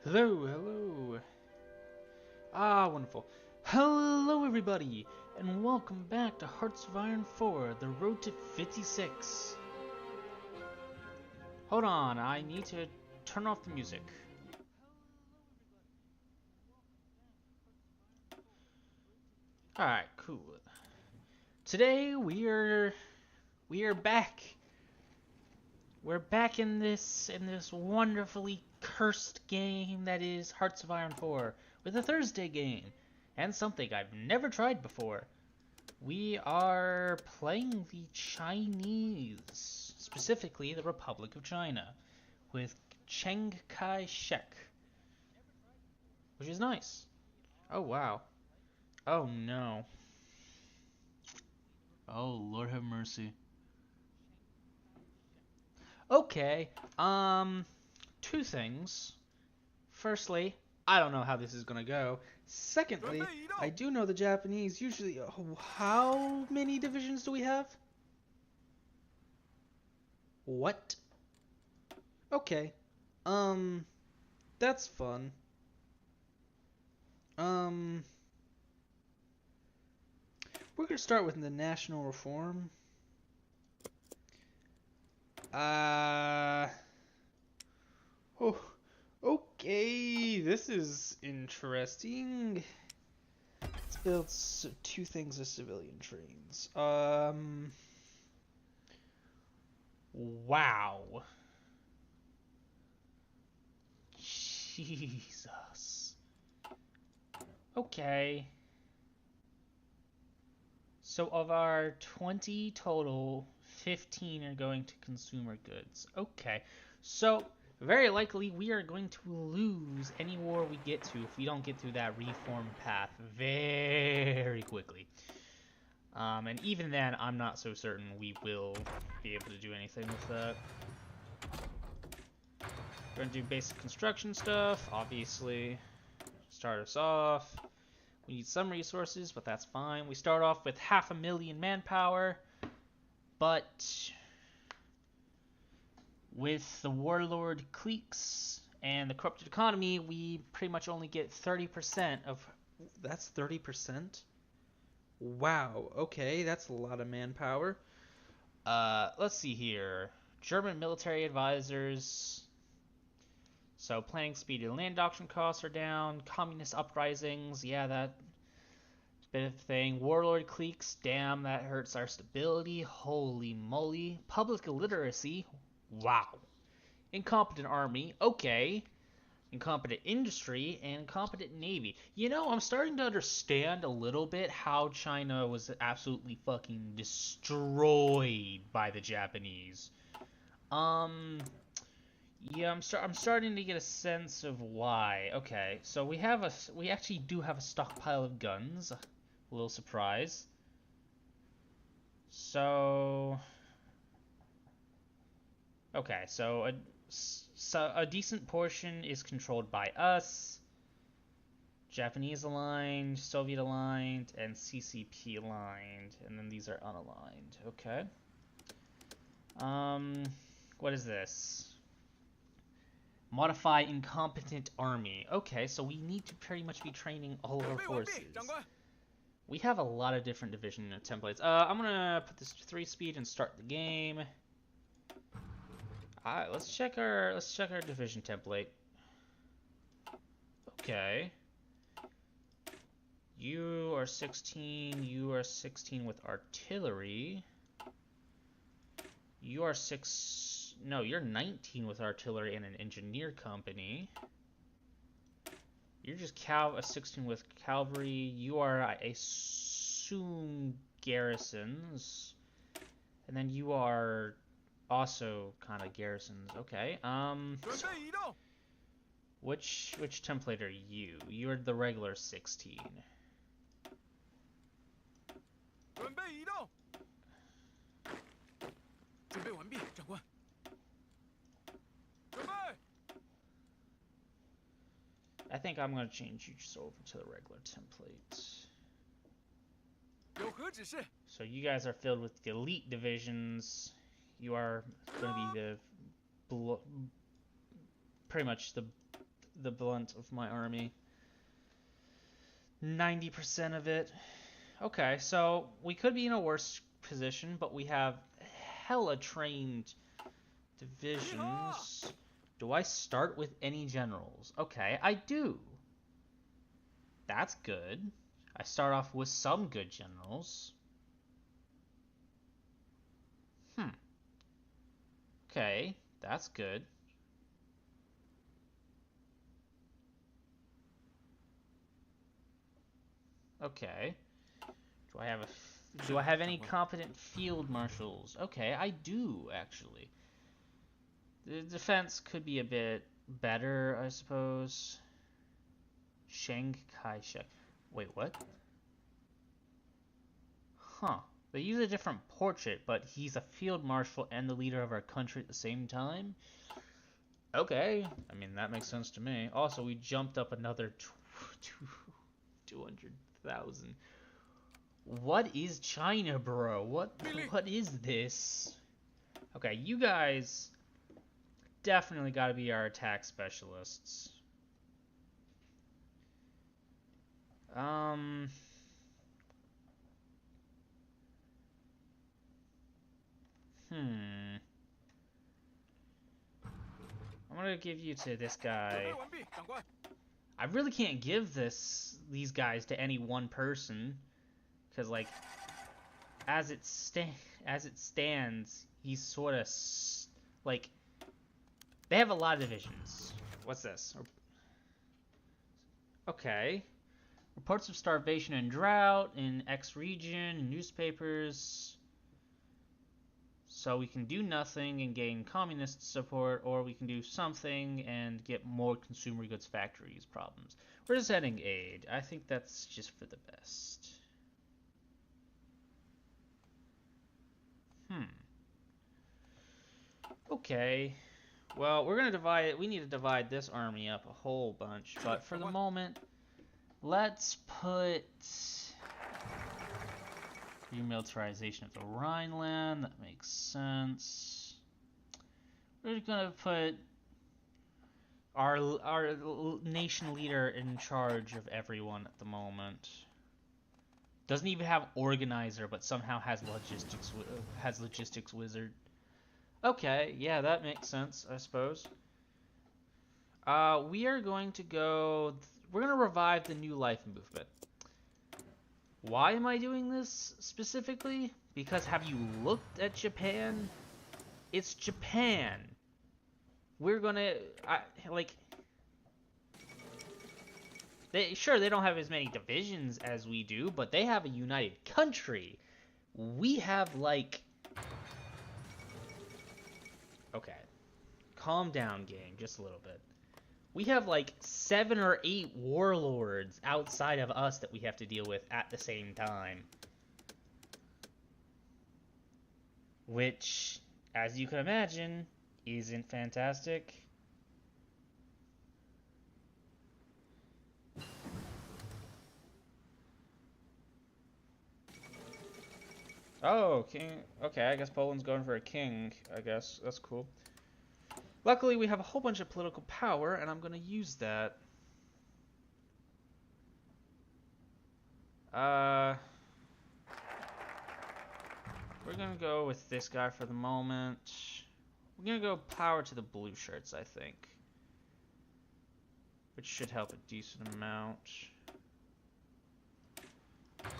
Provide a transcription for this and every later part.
Hello, hello. Ah, wonderful. Hello, everybody, and welcome back to Hearts of Iron 4, the road to 56. Hold on, I need to turn off the music. Alright, cool. Today we are back. We're back in this wonderfully cursed game that is Hearts of Iron 4 with a Thursday game and something I've never tried before. We are playing the Chinese, specifically the Republic of China, with Chiang Kai-shek, which is nice. Oh wow. Oh no. Oh Lord have mercy. Okay, two things. Firstly, I don't know how this is gonna go. Secondly, I do know the Japanese usually. How many divisions do we have? What? Okay. Um, that's fun. Um, we're gonna start with the national reform. Uh, oh, okay, this is interesting. Let's build two things of civilian trains. Wow. Jesus. Okay. So of our 20 total, 15 are going to consumer goods. Okay. So very likely we are going to lose any war we get to if we don't get through that reform path very quickly. And even then, I'm not so certain we will be able to do anything with that. We're going to do basic construction stuff, obviously. Start us off. We need some resources, but that's fine. We start off with 500,000 manpower, but with the warlord cliques and the corrupted economy, we pretty much only get 30% of... That's 30%? Wow, okay, that's a lot of manpower. Let's see here. German military advisors. So planning speed and land auction costs are down. Communist uprisings, yeah, that bit of thing. Warlord cliques, damn, that hurts our stability. Holy moly. Public illiteracy, wow. Incompetent army, okay. Incompetent industry and incompetent navy. You know, I'm starting to understand a little bit how China was absolutely fucking destroyed by the Japanese. Yeah, I'm starting to get a sense of why. Okay, so we actually do have a stockpile of guns. A little surprise. So okay, so a decent portion is controlled by us. Japanese aligned, Soviet aligned, and CCP aligned, and then these are unaligned. Okay. What is this? Modify incompetent army. Okay, so we need to pretty much be training all of our forces. We have a lot of different division templates. I'm gonna put this to 3-speed and start the game. Alright, let's check our division template. Okay. You are 16. You are 16 with artillery. You are 6. No, you're 19 with artillery and an engineer company. You're just a 16 with cavalry. You are, I assume, garrisons. And then you are also kind of garrisons. Okay. So which template are you? You're the regular 16. I think I'm going to change you just over to the regular template. So you guys are filled with the elite divisions. You are going to be pretty much the blunt of my army. 90% of it. Okay, so we could be in a worse position, but we have hella trained divisions. Do I start with any generals? Okay, I do. That's good. I start off with some good generals. Okay, that's good. Okay. Do I have any competent field marshals? Okay, I do actually. The defense could be a bit better, I suppose. Chiang Kai-shek. Wait, what? Huh. They use a different portrait, but he's a field marshal and the leader of our country at the same time? Okay. I mean, that makes sense to me. Also, we jumped up another 200,000. What is China, bro? What is this? Okay, you guys definitely got to be our attack specialists. I'm gonna give you to this guy. I really can't give these guys to any one person, because like, as it stands, he's sort of like, they have a lot of divisions. What's this? Okay. Reports of starvation and drought in X region, newspapers. So we can do nothing and gain communist support, or we can do something and get more consumer goods factories problems. We're just sending aid. I think that's just for the best. Okay. Well, we're gonna divide it. We need to divide this army up a whole bunch, but for the moment, let's put remilitarization of the Rhineland. That makes sense. We're gonna put our nation leader in charge of everyone at the moment. Doesn't even have organizer, but somehow has logistics wizard. Okay, yeah, that makes sense, I suppose. We are going to go. We're gonna revive the New Life movement. Why am I doing this specifically? Because have you looked at Japan? It's Japan. We're gonna they don't have as many divisions as we do, but they have a united country. We have like, okay, calm down, game, just a little bit. We have like 7 or 8 warlords outside of us that we have to deal with at the same time. Which, as you can imagine, isn't fantastic. Oh, king. Okay, I guess Poland's going for a king, I guess. That's cool. Luckily, we have a whole bunch of political power, and I'm going to use that. We're going to go with this guy for the moment. We're going to go power to the blue shirts, I think. Which should help a decent amount.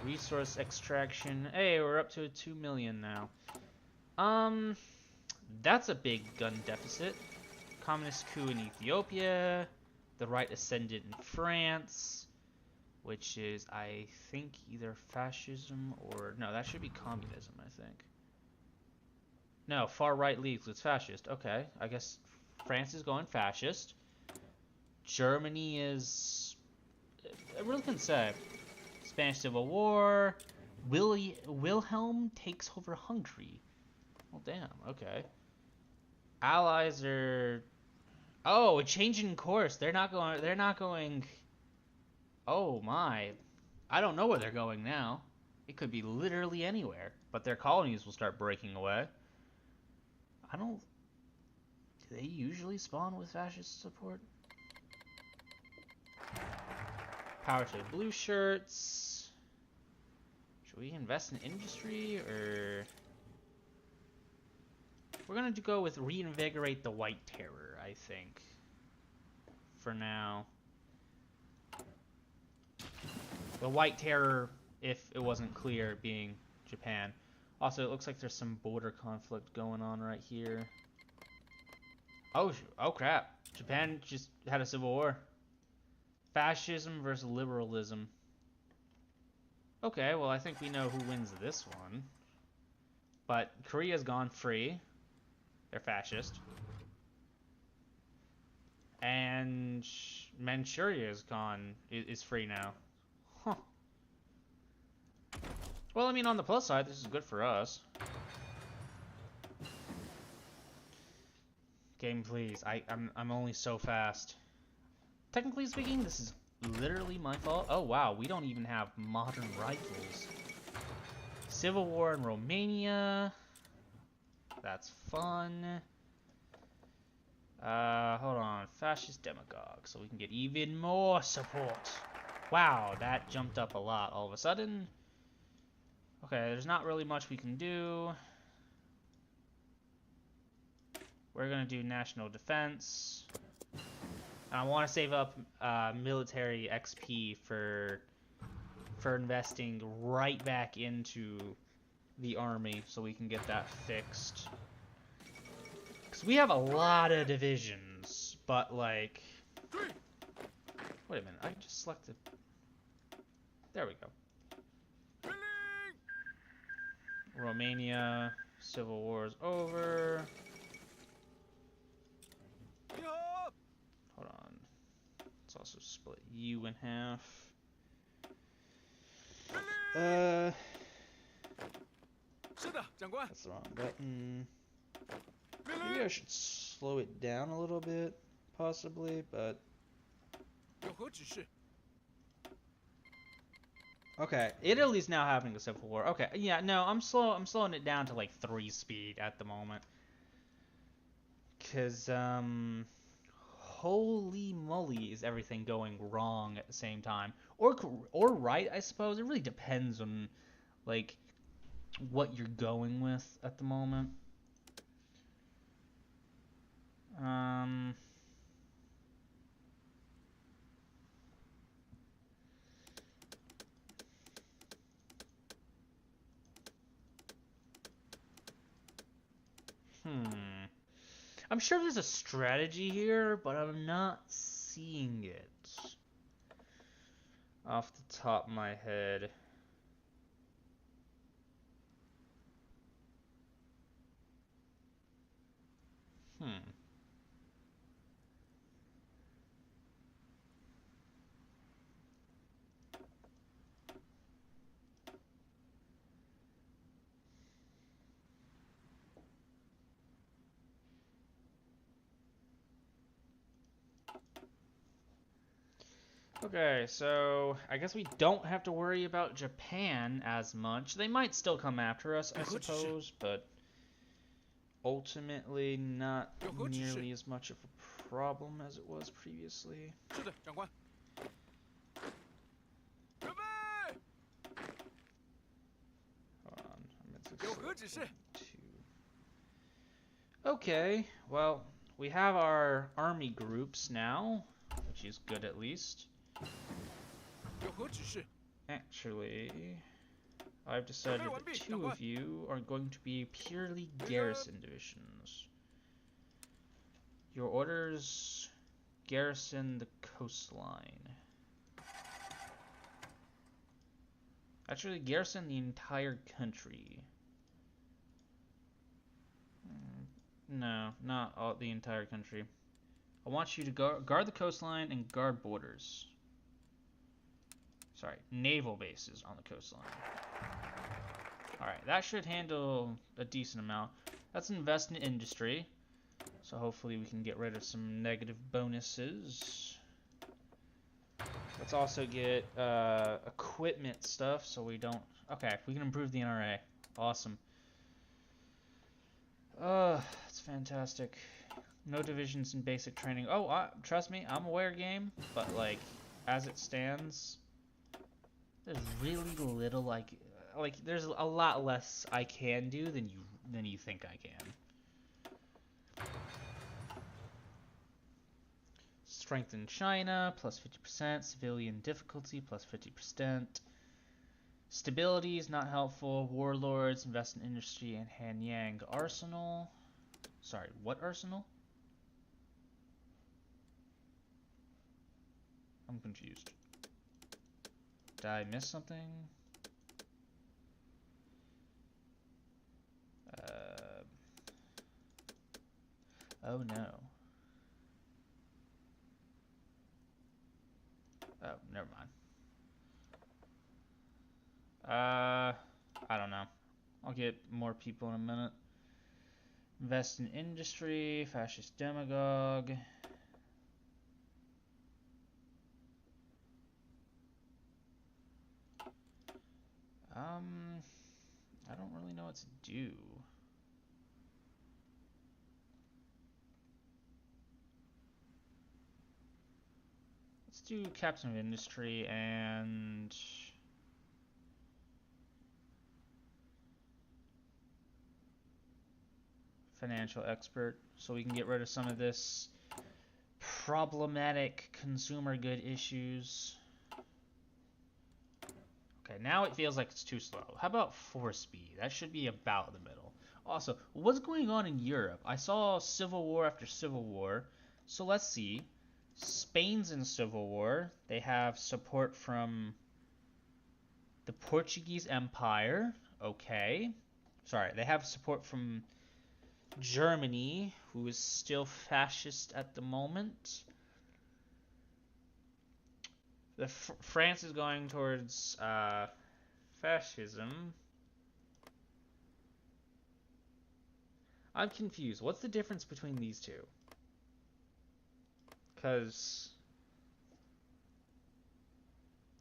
Resource extraction. Hey, we're up to 2 million now. That's a big gun deficit. Communist coup in Ethiopia. The right ascendant in France. Which is, I think, either fascism or... No, that should be communism, I think. No, far right leagues with fascist. Okay, I guess France is going fascist. Germany is... I really couldn't say. Spanish Civil War. Wilhelm takes over Hungary. Well, damn. Okay. Allies are... Oh, a change in course. They're not going... Oh, my. I don't know where they're going now. It could be literally anywhere. But their colonies will start breaking away. I don't... Do they usually spawn with fascist support? Power to the blue shirts. Should we invest in industry, or... We're gonna go with reinvigorate the White Terror, I think. For now. The White Terror, if it wasn't clear, being Japan. Also, it looks like there's some border conflict going on right here. Oh crap. Japan just had a civil war. Fascism versus liberalism. Okay, well, I think we know who wins this one. But Korea's gone free. They're fascist. And Manchuria's is free now. Huh. Well, I mean, on the plus side, this is good for us. Game, please. I'm only so fast. Technically speaking, this is literally my fault. Oh, wow. We don't even have modern rifles. Civil War in Romania. That's fun. Hold on. Fascist demagogue. So we can get even more support. Wow, that jumped up a lot all of a sudden. Okay, there's not really much we can do. We're gonna do national defense. And I want to save up military XP for investing right back into the army so we can get that fixed. Because we have a lot of divisions, but like... Wait a minute, I just selected... There we go. Romania, Civil War is over. Hold on. Let's also split you in half. That's the wrong button. Maybe I should slow it down a little bit, possibly, but... Okay, Italy's now having a civil war. Okay, yeah, no, I'm slowing it down to like 3 speed at the moment. Cause, holy moly, is everything going wrong at the same time. Or right, I suppose. It really depends on, like, what you're going with at the moment. I'm sure there's a strategy here, but I'm not seeing it off the top of my head. Okay, so I guess we don't have to worry about Japan as much. They might still come after us, I suppose, but ultimately not nearly as much of a problem as it was previously. Hold on, I'm at 6.2. Okay, well, we have our army groups now, which is good at least. Actually, I've decided that 2 of you are going to be purely garrison divisions. Your orders: garrison the coastline. Actually, garrison the entire country. No, not the entire country. I want you to guard the coastline and guard borders. Sorry, naval bases on the coastline. Alright, that should handle a decent amount. Let's invest in industry. So hopefully we can get rid of some negative bonuses. Let's also get equipment stuff so we don't... Okay, we can improve the NRA. Awesome. That's fantastic. No divisions in basic training. Oh, trust me, I'm aware, game, but like, as it stands, there's really little there's a lot less I can do than you think I can. Strength in China, plus 50%. Civilian difficulty, plus 50%. Stability is not helpful. Warlords, invest in industry, and Hanyang arsenal. Sorry, what arsenal? I'm confused. Did I miss something? Oh no. Oh, never mind. I don't know. I'll get more people in a minute. Invest in industry, fascist demagogue. I don't really know what to do. Let's do captain of industry and financial expert, so we can get rid of some of this problematic consumer good issues. Okay, now it feels like it's too slow. How about 4 speed? That should be about the middle. Also, what's going on in Europe? I saw civil war after civil war, so let's see. Spain's in civil war. They have support from the Portuguese Empire. Okay. Sorry, they have support from Germany, who is still fascist at the moment. France is going towards fascism. I'm confused. What's the difference between these two? Because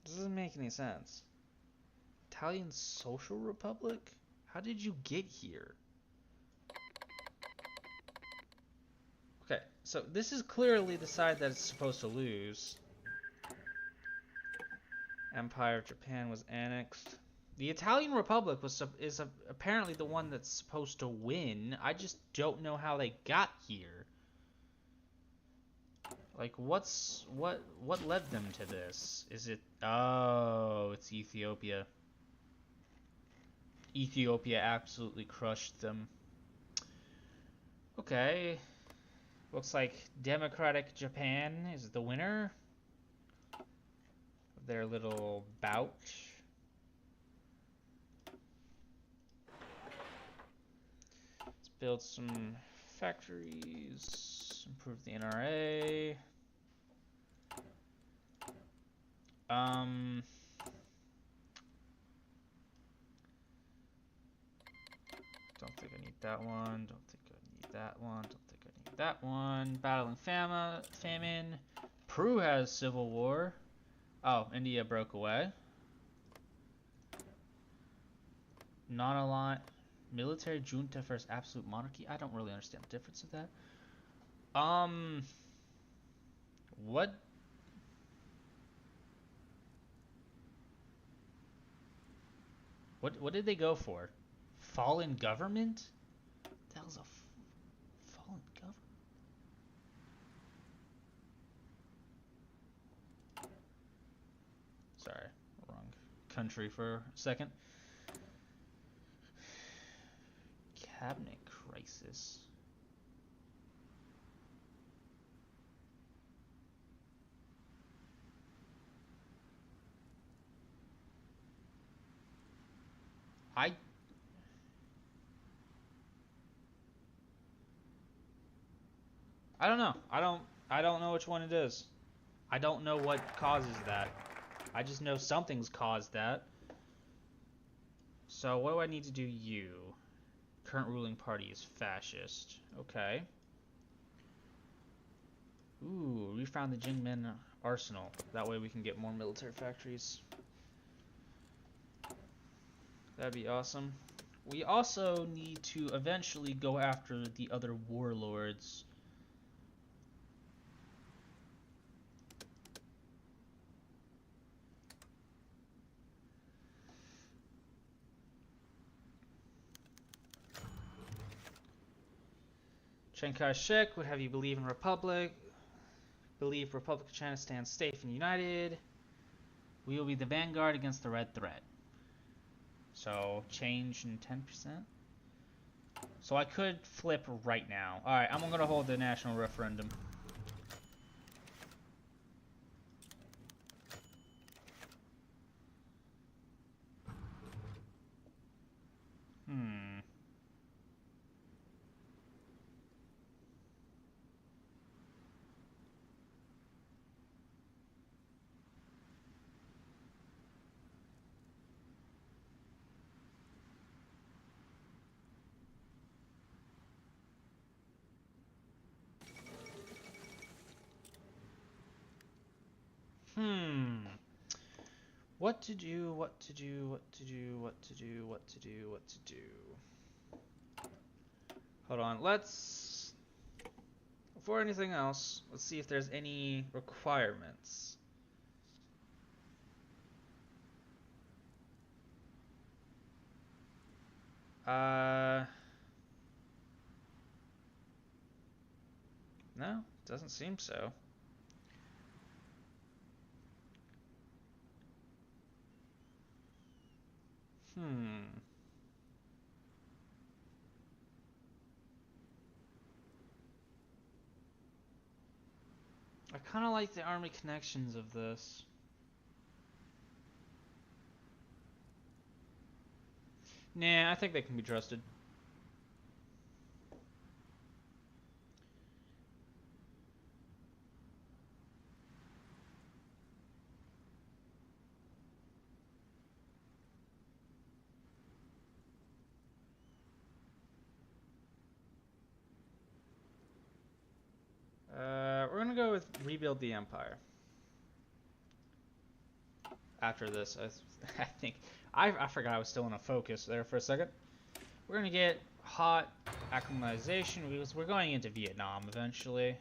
this doesn't make any sense. Italian Social Republic? How did you get here? Okay, so this is clearly the side that it's supposed to lose. Empire of Japan was annexed. The Italian Republic is apparently the one that's supposed to win. I just don't know how they got here. Like, what led them to this? Is it... Oh, it's Ethiopia. Ethiopia absolutely crushed them. Okay. Looks like Democratic Japan is the winner of their little bout. Let's build some factories, improve the NRA. Don't think I need that one. Don't think I need that one. Don't think I need that one. Battling famine. Peru has civil war. Oh, India broke away. Non-aligned military junta versus absolute monarchy. I don't really understand the difference of that. What? What did they go for? Fallen government? That was a fallen government. Sorry, wrong country for a second. Cabinet crisis. I don't know. I don't know which one it is. I don't know what causes that. I just know something's caused that. So what do I need to do? You. Current ruling party is fascist. Okay. Ooh, we found the Jingmen arsenal. That way we can get more military factories. That'd be awesome. We also need to eventually go after the other warlords. Chiang Kai-shek would have you believe in Republic. Believe Republic of China stands safe and united. We will be the vanguard against the red threat. So, change in 10%. So I could flip right now. Alright, I'm going to hold the national referendum. What to do, what to do, what to do, what to do, what to do, what to do. Hold on, let's... Before anything else, let's see if there's any requirements. No, doesn't seem so. I kind of like the army connections of this. Nah, I think they can be trusted. We're gonna go with rebuild the empire. After this, I think I forgot I was still in a focus there for a second. We're gonna get hot acclimatization because we're going into Vietnam eventually.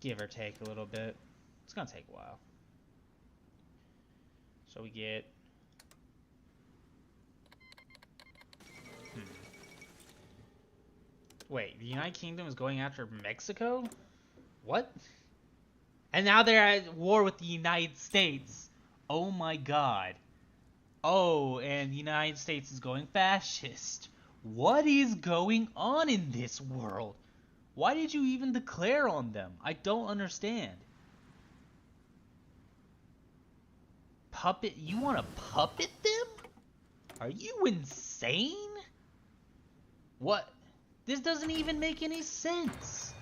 Give or take a little bit. It's gonna take a while. So we get... Wait, the United Kingdom is going after Mexico? What? And now they're at war with the United States. Oh my god. Oh, and the United States is going fascist. What is going on in this world? Why did you even declare on them? I don't understand. Puppet? You want to puppet them? Are you insane? What? This doesn't even make any sense.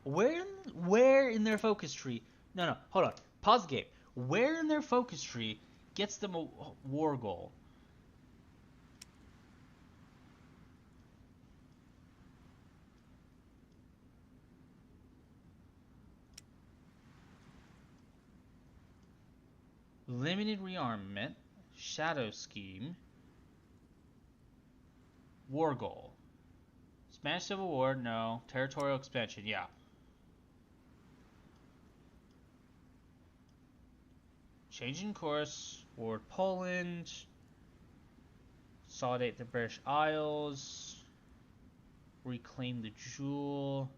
Where in their focus tree? No, hold on. Pause the game. Where in their focus tree gets them a war goal? Limited rearmament, shadow scheme, war goal. Spanish Civil War, no. Territorial expansion, yeah. Changing course, ward Poland, consolidate the British Isles, reclaim the jewel,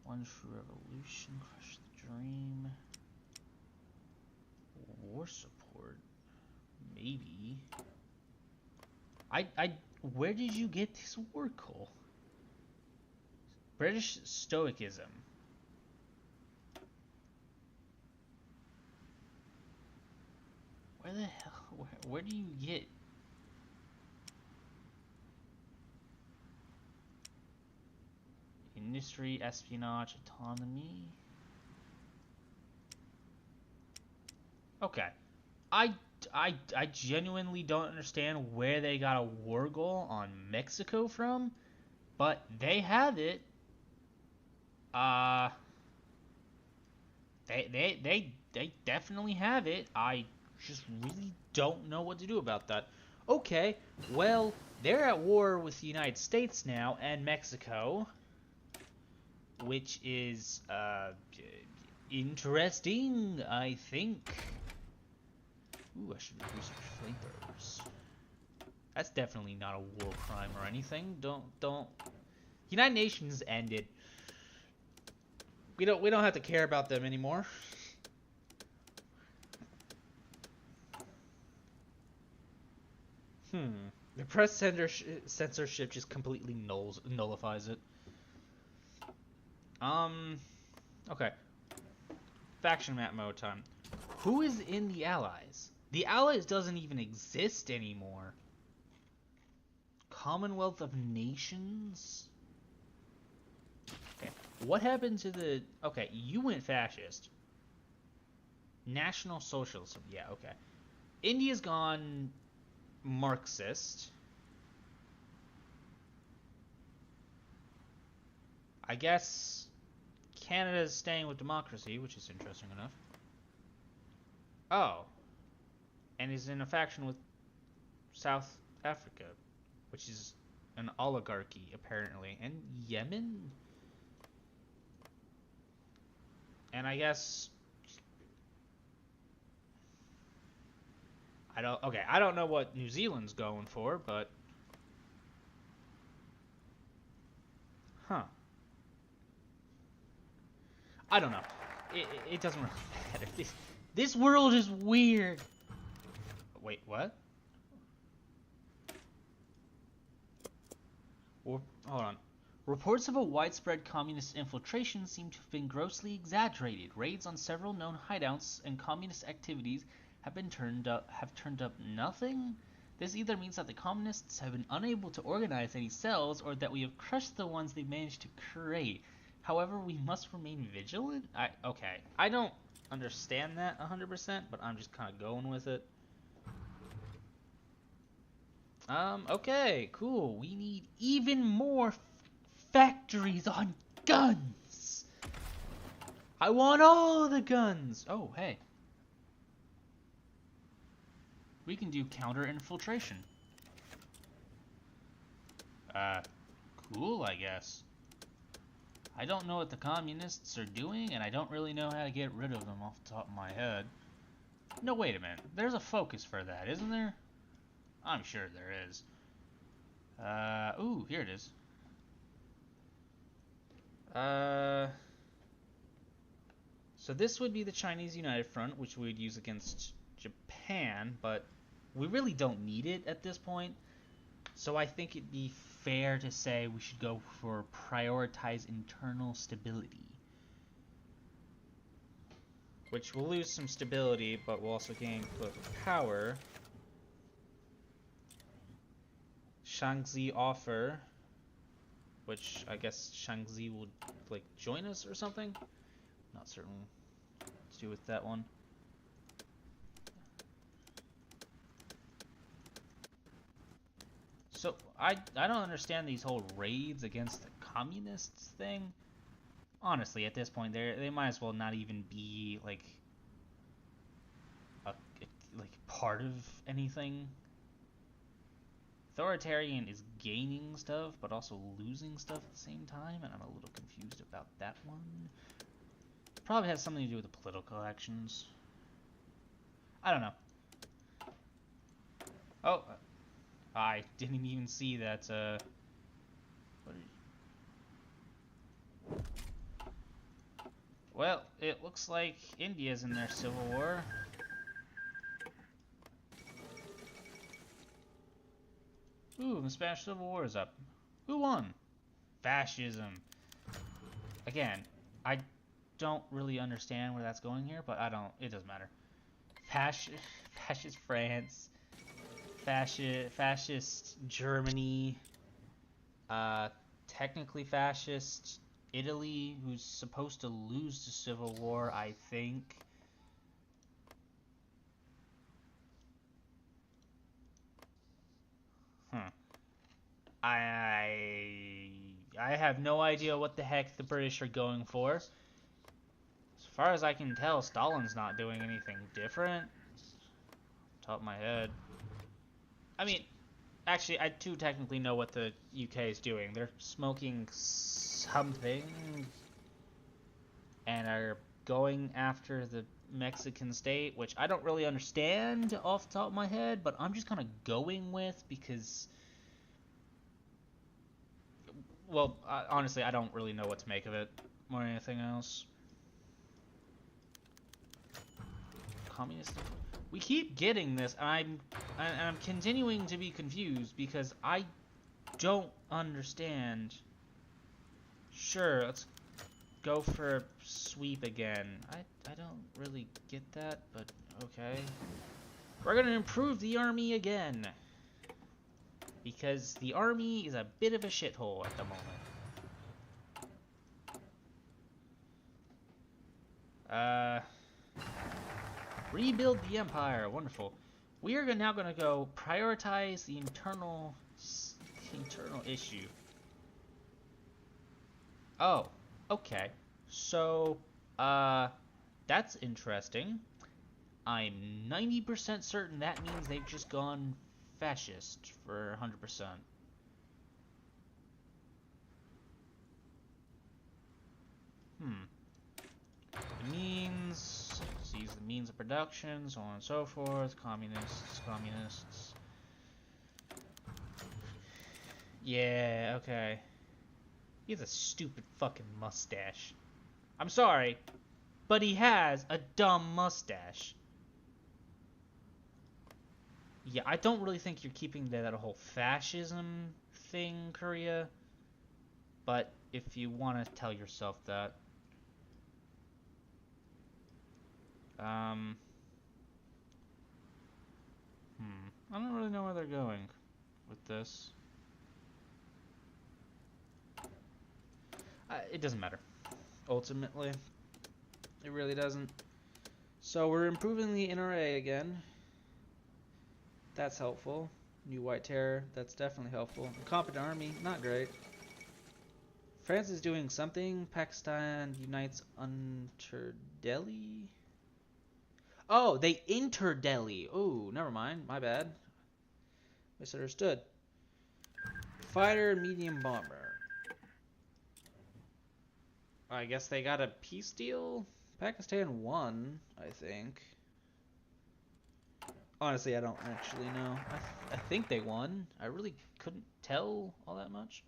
one true revolution, crush the dream, war support, maybe. Where did you get this war goal? British Stoicism. Where the hell? Where do you get? Industry, espionage, autonomy. Okay. I genuinely don't understand where they got a war goal on Mexico from, but they have it. They definitely have it. I just really don't know what to do about that. Okay, well, they're at war with the United States now and Mexico, which is interesting, I think. Ooh, I should research flamethrowers. That's definitely not a war crime or anything. Don't. United Nations ended. We don't have to care about them anymore. The press censorship just completely nullifies it. Okay. Faction map mode time. Who is in the Allies? The Allies doesn't even exist anymore. Commonwealth of Nations? Okay. What happened to the... Okay, you went fascist. National Socialism. Yeah, okay. India's gone Marxist. I guess Canada's staying with democracy, which is interesting enough. Oh. And he's in a faction with South Africa, which is an oligarchy, apparently. And Yemen? And I guess... I don't know what New Zealand's going for, but... Huh. I don't know. It doesn't really matter. This world is weird. Wait, what? Hold on. Reports of a widespread communist infiltration seem to have been grossly exaggerated. Raids on several known hideouts and communist activities have turned up nothing. This either means that the communists have been unable to organize any cells, or that we have crushed the ones they managed to create. However, we must remain vigilant. Okay, I don't understand that 100%, but I'm just kind of going with it. Okay, cool. We need even more factories on guns. I want all the guns. Oh, hey. We can do counter-infiltration. Cool, I guess. I don't know what the communists are doing, and I don't really know how to get rid of them off the top of my head. No, wait a minute. There's a focus for that, isn't there? I'm sure there is. Ooh, here it is. So this would be the Chinese United Front, which we would use against Japan, but we really don't need it at this point. So I think it'd be fair to say we should go for prioritize internal stability. Which will lose some stability, but will also gain political power. Shaanxi offer, which I guess Shaanxi will like join us or something. Not certain what to do with that one. So I don't understand these whole raids against the communists thing. Honestly, at this point, they might as well not even be like part of anything. Authoritarian is gaining stuff, but also losing stuff at the same time, and I'm a little confused about that one. Probably has something to do with the political actions. I don't know. Oh, I didn't even see that. Well, it looks like India's in their civil war. Ooh, the Spanish Civil War is up. Who won? Fascism. Again, I don't really understand where that's going here, but it doesn't matter. Fascist France. Fascist Germany. Technically fascist Italy, who's supposed to lose the Civil War, I think. I have no idea what the heck the British are going for. As far as I can tell, Stalin's not doing anything different. Top of my head. I mean, actually, I do technically know what the UK is doing. They're smoking something and are going after the Mexican state, which I don't really understand off the top of my head, but I'm just kind of going with because, well, honestly, I don't really know what to make of it more than anything else. Communist. We keep getting this, and I'm continuing to be confused because I don't understand. Sure, let's go for a sweep again. I don't really get that, but okay. We're gonna improve the army again. Because the army is a bit of a shithole at the moment. Rebuild the empire. Wonderful. We are now gonna go prioritize the internal issue. Oh, okay. So, that's interesting. I'm 90% certain that means they've just gone fascist for 100%. The means, seize the means of production, so on and so forth. Communists. Yeah, okay. He has a stupid fucking mustache. I'm sorry, but he has a dumb mustache. Yeah, I don't really think you're keeping that whole fascism thing, Korea. But if you want to tell yourself that. I don't really know where they're going with this. It doesn't matter. Ultimately, it really doesn't. So we're improving the NRA again. That's helpful. New White Terror, that's definitely helpful. Incompetent army, not great. France is doing something. Pakistan unites under Delhi. Oh, they enter Delhi. Oh, never mind. My bad. Misunderstood. Fighter, medium bomber. I guess they got a peace deal? Pakistan won, I think. Honestly, I don't actually know. I think they won. I really couldn't tell all that much.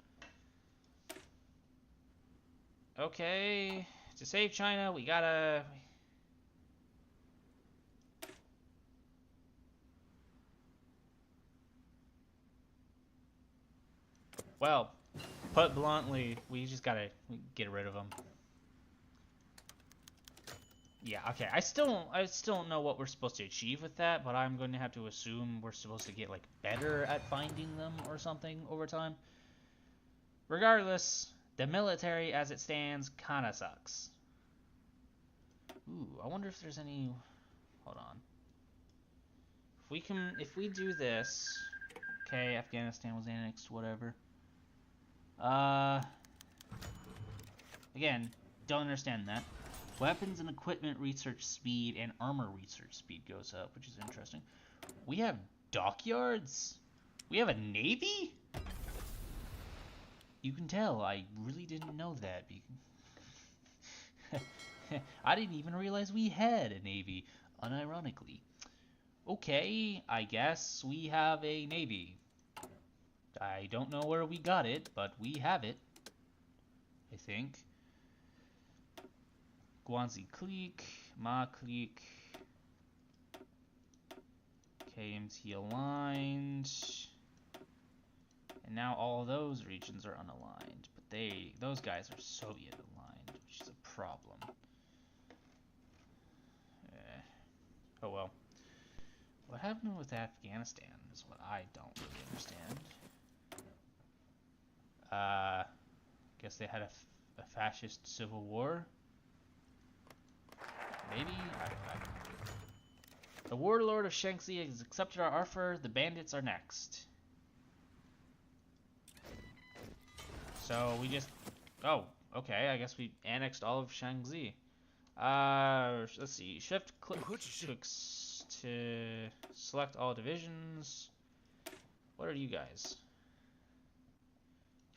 Okay. To save China, we gotta... Well, put bluntly, we just gotta get rid of them. Yeah, okay. I still don't know what we're supposed to achieve with that, but I'm going to have to assume we're supposed to get like better at finding them or something over time. Regardless, the military as it stands kind of sucks. Ooh, I wonder if there's any... Hold on. If we do this... Okay, Afghanistan was annexed, whatever. Again, don't understand that. Weapons and equipment research speed and armor research speed goes up, which is interesting. We have dockyards? We have a navy? You can tell, I really didn't know that. I didn't even realize we had a navy, unironically. Okay, I guess we have a navy. I don't know where we got it, but we have it. I think. Guanzi clique, Ma clique, KMT aligned, and now all those regions are unaligned. But those guys are Soviet aligned, which is a problem. Oh well. What happened with Afghanistan is what I don't really understand. Guess they had a fascist civil war. Maybe? The warlord of Shaanxi has accepted our offer. The bandits are next. So we just... Oh, okay. I guess we annexed all of Shaanxi. Let's see. Shift click to select all divisions. What are you guys?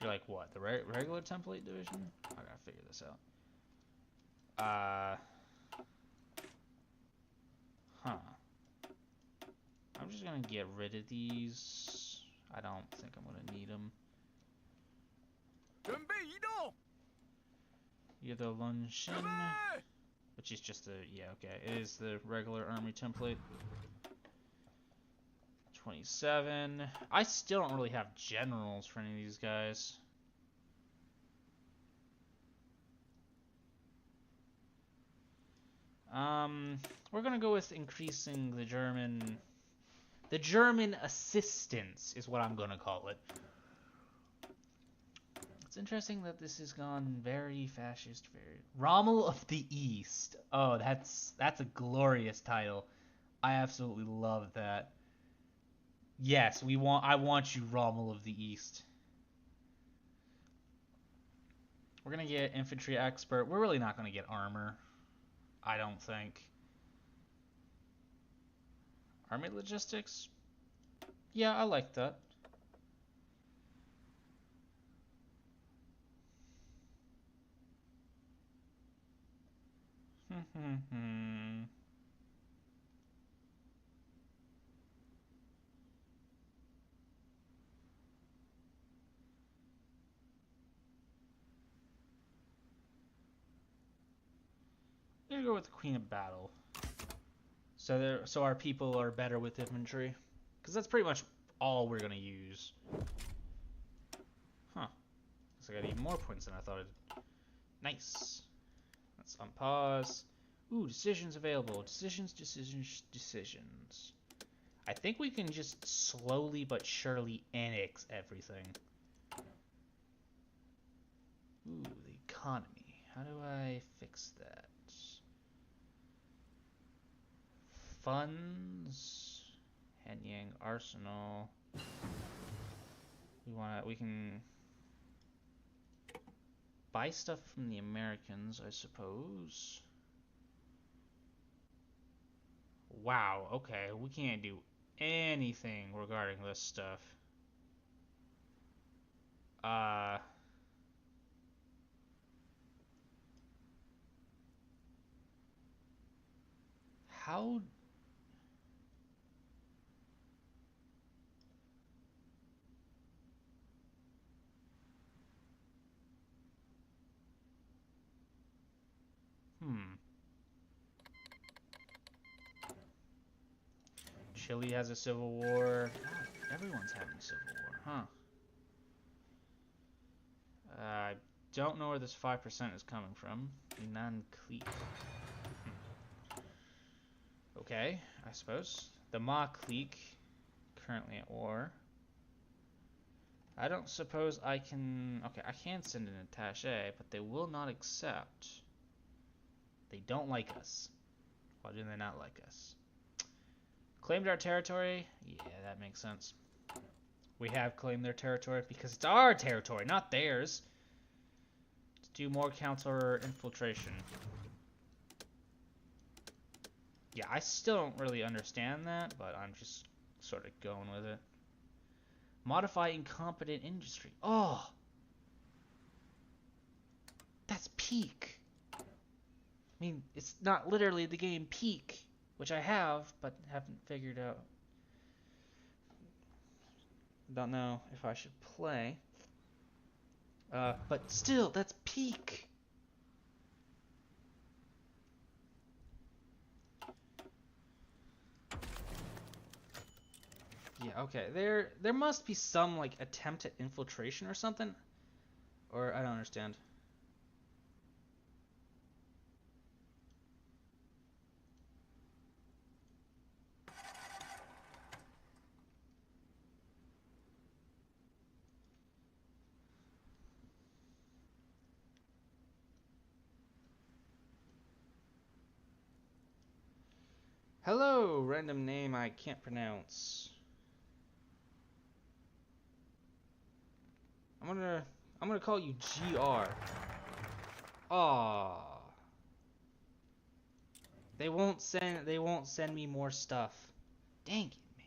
You're like what? The regular template division? I gotta figure this out. Huh. I'm just gonna get rid of these. I don't think I'm gonna need them. 准备移动， Either Lunshin, 准备， which is just a, yeah, okay, it is the regular army template. 27. I still don't really have generals for any of these guys. We're gonna go with increasing the German assistance is what I'm gonna call it. It's interesting that this has gone very fascist. Very Rommel of the East. Oh, that's a glorious title. I absolutely love that. Yes, I want you, Rommel of the East. We're gonna get infantry expert. We're really not gonna get armor. I don't think. Army logistics? Yeah, I like that. I'm gonna go with the Queen of Battle. So our people are better with infantry, because that's pretty much all we're gonna use. Huh? So I got even more points than I thought. Nice. Let's unpause. Ooh, decisions available. Decisions. I think we can just slowly but surely annex everything. Ooh, the economy. How do I fix that? Funds. Hanyang Arsenal. We can buy stuff from the Americans, I suppose. Wow, okay, we can't do anything regarding this stuff. How? Chile has a civil war. God, everyone's having a civil war, huh? I don't know where this 5% is coming from. Non-clique. Okay, I suppose. The Ma clique, currently at war. I don't suppose I can... Okay, I can send an attaché, but they will not accept. They don't like us. Why do they not like us? Claimed our territory? Yeah, that makes sense. We have claimed their territory because it's our territory, not theirs. Let's do more counter-infiltration. Yeah, I still don't really understand that, but I'm just sort of going with it. Modify incompetent industry. Oh! That's peak. I mean, it's not literally the game peak, which I have, but haven't figured out. Don't know if I should play. But still, that's peak. Yeah, okay. There must be some like attempt at infiltration or something. Or I don't understand. Hello, random name I can't pronounce. I'm gonna call you GR. Aww. They won't send me more stuff. Dang it, man.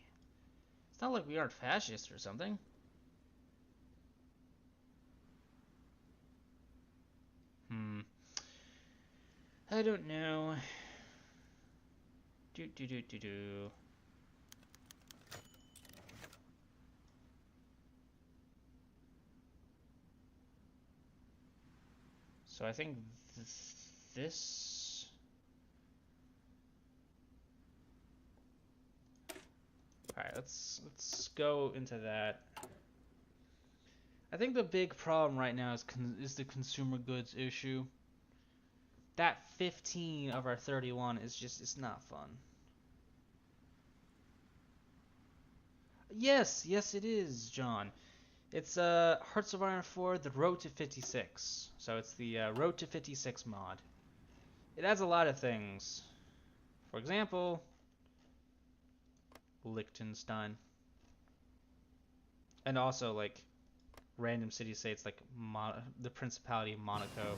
It's not like we aren't fascists or something. I don't know. Do do do do do. So I think this. All right, let's go into that. I think the big problem right now is the consumer goods issue. That 15 of our 31 is just it's not fun. Yes, yes it is, John. It's Hearts of Iron 4, the Road to 56. So it's the Road to 56 mod. It adds a lot of things. For example, Liechtenstein. And also like random city states like the Principality of Monaco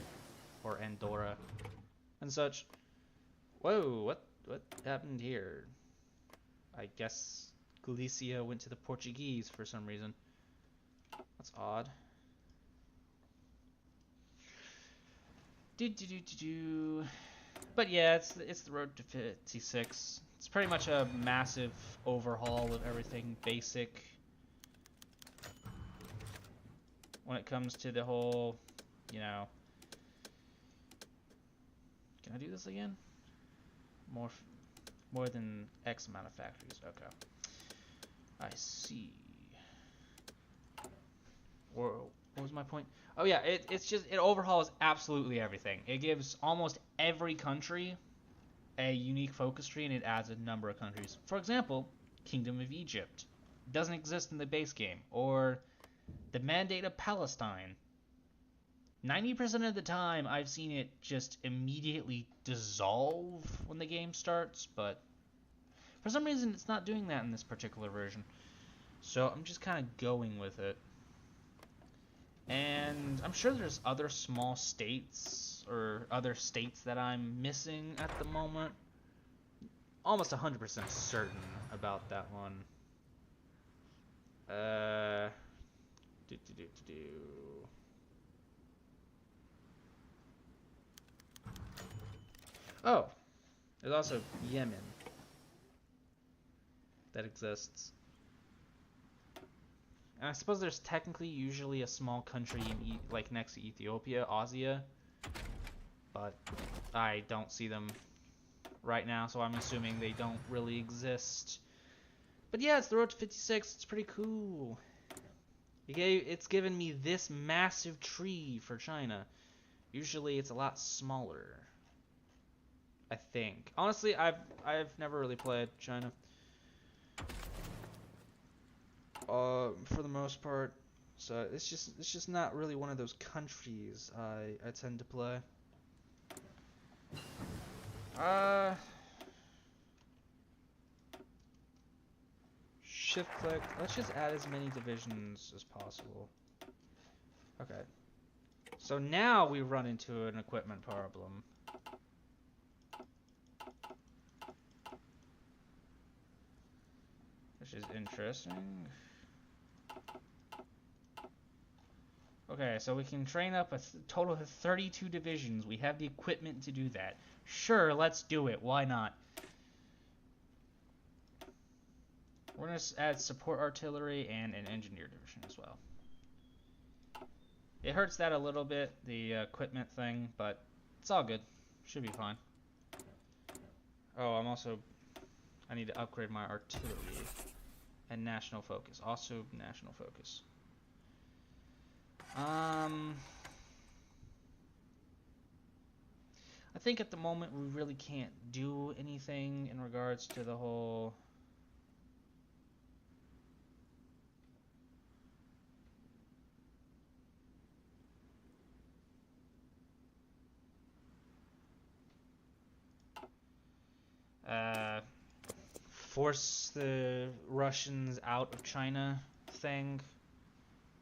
or Andorra and such. Whoa, what happened here? I guess Galicia went to the Portuguese for some reason. That's odd. But yeah, it's the Road to 56. It's pretty much a massive overhaul of everything basic when it comes to the whole, you know. Can I do this again? More than X amount of factories. Okay. I see. Or what was my point? Oh yeah, it overhauls absolutely everything. It gives almost every country a unique focus tree, and it adds a number of countries. For example, Kingdom of Egypt doesn't exist in the base game, or the Mandate of Palestine. 90% of the time, I've seen it just immediately dissolve when the game starts, but for some reason, it's not doing that in this particular version. So I'm just kind of going with it. And I'm sure there's other small states or other states that I'm missing at the moment. Almost 100% certain about that one. Oh, there's also Yemen that exists. And I suppose there's technically usually a small country in like next to Ethiopia, Asia, but I don't see them right now, so I'm assuming they don't really exist. But yeah, it's the Road to 56. It's pretty cool. It's given me this massive tree for China. Usually it's a lot smaller, I think. Honestly, I've never really played China. For the most part, so it's just not really one of those countries I tend to play. Shift click. Let's just add as many divisions as possible. Okay. So now we run into an equipment problem. Which is interesting. Okay, so we can train up a total of 32 divisions. We have the equipment to do that. Sure, let's do it. Why not? We're going to add support artillery and an engineer division as well. It hurts that a little bit, the equipment thing, but it's all good. Should be fine. Oh, I need to upgrade my artillery and national focus. Also national focus. I think at the moment we really can't do anything in regards to the whole force the Russians out of China thing.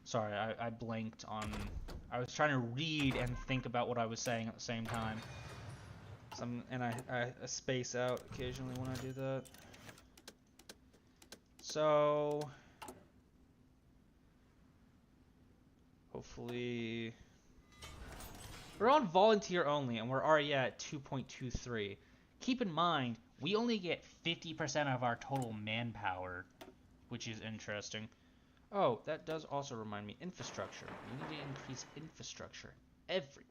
Sorry, I blanked on. I was trying to read and think about what I was saying at the same time. I space out occasionally when I do that. So hopefully we're on volunteer only, and we're already at 2.23. Keep in mind, We only get 50% of our total manpower, which is interesting. Oh, that does also remind me, infrastructure. We need to increase infrastructure everywhere.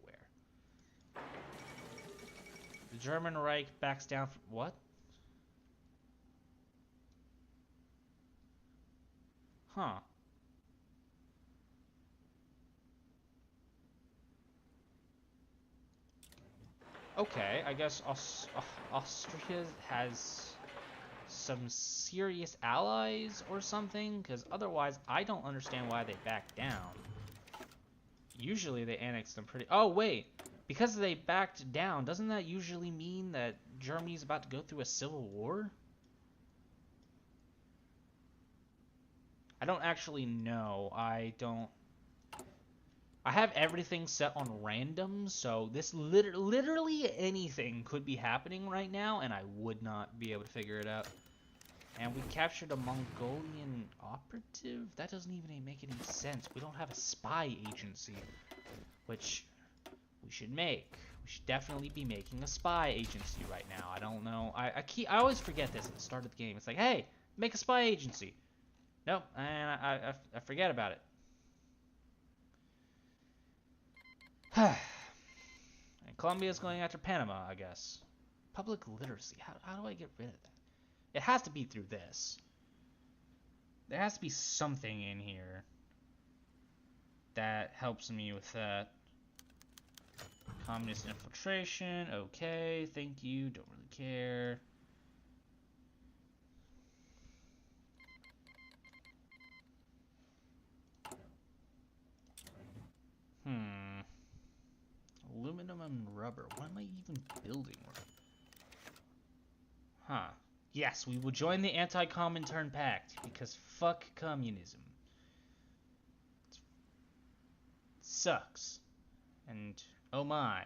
The German Reich backs down from... What? Huh. Okay, I guess Austria has some serious allies or something, because otherwise I don't understand why they backed down. Usually they annex them pretty... Oh, wait. Because they backed down, doesn't that usually mean that Germany's about to go through a civil war? I don't actually know. I have everything set on random, so this literally anything could be happening right now, and I would not be able to figure it out. And we captured a Mongolian operative? That doesn't even make any sense. We don't have a spy agency, which we should make. We should definitely be making a spy agency right now. I don't know. I always forget this at the start of the game. It's like, hey, make a spy agency. Nope, and I forget about it. And Colombia's going after Panama, I guess. Public literacy. How do I get rid of that? It has to be through this. There has to be something in here that helps me with that. Communist infiltration. Okay, thank you. Don't really care. Aluminum and rubber. What am I even building? Huh. Yes, we will join the Anti-Comintern Pact, because fuck communism. It sucks. And, oh my.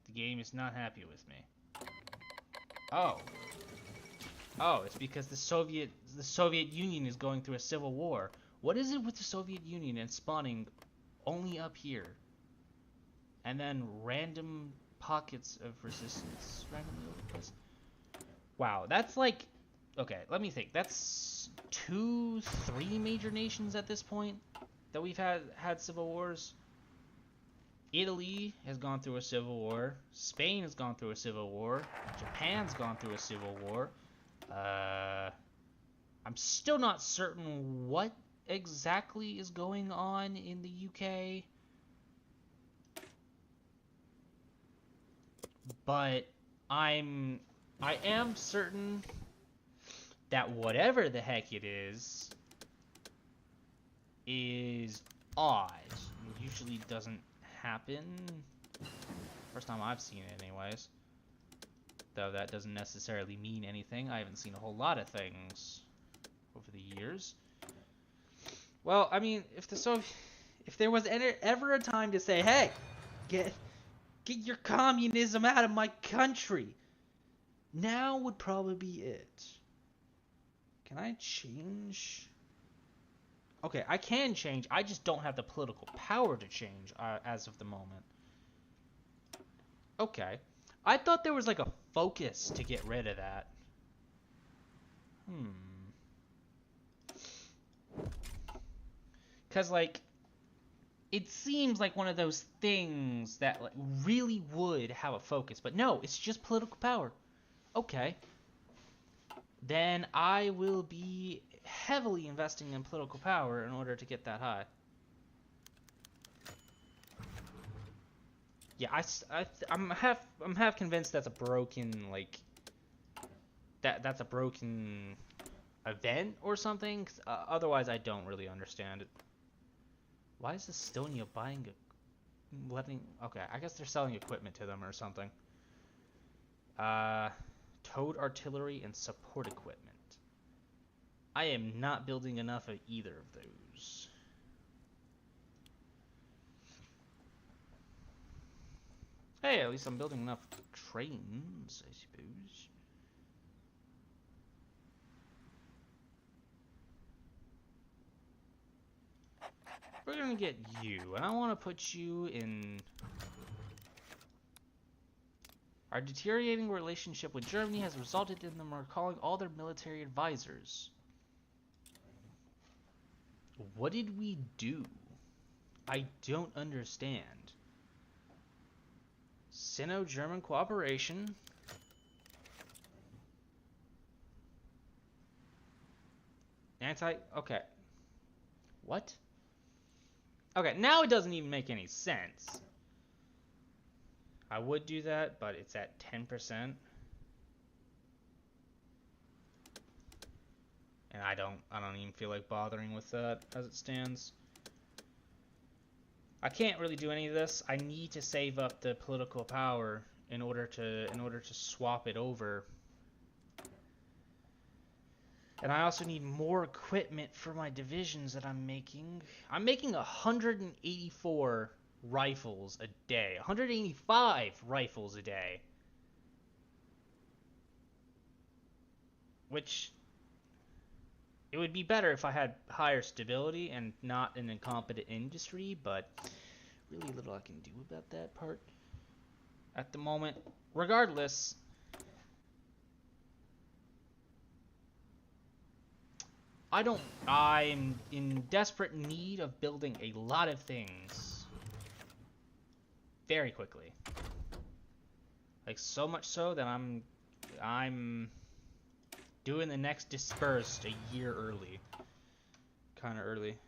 The game is not happy with me. Oh. Oh, it's because the Soviet Union is going through a civil war. What is it with the Soviet Union and spawning only up here? And then random pockets of resistance randomly over the place. Wow, that's like... Okay, let me think. That's 2, 3 major nations at this point that we've had civil wars. Italy has gone through a civil war. Spain has gone through a civil war. Japan's gone through a civil war. I'm still not certain what exactly is going on in the UK. But I am certain that whatever the heck it is odd. It usually doesn't happen. First time I've seen it anyways. Though that doesn't necessarily mean anything. I haven't seen a whole lot of things over the years. Well, I mean, if there was ever a time to say, hey, get your communism out of my country, now would probably be it. Can I change? Okay, I can change. I just don't have the political power to change as of the moment. Okay. I thought there was like a focus to get rid of that. Because, like, it seems like one of those things that like, really would have a focus. But no, it's just political power. Okay. Then I will be heavily investing in political power in order to get that high. Yeah, I'm half convinced that's a broken, like, that's a broken event or something. 'Cause, otherwise, I don't really understand it. Why is Estonia buying okay, I guess they're selling equipment to them or something. Towed artillery and support equipment. I am not building enough of either of those. Hey, at least I'm building enough trains, I suppose. We're gonna get you, and I want to put you in... Our deteriorating relationship with Germany has resulted in them recalling all their military advisors. What did we do? I don't understand. Sino-German cooperation. Okay. What? Okay, now it doesn't even make any sense. I would do that, but it's at 10%. And I don't even feel like bothering with that as it stands. I can't really do any of this. I need to save up the political power in order to swap it over. And I also need more equipment for my divisions that I'm making. I'm making 184 rifles a day. 185 rifles a day. Which, it would be better if I had higher stability and not an incompetent industry, but really little I can do about that part at the moment. Regardless, I'm in desperate need of building a lot of things very quickly. Like, so much so that I'm doing the next dispersed a year early. Kind of early.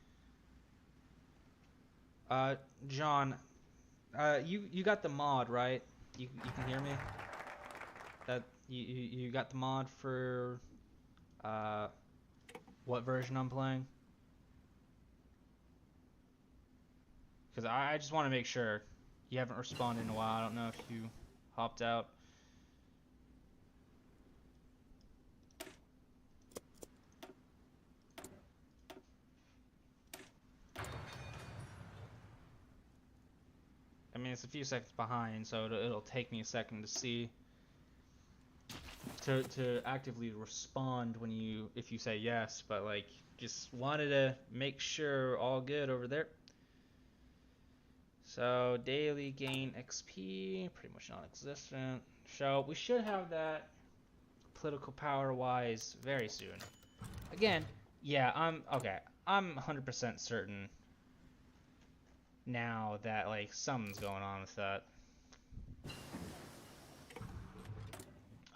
John, you got the mod, right? You can hear me? That you got the mod for what version I'm playing? Because I just want to make sure. You haven't responded in a while. I don't know if you hopped out. I mean, it's a few seconds behind, so it'll take me a second to see. To actively respond if you say yes, but like, just wanted to make sure all good over there. So daily gain XP, pretty much non-existent. So we should have that political power wise very soon. Again, yeah, I'm 100% certain now that like something's going on with that.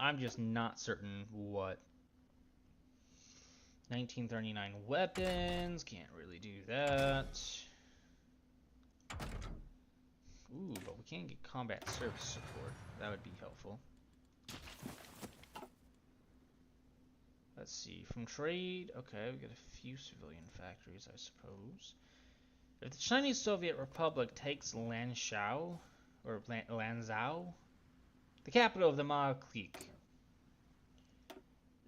I'm just not certain what. 1939 weapons, can't really do that. Ooh, but we can get combat service support. That would be helpful. Let's see, from trade, okay, we got a few civilian factories, I suppose. If the Chinese Soviet Republic takes Lanzhou, or Lanzhou, the capital of the Mao clique,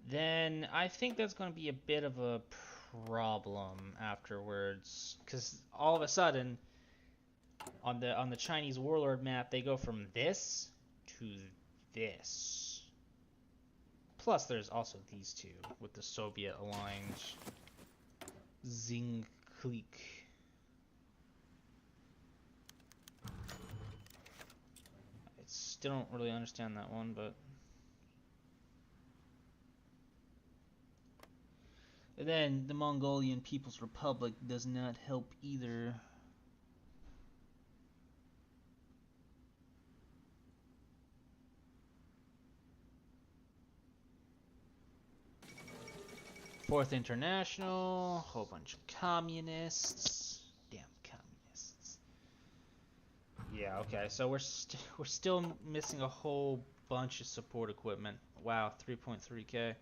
then I think that's going to be a bit of a problem afterwards, because all of a sudden, on the Chinese warlord map, they go from this to this. Plus, there's also these two with the Soviet-aligned Xing clique. I still don't really understand that one, but... And then, the Mongolian People's Republic does not help either. Fourth International, whole bunch of communists. Damn communists. Yeah, okay, so we're still missing a whole bunch of support equipment. Wow, 3.3k.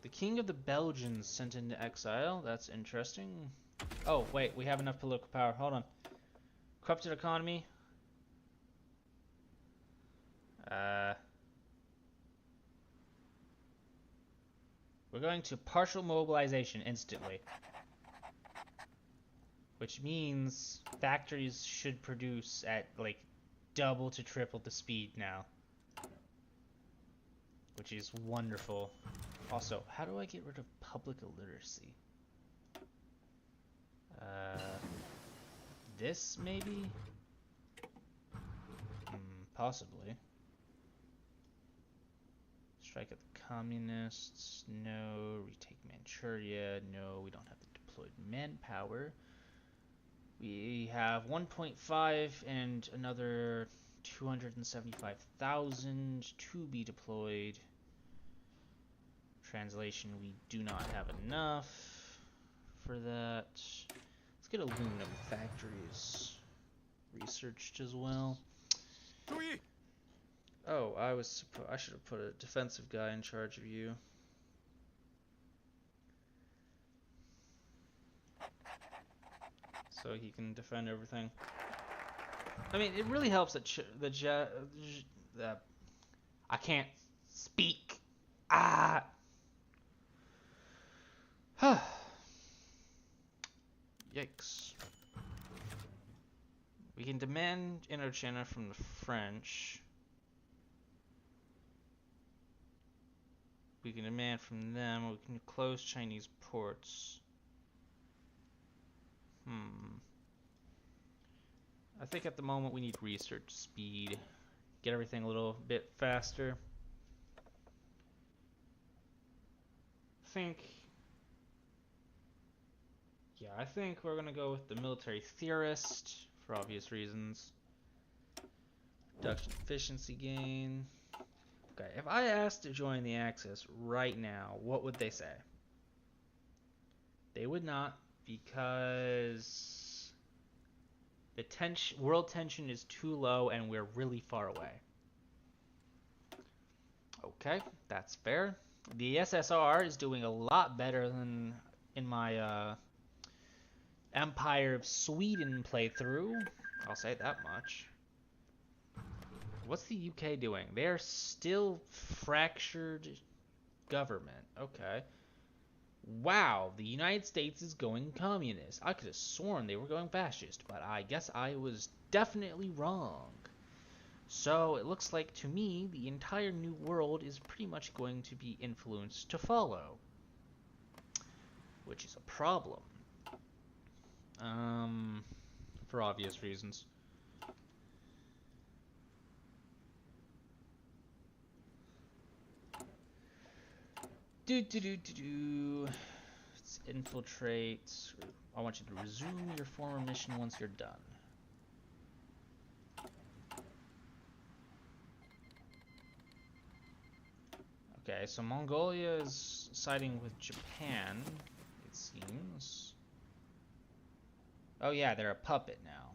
The King of the Belgians sent into exile. That's interesting. Oh, wait, we have enough political power. Hold on. Corrupted economy. We're going to partial mobilization instantly. Which means factories should produce at like double to triple the speed now. Which is wonderful. Also, how do I get rid of public illiteracy? this, maybe? Possibly. Strike at the communists. No. Retake Manchuria. No, we don't have the deployed manpower. We have 1.5 and another 275,000 to be deployed. Translation, we do not have enough for that. Let's get aluminum factories researched as well. Oh, I should have put a defensive guy in charge of you. So he can defend everything. I mean, it really helps that I can't speak. Ah. Yikes. We can demand Indochina from the French. We can demand from them. We can close Chinese ports. I think at the moment we need research speed. Get everything a little bit faster. I think we're gonna go with the military theorist for obvious reasons. Production efficiency gain. Okay, if I asked to join the Axis right now, what would they say? They would not, because the world tension is too low and we're really far away. Okay, that's fair. The SSR is doing a lot better than in my Empire of Sweden playthrough. I'll say that much. What's the UK doing? They're still fractured government. Okay. Wow, the United States is going communist. I could have sworn they were going fascist, but I guess I was definitely wrong. So it looks like to me the entire new world is pretty much going to be influenced to follow, which is a problem. For obvious reasons. Let's infiltrate. I want you to resume your former mission once you're done. Okay, so Mongolia is siding with Japan, it seems. Oh yeah, they're a puppet now.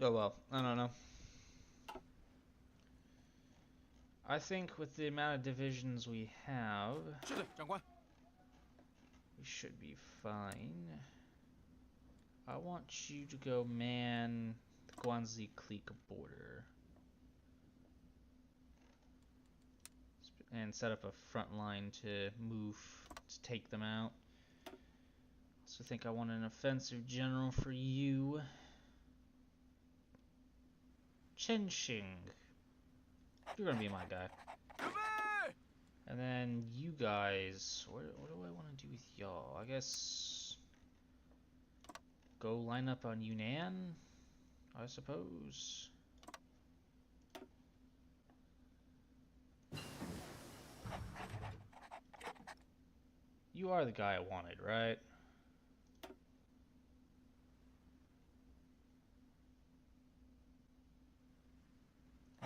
Oh well, I don't know. I think with the amount of divisions we have, we should be fine. I want you to go man the Guanzi clique border. And set up a front line to move, to take them out. Also think I want an offensive general for you. Chenxing. You're gonna be my guy. And then you guys, what do I want to do with y'all? I guess go line up on Yunnan, I suppose. You are the guy I wanted, right?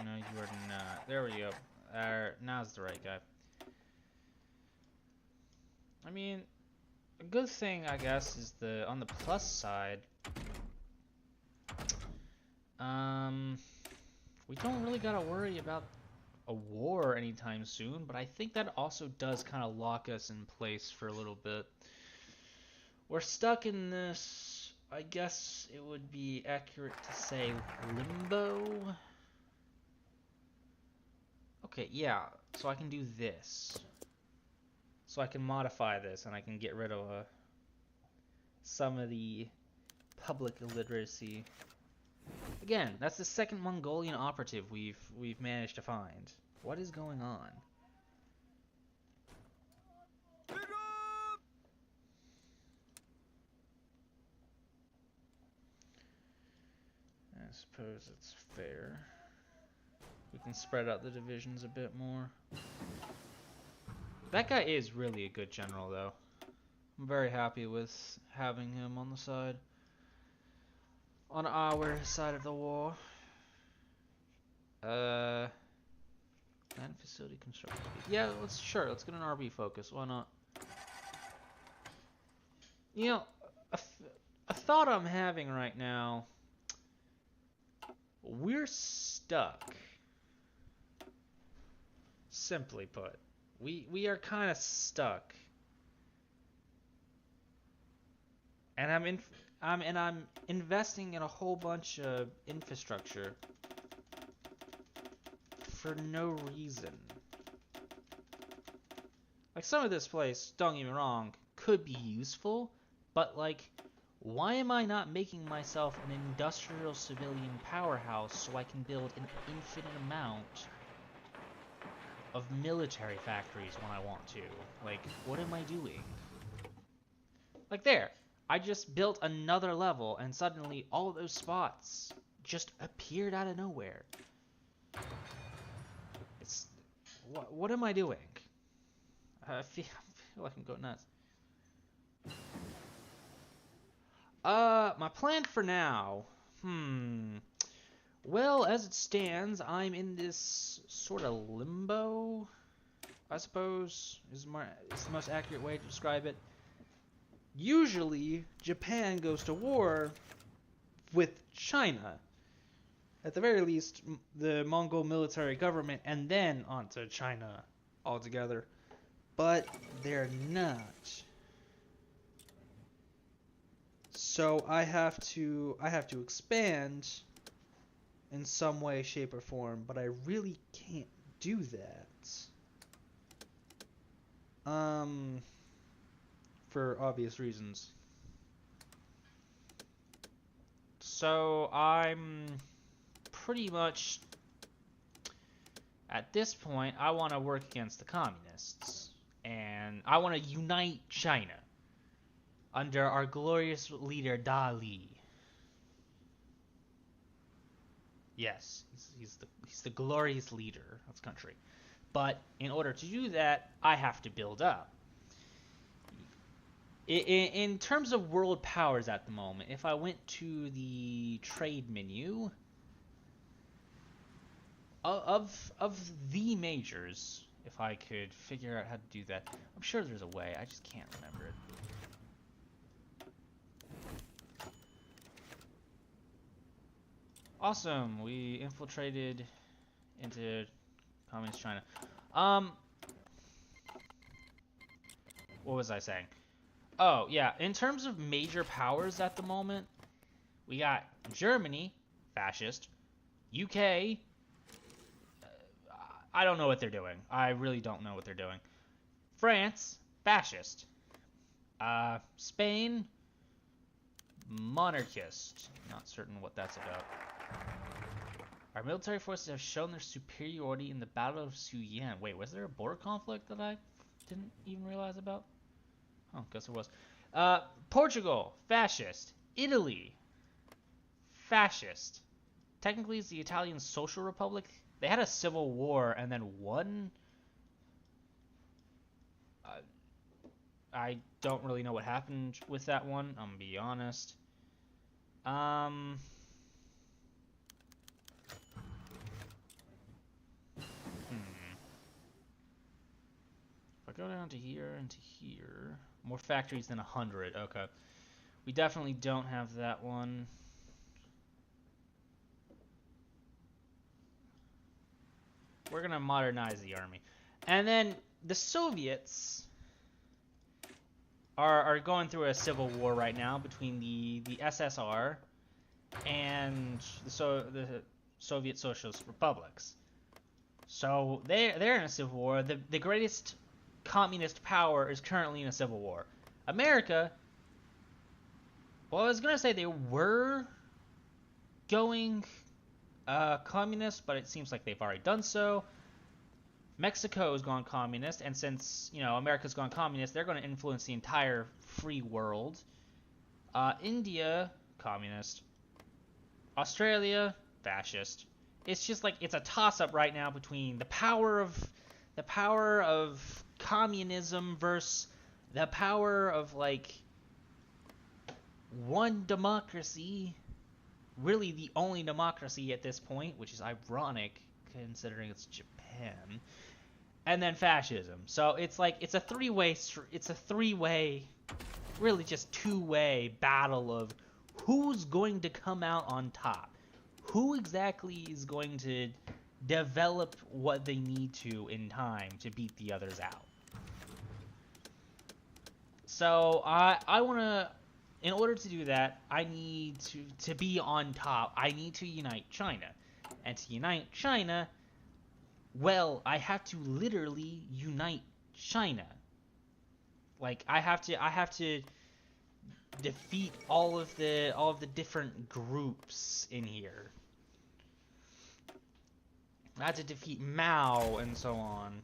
No, you are not. There we go. Now's the right guy. I mean, a good thing, I guess, is on the plus side, we don't really gotta worry about a war anytime soon, but I think that also does kind of lock us in place for a little bit. We're stuck in this, I guess it would be accurate to say, limbo. Okay, yeah, so I can do this. So I can modify this and I can get rid of some of the public illiteracy. Again, again, that's the second Mongolian operative we've managed to find. What is going on? I suppose it's fair. We can spread out the divisions a bit more. That guy is really a good general, though. I'm very happy with having him on the side. On our side of the war. Land facility construction. Yeah, let's get an RB focus. Why not? You know, a thought I'm having right now. We're stuck. Simply put, we are kind of stuck. And I'm investing in a whole bunch of infrastructure for no reason. Like, some of this place, don't get me wrong, could be useful, but like, why am I not making myself an industrial civilian powerhouse so I can build an infinite amount of military factories when I want to? Like, what am I doing? Like, there. I just built another level, and suddenly all of those spots just appeared out of nowhere. It's... What am I doing? I feel like I'm going nuts. My plan for now... Well, as it stands, I'm in this sort of limbo, I suppose, is the most accurate way to describe it. Usually, Japan goes to war with China. At the very least, the Mongol military government, and then onto China altogether. But they're not. So I have to expand in some way, shape, or form, but I really can't do that. For obvious reasons. So I'm pretty much, at this point, I want to work against the communists. And I want to unite China under our glorious leader, Dali. Yes, he's the glorious leader of the country. But in order to do that, I have to build up. In terms of world powers at the moment, if I went to the trade menu of the majors, if I could figure out how to do that, I'm sure there's a way. I just can't remember it. Awesome, we infiltrated into Communist China. What was I saying? Oh, yeah, in terms of major powers at the moment, we got Germany, fascist, UK, I don't know what they're doing. I really don't know what they're doing. France, fascist. Spain, monarchist. Not certain what that's about. Our military forces have shown their superiority in the Battle of Suyan. Wait, was there a border conflict that I didn't even realize about? Oh, guess there was. Portugal, fascist. Italy, fascist. Technically, it's the Italian Social Republic. They had a civil war and then won. I don't really know what happened with that one, I'm gonna be honest. If I go down to here and to here, more factories than 100. Okay, we definitely don't have that one. We're gonna modernize the army, and then the Soviets are going through a civil war right now between the SSR and the Soviet Socialist Republics. So they're in a civil war. The greatest communist power is currently in a civil war. America, well, I was gonna say they were going communist, but it seems like they've already done so. Mexico has gone communist, and since, you know, America's gone communist, they're going to influence the entire free world. India, communist. Australia, fascist. It's just like it's a toss-up right now between the power of communism versus the power of like one democracy, really the only democracy at this point, which is ironic considering it's Japan, and then fascism. So it's like it's a three-way, really just two-way battle of who's going to come out on top. Who exactly is going to develop what they need to in time to beat the others out? So I want to, in order to do that, I need to be on top. I need to unite China. And to unite China, well, I have to literally unite China. Like I have to defeat all of the different groups in here. I had to defeat Mao and so on.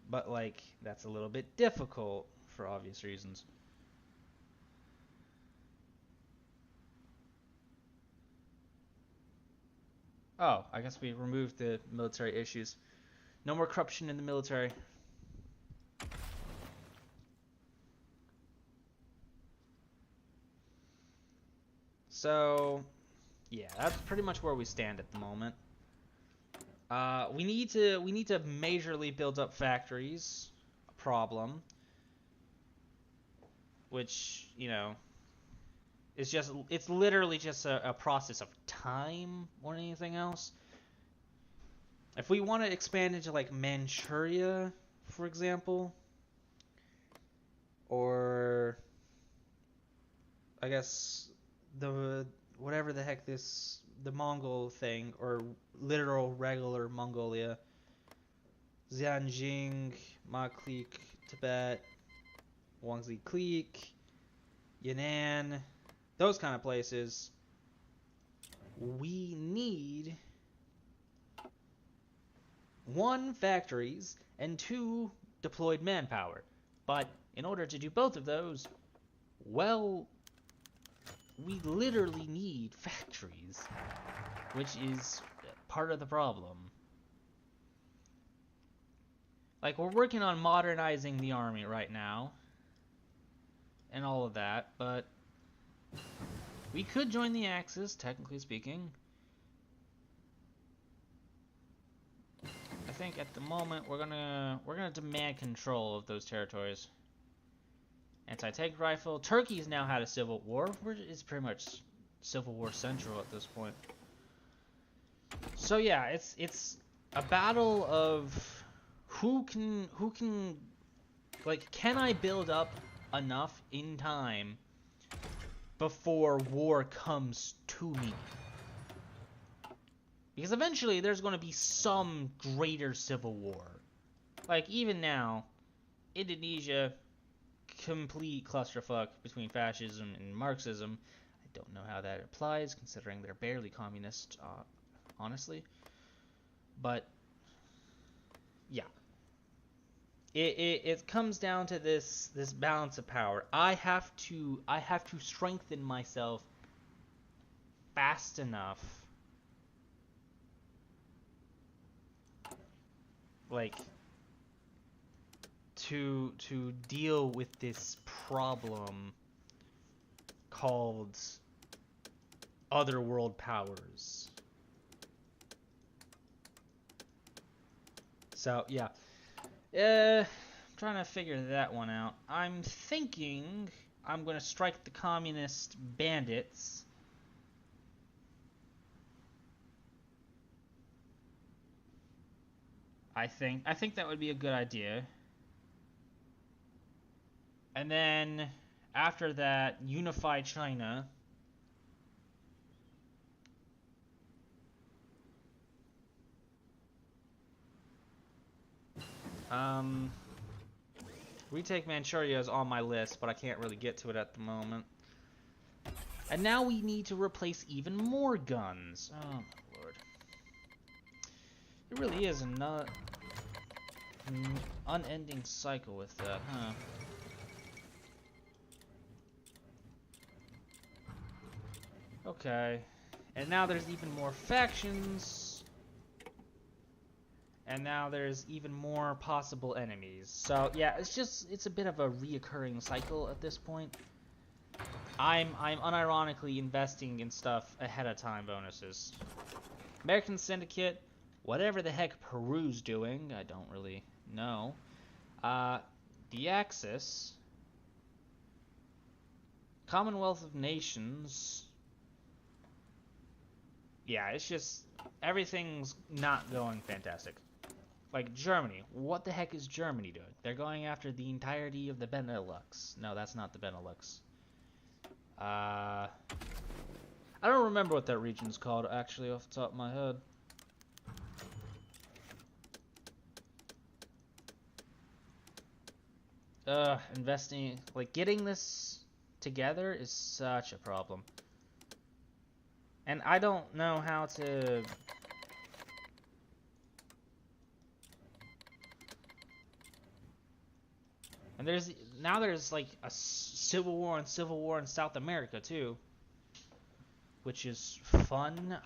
But like that's a little bit difficult for obvious reasons. Oh, I guess we removed the military issues. No more corruption in the military. So, yeah, that's pretty much where we stand at the moment. We need to majorly build up factories. A problem, which, you know, it's literally just a process of time more than anything else. If we want to expand into like Manchuria, for example, or I guess the whatever the heck the Mongol thing, or literal regular Mongolia, Xinjiang, Maklik, Tibet, Guangxi Clique, Yan'an, those kind of places, we need 1, factories, and 2, deployed manpower. But in order to do both of those, well, we literally need factories, which is part of the problem. Like, we're working on modernizing the army right now, and all of that, but we could join the Axis, technically speaking. I think at the moment we're gonna demand control of those territories. Anti-tank rifle. Turkey's now had a civil war. It's pretty much civil war central at this point. So yeah, it's a battle of who can like, can I build up enough in time before war comes to me? Because eventually there's going to be some greater civil war. Like, even now, Indonesia, complete clusterfuck between fascism and Marxism. I don't know how that applies, considering they're barely communist, honestly. But, yeah. It comes down to this balance of power. I have to strengthen myself fast enough, like, to deal with this problem called other world powers. So yeah, I'm trying to figure that one out. I'm thinking I'm gonna strike the communist bandits. I think that would be a good idea. And then after that, unify China. Retake Manchuria is on my list, but I can't really get to it at the moment. And now we need to replace even more guns. Oh my lord. It really is an unending cycle with that, huh? Okay. And now there's even more factions. And now there's even more possible enemies. So yeah, it's a bit of a reoccurring cycle at this point. I'm unironically investing in stuff ahead of time bonuses. American Syndicate, whatever the heck Peru's doing, I don't really know. The Axis, Commonwealth of Nations. Yeah, it's just everything's not going fantastic. Like Germany, what the heck is Germany doing? They're going after the entirety of the Benelux. No, that's not the Benelux. I don't remember what that region's called, actually, off the top of my head. Investing, like, getting this together is such a problem. And I don't know how to... And there's like a civil war in South America too, which is fun.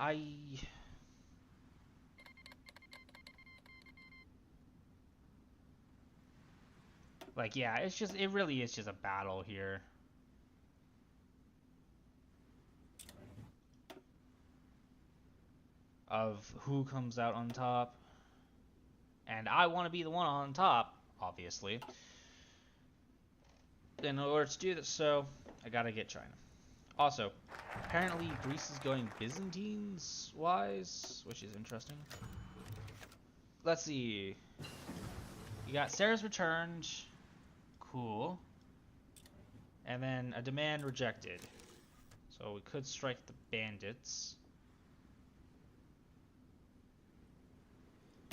Like, yeah, it really is just a battle here. Of who comes out on top. And I want to be the one on top, obviously. In order to do this, so I gotta get China. Also, apparently Greece is going Byzantines-wise, which is interesting. Let's see. You got Sarah's returned. Cool. And then a demand rejected. So we could strike the bandits.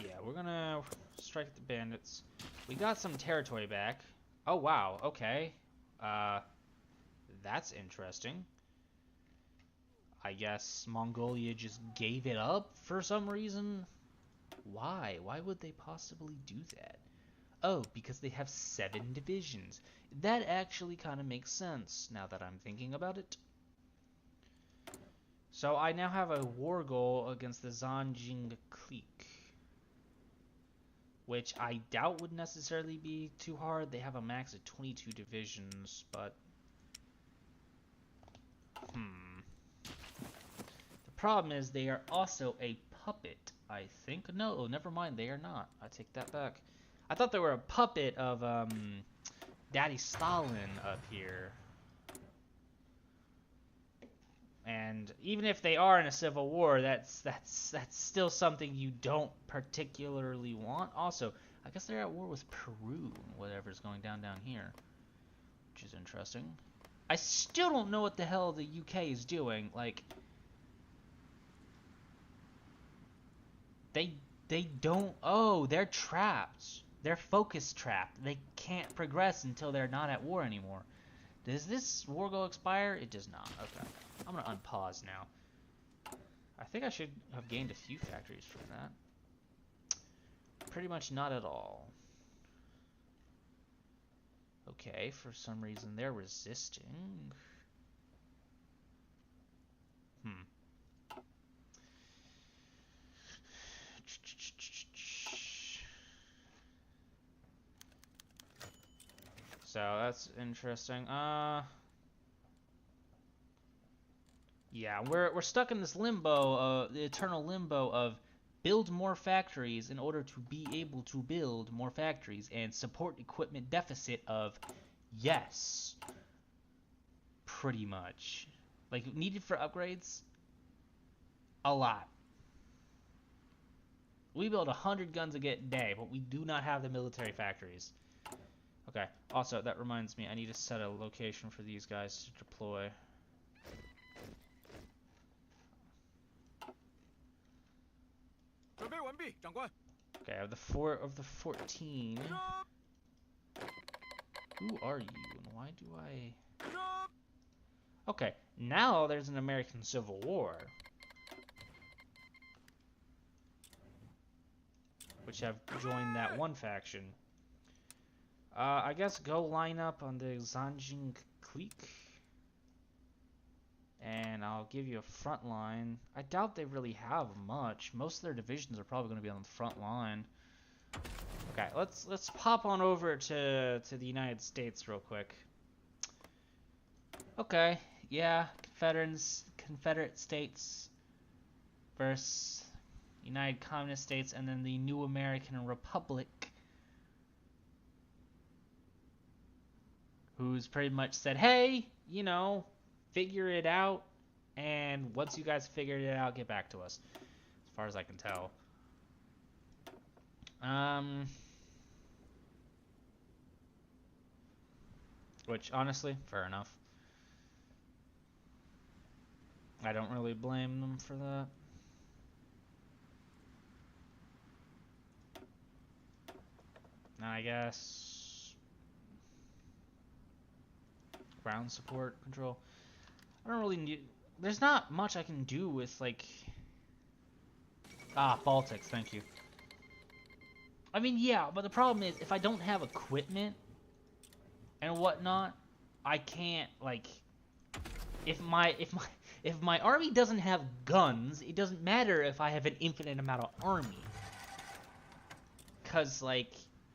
Yeah, we're gonna strike the bandits. We got some territory back. Oh, wow. Okay. That's interesting. I guess Mongolia just gave it up for some reason. Why? Why would they possibly do that? Oh, because they have 7 divisions. That actually kind of makes sense, now that I'm thinking about it. So I now have a war goal against the Zanjing clique, which I doubt would necessarily be too hard. They have a max of 22 divisions, but... The problem is they are also a puppet, I think. No, never mind, they are not. I take that back. I thought they were a puppet of Daddy Stalin up here. And even if they are in a civil war, that's still something you don't particularly want. Also, I guess they're at war with Peru, whatever's going down here, which is interesting. I still don't know what the hell the UK is doing. Like, they don't. Oh, they're trapped. They're focus trapped. They can't progress until they're not at war anymore. Does this war go expire? It does not. Okay. I'm gonna unpause now. I think I should have gained a few factories from that. Pretty much not at all. Okay, for some reason they're resisting. So that's interesting. Yeah, we're stuck in this limbo, the eternal limbo of build more factories in order to be able to build more factories and support equipment deficit of yes. Pretty much. Like, needed for upgrades? A lot. We build 100 guns a day, but we do not have the military factories. Okay, also, that reminds me, I need to set a location for these guys to deploy. Okay, of the 14. Who are you, and why do I... Okay, now there's an American Civil War, which have joined that one faction. I guess go line up on the Zanjing clique, and I'll give you a front line. I doubt they really have much. Most of their divisions are probably going to be on the front line. Okay, let's pop on over to the United States real quick. Okay, yeah, Confederate States versus United Communist States, and then the New American Republic, who's pretty much said, hey, you know, figure it out, and once you guys figured it out, get back to us, as far as I can tell. Which, honestly, fair enough. I don't really blame them for that. I guess ground support control. I don't really need. There's not much I can do with like. Baltics. Thank you. I mean, yeah, but the problem is if I don't have equipment and whatnot, I can't like. If my army doesn't have guns, it doesn't matter if I have an infinite amount of army. Cause like,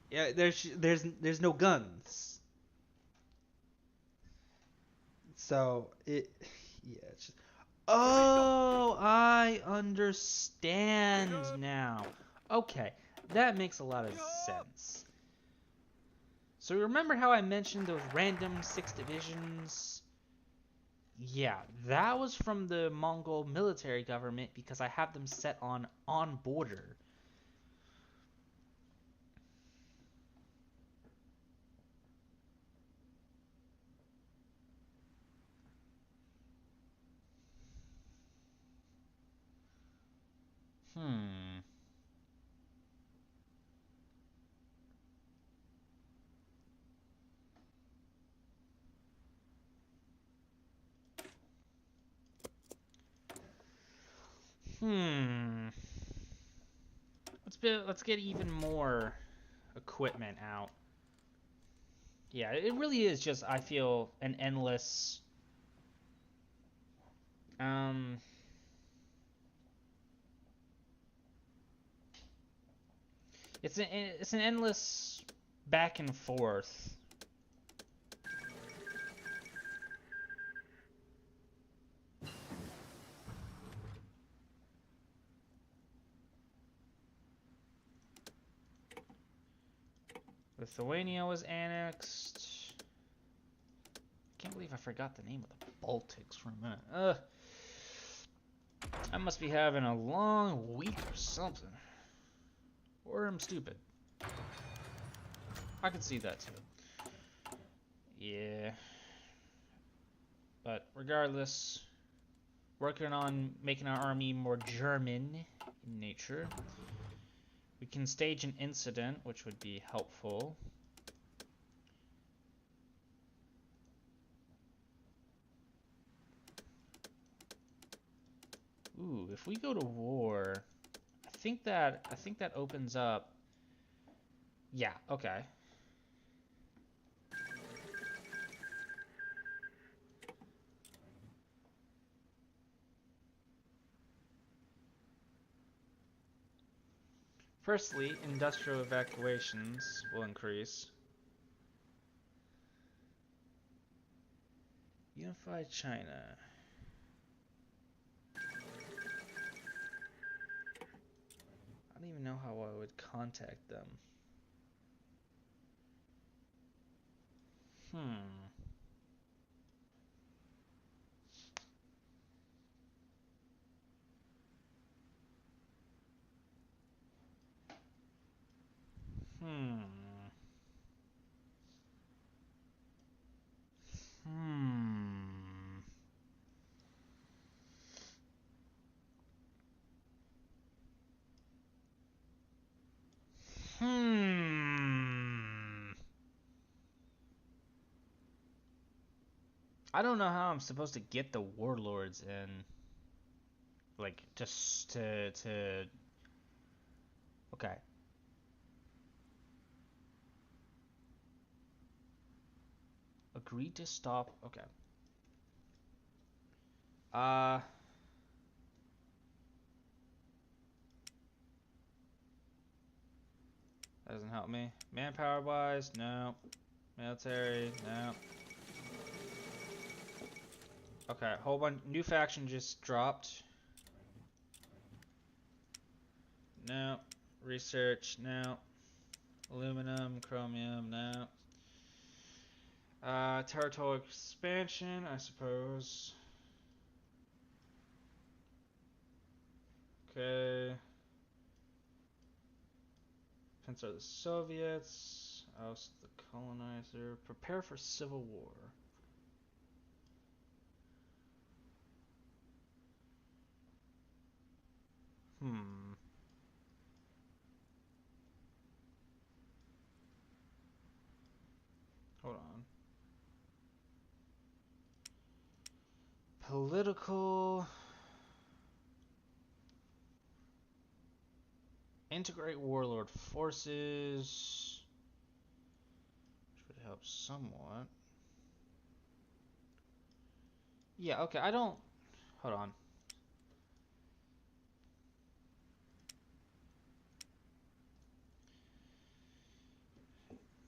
yeah, there's no guns. So it, yeah, it's just. Oh, I understand now. Okay, that makes a lot of sense. So remember how I mentioned those random 6 divisions? Yeah, that was from the Mongol military government because I have them set on border. Hmm. Hmm. Let's get even more equipment out. Yeah, it really is just, I feel, an endless it's an endless back and forth. Lithuania was annexed. I can't believe I forgot the name of the Baltics for a minute. I must be having a long week or something. Or I'm stupid. I can see that too. Yeah. But regardless, working on making our army more German in nature. We can stage an incident, which would be helpful. Ooh, if we go to war, I think that opens up. Yeah, okay. Firstly, industrial evacuations will increase. Unified China. I don't even know how I would contact them. Hmm. Hmm. Hmm. Hmm. I don't know how I'm supposed to get the warlords in. Like, just to... Okay. Agreed to stop. Okay. Uh... That doesn't help me. Manpower-wise, no. Military, no. Okay, whole bunch. New faction just dropped. No. Research, no. Aluminum, chromium, no. Territorial expansion, I suppose. Okay. Pence are the Soviets. Oust the colonizer. Prepare for civil war. Hmm. Hold on. Political. Integrate warlord forces. Which would help somewhat. Yeah, okay, I don't... Hold on.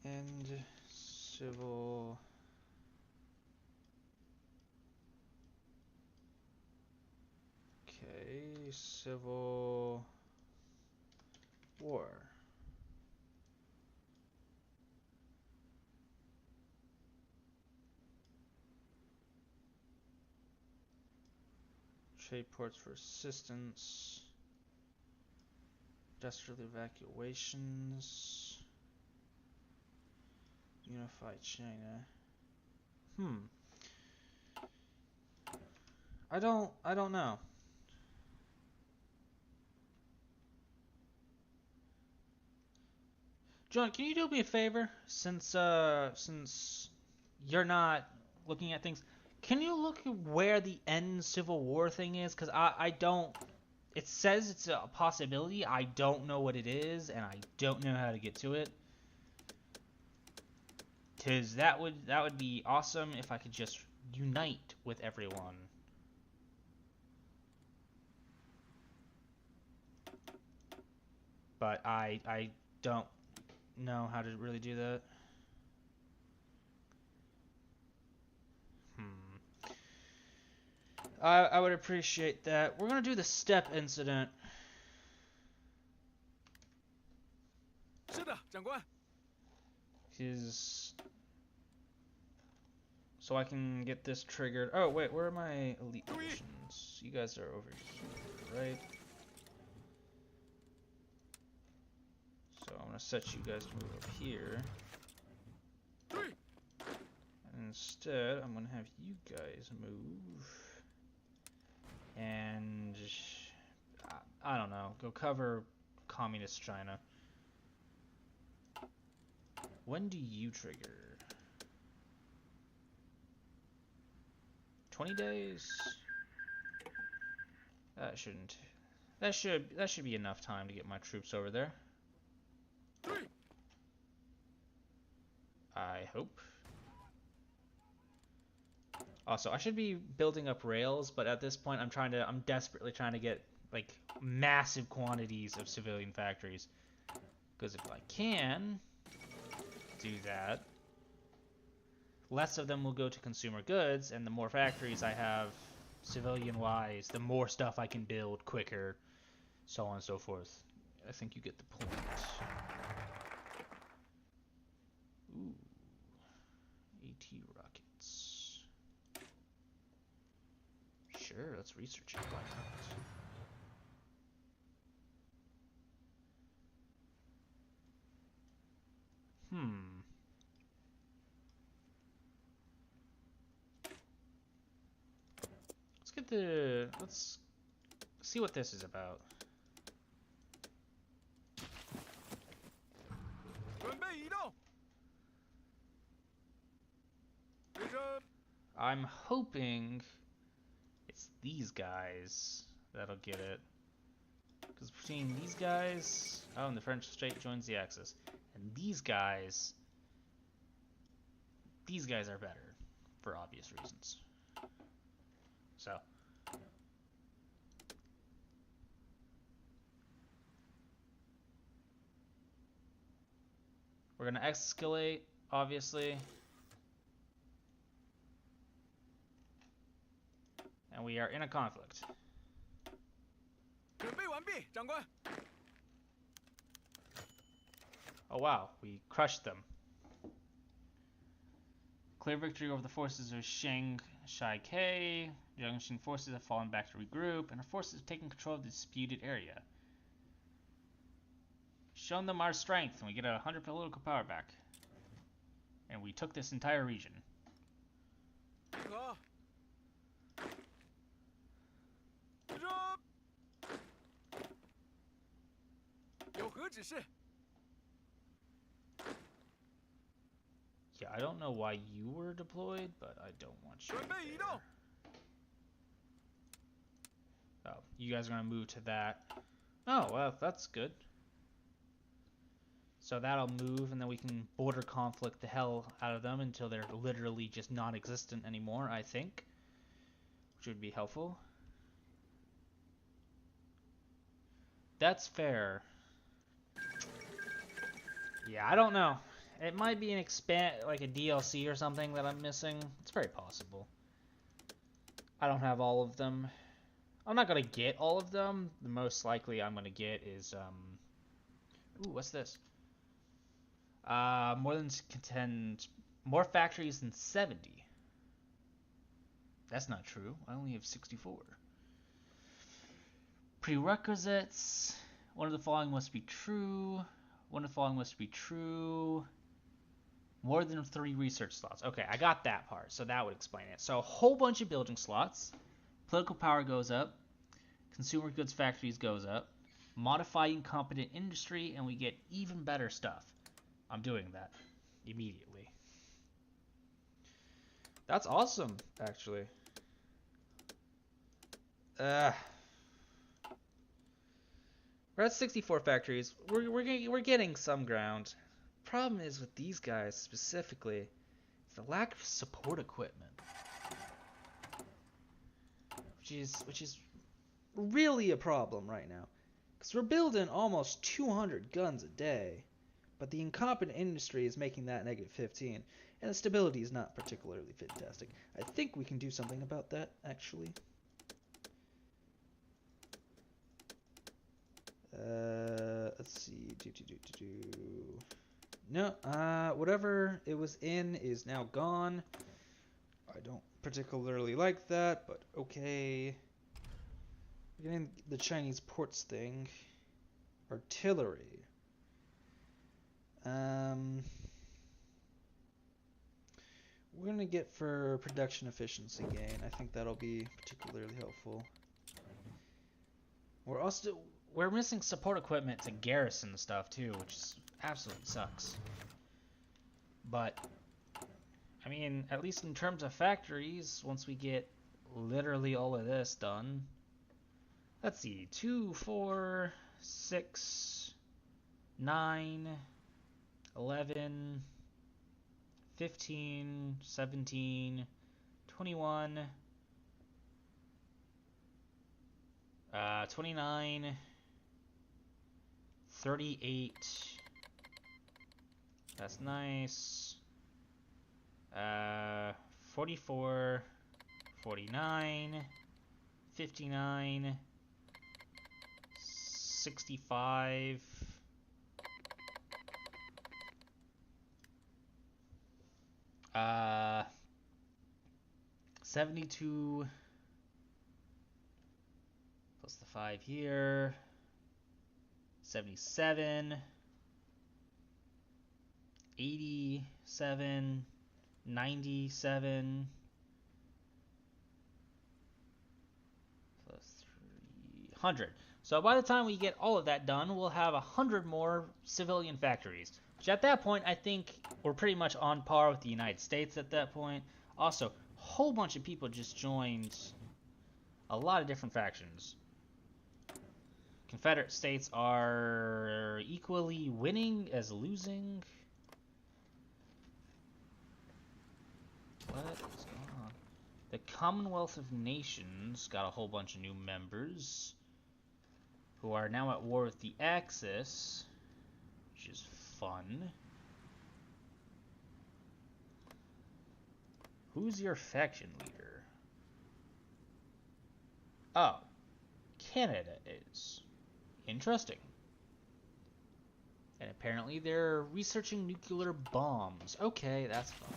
End civil... Okay, civil... war. Trade ports for assistance. Industrial evacuations. Unified China. I don't know. John, can you do me a favor? Since you're not looking at things, can you look at where the end Civil War thing is? Because I don't... It says it's a possibility. I don't know what it is, and I don't know how to get to it. Because that would be awesome if I could just unite with everyone. But I don't know how to really do that. I would appreciate that. We're gonna do the step incident. 是的，长官。 So I can get this triggered. Oh wait, where are my elite divisions? You guys are over here, right? So I'm gonna set you guys to move up here. And instead, I'm gonna have you guys move. And I don't know, go cover communist China. When do you trigger? 20 days? That shouldn't. That should be enough time to get my troops over there. I hope. Also, I should be building up rails, but at this point I'm desperately trying to get like massive quantities of civilian factories. Because if I can do that, less of them will go to consumer goods, and the more factories I have civilian-wise, the more stuff I can build quicker, so on and so forth. I think you get the point. Ooh. AT rockets. Sure, let's research it. Why not? Let's see what this is about. 准备移动。飞升。I'm hoping it's these guys that'll get it. Because between these guys... Oh, and the French Strait joins the Axis. And these guys are better, for obvious reasons. So... we're going to escalate, obviously. And we are in a conflict. 准备完毕，长官。 Oh wow, we crushed them. Clear victory over the forces of Shang Shai-Ke. The Yongxin forces have fallen back to regroup, and our forces have taken control of the disputed area. Shown them our strength, and we get 100 political power back. And we took this entire region. 和。有何指示？ Yeah, I don't know why you were deployed, but I don't want you 准备移动。 there. Oh, you guys are going to move to that. Oh, well, that's good. So that'll move, and then we can border conflict the hell out of them until they're literally just non-existent anymore, I think. Which would be helpful. That's fair. Yeah, I don't know. It might be an like a DLC or something that I'm missing. It's very possible. I don't have all of them. I'm not gonna get all of them. The most likely I'm gonna get is ooh, what's this? More factories than 70. That's not true. I only have 64. Prerequisites. One of the following must be true. One of the following must be true. More than 3 research slots. Okay, I got that part, so that would explain it. So a whole bunch of building slots. Political power goes up. Consumer goods factories goes up. Modifying competent industry, and we get even better stuff. I'm doing that immediately. That's awesome, actually. We're at 64 factories. We're getting some ground. Problem is with these guys specifically, is the lack of support equipment, which is really a problem right now. Because we're building almost 200 guns a day, but the incompetent industry is making that -15, and the stability is not particularly fantastic. I think we can do something about that, actually. Let's see. No, whatever it was in is now gone. I don't particularly like that, but okay. We're getting the Chinese ports thing. Artillery. We're gonna get for production efficiency gain. I think that'll be particularly helpful. We're missing support equipment to garrison stuff too, which absolutely sucks. But I mean, at least in terms of factories, once we get literally all of this done. Let's see, 2, 4, 6, 9, 11, 15, 17, 21, 29, 38. That's nice. 44, 49, 59, 65. 72 plus the 5 here. 77, 87, 97 plus 300. So by the time we get all of that done, we'll have 100 more civilian factories. Which at that point, I think we're pretty much on par with the United States at that point. Also, whole bunch of people just joined a lot of different factions. Confederate states are equally winning as losing. What is going on? The Commonwealth of Nations got a whole bunch of new members who are now at war with the Axis, which is fun. Who's your faction leader? Oh, Canada is. Interesting. And apparently they're researching nuclear bombs. Okay, that's fun.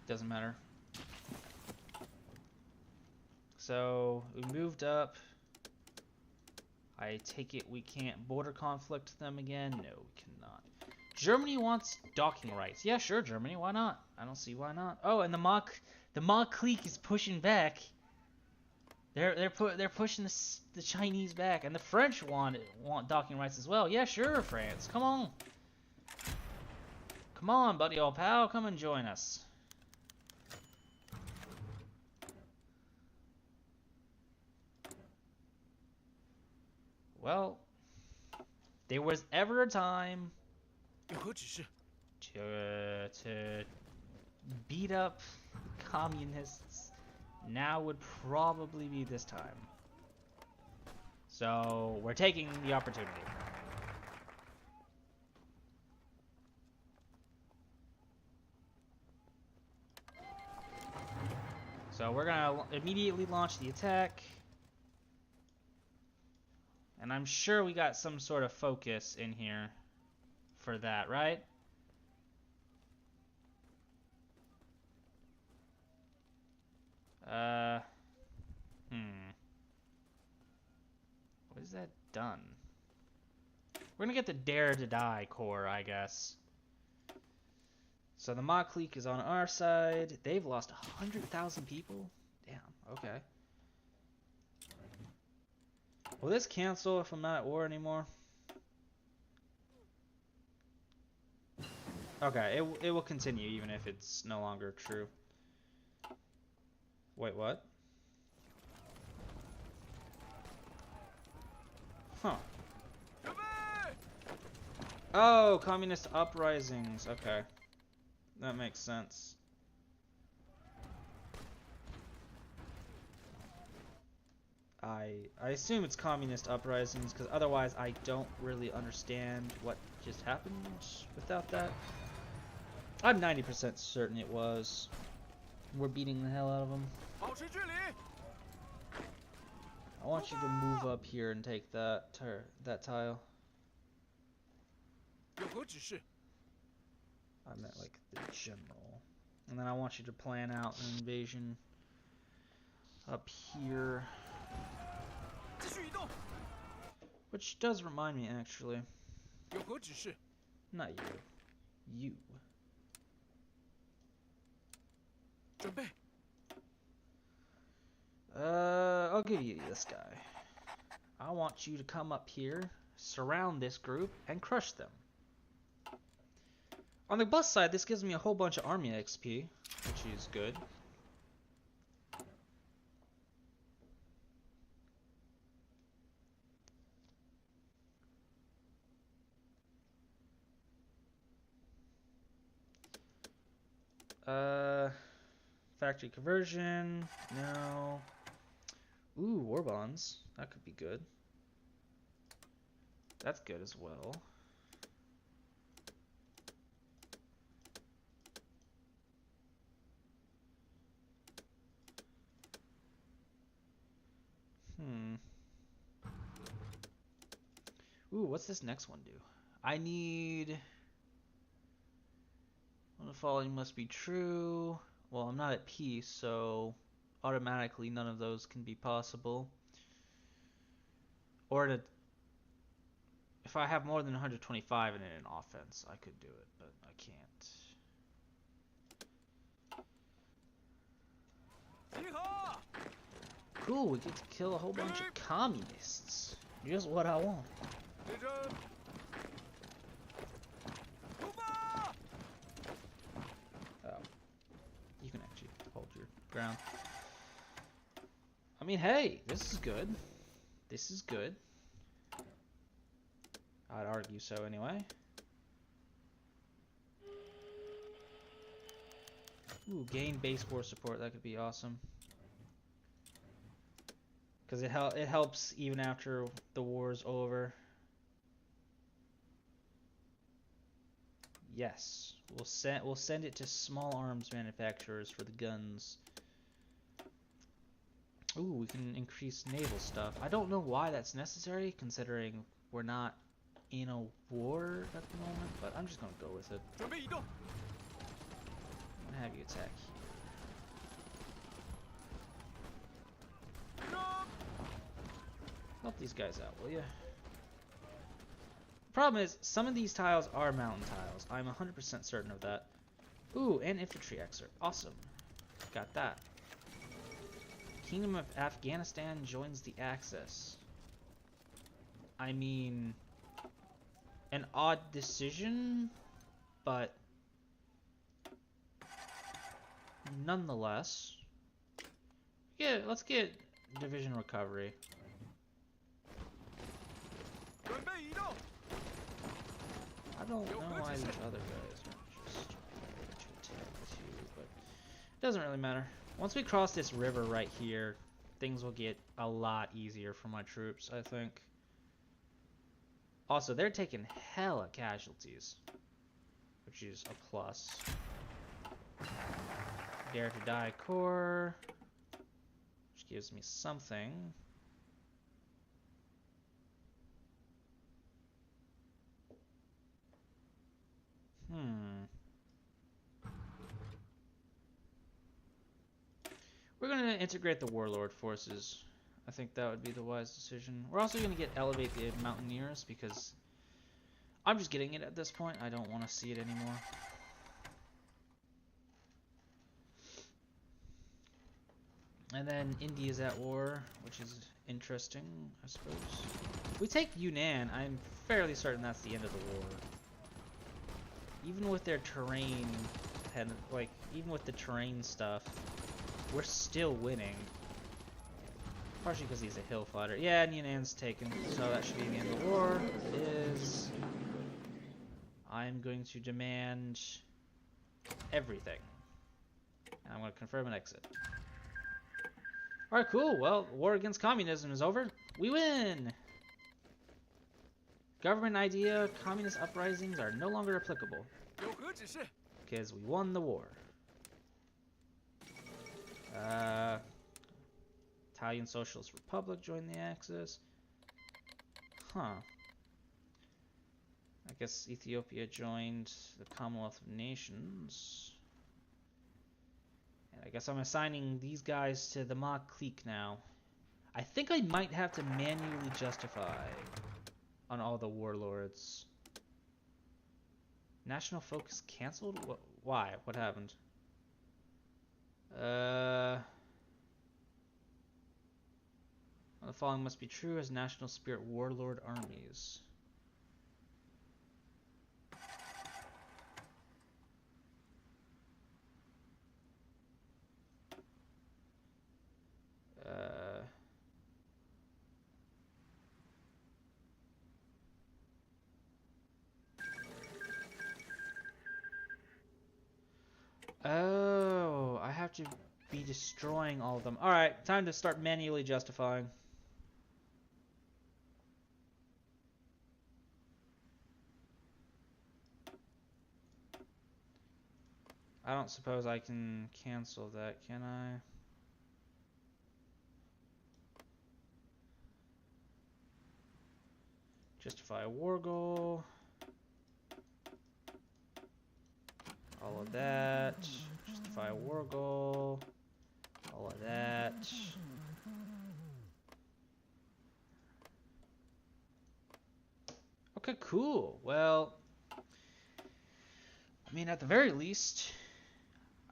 Doesn't matter. So, we moved up. I take it we can't border conflict them again? No, we cannot. Germany wants docking rights. Yeah, sure, Germany. Why not? I don't see why not. Oh, and the Ma clique is pushing back. They're pushing the Chinese back, and the French want docking rights as well. Yeah, sure, France. Come on. Come on, buddy old pal. Come and join us. Well, there was ever a time to beat up communists. Now would probably be this time. So, we're taking the opportunity. So, we're gonna immediately launch the attack. And I'm sure we got some sort of focus in here for that, right? What is that done? We're gonna get the Dare to Die Corps, I guess. So the Ma clique is on our side. They've lost 100,000 people? Damn, okay. Will this cancel if I'm not at war anymore? Okay, it will continue even if it's no longer true. Wait, what? Huh. Oh, communist uprisings. Okay. That makes sense. I assume it's communist uprisings, because otherwise I don't really understand what just happened without that. I'm 90% certain it was. We're beating the hell out of them. I want you to move up here and take that tile. I meant like the general. And then I want you to plan out an invasion up here. Which does remind me, actually. Not you. You. I'll give you this guy. I want you to come up here, surround this group, and crush them. On the plus side, this gives me a whole bunch of army XP, which is good. Factory conversion, no. Ooh, war bonds, that could be good. That's good as well. Ooh, what's this next one do? I need... One of the following must be true. Well, I'm not at peace, so automatically none of those can be possible. Or to... If I have more than 125 in an offense, I could do it, but I can't. cool. We get to kill a whole bunch of communists. Just what I want. 立正，出发！ Oh. You can actually hold your ground. I mean, hey, this is good. This is good. I'd argue so anyway. Ooh, gain base war support. That could be awesome. Because it helps even after the war's over. Yes, we'll send it to small arms manufacturers for the guns. Ooh, we can increase naval stuff. I don't know why that's necessary, considering we're not in a war at the moment, but I'm just gonna go with it. 准备移动。 I'm gonna have you attack here. 立正， Help these guys out, will you? Problem is, some of these tiles are mountain tiles. I'm 100% certain of that. Ooh, and infantry excerpt. Awesome. Got that. Kingdom of Afghanistan joins the Axis. I mean, an odd decision, but nonetheless. Yeah, let's get division recovery. 准备移动。 I don't know why these other guys aren't just trying to attack too, but it doesn't really matter. Once we cross this river right here, things will get a lot easier for my troops, I think. Also, they're taking hella casualties, which is a plus. Dare to Die Corps, which gives me something. We're going to integrate the warlord forces. I think that would be the wise decision. We're also going to elevate the mountaineers because I'm just getting it at this point. I don't want to see it anymore. And then India's at war, which is interesting, I suppose. If we take Yunnan, I'm fairly certain that's the end of the war. Even with their terrain, and like even with the terrain stuff, we're still winning. Partially because he's a hill fighter. Yeah, and Yunnan's taken, so that should be the end of the war. It is. I'm going to demand everything. And I'm going to confirm an exit. Alright, cool. Well, war against communism is over. We win! Government idea, communist uprisings are no longer applicable. 有何指示？ Because we won the war. Italian Socialist Republic joined the Axis. Huh. I guess Ethiopia joined the Commonwealth of Nations. And I guess I'm assigning these guys to the Ma clique now. I think I might have to manually justify on all the warlords. National focus canceled? Why? What happened? The following must be true as national spirit warlord armies. Oh, I have to be destroying all of them. Alright, time to start manually justifying. I don't suppose I can cancel that, can I? Justify a war goal. All of that. Justify a war goal. All of that. Okay, cool. Well, I mean, at the very least,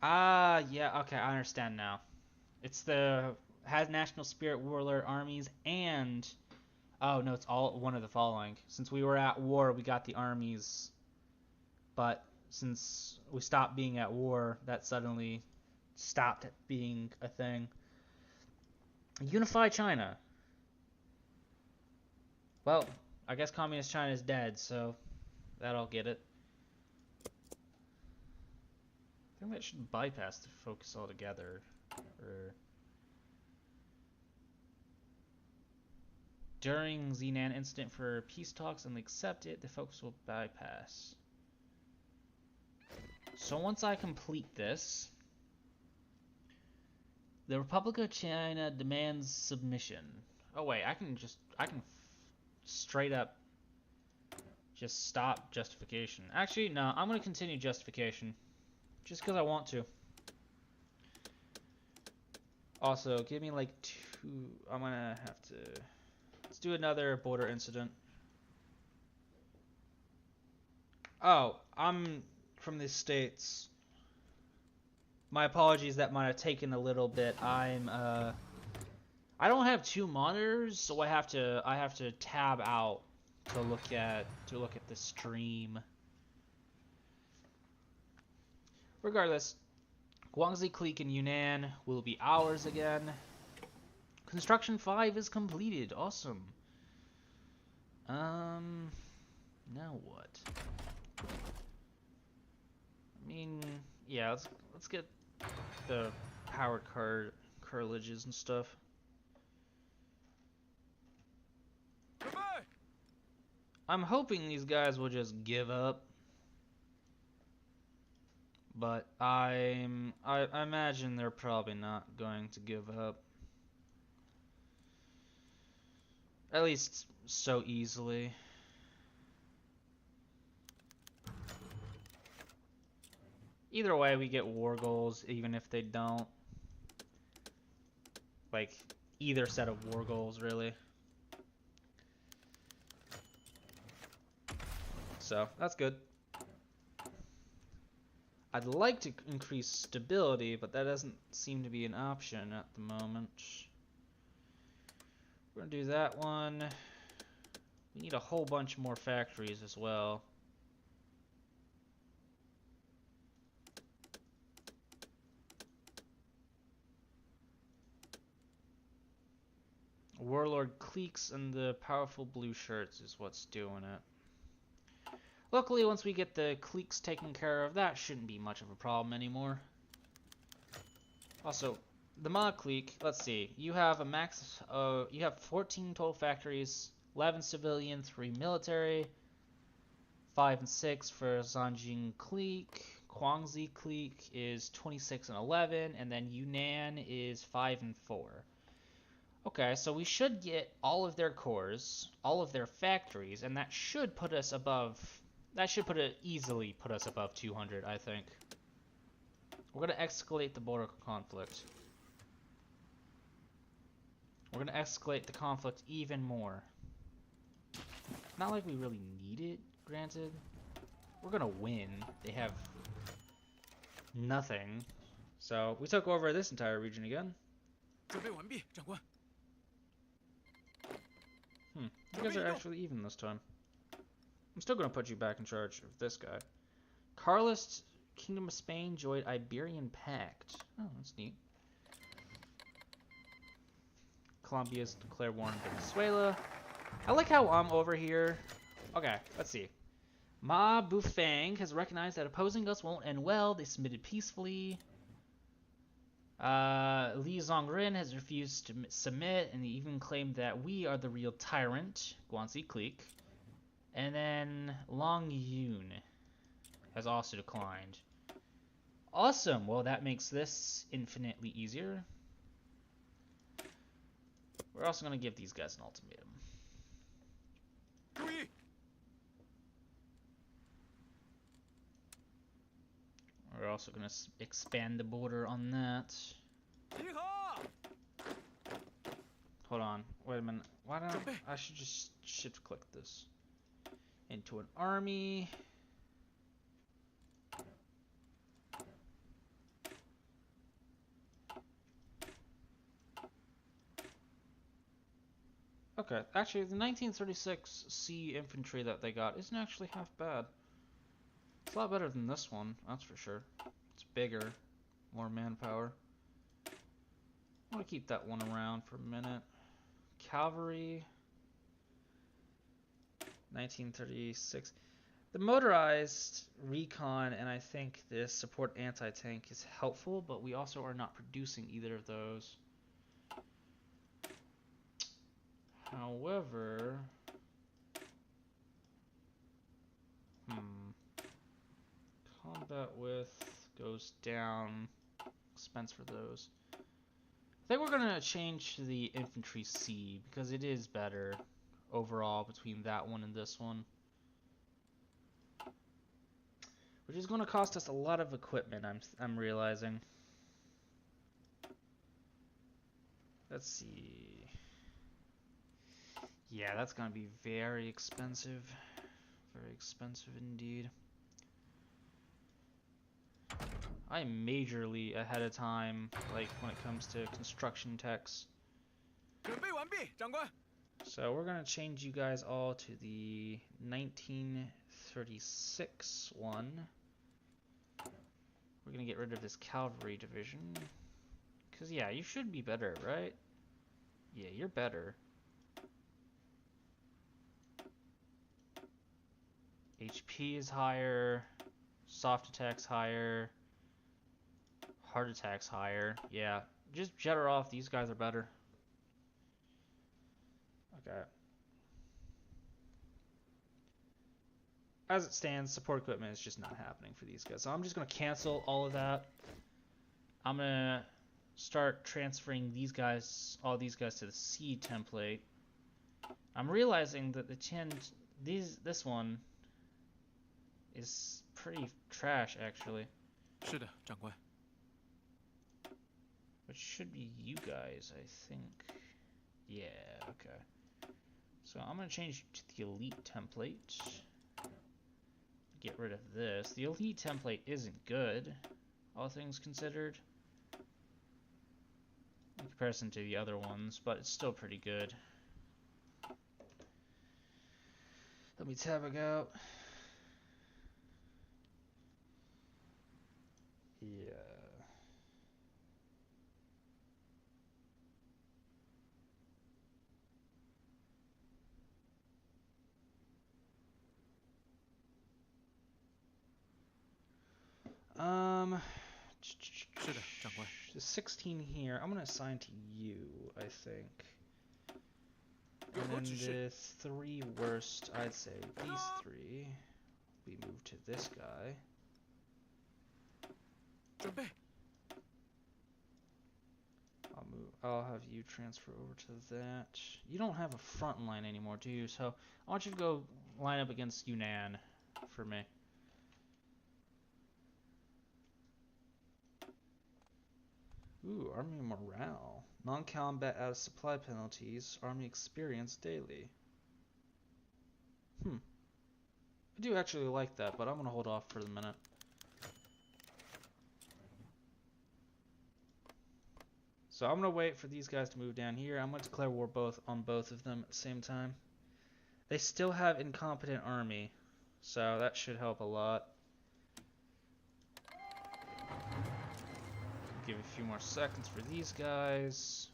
yeah, okay, I understand now. It's the has national spirit warlord armies and oh no, it's all one of the following. Since we were at war, we got the armies, but since we stopped being at war, that suddenly stopped being a thing. Unify China. Well, I guess Communist China is dead, so that'll get it. I think that should bypass the focus altogether. Or during Xenan incident for peace talks and they accept it, the focus will bypass. So once I complete this, the Republic of China demands submission. Oh wait, I can straight up just stop justification. Actually, no, I'm gonna continue justification. Just because I want to. Also, give me like 2... I'm gonna have to... Let's do another border incident. Oh, I'm from the States. My apologies, that might have taken a little bit. I don't have 2 monitors, so I have to tab out to look at the stream. Regardless, Guangxi Clique in Yunnan will be ours again. Construction 5 is completed. Awesome. Now what? I mean, yeah, let's get the powered cartilages and stuff. I'm hoping these guys will just give up. But I imagine they're probably not going to give up. At least so easily. Either way, we get war goals, even if they don't. Like, either set of war goals, really. So, that's good. I'd like to increase stability, but that doesn't seem to be an option at the moment. We're gonna do that one. We need a whole bunch more factories as well. Warlord cliques and the powerful blue shirts is what's doing it. Luckily, once we get the cliques taken care of, that shouldn't be much of a problem anymore. Also, the Ma clique, let's see, you have a max of, you have 14 total factories, 11 civilian, 3 military, 5 and 6 for Zanjing clique. Guangxi clique is 26 and 11, and then Yunnan is 5 and 4. Okay, so we should get all of their cores, all of their factories, and that should put us above. That should easily put us above 200, I think. We're gonna escalate the border conflict. We're gonna escalate the conflict even more. Not like we really need it, granted. We're gonna win. They have nothing. So, we took over this entire region again. You guys are actually even this time. I'm still gonna put you back in charge of this guy. Carlist Kingdom of Spain joined Iberian Pact. Oh, that's neat. Colombia's declared war on Venezuela. I like how I'm over here. Okay, let's see. Ma Bufang has recognized that opposing us won't end well. They submitted peacefully. Li Zongren has refused to submit, and he even claimed that we are the real tyrant, Guangxi clique. And then Long Yun has also declined. Awesome. Well, that makes this infinitely easier. We're also going to give these guys an ultimatum. We're also going to expand the border on that. Hold on. Wait a minute. Why don't I should just shift click this into an army. Okay, actually, the 1936 C infantry that they got isn't actually half bad. It's a lot better than this one, that's for sure. It's bigger, more manpower. I want to keep that one around for a minute. Cavalry, 1936. The motorized recon and I think this support anti-tank is helpful, but we also are not producing either of those. However, combat with goes down. Expense for those. I think we're gonna change to the infantry C because it is better overall between that one and this one. Which is gonna cost us a lot of equipment, I'm realizing. Let's see. Yeah, that's gonna be very expensive. Very expensive indeed. I am majorly ahead of time, like when it comes to construction techs. 准备完毕，长官。 So we're gonna change you guys all to the 1936 one. We're gonna get rid of this cavalry division. Cause yeah, you should be better, right? Yeah, you're better. HP is higher. Soft attack's higher. Hard attack's higher. Yeah, just jetter off. These guys are better. Okay. As it stands, support equipment is just not happening for these guys. So I'm just going to cancel all of that. I'm going to start transferring these guys, all these guys to the C template. I'm realizing that this one is pretty trash, actually. 是的，长官。 Which should be you guys, I think. Yeah, okay. So I'm going to change to the elite template. Get rid of this. The elite template isn't good, all things considered, in comparison to the other ones, but it's still pretty good. Let me tab it out. Yeah.是的，长官。 The 16 here, I'm gonna assign to you, I think. And then the 3 worst, I'd say these 3. We move to this guy. 准备。 I'll have you transfer over to that. You don't have a front line anymore, do you? So I want you to go line up against Yunnan for me. Ooh, army morale. Non-combat out of supply penalties. Army experience daily. I do actually like that, but I'm gonna hold off for the minute. So I'm gonna wait for these guys to move down here. I'm gonna declare war on both of them at the same time. They still have incompetent army, so that should help a lot. Give a few more seconds for these guys.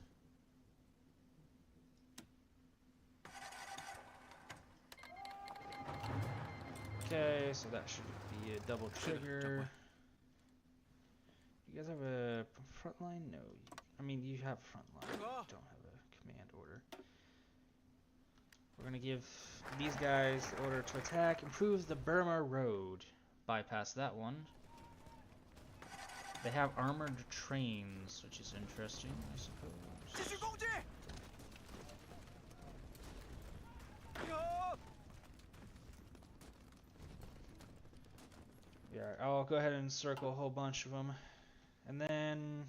Okay, so that should be a double trigger. You guys have a front line? No. I mean, you have a front line. You don't have a command order. We're going to give these guys the order to attack. Improve the Burma Road. Bypass that one. They have armored trains, which is interesting, I suppose. 继续攻击！有。 Yeah, I'll go ahead and circle a whole bunch of them. And then,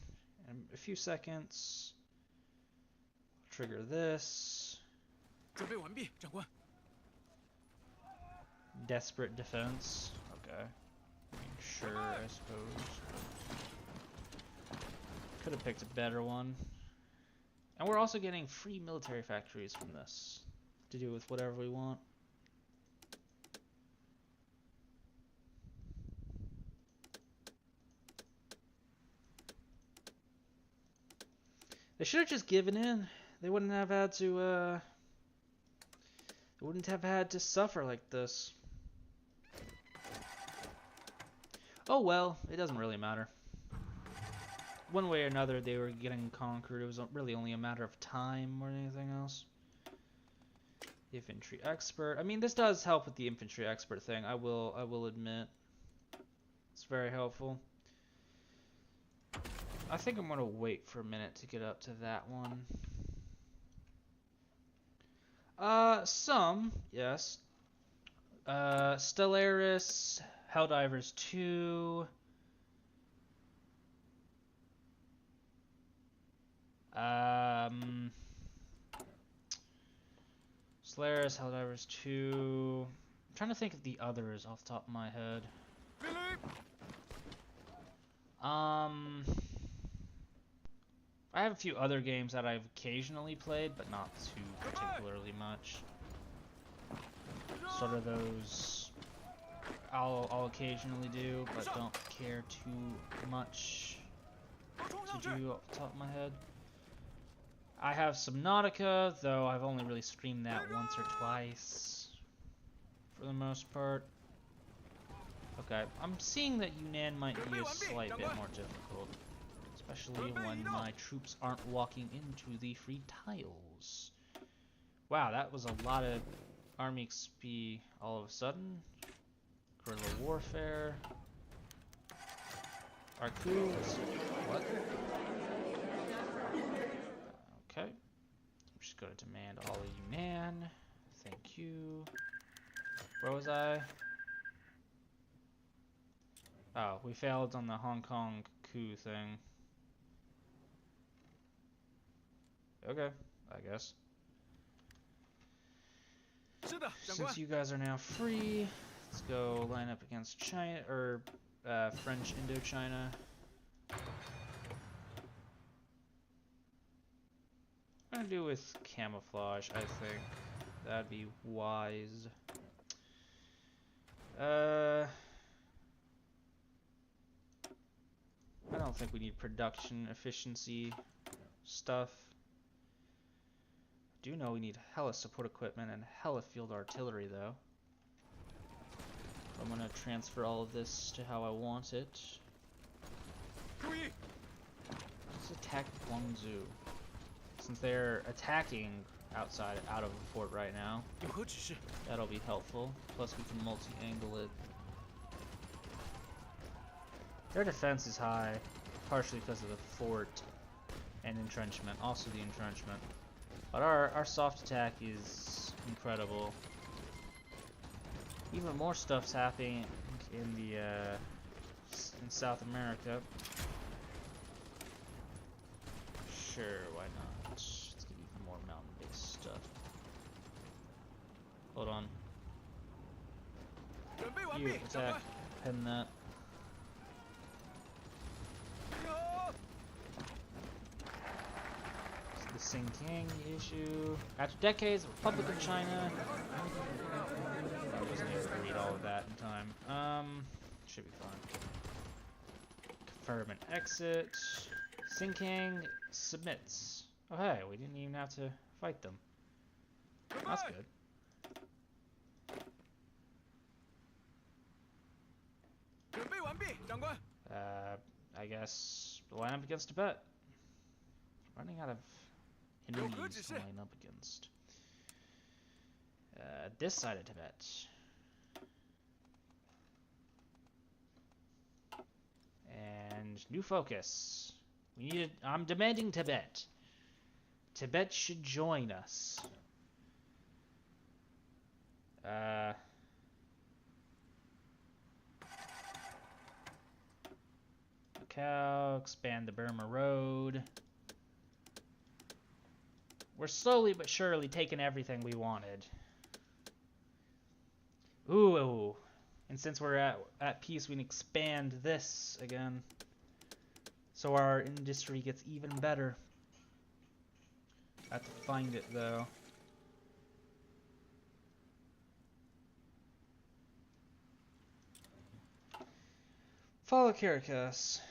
in a few seconds, trigger this. 准备完毕，长官。 Desperate defense. Okay. I mean, sure, I suppose. Could have picked a better one. And we're also getting free military factories from this to do with whatever we want. They should have just given in. They wouldn't have had to, they wouldn't have had to suffer like this. Oh well, it doesn't really matter. One way or another, they were getting conquered. It was really only a matter of time more than anything else. Infantry expert. I mean, this does help with the infantry expert thing. I will admit, it's very helpful. I think I'm gonna wait for a minute to get up to that one. Some, yes. Stellaris, Helldivers 2. Stellaris, Helldivers 2. I'm trying to think of the others off the top of my head. I have a few other games that I've occasionally played, but not too particularly much. Sort of those I'll occasionally do, but don't care too much to do off the top of my head. I have Subnautica, though I've only really streamed that once or twice, for the most part. Okay, I'm seeing that Yunnan might be a slight bit more difficult, especially when my troops aren't walking into the free tiles. Wow, that was a lot of army XP all of a sudden. Guerrilla warfare. Our coups. What? Okay. I'm just going to demand all of Yunnan. Thank you. Where was I? Oh, we failed on the Hong Kong coup thing. Okay, I guess. Since you guys are now free, let's go line up against China, or French Indochina. I'm gonna do with camouflage, I think. That'd be wise. I don't think we need production efficiency stuff. I do know we need hella support equipment and hella field artillery, though. I'm gonna transfer all of this to how I want it. Let's attack Guangzhou. Since they're attacking out of the fort right now, that'll be helpful. Plus we can multi-angle it. Their defense is high, partially because of the fort and entrenchment, also the entrenchment. But our soft attack is incredible. Even more stuff's happening in South America. Sure, why not? Let's get even more mountain-based stuff. Hold on. You attack. Pen that. The Xinjiang issue. After decades, the Republic of China. I wasn't able to read all of that in time. Should be fine. Confirm an exit. Xinjiang submits. Oh hey, we didn't even have to fight them. That's good. I guess line up against Tibet. Running out of enemies to line up against. This side of Tibet. And new focus. We need. I'm demanding Tibet. Tibet should join us. Macau, expand the Burma Road. We're slowly but surely taking everything we wanted. Ooh. And since we're at peace, we can expand this again. So our industry gets even better. I have to find it though. Follow Caracas.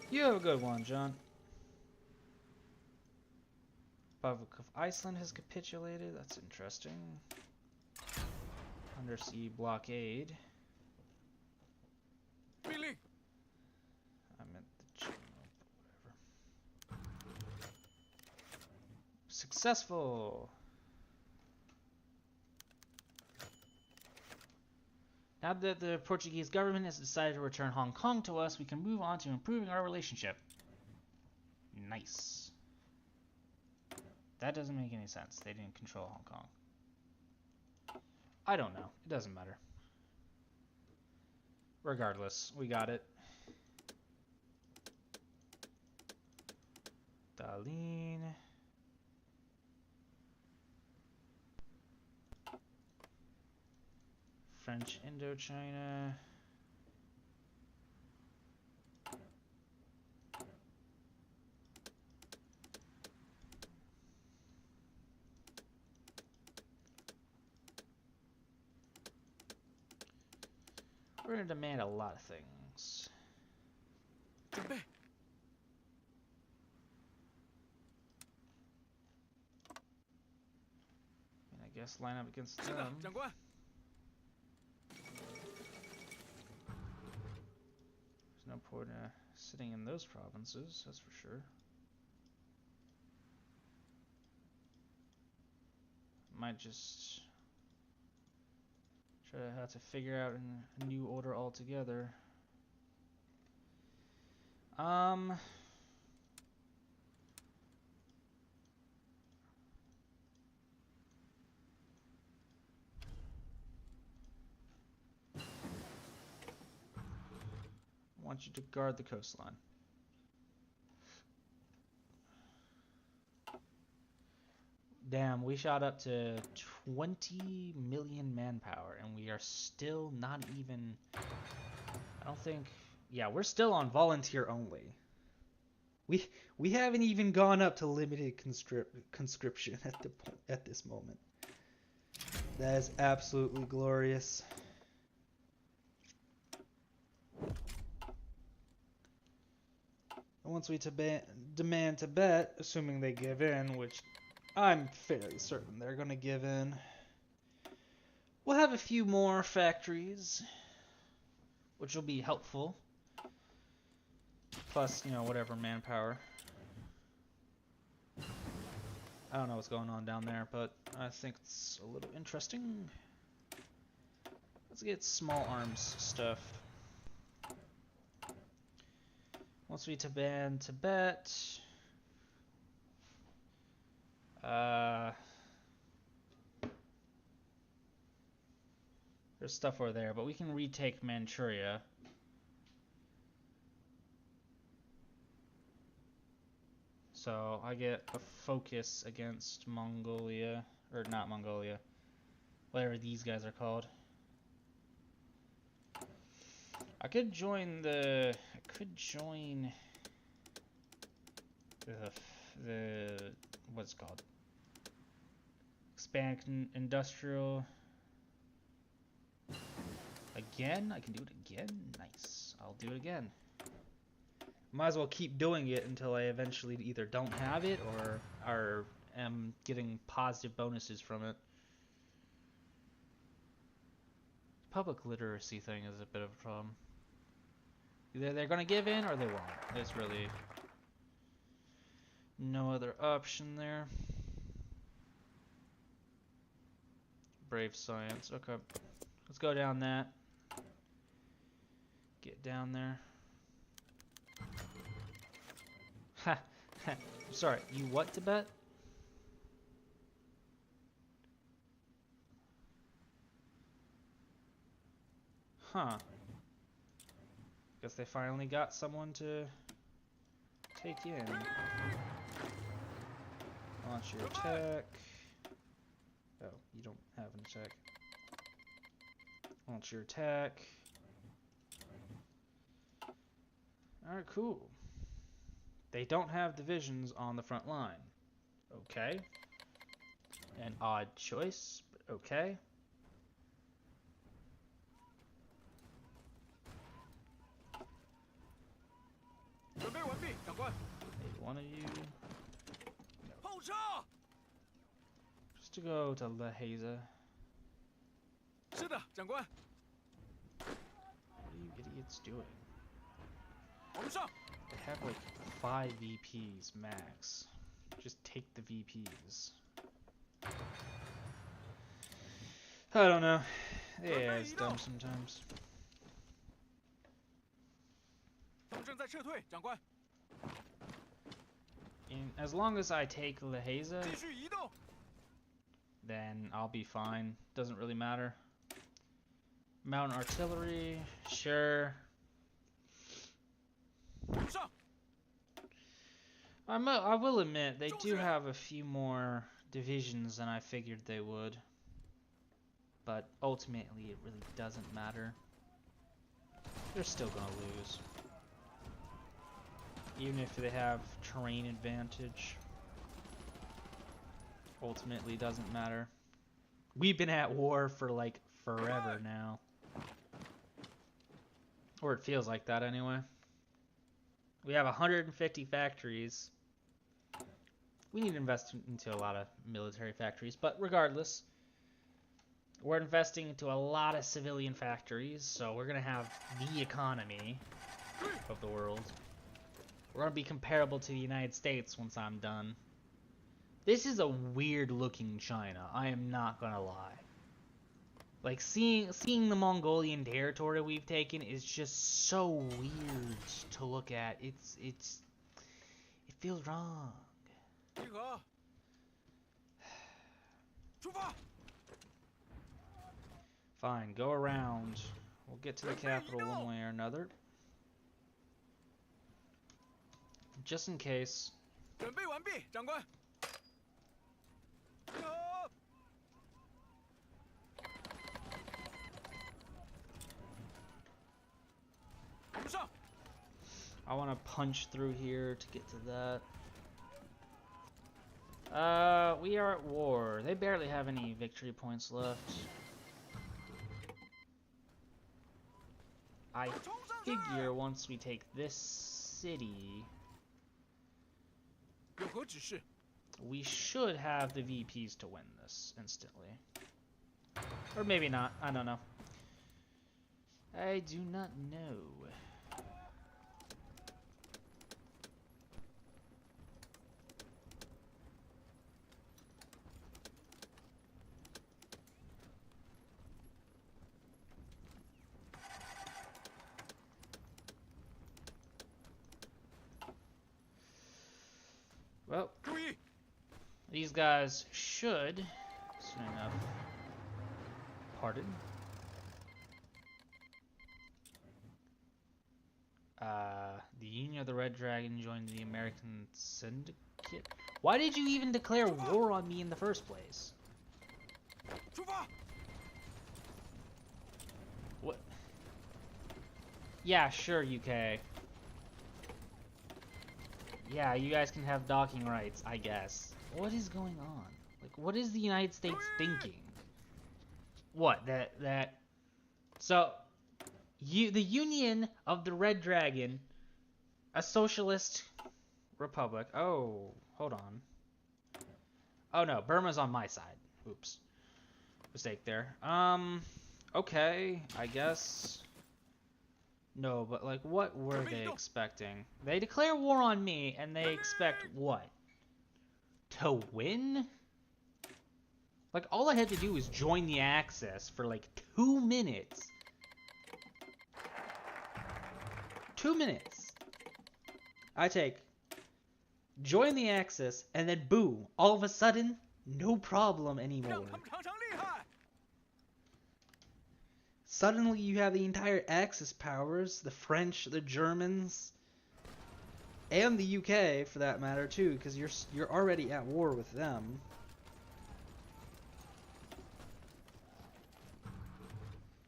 You have a good one, John. Republic of Iceland has capitulated. That's interesting. Undersea blockade. 命令， I meant the general, but whatever. Successful. Now that the Portuguese government has decided to return Hong Kong to us, we can move on to improving our relationship. Nice. That doesn't make any sense. They didn't control Hong Kong. I don't know. It doesn't matter. Regardless, we got it. Darlene. French Indochina. We're going to demand a lot of things. 准备， And I guess line up against 是的， them. 长官。 There's no point sitting in those provinces, that's for sure. Might just try to have to figure out a new order altogether. I want you to guard the coastline. Damn, we shot up to 20 million manpower, and we are still not even... I don't think... Yeah, we're still on volunteer only. We haven't even gone up to limited conscription at this moment. That is absolutely glorious. And once we demand Tibet, assuming they give in, which I'm fairly certain they're going to give in, we'll have a few more factories, which will be helpful. Plus, you know, whatever manpower. I don't know what's going on down there, but I think it's a little interesting. Let's get small arms stuff. Once we ban Tibet, there's stuff over there, but we can retake Manchuria. So I get a focus against Mongolia, or not Mongolia, whatever these guys are called. I could join the what's it called? Expand industrial. Again? I can do it again? Nice. I'll do it again. Might as well keep doing it until I eventually either don't have it or am getting positive bonuses from it. Public literacy thing is a bit of a problem. Either they're gonna give in or they won't. There's really no other option there. Brave science. Okay. Let's go down that. Get down there. Ha! Sorry, you what, Tibet? Huh. Guess they finally got someone to take in. Launch your attack. Oh, you don't have an attack. Launch your attack. Alright, cool. They don't have divisions on the front line. Okay. An odd choice, but okay. Maybe one of you. Just to go to Leheza. What are you idiots doing? They have like 5 VPs max. Just take the VPs. I don't know. Yeah, it's dumb sometimes. And as long as I take Leheza, then I'll be fine. Doesn't really matter. Mountain artillery, sure. I will admit, they do have a few more divisions than I figured they would. But ultimately, it really doesn't matter. They're still gonna lose. Even if they have terrain advantage. Ultimately, doesn't matter. We've been at war for like forever now. Or it feels like that anyway. We have 150 factories. We need to invest into a lot of military factories, but regardless, we're investing into a lot of civilian factories, so we're going to have the economy of the world. We're going to be comparable to the United States once I'm done. This is a weird looking China, I am not going to lie. Like, seeing the Mongolian territory we've taken is just so weird to look at. It feels wrong. Fine, go around. We'll get to the capital one way or another. Just in case. I want to punch through here to get to that. We are at war. They barely have any victory points left. I figure once we take this city, we should have the VPs to win this instantly. Or maybe not. I don't know. I do not know. Well, these guys should, soon enough, pardon. The Union of the Red Dragon joined the American Syndicate. Why did you even declare war on me in the first place? What? Yeah, sure, UK. Yeah, you guys can have docking rights, I guess. What is going on? Like, what is the United States thinking? What, so, the Union of the Red Dragon, a socialist republic. Oh, hold on. Oh no, Burma's on my side. Oops. Mistake there. Okay, I guess. No, but like, what were they expecting? They declare war on me, and they expect what? To win? Like, all I had to do was join the Axis for like 2 minutes. 2 minutes. I take, join the Axis, and then boom, all of a sudden, no problem anymore. Suddenly you have the entire Axis powers, the French, the Germans, and the UK for that matter too, because you're already at war with them.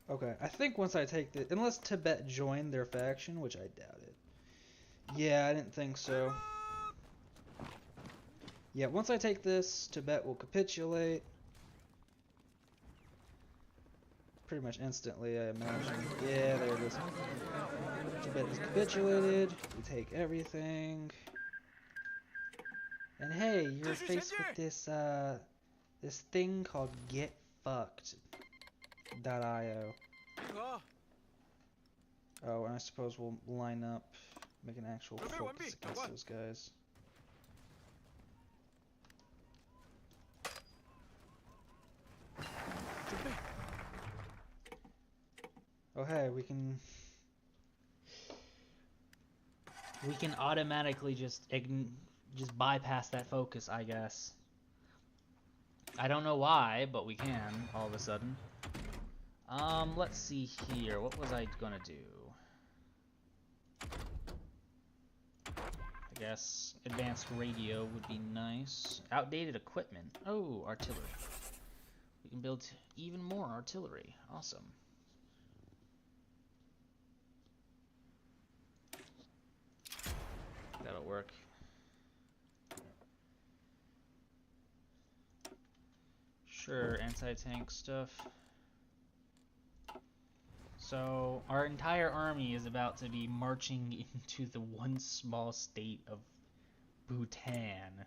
Okay, I think once I take unless Tibet joined their faction, which I doubt it. Yeah, I didn't think so. Yeah, once I take this, Tibet will capitulate. Pretty much instantly, I imagine. Yeah, there it is. Tibet is capitulated. We take everything. And hey, you're faced with this, this thing called getfucked.io. Oh, and I suppose we'll line up, make an actual focus against those guys. Oh hey, we can automatically just bypass that focus, I guess. I don't know why, but we can all of a sudden. Let's see here. What was I gonna do? I guess advanced radio would be nice. Outdated equipment. Oh, artillery. We can build even more artillery. Awesome. That'll work. Sure, anti-tank stuff. So, our entire army is about to be marching into the one small state of Bhutan.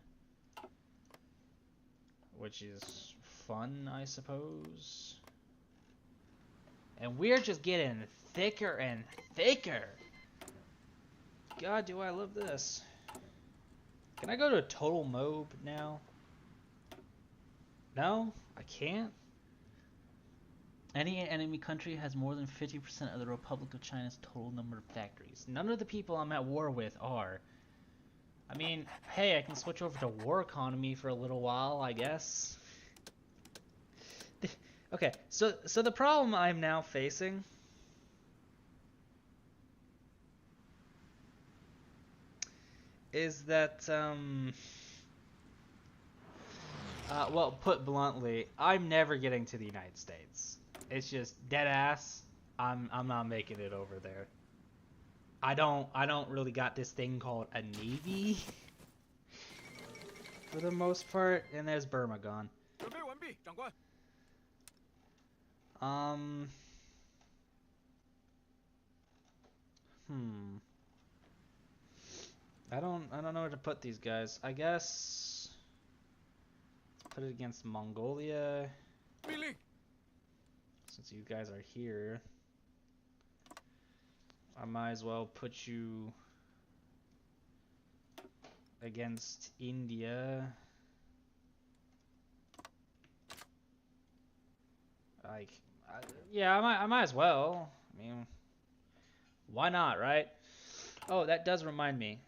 Which is fun, I suppose. And we're just getting thicker and thicker. God, do I love this. Can I go to total mob now? No? I can't? Any enemy country has more than 50% of the Republic of China's total number of factories. None of the people I'm at war with are. I mean, hey, I can switch over to war economy for a little while, I guess. Okay, so the problem I'm now facing is that, well, put bluntly, I'm never getting to the United States. It's just dead ass. I'm not making it over there. I don't really got this thing called a navy for the most part, and there's Burma gone. I don't know where to put these guys. I guess put it against Mongolia. Since you guys are here, I might as well put you against India. Like, yeah, I might as well. I mean, why not, right? Oh, that does remind me.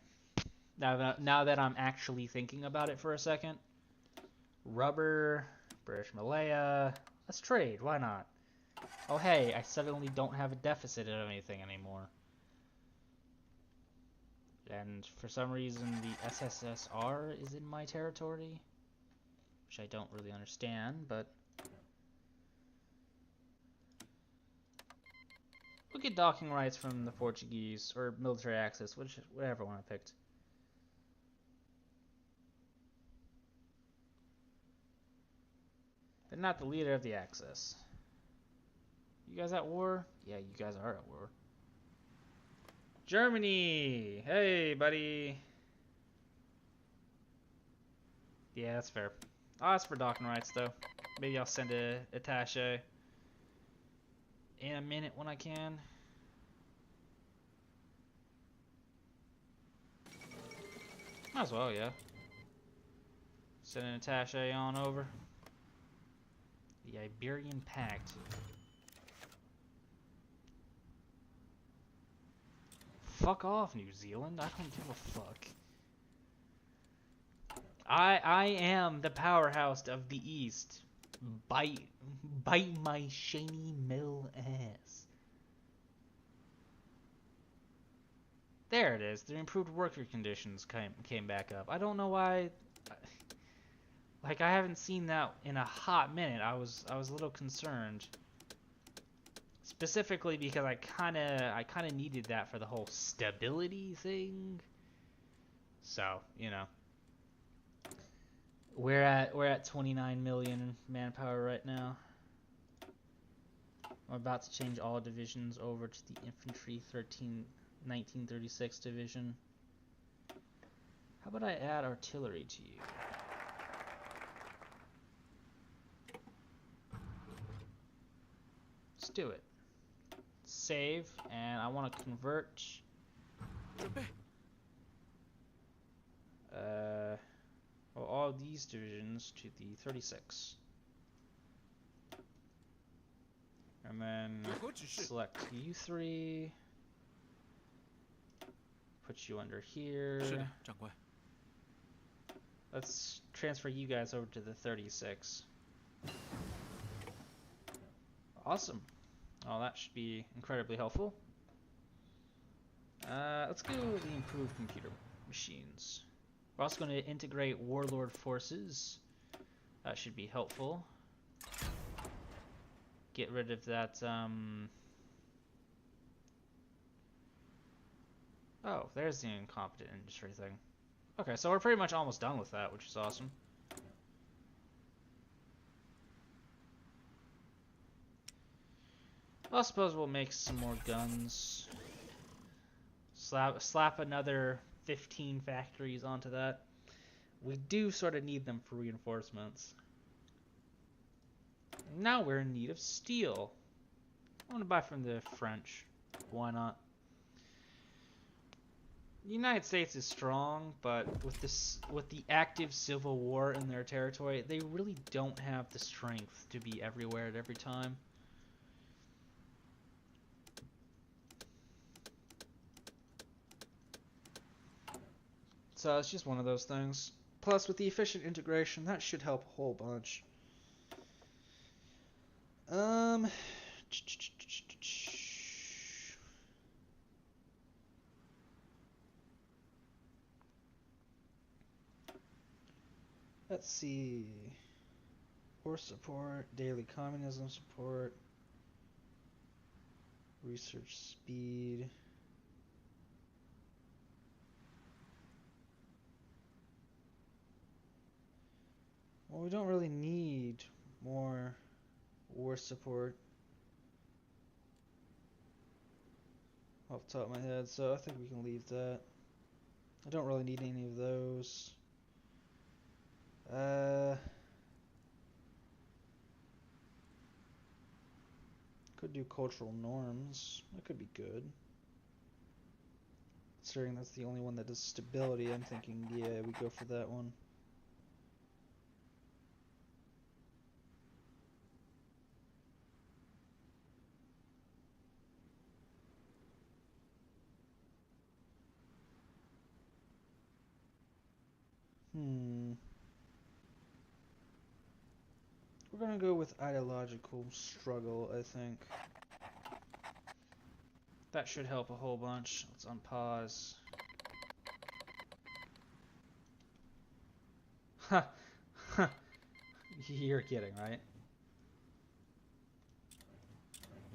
Now that I'm actually thinking about it for a second. Rubber, British Malaya. Let's trade. Why not? Oh, hey, I suddenly don't have a deficit of anything anymore. And for some reason, the SSSR is in my territory, which I don't really understand, but we'll get docking rights from the Portuguese, or military access, whatever one I picked. But not the leader of the Axis. You guys at war? Yeah, you guys are at war. Germany! Hey, buddy! Yeah, that's fair. I'll ask for docking rights, though. Maybe I'll send a attaché in a minute when I can. Might as well, yeah. Send an attaché on over. The Iberian Pact. Fuck off, New Zealand. I don't give a fuck. I am the powerhouse of the East. Bite my shiny mill ass. There it is. The improved worker conditions came back up. I don't know why. Like, I haven't seen that in a hot minute. I was a little concerned. Specifically because I kind of needed that for the whole stability thing. So, you know. We're at 29 million manpower right now. I'm about to change all divisions over to the infantry 1936 division. How about I add artillery to you? Let's do it. Save, and I want to convert. 准备， Well, all these divisions to the 36. And then 如何指示？ select you three. Put you under here. 是的，长官。 Let's transfer you guys over to the 36. Awesome. Oh, that should be incredibly helpful. Let's go with the improved computer machines. We're also going to integrate warlord forces. That should be helpful. Get rid of that, Oh, there's the incompetent industry thing. Okay, so we're pretty much almost done with that, which is awesome. Well, I suppose we'll make some more guns. Slap another 15 factories onto that. We do sort of need them for reinforcements. Now we're in need of steel. I want to buy from the French. Why not? The United States is strong, but with the active civil war in their territory, they really don't have the strength to be everywhere at every time. So it's just one of those things. Plus, with the efficient integration, that should help a whole bunch. Let's see. War support, daily communism support, research speed. Well, we don't really need more war support off the top of my head, so I think we can leave that. I don't really need any of those. Could do cultural norms. That could be good. Considering that's the only one that does stability, I'm thinking, yeah, we go for that one. We're gonna go with ideological struggle, I think. That should help a whole bunch. Let's unpause. Ha! Ha! You're kidding, right?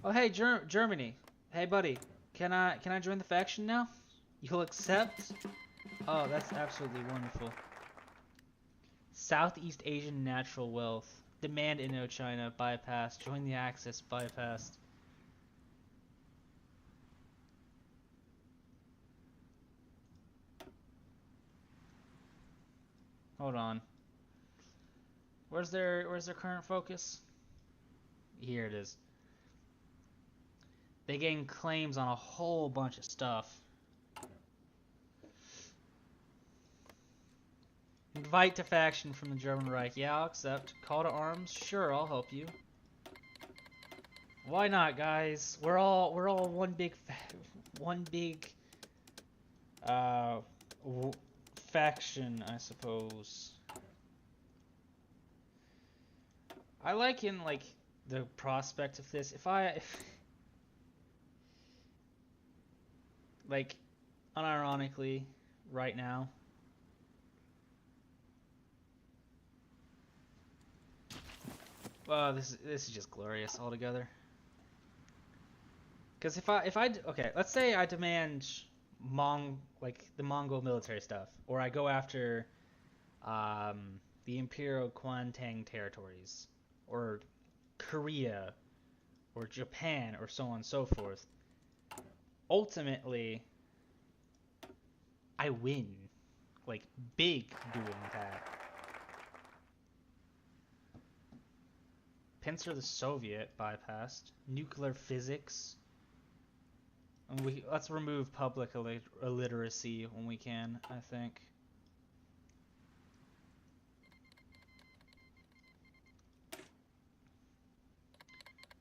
Oh, hey, Germany. Hey, buddy. Can I join the faction now? You'll accept? Oh, that's absolutely wonderful. Southeast Asian natural wealth. Demand Indochina. Bypass. Join the Axis. Bypassed. Hold on. Where's their current focus? Here it is. They gain claims on a whole bunch of stuff. Invite to faction from the German Reich. Yeah, I'll accept. Call to arms. Sure, I'll help you. Why not, guys? We're all one big faction, I suppose. I like in like the prospect of this. If like unironically right now, well, this is just glorious altogether. Because if I okay, let's say I demand like the Mongol military stuff, or I go after the Imperial Kwantung territories, or Korea, or Japan, or so on and so forth, ultimately, I win. Like, big doing that. Pincer the Soviet bypassed. Nuclear physics. And let's remove public illiteracy when we can, I think.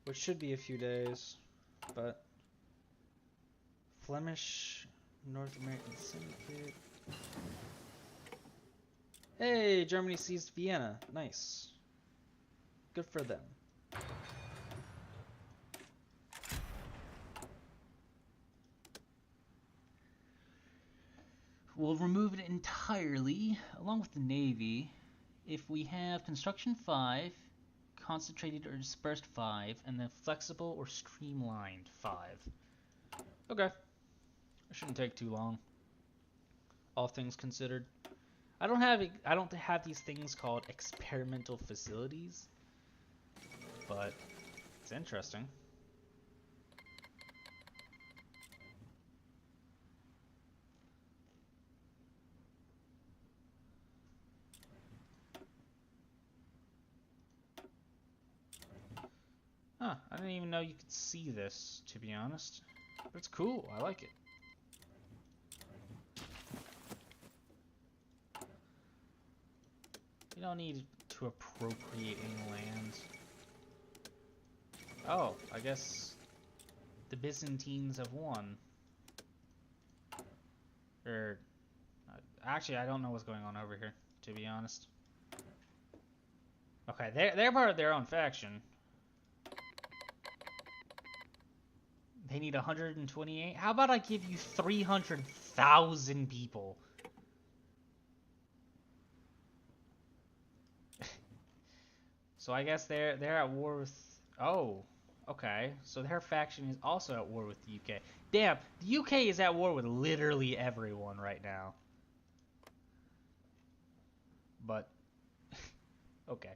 Which should be a few days, but Flemish North American Syndicate. Hey, Germany seized Vienna. Nice. Good for them. We'll remove it entirely, along with the Navy, if we have Construction 5, Concentrated or Dispersed 5, and then Flexible or Streamlined 5. Okay. It shouldn't take too long. All things considered. I don't have these things called experimental facilities, but it's interesting. Huh, I didn't even know you could see this, to be honest. But it's cool, I like it. You don't need to appropriate any land. Oh, I guess the Byzantines have won. Actually, I don't know what's going on over here, to be honest. Okay, they're part of their own faction. They need 128. How about I give you 300,000 people? So I guess they're at war with. Oh, okay. So their faction is also at war with the UK. Damn, the UK is at war with literally everyone right now. But okay.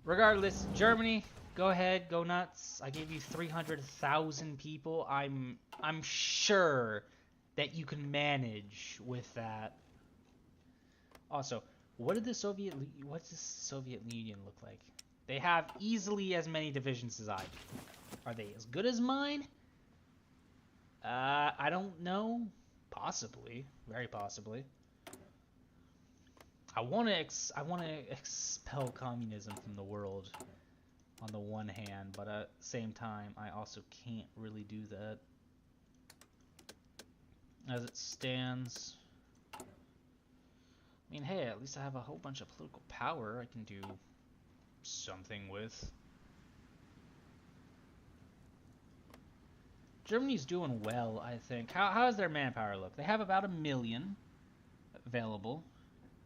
Regardless, Germany, go ahead, go nuts. I gave you 300,000 people. I'm sure that you can manage with that. Also, what's the Soviet Union look like? They have easily as many divisions as I do. Are they as good as mine? I don't know. Possibly, very possibly. I want to expel communism from the world on the one hand, but at the same time, I also can't really do that. As it stands, I mean, hey, at least I have a whole bunch of political power I can do something with. Germany's doing well, I think. How does their manpower look? They have about 1 million available.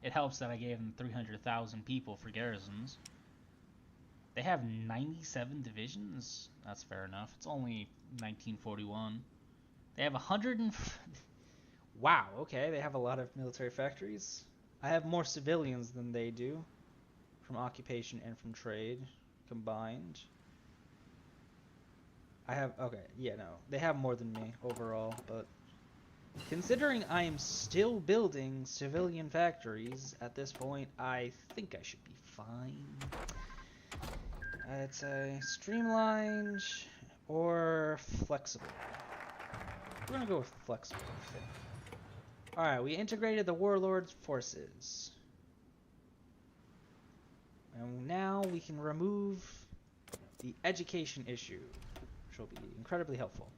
It helps that I gave them 300,000 people for garrisons. They have 97 divisions. That's fair enough. It's only 1941. They have 100 and... Wow, okay, they have a lot of military factories. I have more civilians than they do, from occupation and from trade combined. I have... Okay, yeah, no. They have more than me overall, but... Considering I am still building civilian factories at this point, I think I should be fine. I'd say streamlined or flexible. We're gonna go with flexible, I think. Alright, we integrated the warlord's forces. And now we can remove the education issue, which will be incredibly helpful.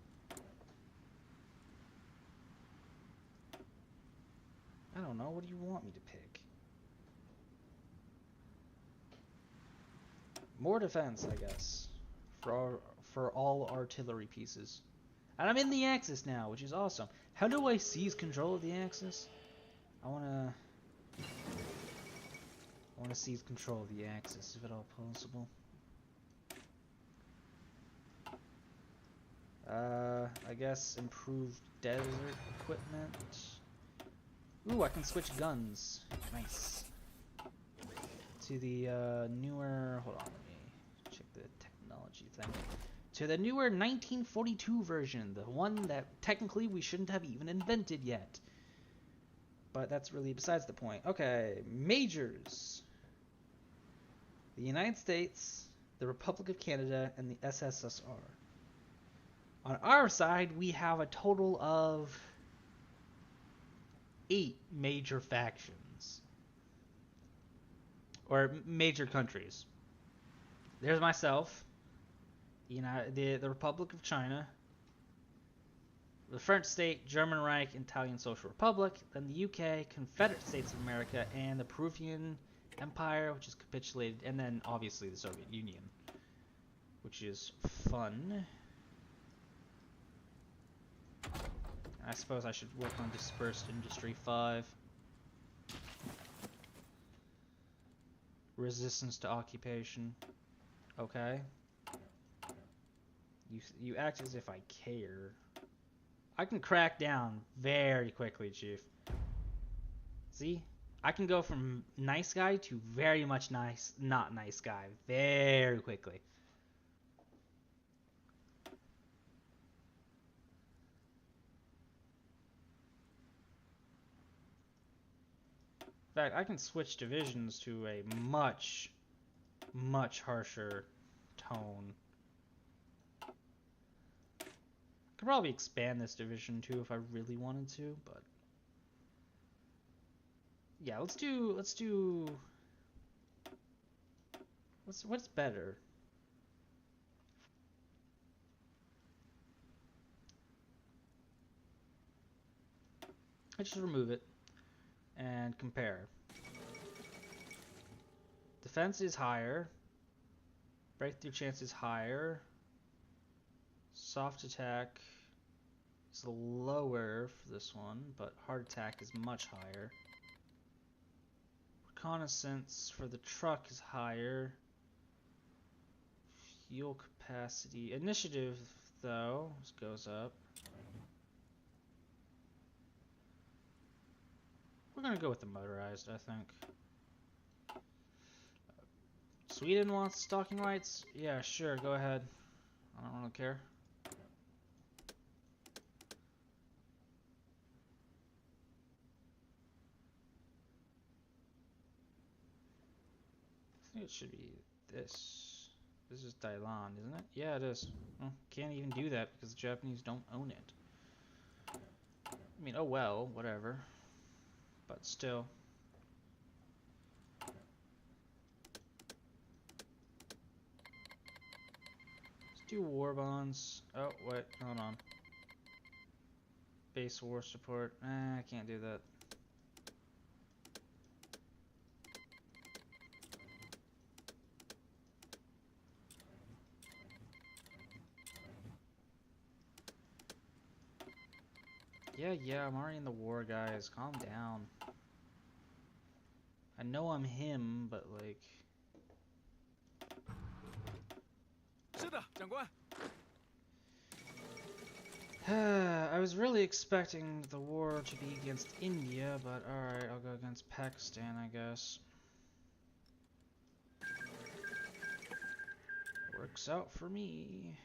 I don't know. What do you want me to pick? More defense, I guess, for all artillery pieces. And I'm in the Axis now, which is awesome. How do I seize control of the Axis? I wanna seize control of the Axis, if at all possible. I guess improved desert equipment. Ooh, I can switch guns. Nice. to the newer. Hold on, let me check the technology thing. To the newer 1942 version, the one that technically we shouldn't have even invented yet. But that's really besides the point. Okay, majors. The United States, the Republic of Canada, and the SSSR. On our side, we have a total of 8 major factions. Or major countries. There's myself, the Republic of China, the French state, German Reich, Italian Social Republic, then the UK, Confederate States of America, and the Peruvian Empire, which is capitulated, and then obviously the Soviet Union, which is fun. I suppose I should work on Dispersed Industry 5. Resistance to occupation. Okay. You act as if I care. I can crack down very quickly, Chief. See? I can go from nice guy to very much nice, not nice guy very quickly. In fact, I can switch divisions to a much, much harsher tone. I could probably expand this division too if I really wanted to, but yeah, let's do what's better? Let's just remove it and compare. Defense is higher. Breakthrough chance is higher. Soft attack is lower for this one, but hard attack is much higher. Reconnaissance for the truck is higher. Fuel capacity. Initiative, though, goes up. We're gonna go with the motorized, I think. Sweden wants stalking rights? Yeah, sure, go ahead. I don't really care. I think it should be this. This is Dailan, isn't it? Yeah, it is. Well, can't even do that because the Japanese don't own it. I mean, oh well, whatever. But still. Let's do war bonds. Oh, wait, hold on. Base war support. I can't do that. Yeah, I'm already in the war, guys. Calm down. I know I'm him, but like... 是的，长官。 I was really expecting the war to be against India, but alright, I'll go against Pakistan, I guess. Works out for me.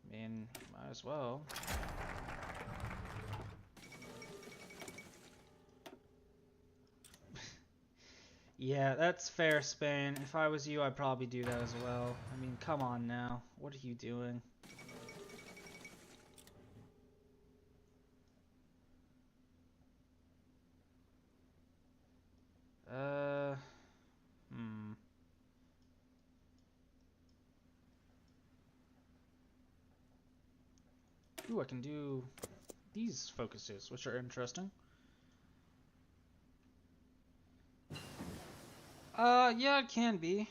I mean, might as well. Yeah, that's fair, Spain. If I was you, I'd probably do that as well. I mean, come on now. What are you doing? Ooh, I can do these focuses, which are interesting. Yeah, it can be.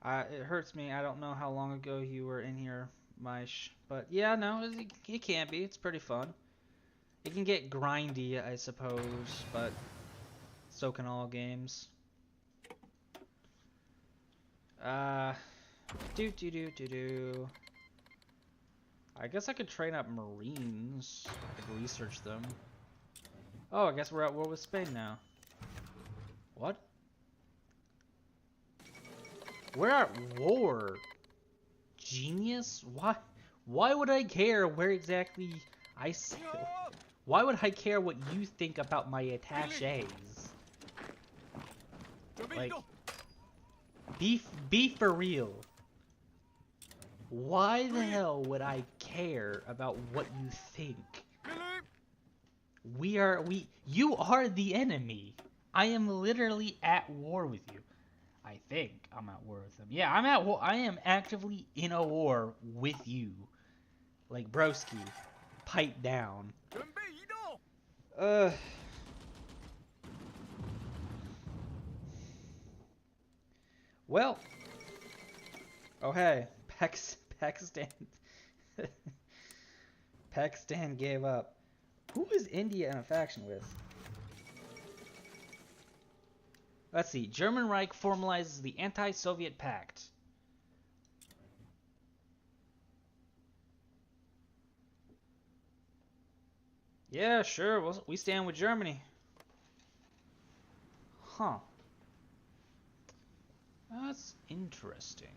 It hurts me. I don't know how long ago you were in here, Maish. But yeah, no, it can be. It's pretty fun. It can get grindy, I suppose, but so can all games. I I guess I could train up Marines. I could research them. Oh, I guess we're at war with Spain now. What? We're at war. Genius? Why? Why would I care where exactly I say? Why would I care what you think about my attachés? Like, be for real. Why the hell would I care about what you think? You are the enemy. I am literally at war with you. I think I'm at war with them. Yeah, I'm at war. I am actively in a war with you. Like, broski, pipe down. Well. Oh, hey. Pakistan. Pakistan gave up. Who is India in a faction with? Let's see. German Reich formalizes the anti-Soviet pact. Yeah, sure. We stand with Germany. Huh. That's interesting.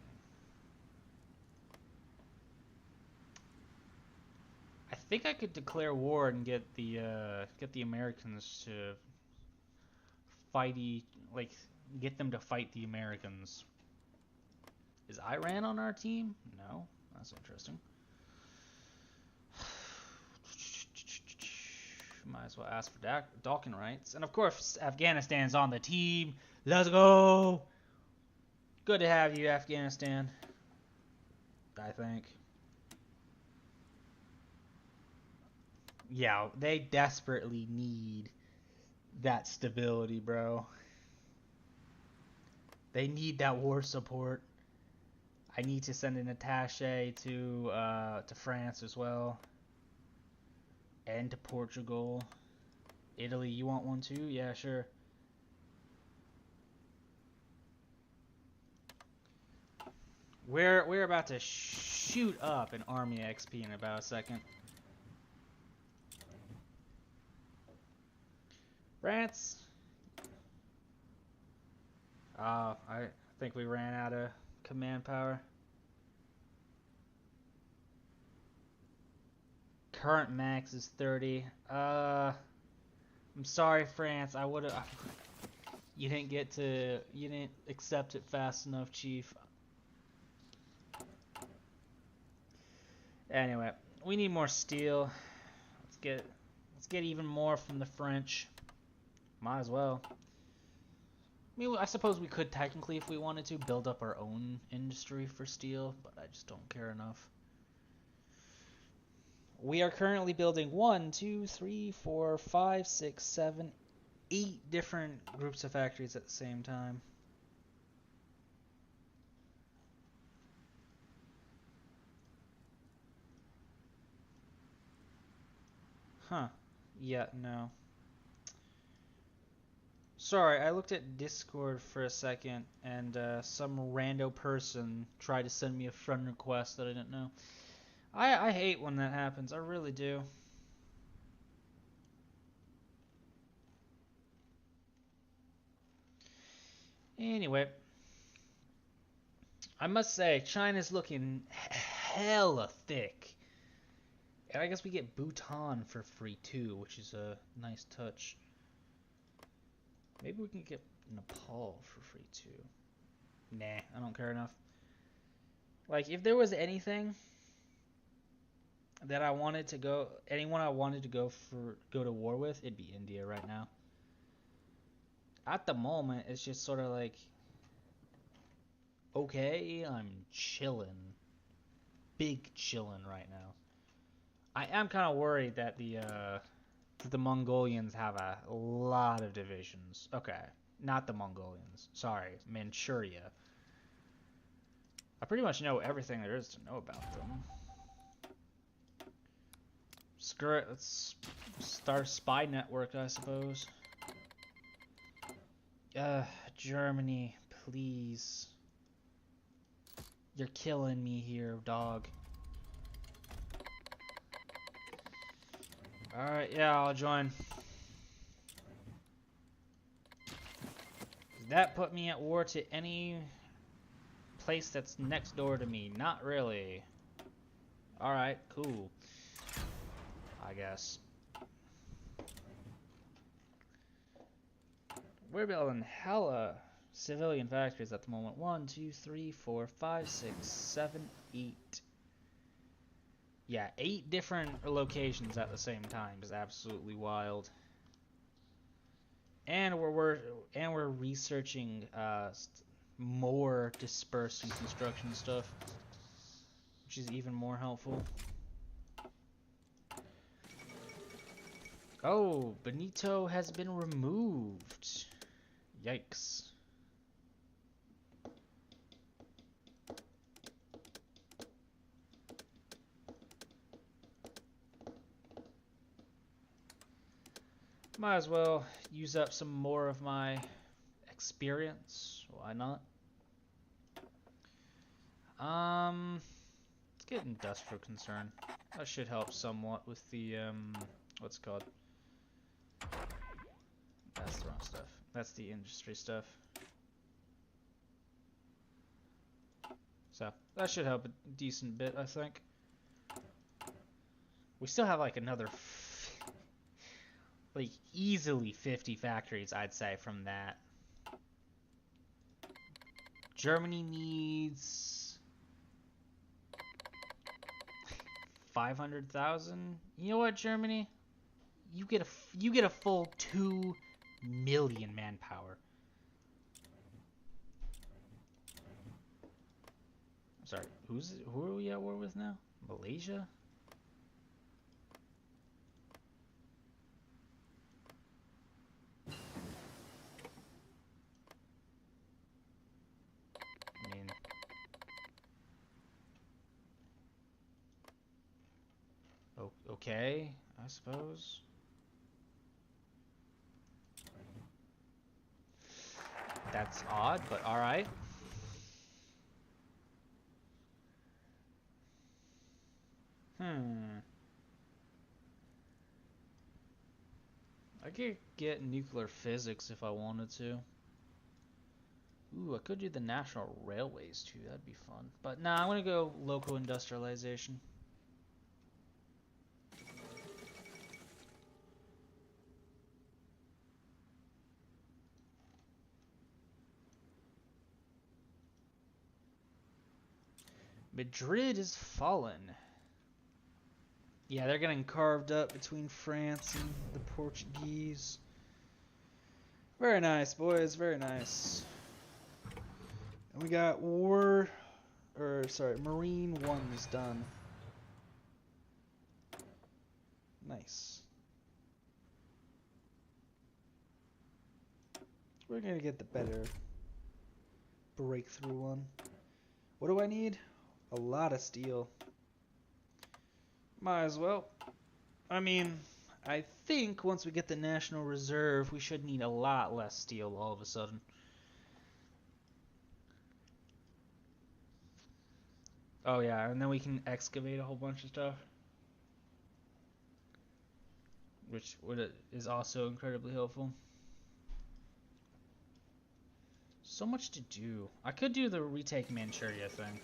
I think I could declare war and get the Americans to fight get them to fight the Americans. Is Iran on our team? No. That's interesting. Might as well ask for Dalkin rights. And of course, Afghanistan's on the team. Let's go! Good to have you, Afghanistan. I think. Yeah, they desperately need that stability, bro. They need that war support. I need to send an attaché to France as well. And to Portugal. Italy, you want one too? Yeah, sure. We're about to shoot up in Army XP in about a second. France. I think we ran out of command power. Current max is 30. I'm sorry, France. I would have. You didn't accept it fast enough, Chief. Anyway, we need more steel. Let's get even more from the French. Might as well. I mean, I suppose we could technically, if we wanted to, build up our own industry for steel, but I just don't care enough. We are currently building 1, 2, 3, 4, 5, 6, 7, 8 different groups of factories at the same time. Huh. Yeah, no. Sorry, I looked at Discord for a second, and some rando person tried to send me a friend request that I didn't know. I hate when that happens. I really do. Anyway, I must say, China's looking hella thick. And I guess we get Bhutan for free too, which is a nice touch. Maybe we can get Nepal for free too. Nah, I don't care enough. Like, if there was anything that I wanted to go, anyone I wanted to go to war with, it'd be India right now. At the moment, it's just sort of like, okay, I'm chilling, big chilling right now. I am kind of worried that the Mongolians have a lot of divisions. Okay, not the Mongolians. Sorry, Manchuria. I pretty much know everything there is to know about them. Screw it, let's start a spy network, I suppose. Germany, please. You're killing me here, dog. Alright, yeah, I'll join. Does that put me at war to any place that's next door to me? Not really. Alright, cool. I guess. We're building hella civilian factories at the moment. 1, 2, 3, 4, 5, 6, 7, 8. Yeah, 8 different locations at the same time is absolutely wild. And we're researching more dispersed and construction stuff, which is even more helpful. Oh, Benito has been removed. Yikes. Might as well use up some more of my experience. Why not? Let's get industrial concern. That should help somewhat with the what's it called? That's the wrong stuff. That's the industry stuff. So that should help a decent bit, I think. We still have like another, like easily 50 factories, I'd say, from that. Germany needs 500,000. You know what, Germany? You get a full 2 million manpower. I'm sorry, who are we at war with now? Malaysia? I mean, okay, I suppose. That's odd, but alright. I could get nuclear physics if I wanted to. Ooh, I could do the national railways too, that'd be fun. But nah, I'm gonna go local industrialization. Madrid is fallen. Yeah, they're getting carved up between France and the Portuguese. Very nice, boys, very nice. And we got Marine 1's done. Nice. We're gonna get the better breakthrough one. What do I need? A lot of steel. Might as well. I mean, I think once we get the National Reserve, we should need a lot less steel all of a sudden. Oh yeah, and then we can excavate a whole bunch of stuff. Which is also incredibly helpful. So much to do. I could do the retake Manchuria thing,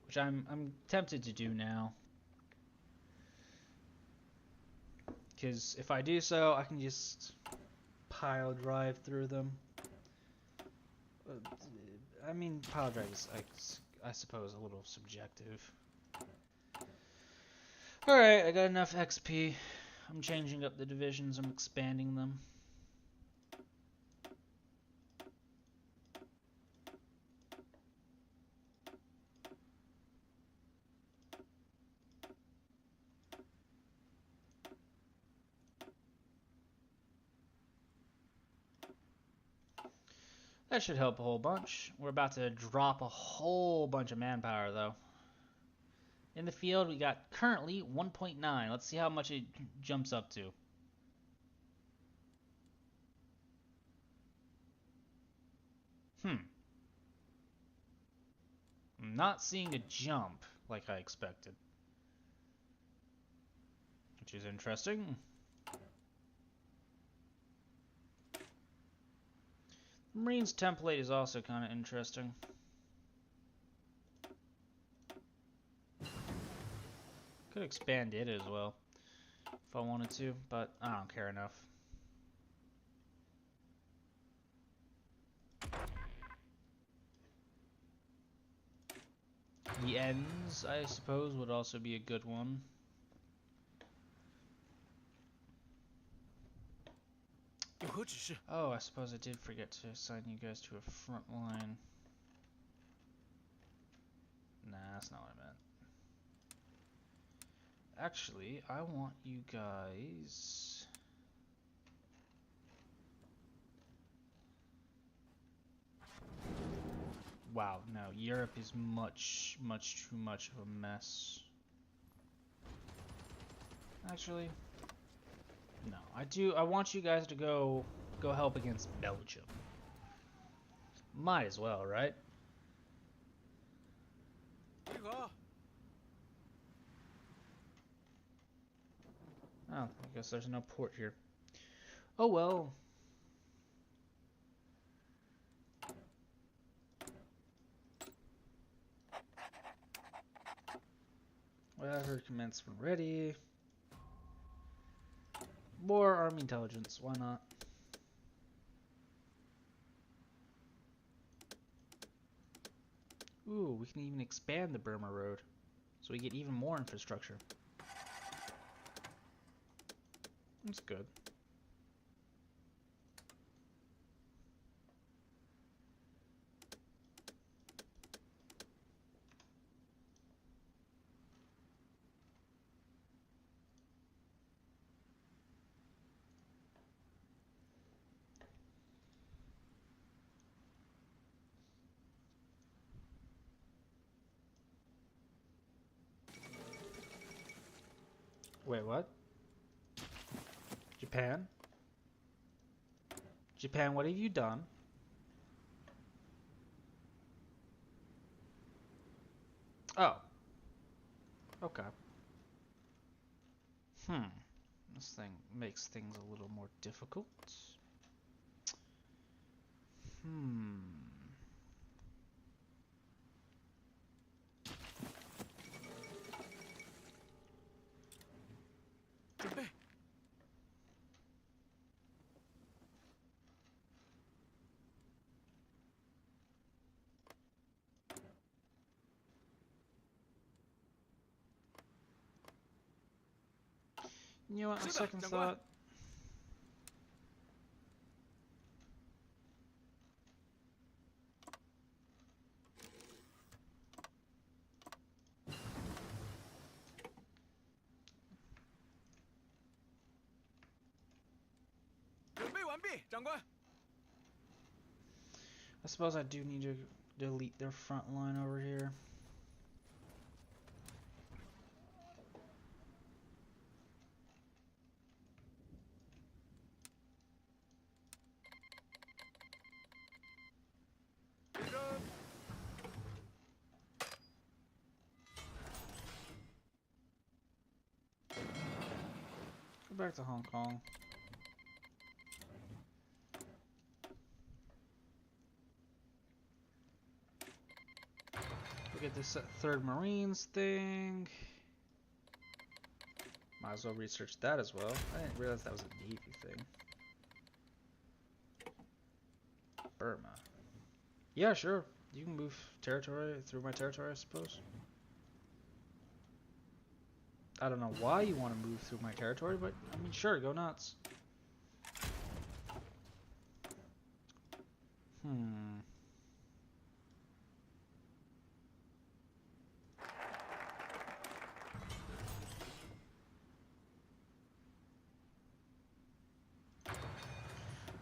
which I'm tempted to do now. Because if I do so, I can just pile drive through them. I mean, pile drive is, I suppose, a little subjective. Alright, I got enough XP. I'm changing up the divisions, I'm expanding them. That should help a whole bunch. We're about to drop a whole bunch of manpower, though. In the field, we got currently 1.9. Let's see how much it jumps up to. I'm not seeing a jump like I expected. which is interesting. Marines template is also kind of interesting. Could expand it as well if I wanted to, but I don't care enough. The ends, I suppose, would also be a good one. Oh, I suppose I did forget to assign you guys to a front line. Nah, that's not what I meant. Actually, I want you guys... Wow, no, Europe is much too much of a mess. Actually, no, I want you guys to go help against Belgium. Might as well, right? Oh, I guess there's no port here. Oh well. Whatever, commencement ready. More army intelligence, why not? Ooh, we can even expand the Burma Road, so we get even more infrastructure. That's good. Wait, what? Japan? Japan, what have you done? Oh. Okay. This thing makes things a little more difficult. You know what, on second thought... I suppose I do need to delete their front line over here. Go back to Hong Kong. Look at this third Marines thing. Might as well research that as well. I didn't realize that was a Navy thing. Burma. Yeah, sure. You can move territory through my territory, I suppose. I don't know why you want to move through my territory, but I mean, sure, go nuts.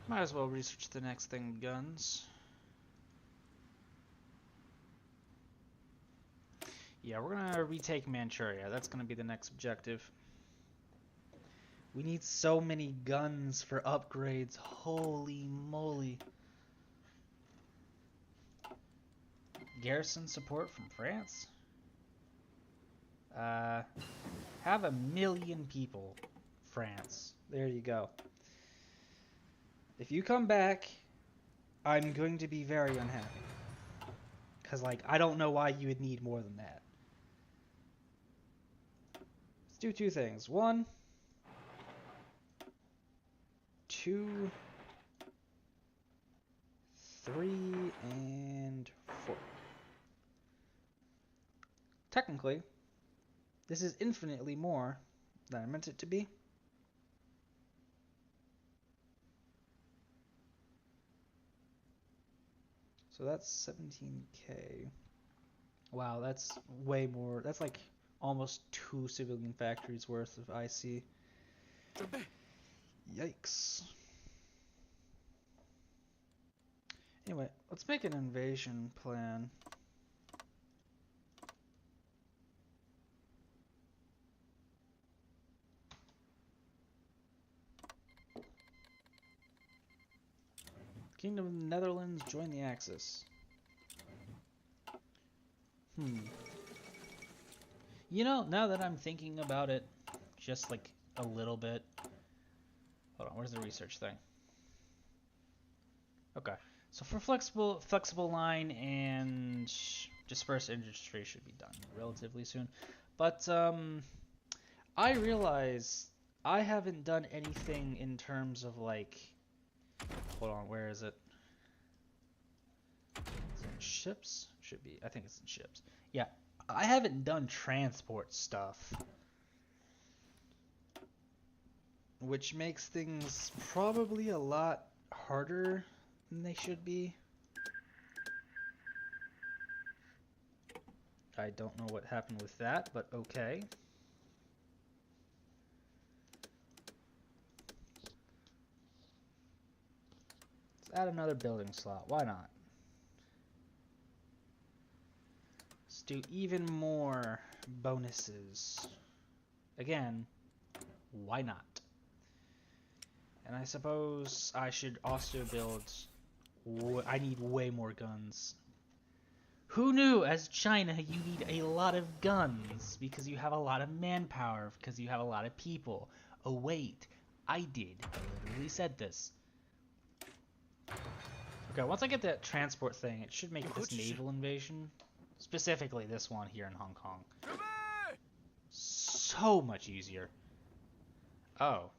Might as well research the next thing, guns. Yeah, we're gonna retake Manchuria. That's gonna be the next objective. We need so many guns for upgrades. Holy moly. Garrison support from France? Have 1,000,000 people, France. There you go. If you come back, I'm going to be very unhappy. Because, like, I don't know why you would need more than that. Let's do two things. 1, 2, 3, and 4. Technically, this is infinitely more than I meant it to be. So that's 17k. Wow, that's way more. That's like almost 2 civilian factories worth of IC. 准备， Yikes. Anyway, let's make an invasion plan. Kingdom of the Netherlands, join the Axis. You know, now that I'm thinking about it, just like a little bit. Hold on, where's the research thing? Okay, so for flexible line and dispersed industry should be done relatively soon. But I realize I haven't done anything in terms of like. Hold on, where is it? Is it in ships? Should be. I think it's in ships. Yeah, I haven't done transport stuff. Which makes things probably a lot harder than they should be. I don't know what happened with that, but okay. Let's add another building slot. Why not? Let's do even more bonuses. Again, why not? And I suppose I should also build... I need way more guns. Who knew as China you need a lot of guns because you have a lot of manpower, because you have a lot of people. Oh wait, I did. I literally said this. Okay, once I get that transport thing, it should make this naval invasion, specifically this one here in Hong Kong, 准备， so much easier. Oh.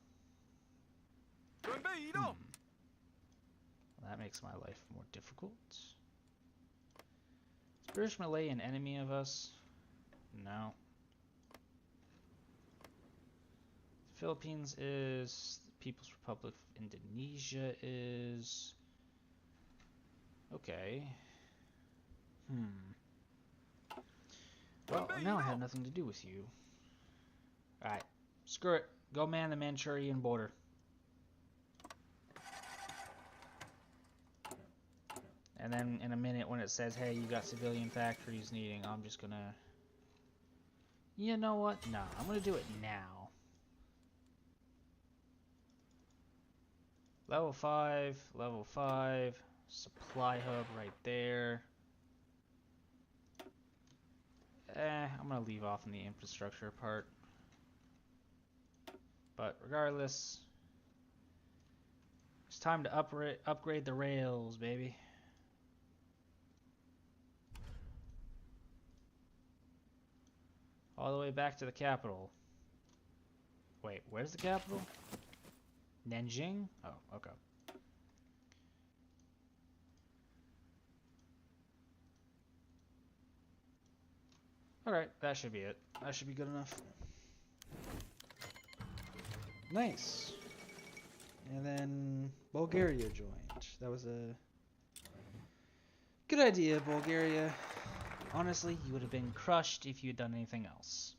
准备移动， Well, that makes my life more difficult. Is British Malay an enemy of us? No. The Philippines is. The People's Republic of Indonesia is. Okay. Well, now I have nothing to do with you. Alright. Screw it. Go man the Manchurian border. And then in a minute when it says, hey, you got civilian factories needing, I'm just gonna... You know what? No, I'm gonna do it now. Level 5, level 5, supply hub right there. I'm gonna leave off in the infrastructure part. But regardless, it's time to upgrade the rails, baby. All the way back to the capital. Wait, where's the capital? Nanjing? Oh, okay. Alright, that should be it. That should be good enough. Nice. And then Bulgaria joined. That was a good idea, Bulgaria. Honestly, you would have been crushed if you had done anything else.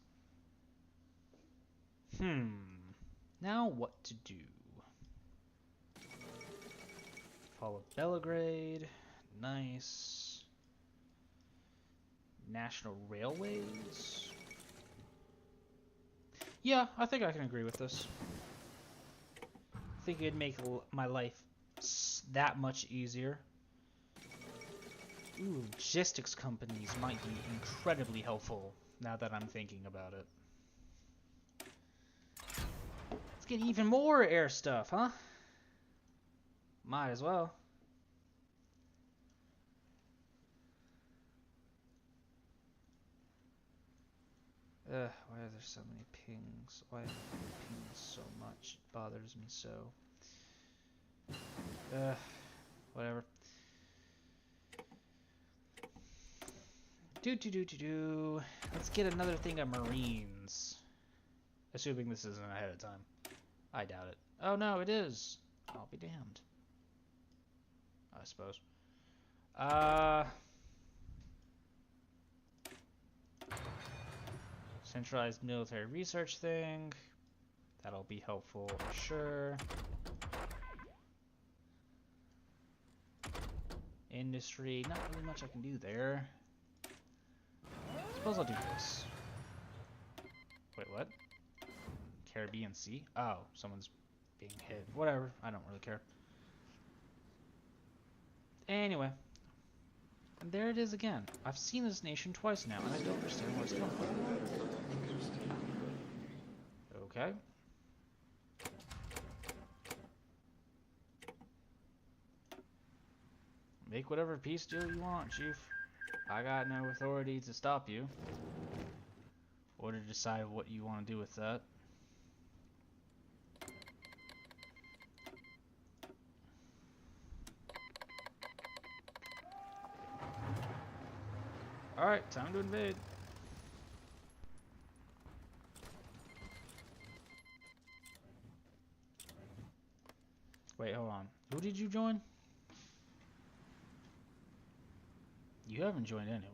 Now what to do? Follow Belgrade. Nice. National Railways. Yeah, I think I can agree with this. I think it'd make my life that much easier. Ooh, logistics companies might be incredibly helpful now that I'm thinking about it. get even more air stuff, huh? Might as well. Why are there so many pings? Why are there pings so much? It bothers me so. Whatever. Do. Let's get another thing of Marines. Assuming this isn't ahead of time. I doubt it. Oh no, it is. I'll be damned. I suppose. Centralized military research thing. That'll be helpful, I'm sure. Industry, not really much I can do there. Suppose I'll do this. Wait, what? Caribbean Sea? Oh, someone's being hit. Whatever, I don't really care. Anyway. And there it is again. I've seen this nation twice now, and I don't understand where it's coming from. Okay. Make whatever peace deal you want, Chief. I got no authority to stop you. Or to decide what you want to do with that. Alright, time to invade. Wait, hold on. Who did you join? You haven't joined anyone.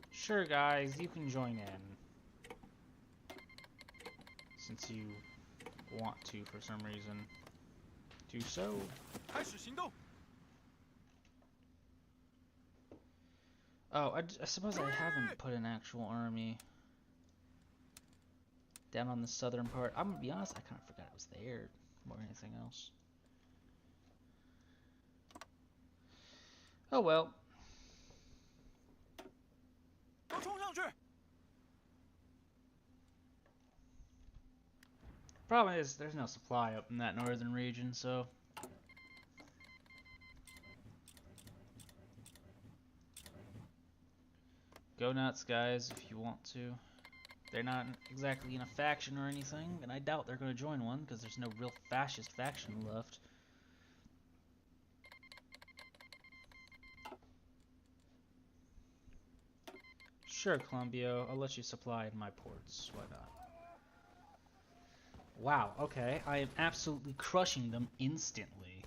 Sure, guys, you can join in. Since you want to for some reason. Do so. 开始行动。 Oh, I suppose I haven't put an actual army down on the southern part. I'm gonna be honest, I kind of forgot it was there more than anything else. Oh well. 都冲上去！ Problem is, there's no supply up in that northern region, so... Go nuts, guys, if you want to. They're not exactly in a faction or anything, and I doubt they're going to join one, because there's no real fascist faction left. Sure, Columbia, I'll let you supply my ports. Why not? Wow, okay, I am absolutely crushing them instantly.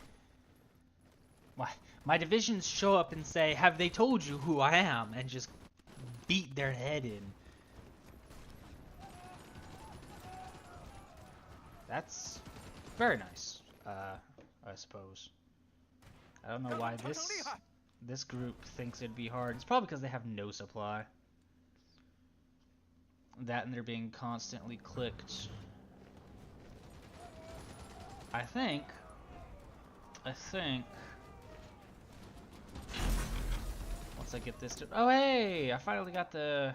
Why? My divisions show up and say, have they told you who I am? And just beat their head in. That's very nice, I suppose. I don't know why this group thinks it'd be hard. It's probably because they have no supply. That and they're being constantly clicked. I think once I get this to, oh hey, I finally got the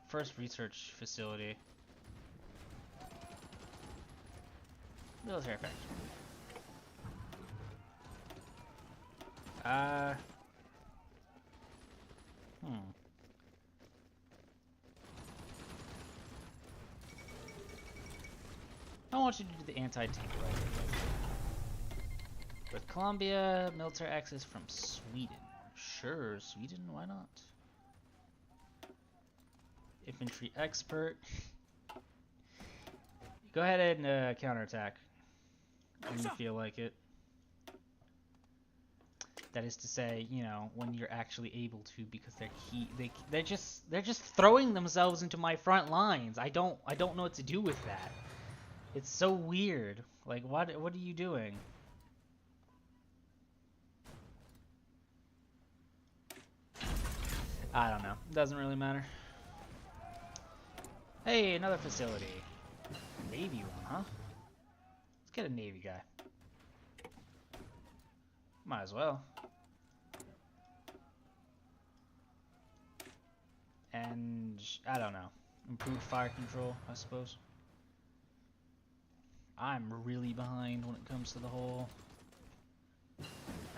first research facility. Military factory. I want you to do the anti-tank rifle. With Colombia, military access from Sweden. Sure, Sweden, why not? Infantry expert. Go ahead and counterattack when you feel like it. That is to say, you know, when you're actually able to, because they're just throwing themselves into my front lines. I don't know what to do with that. It's so weird. Like, what are you doing? I don't know. Doesn't really matter. Hey, another facility. Navy one, huh? Let's get a Navy guy. Might as well. And I don't know. Improved fire control, I suppose. I'm really behind when it comes to the whole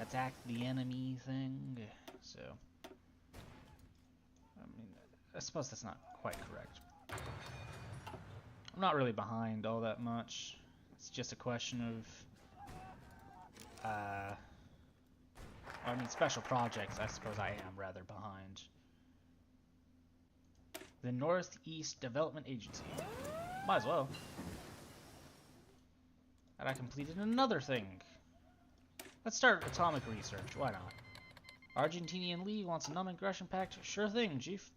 attack the enemy thing. So, I mean, I suppose that's not quite correct. I'm not really behind all that much. It's just a question of, I mean, special projects, I suppose I am rather behind. The Northeast Development Agency. Might as well. And I completed another thing. Let's start atomic research. Why not? Argentinian League wants a non-aggression pact. Sure thing, Chief.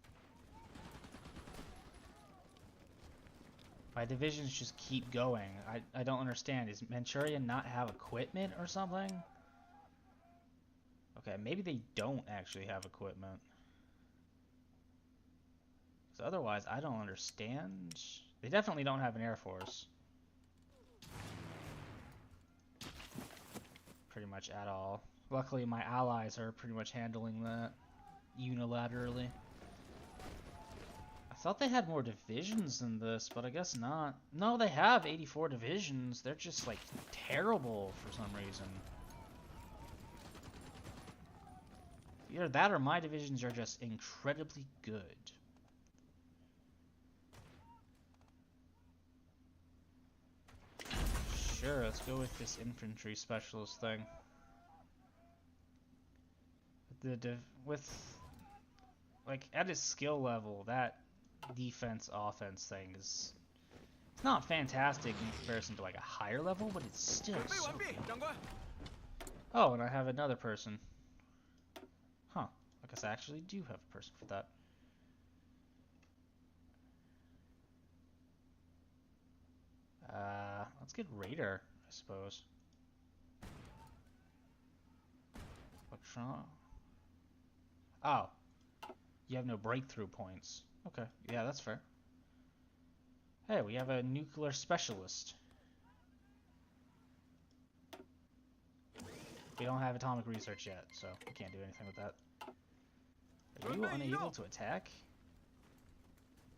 My divisions just keep going. I don't understand. Does Manchuria not have equipment or something? Okay, maybe they don't actually have equipment. So otherwise, I don't understand. They definitely don't have an air force. Pretty much at all. Luckily, my allies are pretty much handling that unilaterally. I thought they had more divisions than this, but I guess not. No, they have 84 divisions. They're just, like, terrible for some reason. Either that or my divisions are just incredibly good. Sure, let's go with this infantry specialist thing. With like at its skill level, that defense offense thing is it's not fantastic in comparison to like a higher level, but it's still so good. Oh, and I have another person. Huh. I guess I actually do have a person for that. Let's get Raider, I suppose. Electron. Oh. You have no breakthrough points. Okay. Yeah, that's fair. Hey, we have a nuclear specialist. We don't have atomic research yet, so we can't do anything with that. Are you unable to attack?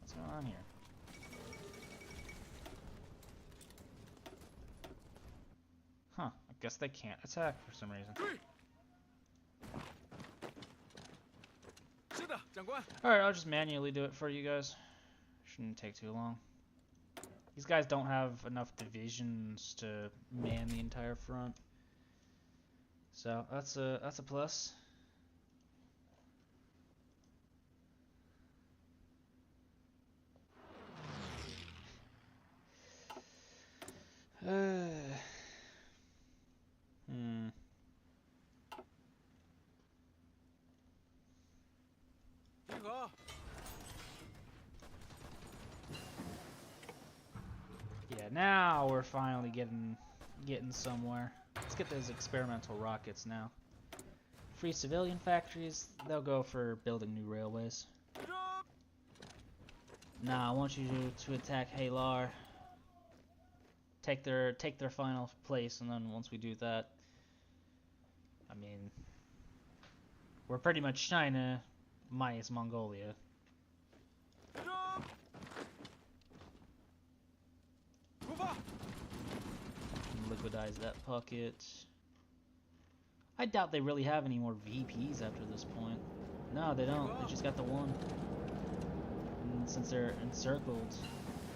What's going on here? Huh, I guess they can't attack for some reason. Alright, I'll just manually do it for you guys. Shouldn't take too long. These guys don't have enough divisions to man the entire front. So that's a plus. Yeah, now we're finally getting somewhere. Let's get those experimental rockets now. Free civilian factories, they'll go for building new railways. Nah, I want you to attack Halar. Take their final place, and then once we do that, I mean, we're pretty much China minus Mongolia. Liquidize that pocket. I doubt they really have any more VPs after this point. No, they don't. They just got the one. And since they're encircled,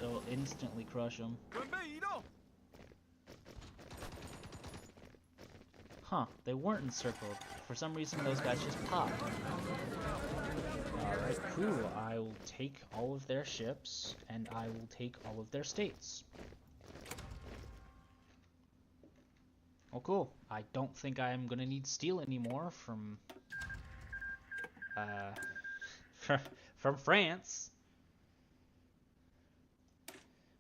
it'll instantly crush them. Huh, they weren't encircled. For some reason, those guys just popped. Alright, cool. I will take all of their ships, and I will take all of their states. Oh, cool. I don't think I'm gonna need steel anymore from France.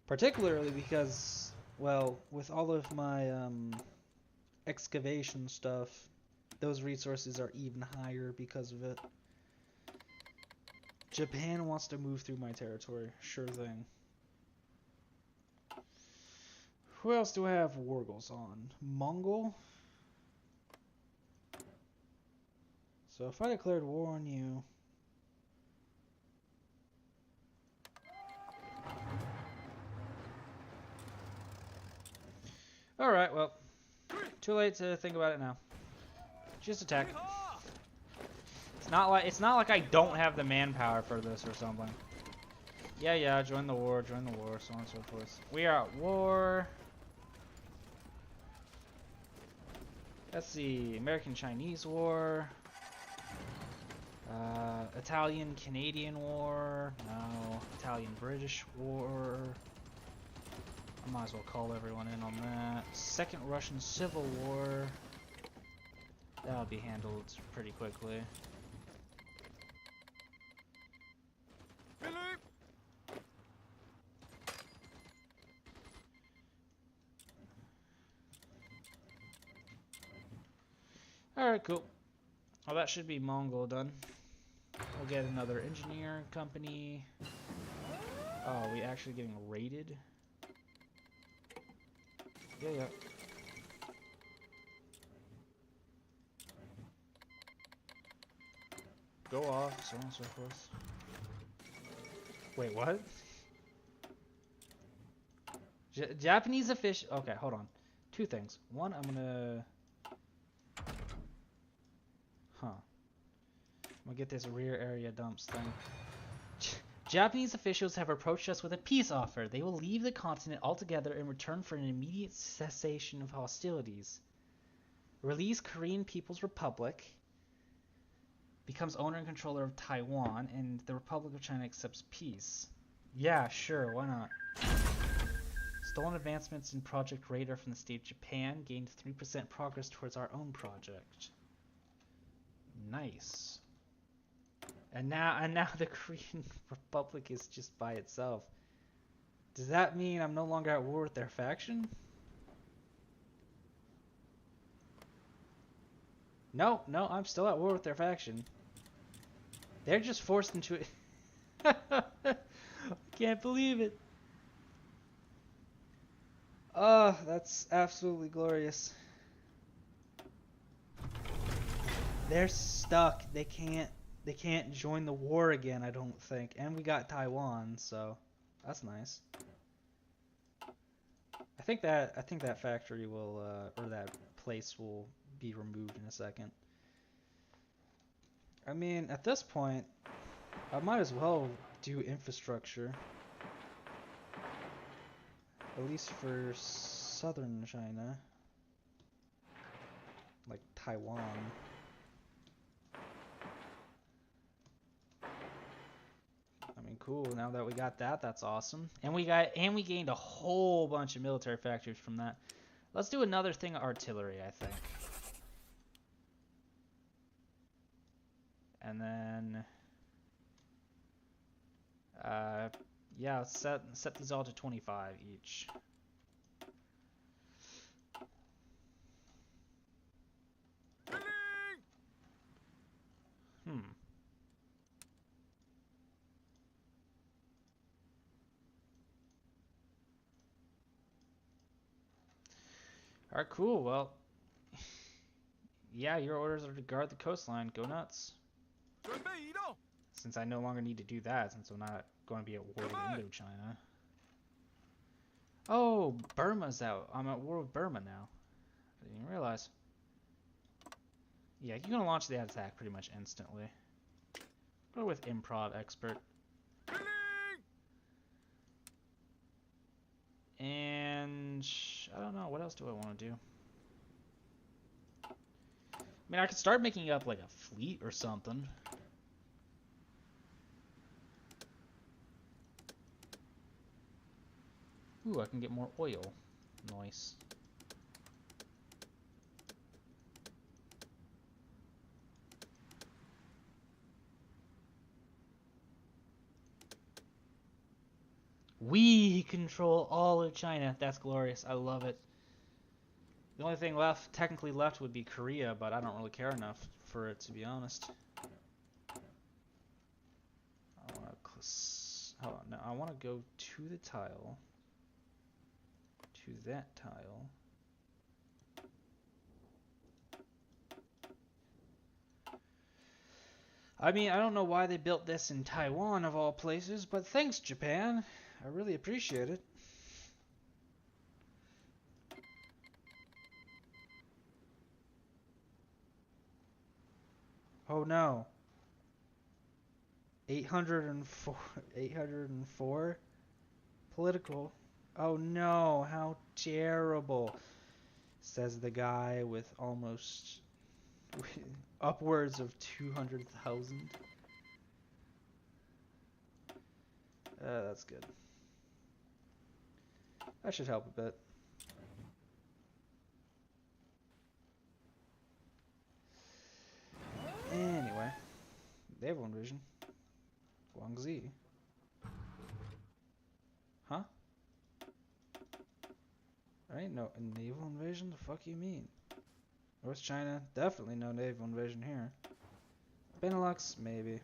Particularly because, well, with all of my excavation stuff, those resources are even higher because of it. Japan wants to move through my territory. Sure thing. Who else do I have war goals on? Mongol? So if I declared war on you, Alright, well. Too late to think about it now. Just attack. It's not like I don't have the manpower for this or something. Yeah, join the war, so on and so forth. We are at war. Let's see, American-Chinese War. Italian-Canadian War. No. Italian-British War. I might as well call everyone in on that. Second Russian Civil War. That'll be handled pretty quickly. Alright, cool. Well, that should be Mongol done. We'll get another engineer company. Oh, are we actually getting raided? Yeah. Go off, so on and so forth. Wait, what? Japanese official. Okay, hold on. Two things. One, I'm gonna. I'm gonna get this rear area dumps thing. Japanese officials have approached us with a peace offer. They will leave the continent altogether in return for an immediate cessation of hostilities. Release Korean People's Republic. Becomes owner and controller of Taiwan, and the Republic of China accepts peace. Yeah, sure, why not? Stolen advancements in Project Radar from the state of Japan gained 3% progress towards our own project. Nice. And now the Korean Republic is just by itself. Does that mean I'm no longer at war with their faction? No, I'm still at war with their faction. They're just forced into it. I can't believe it. Oh, that's absolutely glorious. They're stuck. They can't join the war again, I don't think. And we got Taiwan, so that's nice. I think that factory will or that place will be removed in a second. I mean, at this point, I might as well do infrastructure. At least for southern China. Like Taiwan. I mean, cool. Now that we got that, that's awesome. And we gained a whole bunch of military factories from that. Let's do another thing of artillery, I think. And then yeah, set these all to 25 each. Alright, cool. Well, yeah, your orders are to guard the coastline. Go nuts. Since I no longer need to do that, since I'm not going to be at war with Indochina. Oh, Burma's out. I'm at war with Burma now. I didn't even realize. Yeah, you're going to launch the attack pretty much instantly. Go with Improv Expert. And I don't know, what else do I want to do? I mean, I could start making up like a fleet or something. Ooh, I can get more oil. Nice. We control all of China. That's glorious. I love it. The only thing technically left would be Korea, but I don't really care enough for it, to be honest. Hold on. Now I want to go to the tile. To that tile. I mean, I don't know why they built this in Taiwan of all places, but thanks, Japan. I really appreciate it. Oh no. 804. 804? Political. Oh no, how terrible. Says the guy with almost upwards of 200,000. That's good. That should help a bit. Anyway, naval invasion. Guangxi. Huh? Right? No naval invasion? The fuck you mean? North China? Definitely no naval invasion here. Benelux? Maybe.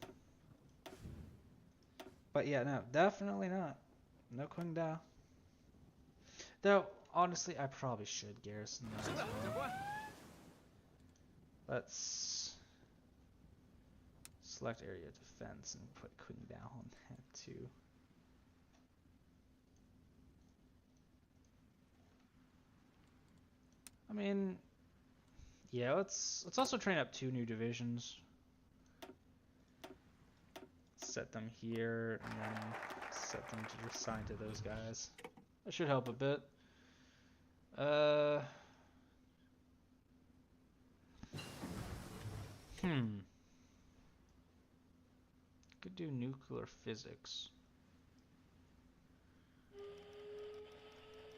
But yeah, no, definitely not. No Qingdao. Though, honestly, I probably should garrison that 是 as 的，长 well. 官。 Let's select area defense and put Qingdao on that too. I mean, yeah, let's also train up 2 new divisions. Set them here and then set them to assign to those guys. That should help a bit. Could do nuclear physics.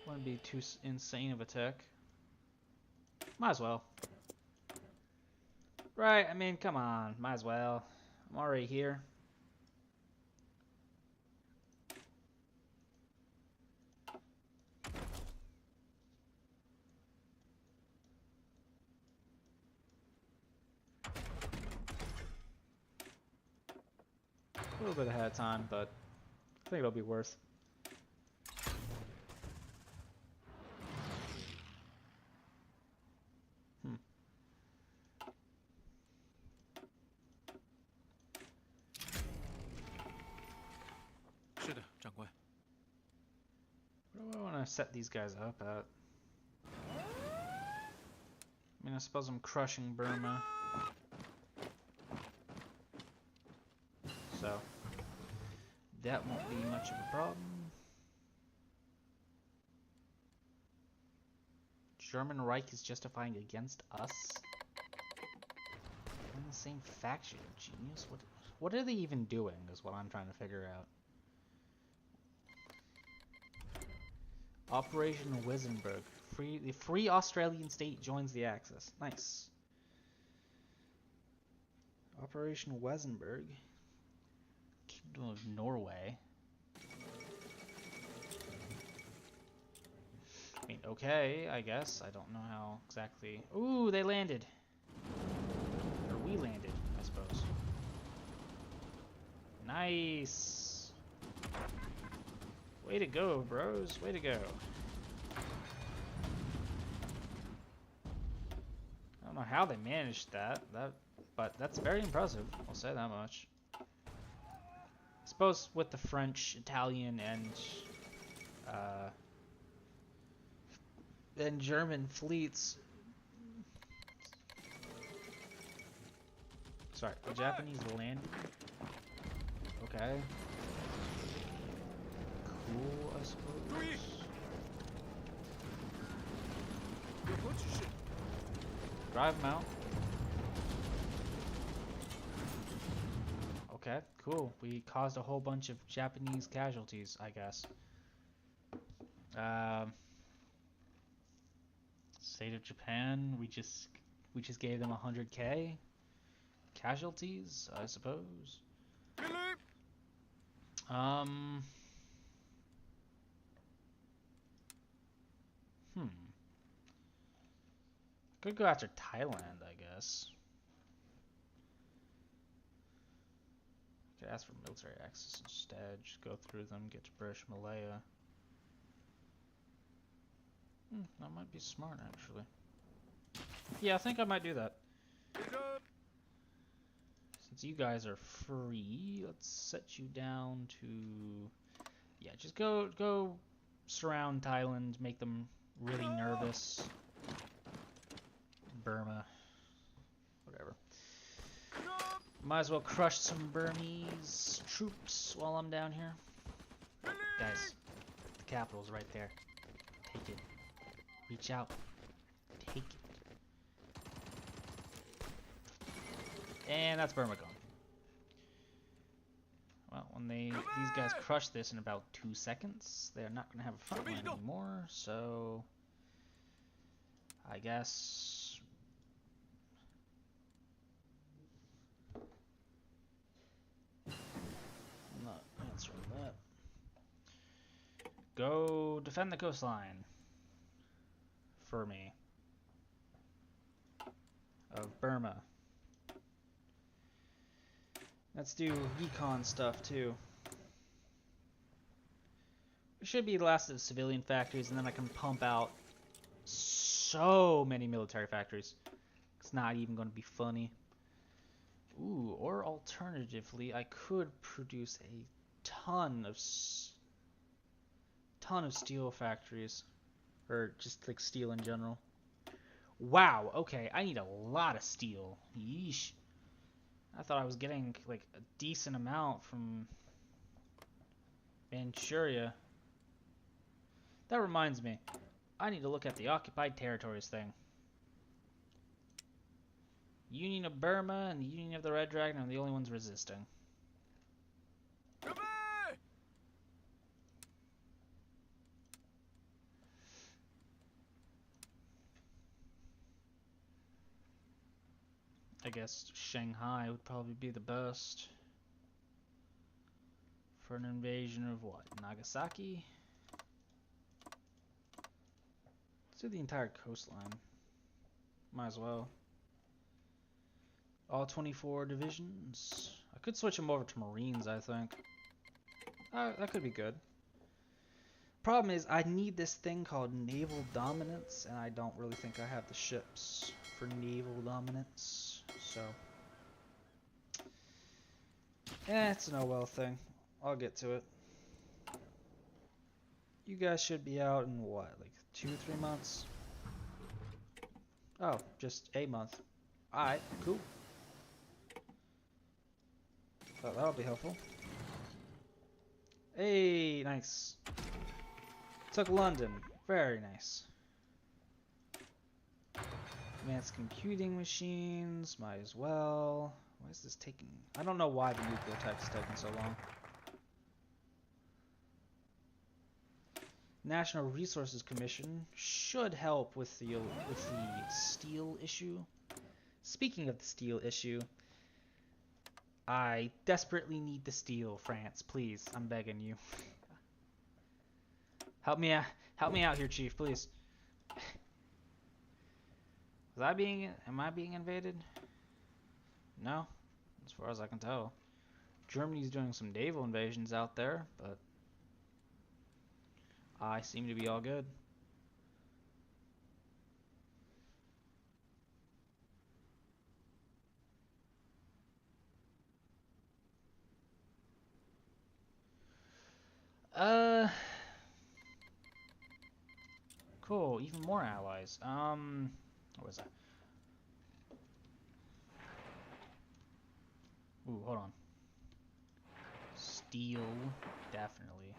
Wouldn't be too insane of a tech. Might as well. Right, I mean, come on. Might as well. I'm already here. A little bit ahead of time, but I think it'll be worth. 是的，长官。 What do I want to set these guys up at? I mean, I suppose I'm crushing Burma. So, that won't be much of a problem. German Reich is justifying against us? We're in the same faction, genius. What are they even doing is what I'm trying to figure out. Operation Wissenberg. The Free Australian State joins the Axis. Nice. Operation Wissenberg. Kingdom of Norway. I mean, okay, I guess. I don't know how exactly. Ooh, they landed. Or we landed, I suppose. Nice. Way to go, bros. Way to go. I don't know how they managed that, but that's very impressive. I'll say that much. I suppose with the French, Italian, and German fleets. Sorry, the Japanese landed. Okay. Cool, I suppose. 有何指示？ Drive them out. Okay, cool. We caused a whole bunch of Japanese casualties, I guess. State of Japan, we just gave them 100k casualties, I suppose. 命令！ Could go after Thailand, I guess. Could ask for military access instead. Just go through them, get to British Malaya. That might be smart, actually. Yeah, I think I might do that. 立正！ Since you guys are free, let's set you down to... Yeah, just go surround Thailand, make them really nervous. Burma. Whatever. Might as well crush some Burmese troops while I'm down here. Guys, the capital's right there. Take it. Reach out. Take it. And that's Burma gone. Well, when these guys crush this in about 2 seconds, they're not going to have a front line anymore, so I guess I'm not answering that. Go defend the coastline for me of Burma. Let's do recon stuff too. It should be the last of the civilian factories, and then I can pump out so many military factories. It's not even going to be funny. Ooh, or alternatively, I could produce a ton of steel factories, or just like steel in general. Wow. Okay, I need a lot of steel. Yeesh. I thought I was getting like a decent amount from Manchuria. That reminds me, I need to look at the occupied territories thing. Union of Burma and the Union of the Red Dragon are the only ones resisting. I guess Shanghai would probably be the best for an invasion of what? Nagasaki? Let's do the entire coastline. Might as well. All 24 divisions. I could switch them over to Marines, I think. That could be good. Problem is, I need this thing called naval dominance, and I don't really think I have the ships for naval dominance. So, it's an oh well thing. I'll get to it. You guys should be out in what, like 2-3 months? Oh, just a month. Alright, cool. Thought that'll be helpful. Hey, nice. Took London. Very nice. Advanced computing machines. Might as well. Why is this taking... I don't know why the nuclear tech is taking so long. National Resources Commission should help with the steel issue. Speaking of the steel issue, I desperately need the steel, France. Please, I'm begging you. Help me out here, Chief, please. Am I being invaded? No, as far as I can tell. Germany's doing some naval invasions out there, but I seem to be all good. Cool, even more allies. What was that? Ooh, hold on. Steel, definitely.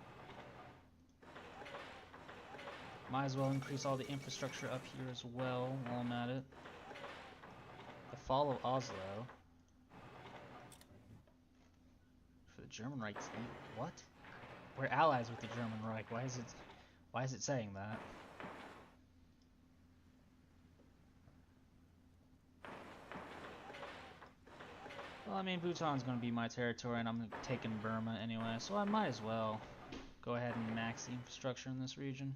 Might as well increase all the infrastructure up here as well while I'm at it. The fall of Oslo. For the German Reich. What? We're allies with the German Reich. Why is it saying that? Well, I mean, Bhutan's going to be my territory, and I'm taking Burma anyway, so I might as well go ahead and max the infrastructure in this region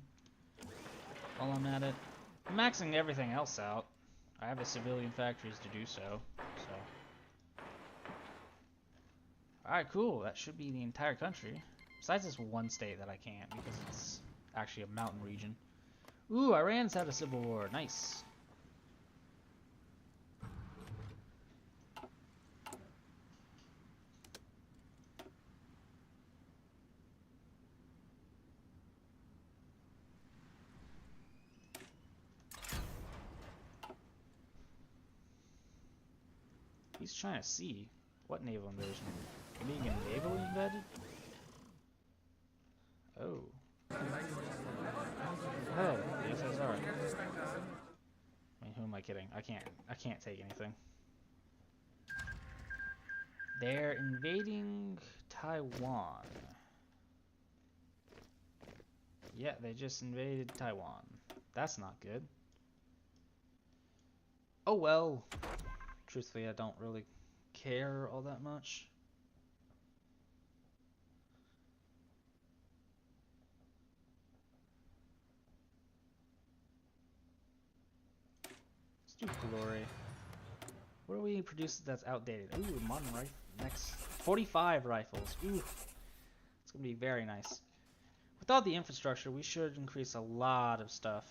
while I'm at it. I'm maxing everything else out. I have the civilian factories to do so. Alright, cool. That should be the entire country. Besides this one state that I can't, because it's actually a mountain region. Ooh, Iran's had a civil war. Nice. He's trying to see. What naval invasion? Being naval invaded? Oh. Oh, the SSR. I mean, who am I kidding? I can't take anything. They're invading Taiwan. Yeah, they just invaded Taiwan. That's not good. Oh well. Truthfully, I don't really care all that much. Let's do glory. What do we produce that's outdated? Ooh, modern rifle. Next, 45 rifles. Ooh, it's gonna be very nice. Without the infrastructure, we should increase a lot of stuff.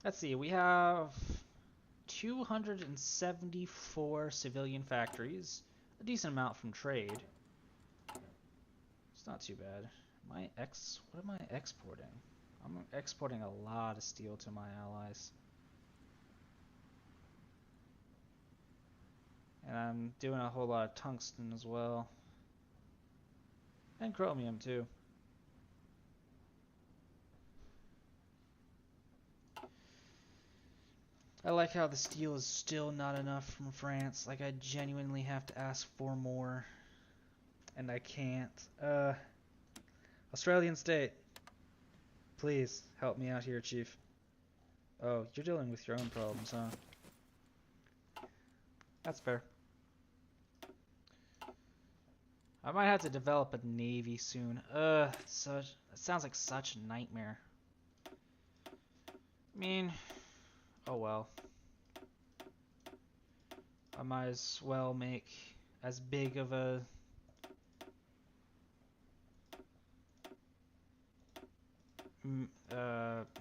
Let's see, we have 274 civilian factories, a decent amount from trade. It's not too bad. What am I exporting? I'm exporting a lot of steel to my allies. And I'm doing a whole lot of tungsten as well. And chromium too. I like how the steel is still not enough from France. Like, I genuinely have to ask for more. And I can't. Australian state. Please, help me out here, Chief. Oh, you're dealing with your own problems, huh? That's fair. I might have to develop a navy soon. That sounds like such a nightmare. I mean, oh well. I might as well make as big of a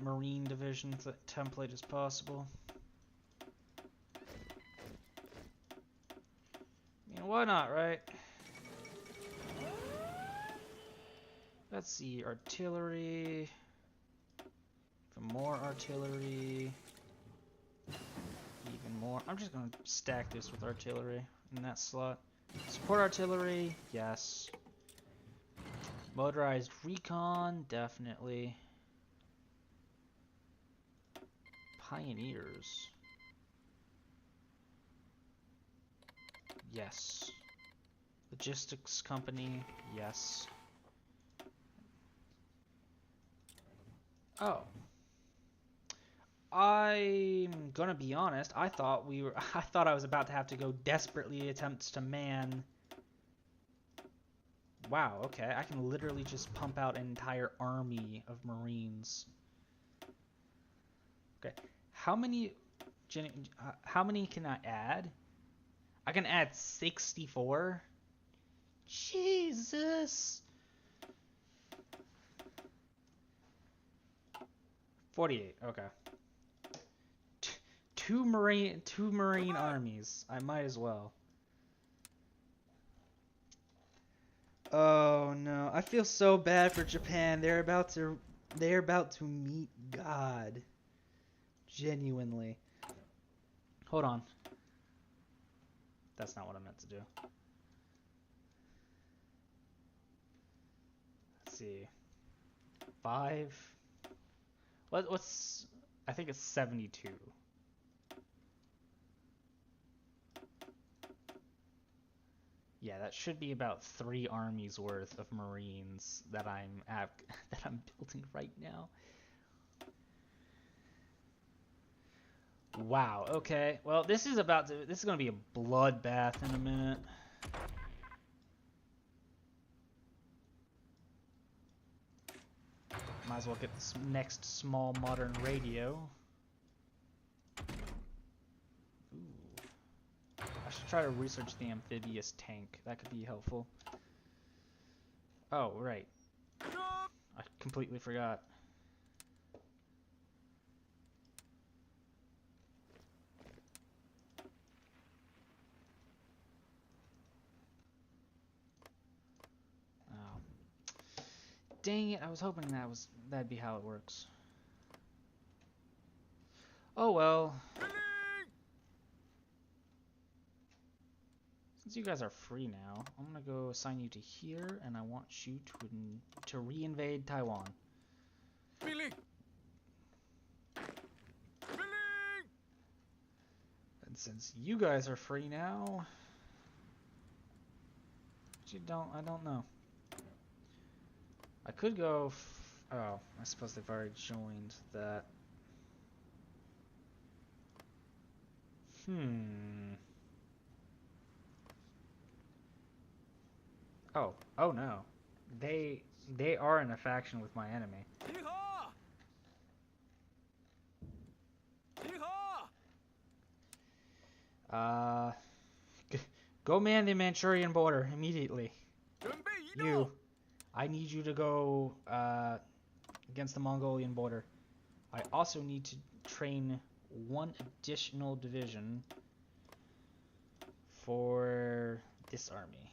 marine division template as possible. I mean, why not, right? Let's see, artillery. Even more artillery. Even more. I'm just gonna stack this with artillery in that slot. Support artillery, yes. Motorized recon, definitely. Pioneers. Yes. Logistics company, yes. Oh. I'm gonna be honest, I thought I was about to have to go desperately attempt to man. Wow, okay, I can literally just pump out an entire army of Marines. Okay, how many can I add? I can add 64? Jesus! 48, okay. Two marine armies. I might as well. Oh no, I feel so bad for Japan. They're about to meet God. Genuinely. Hold on. That's not what I meant to do. Let's see. 5. What's I think it's 72. Yeah, that should be about 3 armies worth of Marines that I'm building right now. Wow, okay. Well, this is gonna be a bloodbath in a minute. Might as well get this next small modern radio. Ooh. I should try to research the amphibious tank. That could be helpful. Oh, right. I completely forgot. Oh. Dang it, I was hoping that'd be how it works. Oh well. Billy! Since you guys are free now, I'm gonna go assign you to here, and I want you to re-invade Taiwan. Billy! Billy! And since you guys are free now, I don't know. I could go. Oh, I suppose they've already joined that. Oh no. They are in a faction with my enemy. Yeehaw! Yeehaw! Uh, go man the Manchurian border immediately. 准备移 You, 动！ I need you to go against the Mongolian border. I also need to train one additional division for this army.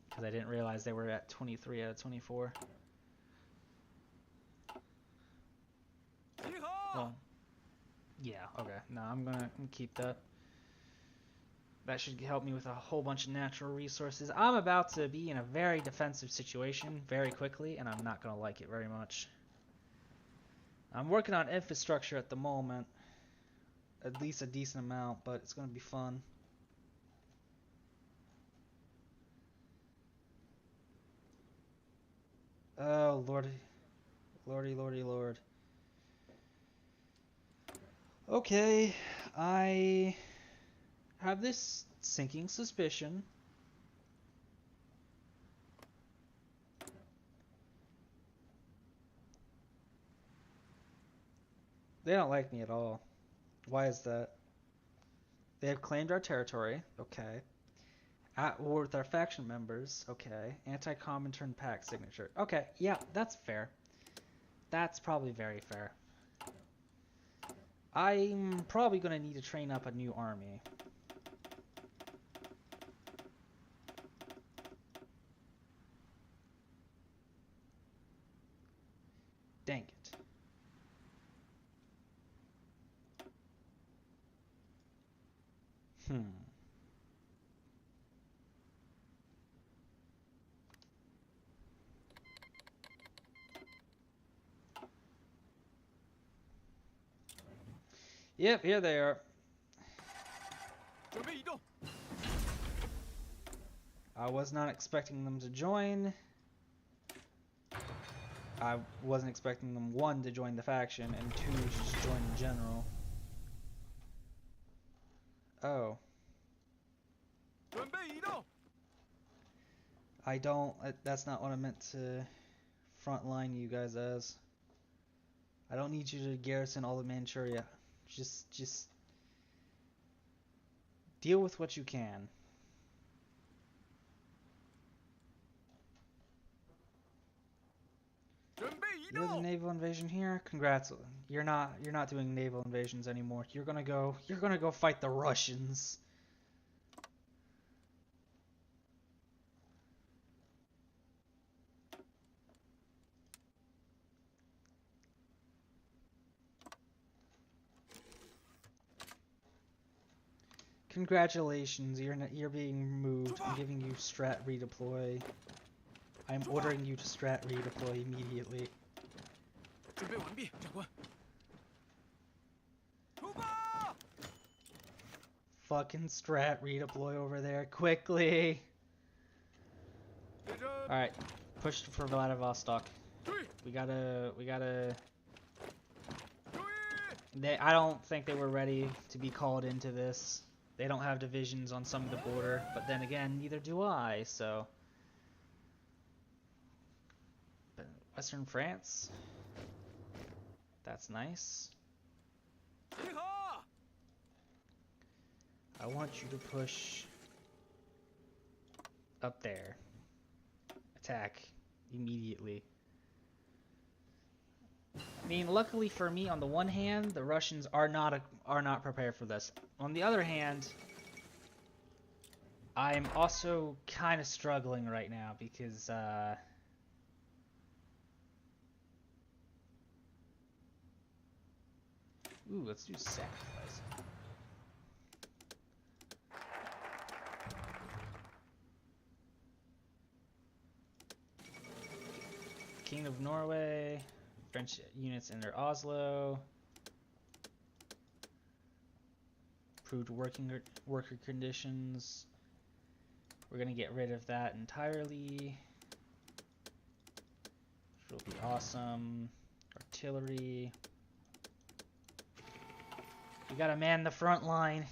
Because I didn't realize they were at 23 out of 24. 集合！ Well, yeah, okay. No, I'm gonna keep that. That should help me with a whole bunch of natural resources. I'm about to be in a very defensive situation very quickly, and I'm not gonna like it very much. I'm working on infrastructure at the moment. At least a decent amount, but it's gonna be fun. Oh, lordy. Lordy, lordy, lord. Okay, I have this sinking suspicion. They don't like me at all. Why is that? They have claimed our territory. Okay. At war with our faction members. Okay. Anti-Comintern Pact signature. Okay, yeah, that's fair. That's probably very fair. I'm probably going to need to train up a new army. Dang it. Yep, here they are. 准备移动！ I was not expecting them to join. I wasn't expecting them, one, to join the faction, and two, to just join in general. Oh. 准备移动！ I don't, that's not what I meant to frontline you guys as. I don't need you to garrison all of Manchuria. Just deal with what you can. 准备移 You're the 动！ naval invasion here? Congrats. You're not doing naval invasions anymore. You're gonna go fight the Russians. Congratulations, you're being moved. I'm giving you strat redeploy. I'm ordering you to strat redeploy immediately. 准备完毕，长官。出发！ Fucking strat redeploy over there quickly. 列阵！ All right, push for Vladivostok. 注意！ We gotta. 注意！ I don't think they were ready to be called into this. They don't have divisions on some of the border, but then again, neither do I, so. But Western France? That's nice. 集合！ I want you to push up there. Attack immediately. I mean, luckily for me, on the one hand, the Russians are not prepared for this. On the other hand, I'm also kind of struggling right now because Ooh, let's do sacrifice. King of Norway. French units enter Oslo. Improved worker conditions. We're gonna get rid of that entirely. Which will be awesome. Artillery. We gotta man the front line.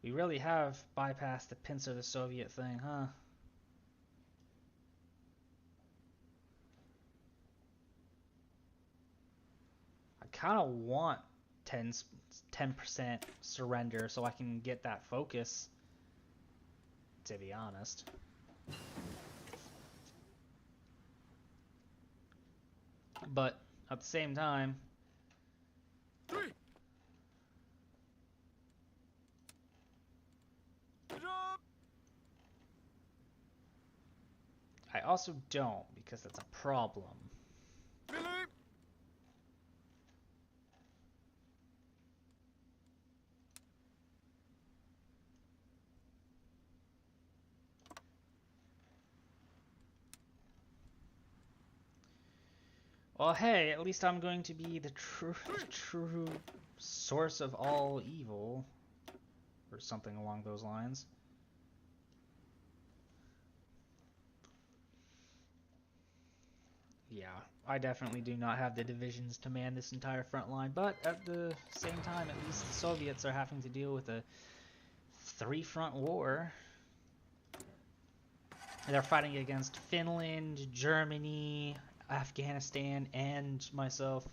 We really have bypassed the pincer the Soviet thing, huh? I kind of want 10% surrender so I can get that focus, to be honest. But at the same time, I also don't, because that's a problem. Well, hey, at least I'm going to be the true source of all evil, or something along those lines. Yeah, I definitely do not have the divisions to man this entire front line, but at the same time, at least the Soviets are having to deal with a 3-front war. They're fighting against Finland, Germany, Afghanistan, and myself.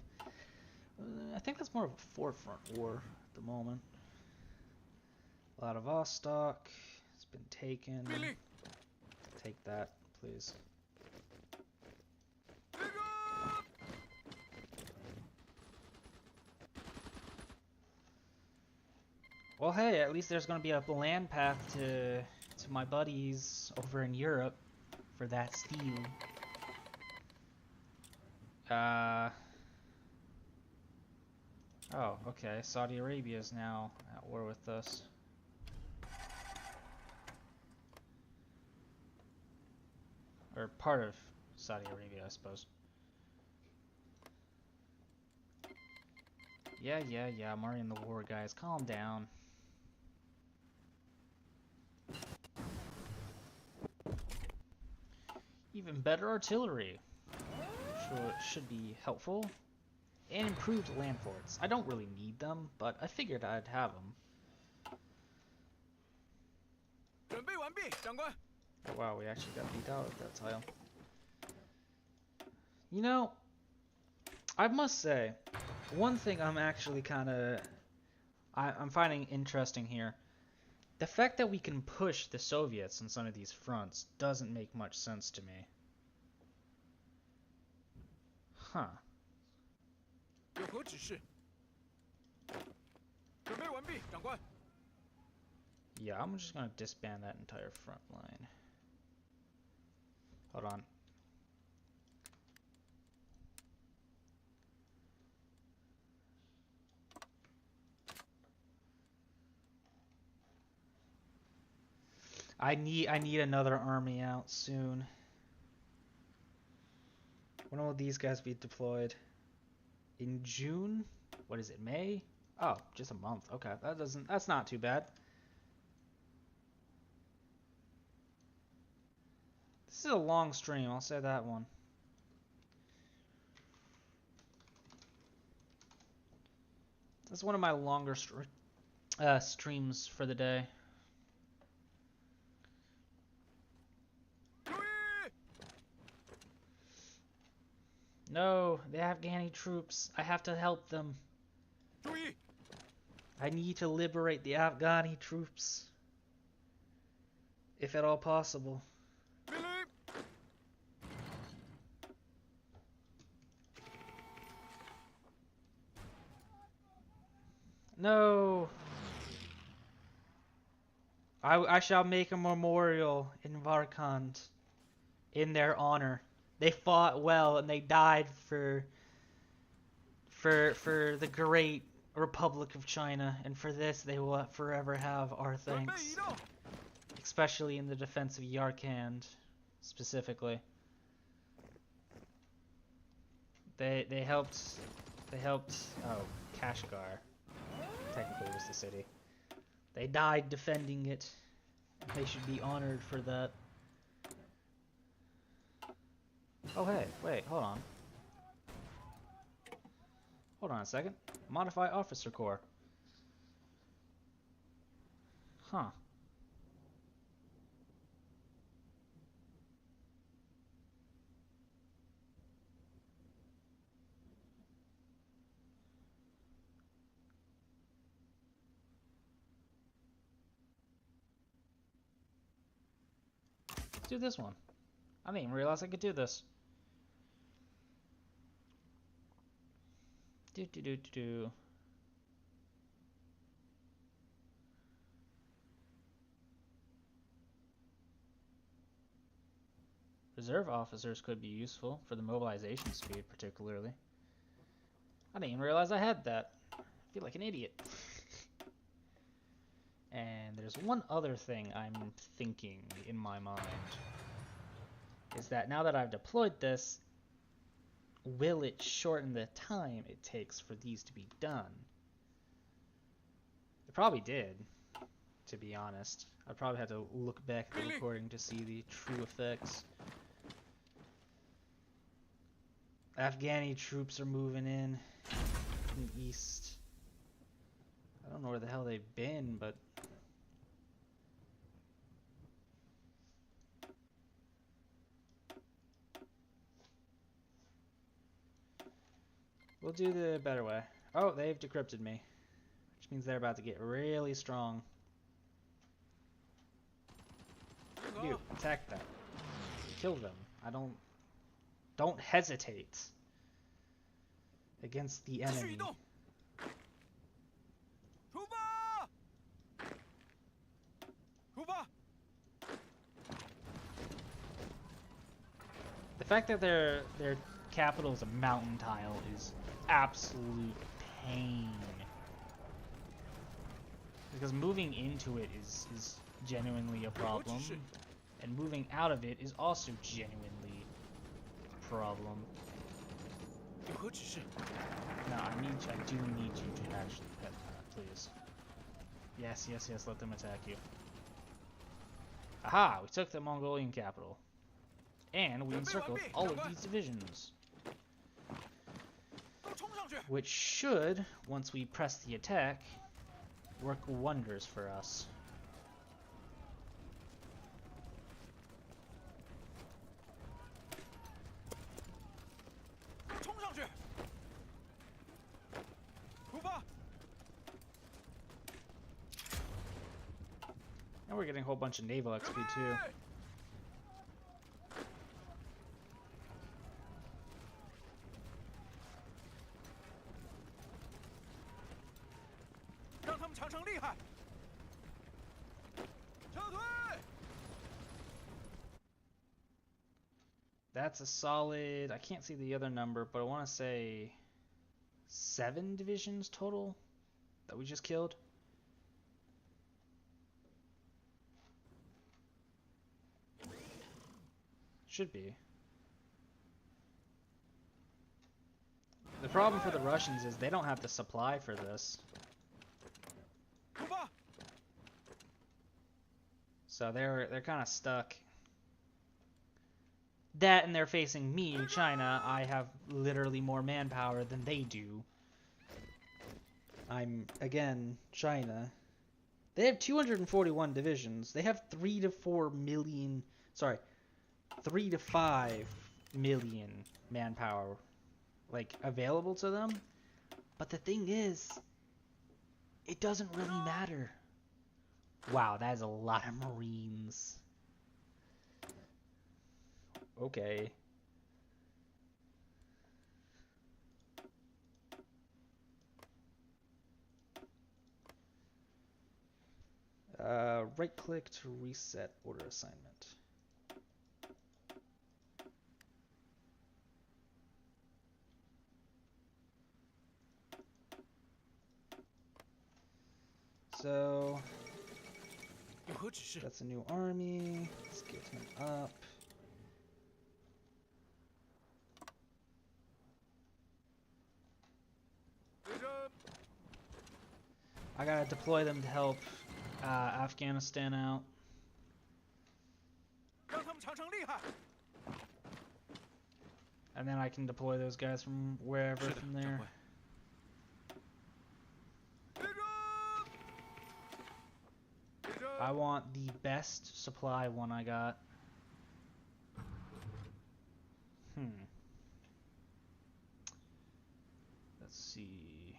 I think that's more of a 4-front war at the moment. Vladivostok has been taken. Take that, please. Well, hey, at least there's going to be a land path to my buddies over in Europe for that steel. Oh, okay. Saudi Arabia is now at war with us. Or part of Saudi Arabia, I suppose. Yeah, I'm already in the war, guys. Calm down. Even better artillery. Should be helpful. And improved land forts. I don't really need them, but I figured I'd have them. Oh wow, we actually got beat out at that tile. You know, I must say, one thing I'm actually I'm finding interesting here. The fact that we can push the Soviets on some of these fronts doesn't make much sense to me. Huh. Yeah, I'm just gonna disband that entire front line. Hold on. I need another army out soon. When will these guys be deployed? In June? What is it, May? Oh, just a month. Okay, that's not too bad. This is a long stream, I'll say that one. That's one of my longer streams for the day. No, the Afghani troops. I have to help them. I need to liberate the Afghani troops. If at all possible. No. I shall make a memorial in Varkand in their honor. They fought well and they died for for the great Republic of China, and for this they will forever have our 准备 thanks, 移动， especially in the defense of Yarkand, specifically. They helped oh, Kashgar technically was the city. They died defending it. They should be honored for that. Oh hey, wait, hold on. Hold on a second. Modify Officer Corps. Huh. Let's do this one. I didn't even realize I could do this. Do. Reserve officers could be useful for the mobilization speed, particularly. I didn't even realize I had that. I feel like an idiot. And there's one other thing I'm thinking in my mind. Is that now that I've deployed this, will it shorten the time it takes for these to be done? It probably did, to be honest. I'd probably have to look back at the recording to see the true effects. Afghani troops are moving in from the east. I don't know where the hell they've been, but we'll do the better way. Oh, they've decrypted me, which means they're about to get really strong. Dude, attack them. Kill them. Don't hesitate against the 继续 enemy. 移动，出发，出发， The fact that their capital is a mountain tile is absolute pain. Because moving into it is genuinely a problem. And moving out of it is also genuinely a problem. 有何指示？ No, I do need you to actually pet that, please. Yes, let them attack you. Aha! We took the Mongolian capital. And we encircled all of these divisions. 都冲上去！ Which should, once we press the attack, work wonders for us. And we're getting a whole bunch of naval XP too. That's a solid, I can't see the other number, but I want to say 7 divisions total that we just killed. Should be. The problem for the Russians is they don't have the supply for this. So they're kind of stuck. That and they're facing me, China. I have literally more manpower than they do. I'm, again, China. They have 241 divisions. They have 3 to 5 million manpower, like, available to them. But the thing is, it doesn't really matter. Wow, that is a lot of Marines. Okay. Right click to reset order assignment. so 有何指示？ that's a new army. Let's get him up. I gotta deploy them to help Afghanistan out. 让他们尝尝厉害。 And then I can deploy those guys from wherever 是的， from 长 there. 官。立正！ I want the best supply one I got. Let's see.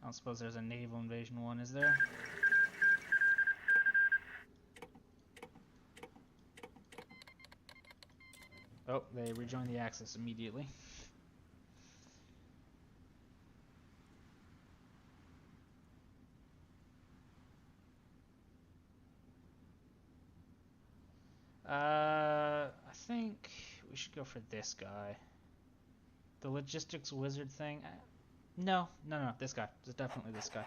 I don't suppose there's a naval invasion one, is there? Oh, they rejoined the Axis immediately. I think we should go for this guy. The logistics wizard thing. No, this guy. It's definitely this guy.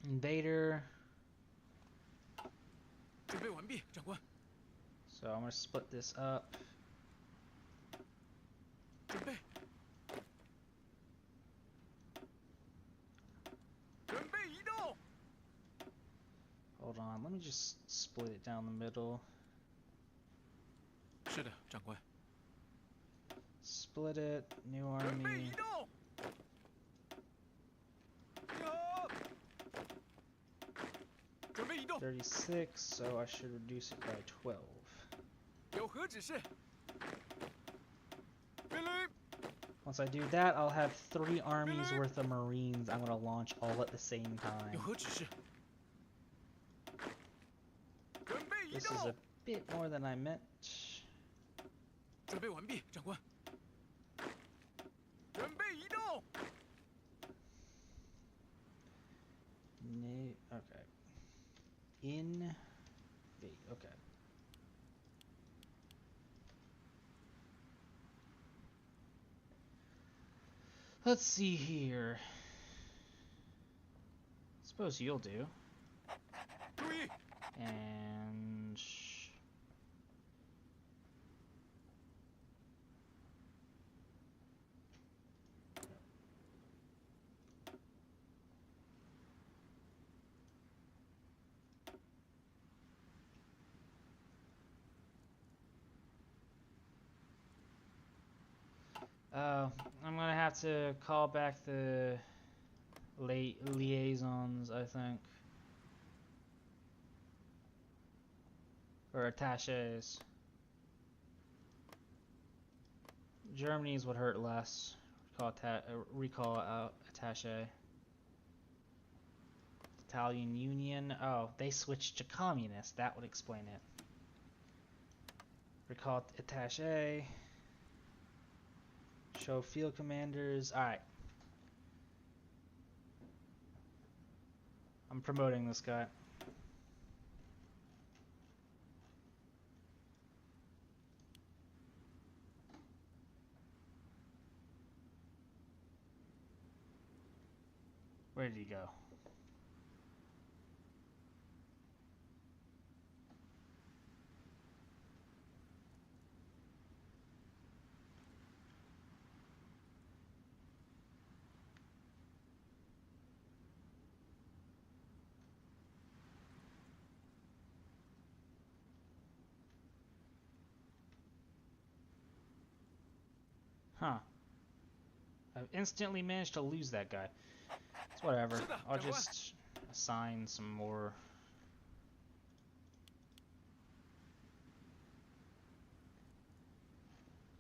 Invader. 准备完毕，长官。 So I'm gonna split this up. 准备。准备移动。 Hold on, let me just split it down the middle. 是的，长官。 Split it, new 准备 army. 移动。你好。准备移动。 36, so I should reduce it by 12. 有何指示？命令。 Once I do that, I'll have 3 armies worth of Marines I'm gonna launch all at the same 有 time. 何指示？准备移 This is 动 a。bit more than I meant. 准备完毕，长官。准备移动。 Okay. Invade. Okay. Let's see here. Suppose you'll do. 注意， And I'm gonna have to call back the liaisons, I think. Or attaches. Germany's would hurt less. Recall attache. Italian Union. Oh, they switched to communist. That would explain it. Recall attache. Show field commanders. Alright. I'm promoting this guy. Where did he go? Huh. I've instantly managed to lose that guy. It's whatever. I'll just assign some more.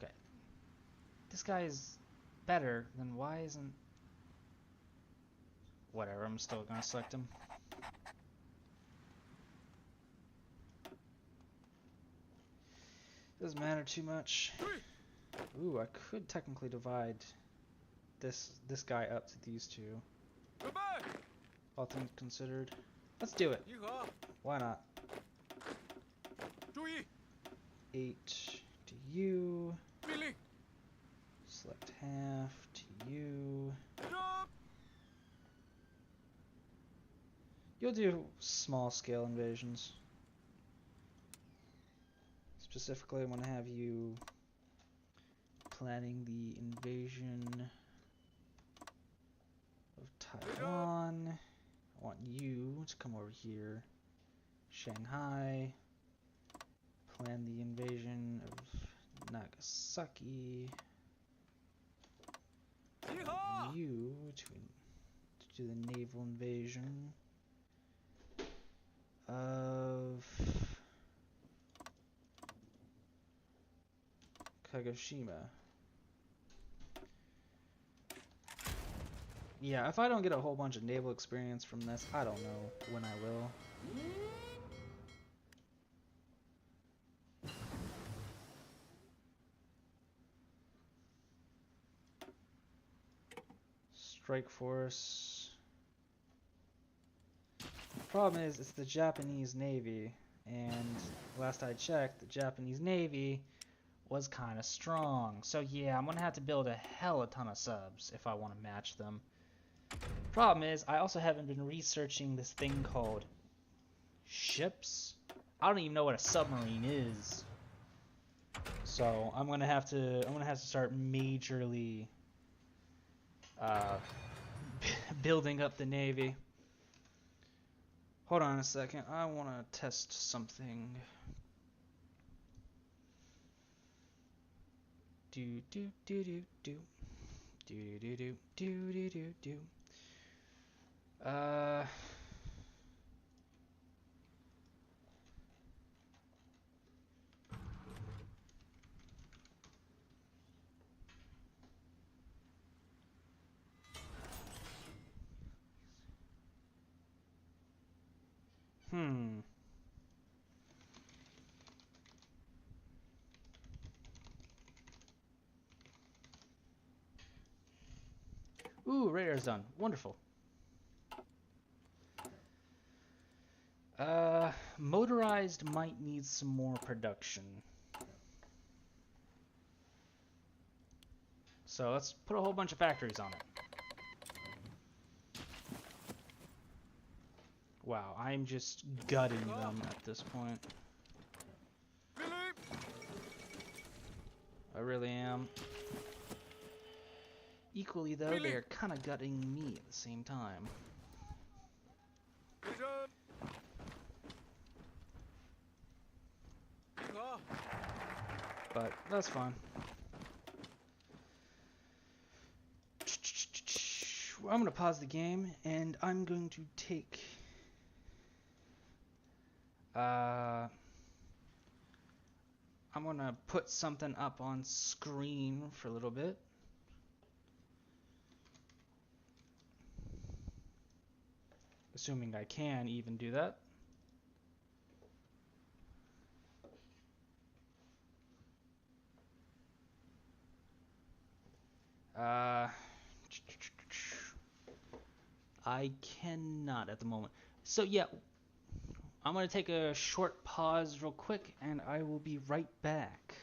Okay. This guy is better, then why isn't... Whatever, I'm still gonna select him. Doesn't matter too much. Ooh, I could technically divide this guy up to these two. 准备。 All things considered. Let's do it. 集合。 Why not? 注意， 8 to you. 命令。Select half to you. Jump! You'll do small scale invasions. Specifically, I want to have you planning the invasion of Taiwan. I want you to come over here. Shanghai. Plan the invasion of Nagasaki. I want you to do the naval invasion of Kagoshima. Yeah, if I don't get a whole bunch of naval experience from this, I don't know when I will. Strike Force. Problem is, it's the Japanese Navy, and last I checked, the Japanese Navy was kind of strong. So yeah, I'm gonna have to build a hell of a ton of subs if I want to match them. Problem is, I also haven't been researching this thing called ships. I don't even know what a submarine is. So I'm gonna have to start majorly building up the Navy. Hold on a second. I want to test something. Do do do do do do do do do do do do. Hmm. Ooh, radar's done. Wonderful. Motorized might need some more production. So let's put a whole bunch of factories on it. Wow, I'm just gutting them at this point. I really am. Equally though, they're kind of gutting me at the same time. But that's fine. I'm gonna pause the game and I'm going to take I'm gonna put something up on screen for a little bit. Assuming I can even do that. I cannot at the moment. So yeah, I'm gonna take a short pause real quick and I will be right back.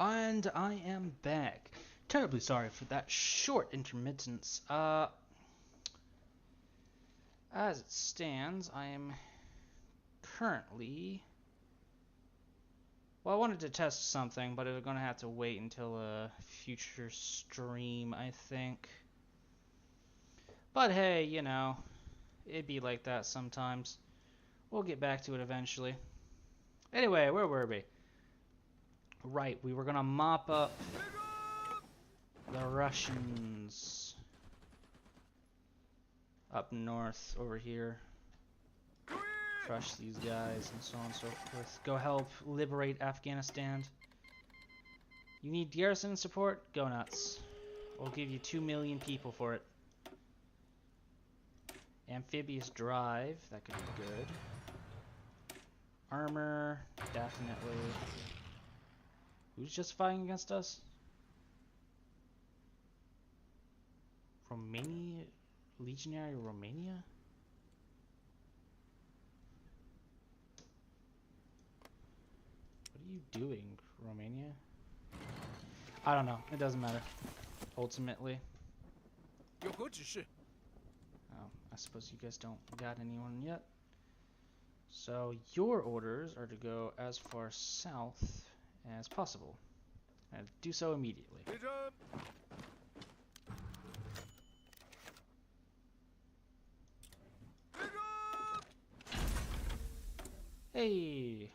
And I am back. Terribly sorry for that short intermittence. As it stands, I am currently... Well, I wanted to test something, but we're going to have to wait until a future stream, I think. But hey, you know, it'd be like that sometimes. We'll get back to it eventually. Anyway, where were we? Right, we were going to mop up the Russians up north over here. Crush these guys and so on and so forth. Go help liberate Afghanistan. You need garrison support? Go nuts. We'll give you 2 million people for it. Amphibious drive, that could be good. Armor, definitely. Who's just fighting against us? Romania? Legionary Romania? What are you doing, Romania? I don't know. It doesn't matter. Ultimately. 有何指示？ Oh, I suppose you guys don't got anyone yet. So your orders are to go as far south as possible. And do so immediately. 列阵。列阵。 Hey!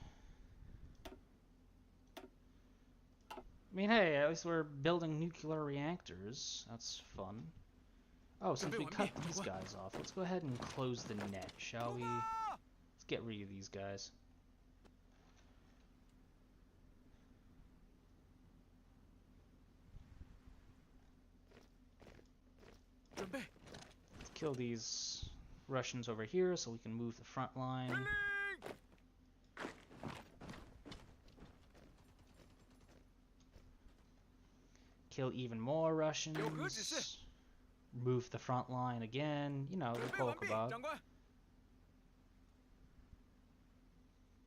I mean, hey, at least we're building nuclear reactors. That's fun. Oh, since we cut these guys off, let's go ahead and close the net, shall we? Let's get rid of these guys. Let's kill these Russians over here so we can move the front line. Kill even more Russians. Move the front line again. You know, the polka about.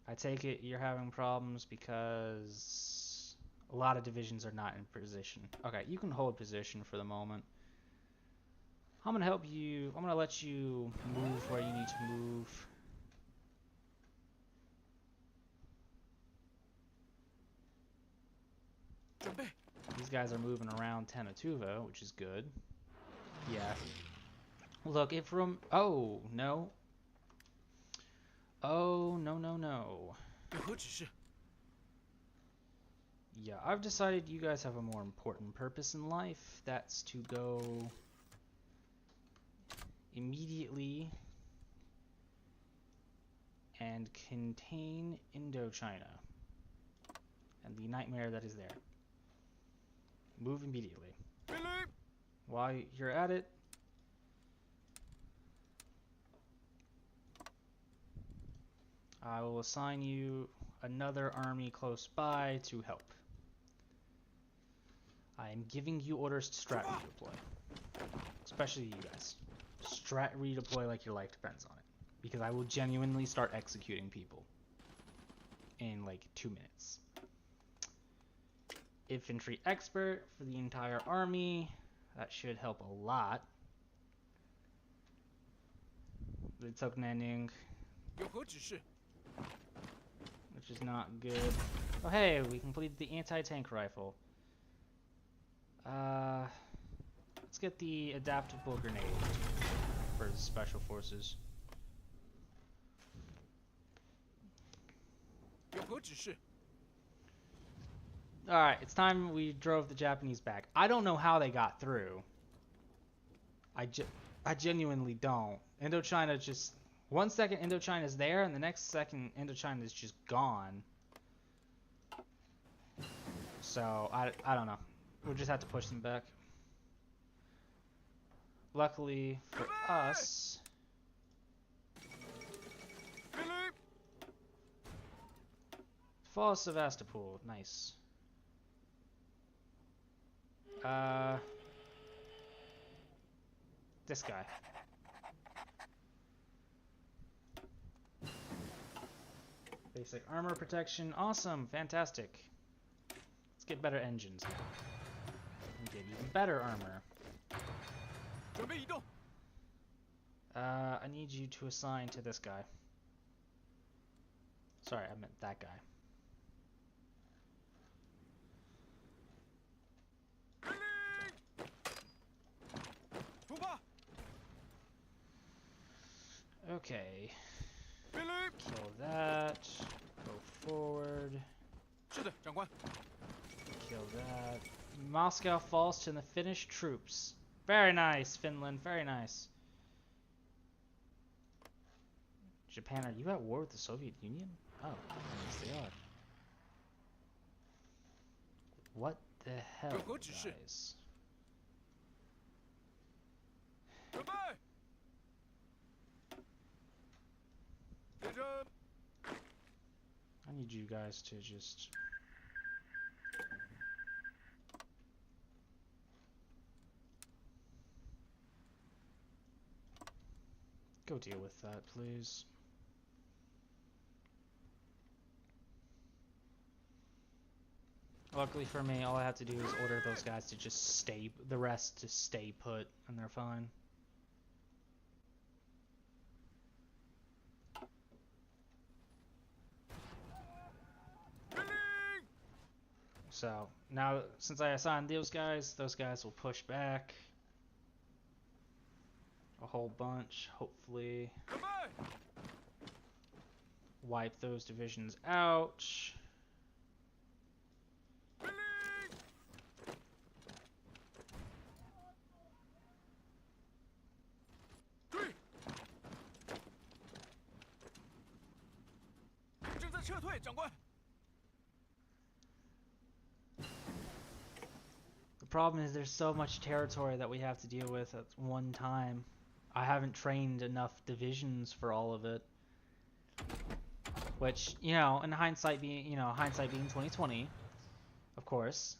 I take it you're having problems because a lot of divisions are not in position. Okay, you can hold position for the moment. I'm going to help you. I'm going to let you move where you need to move. These guys are moving around Tenatuva, which is good. Yeah. Look, if from... Oh, no. Oh, no, no, no. Yeah, I've decided you guys have a more important purpose in life. That's to go immediately and contain Indochina and the nightmare that is there. Move immediately. While you're at it, I will assign you another army close by to help. I am giving you orders to strat redeploy. Especially you guys. Strat redeploy like your life depends on it. Because I will genuinely start executing people in like 2 minutes. Infantry expert for the entire army. That should help a lot. The Toknenning, which is not good. Oh hey, we completed the anti-tank rifle. Let's get the adaptable grenade for the special forces. Alright, it's time we drove the Japanese back. I don't know how they got through. I genuinely don't. Indochina just... 1 second Indochina is there, and the next second Indochina is just gone. So, I don't know. We'll just have to push them back. Luckily for us... Fall of Sevastopol. Nice. This guy. Basic armor protection. Awesome. Fantastic. Let's get better engines now. And get even better armor. 准备移动。 I need you to assign to this guy. Sorry, I meant that guy. 命令！出发！ Okay. 命令！ Kill that. Go forward. 是的，长官。 Kill that. Moscow falls to the Finnish troops. Very nice, Finland. Very nice. Japan, are you at war with the Soviet Union? Oh, yes they are. What the hell, 有何指示？ guys? 准备！接着， I need you guys to just... Go deal with that, please. Luckily for me, all I have to do is order those guys to just stay, the rest to stay put, and they're fine. So, now, since I assigned those guys will push back a whole bunch, hopefully. 准备！ Wipe those divisions out. 命令！对！正在撤退，长官。 The problem is there's so much territory that we have to deal with at one time. I haven't trained enough divisions for all of it. Which, you know, in hindsight being 2020, of course.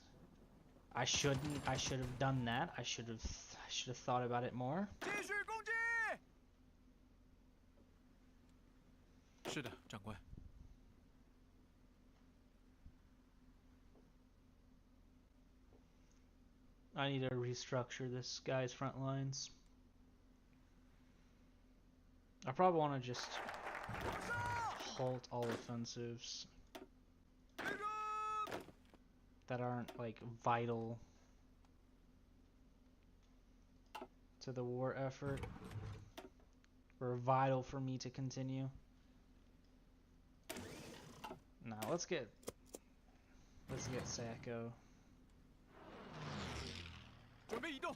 I should have done that. I should have thought about it more. 继续攻击！是的，长官。 I need to restructure this guy's front lines. I probably want to just halt all offensives that aren't like vital to the war effort or vital for me to continue. Now let's get Sacco. 准备移动。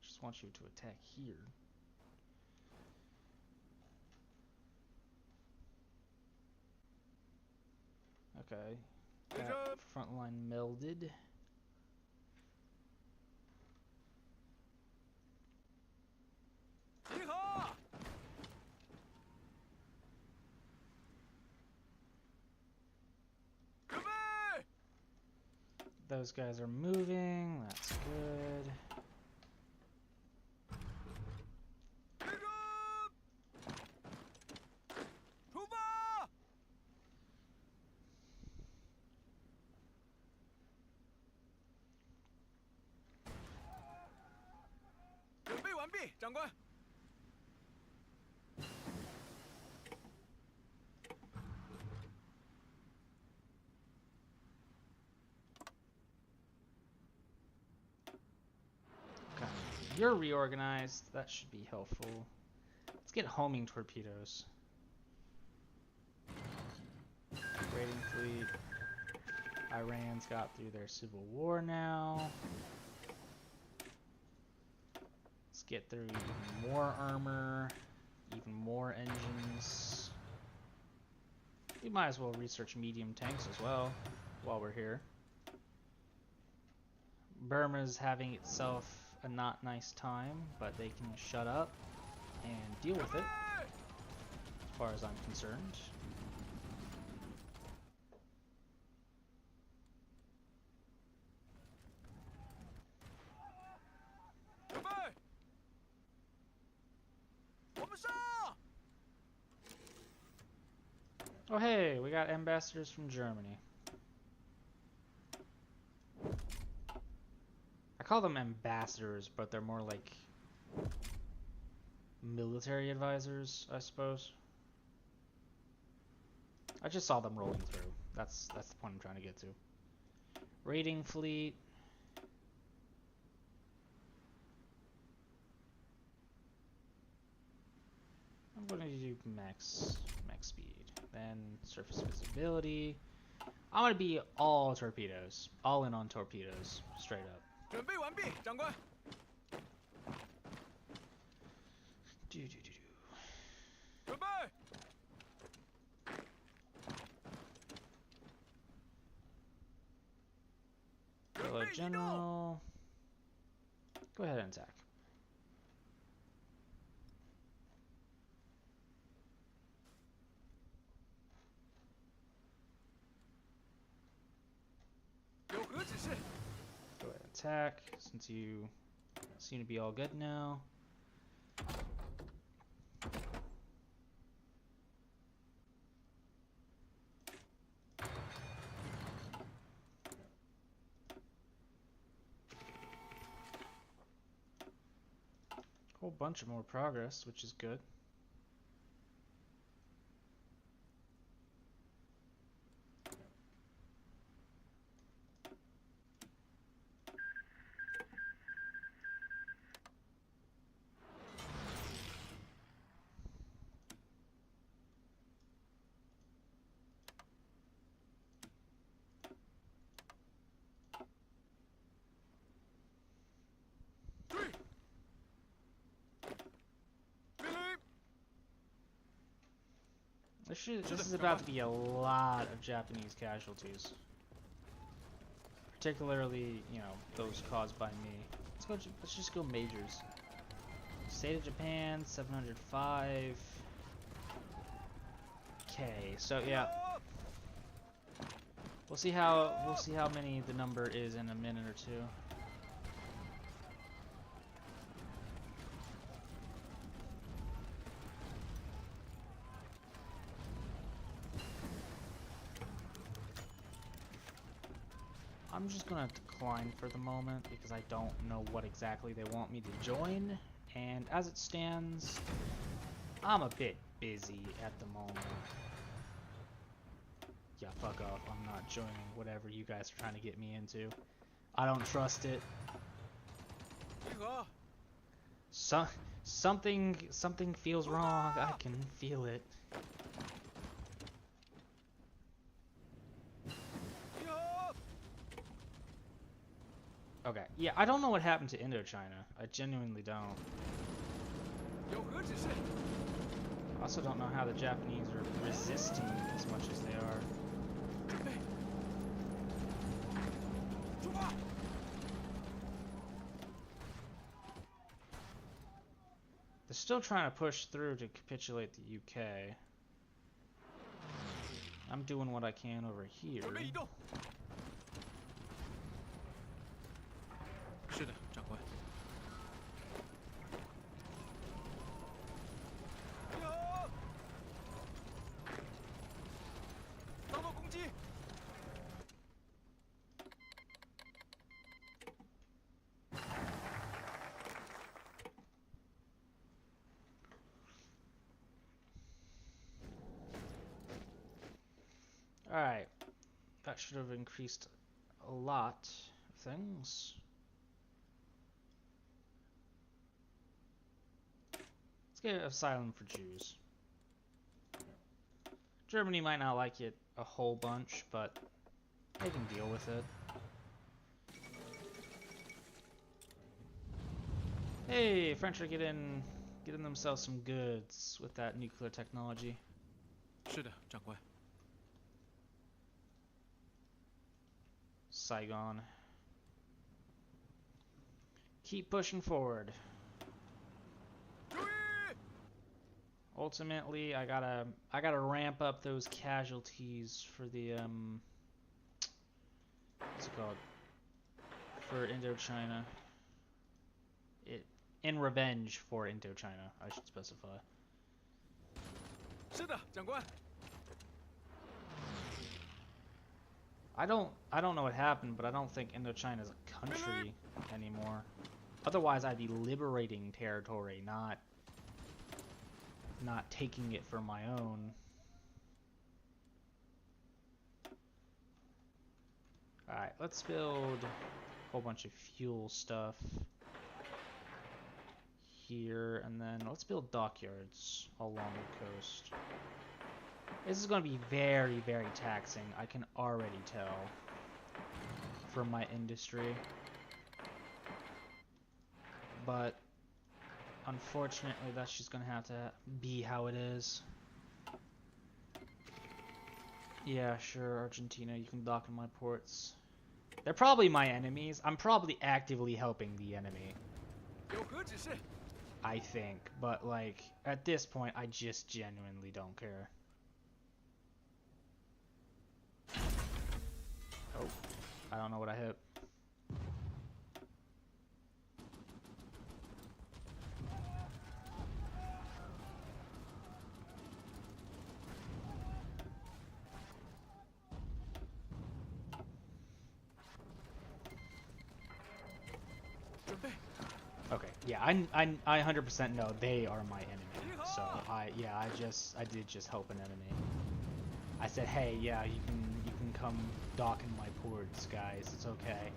Just want you to attack here. Okay. Got front line melded. Those guys are moving. That's good. Okay. You're reorganized. That should be helpful. Let's get homing torpedoes. Raiding fleet. Iran's got through their civil war now. Let's get through even more armor, even more engines. We might as well research medium tanks as well while we're here. Burma's having itself a not nice time, but they can shut up and deal with it, as far as I'm concerned. Oh hey, we got ambassadors from Germany. I call them ambassadors, but they're more like military advisors, I suppose. I just saw them rolling through. That's the point I'm trying to get to. Raiding fleet. I'm going to do max speed. Then surface visibility. I'm going to be all torpedoes. All in on torpedoes. Straight up. 准备完毕，长官。准备。 Hello, General. Go ahead and attack. Go ahead and attack, since you seem to be all good now. Whole bunch of more progress, which is good. This is about to be a lot of Japanese casualties. Particularly, you know, those caused by me. Let's just go majors. State of Japan, 705. Okay, so yeah. We'll see how many the number is in a minute or two. I'm just gonna decline for the moment because I don't know what exactly they want me to join, and as it stands, I'm a bit busy at the moment. Yeah, fuck off. I'm not joining whatever you guys are trying to get me into. I don't trust it. Something feels wrong. I can feel it. Okay, yeah, I don't know what happened to Indochina. I genuinely don't. I also don't know how the Japanese are resisting as much as they are. They're still trying to push through to capitulate the UK. I'm doing what I can over here. 是的，长官。遭到攻击！ Alright. That should have increased a lot of things. Let's get asylum for Jews. Germany might not like it a whole bunch, but they can deal with it. Hey, French are getting themselves some goods with that nuclear technology. 是的，长官。 Saigon. Keep pushing forward. Ultimately, I gotta ramp up those casualties for the what's it called? For Indochina. In revenge for Indochina, I should specify. 是的，长官。I don't know what happened, but I don't think Indochina is a country anymore. Otherwise, I'd be liberating territory, not taking it for my own. Alright, let's build a whole bunch of fuel stuff here, and then let's build dockyards along the coast. This is going to be very, very taxing, I can already tell, for my industry. But unfortunately, that's just going to have to be how it is. Yeah, sure, Argentina, you can dock in my ports. They're probably my enemies. I'm probably actively helping the enemy, I think. But, like, at this point, I just genuinely don't care. Oh, I don't know what I hit. Okay, yeah, I 100% know they are my enemy. So I did just help an enemy. I said, hey, yeah, you can come dock in my ports, guys. It's okay.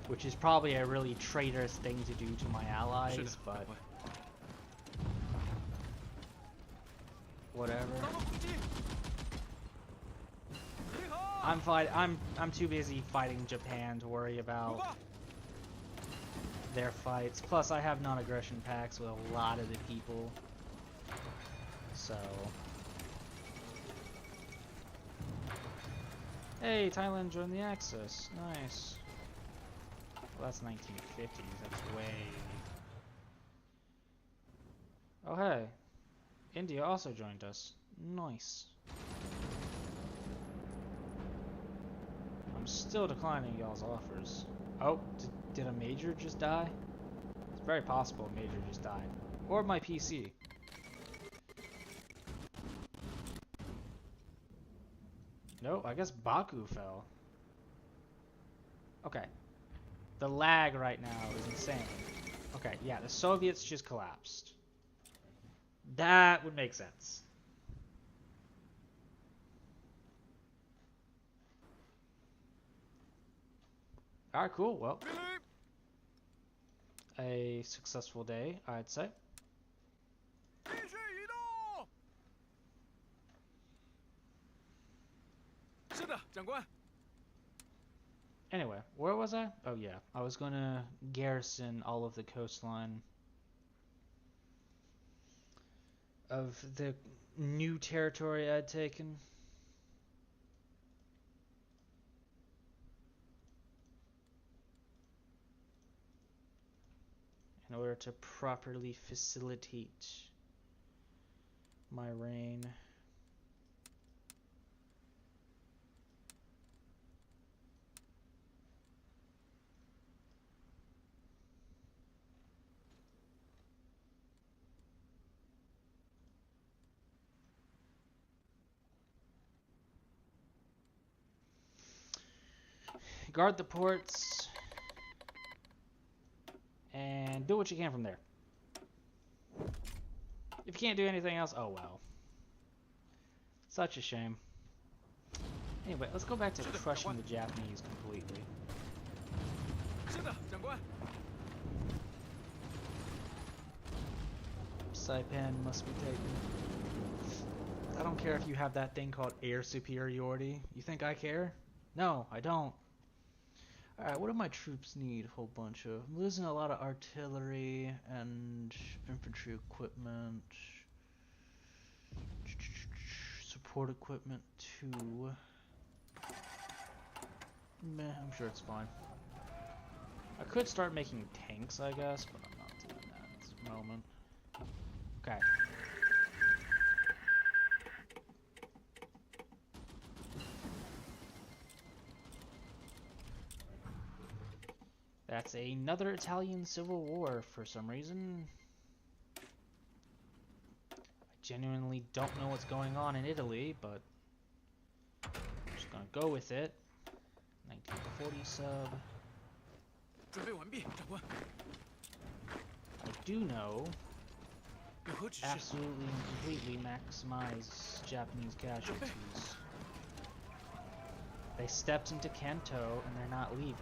Which is probably a really traitorous thing to do to my allies, but whatever. I'm too busy fighting Japan to worry about their fights. Plus, I have non-aggression pacts with a lot of the people. So, hey, Thailand joined the Axis. Nice. Well, that's 1950s. That's way. Oh, hey, India also joined us. Nice. I'm still declining y'all's offers. Oh, did a major just die? It's very possible a major just died. Or my PC. No, I guess Baku fell. Okay. The lag right now is insane. Okay, yeah, the Soviets just collapsed. That would make sense. Alright, cool. Well, a successful day, I'd say. Anyway, where was I? Oh yeah, I was gonna garrison all of the coastline of the new territory I'd taken. In order to properly facilitate my reign. Guard the ports and do what you can from there. If you can't do anything else, oh well. Such a shame. Anyway, let's go back to crushing the Japanese completely. Saipan must be taken. I don't care if you have that thing called air superiority. You think I care? No, I don't. Alright, what do my troops need? A whole bunch of. I'm losing a lot of artillery and infantry equipment. Support equipment too. Meh, I'm sure it's fine. I could start making tanks, I guess, but I'm not doing that at this moment. Okay. That's another Italian civil war for some reason. I genuinely don't know what's going on in Italy, but gonna go with it. 1940 sub. 准备完毕，长官。 I do know 有何指示？ absolutely and completely maximize Japanese casualties. They stepped into Kanto and they're not leaving.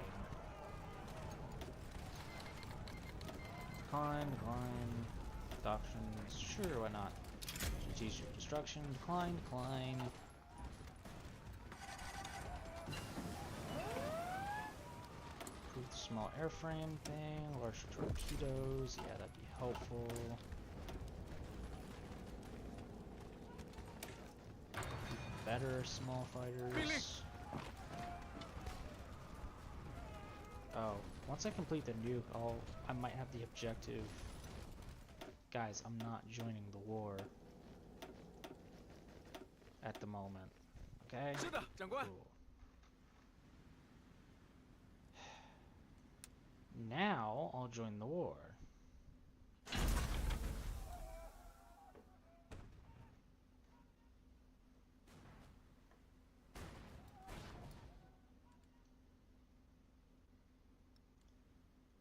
Decline. Doctrines, sure, why not? Strategic destruction, decline. Improve the small airframe thing, large torpedoes, yeah, that'd be helpful. Even better small fighters. Oh, once I complete the nuke, I might have the objective. Guys, I'm not joining the war at the moment. Okay? 是的，长官。 Cool. Now I'll join the war.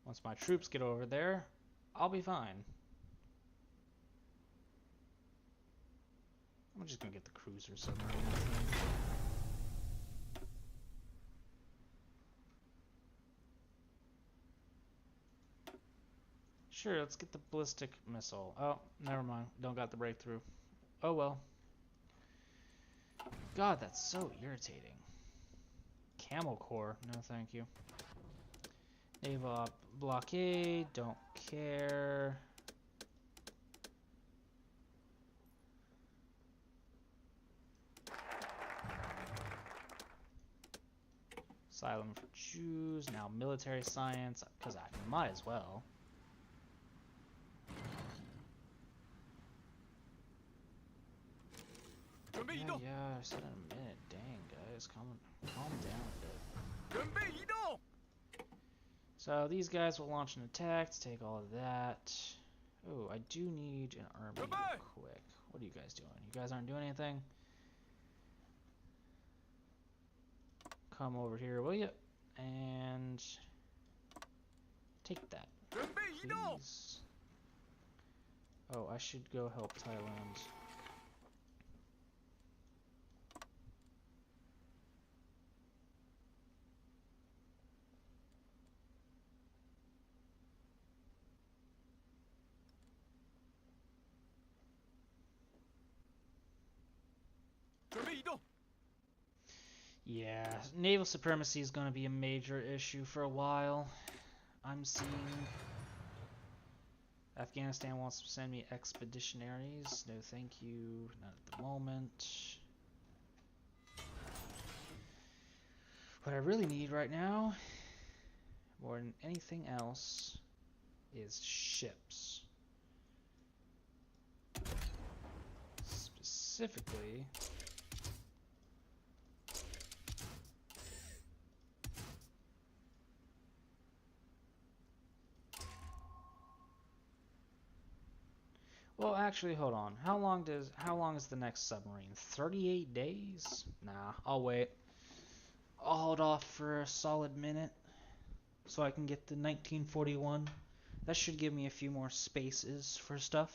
Once my troops get over there, I'll be fine. I'm just gonna get the cruiser submarine, I think. Sure, let's get the ballistic missile. Oh, never mind. Don't got the breakthrough. Oh well. God, that's so irritating. Camel Corps, no thank you. Naval blockade, don't care. Asylum for Jews, now military science, because I might as well. Yeah, I said in a minute. Dang, guys, calm down a bit. 准备移动。 So these guys will launch an attack to take all of that. Oh, I do need an army real quick. What are you guys doing? You guys aren't doing anything? Come over here, will you? And take that, 准备移动。 please. Oh, I should go help Thailand. Yeah, naval supremacy is going to be a major issue for a while. I'm seeing Afghanistan wants to send me expeditionaries. No thank you, not at the moment. What I really need right now, more than anything else, is ships. Specifically, well, actually, hold on. How long is the next submarine? 38 days? Nah, I'll wait. I'll hold off for a solid minute so I can get the 1941. That should give me a few more spaces for stuff.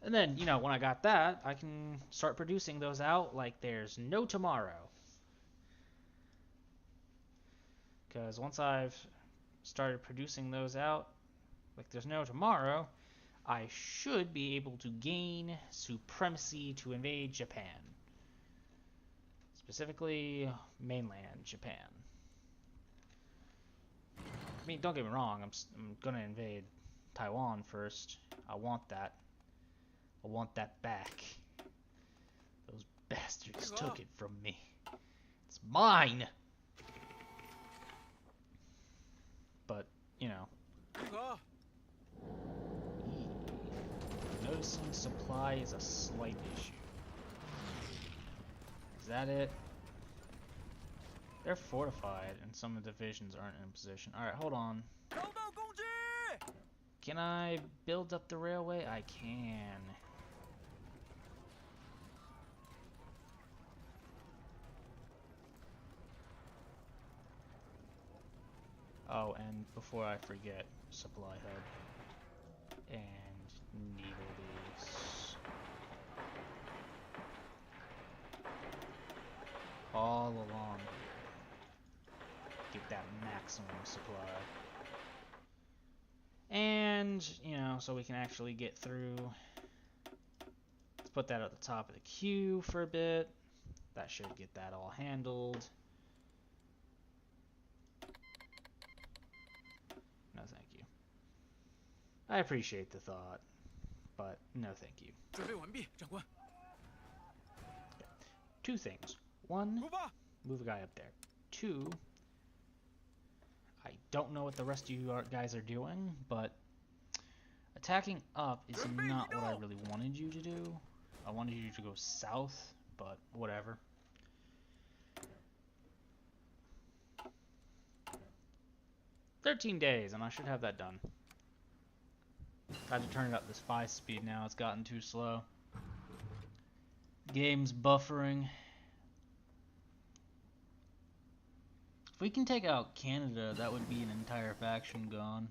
And then, when I got that, I can start producing those out like there's no tomorrow. Because once I've started producing those out like there's no tomorrow, I should be able to gain supremacy to invade Japan. Specifically, mainland Japan. I mean, don't get me wrong, I'm gonna invade Taiwan first. I want that. I want that back. Those bastards took it from me. It's mine! But, Noticing supply is a slight issue. Is that it? They're fortified, and some of the divisions aren't in position. Alright, hold on. Can I build up the railway? I can. Oh, and before I forget, supply hub. And needle base. All along here. Get that maximum supply. And, you know, so we can actually get through. Let's put that at the top of the queue for a bit. That should get that all handled. No, thank you. I appreciate the thought, but no, thank you. 准备完毕，长官。 Two things. One, 出发！ move a guy up there. Two, I don't know what the rest of you guys are doing, but attacking up is not what I really wanted you to do. I wanted you to go south, but whatever. "13 days, and I should have that done. I had to turn it up this 5 speed now. It's gotten too slow. Game's buffering. If we can take out Canada, that would be an entire faction gone.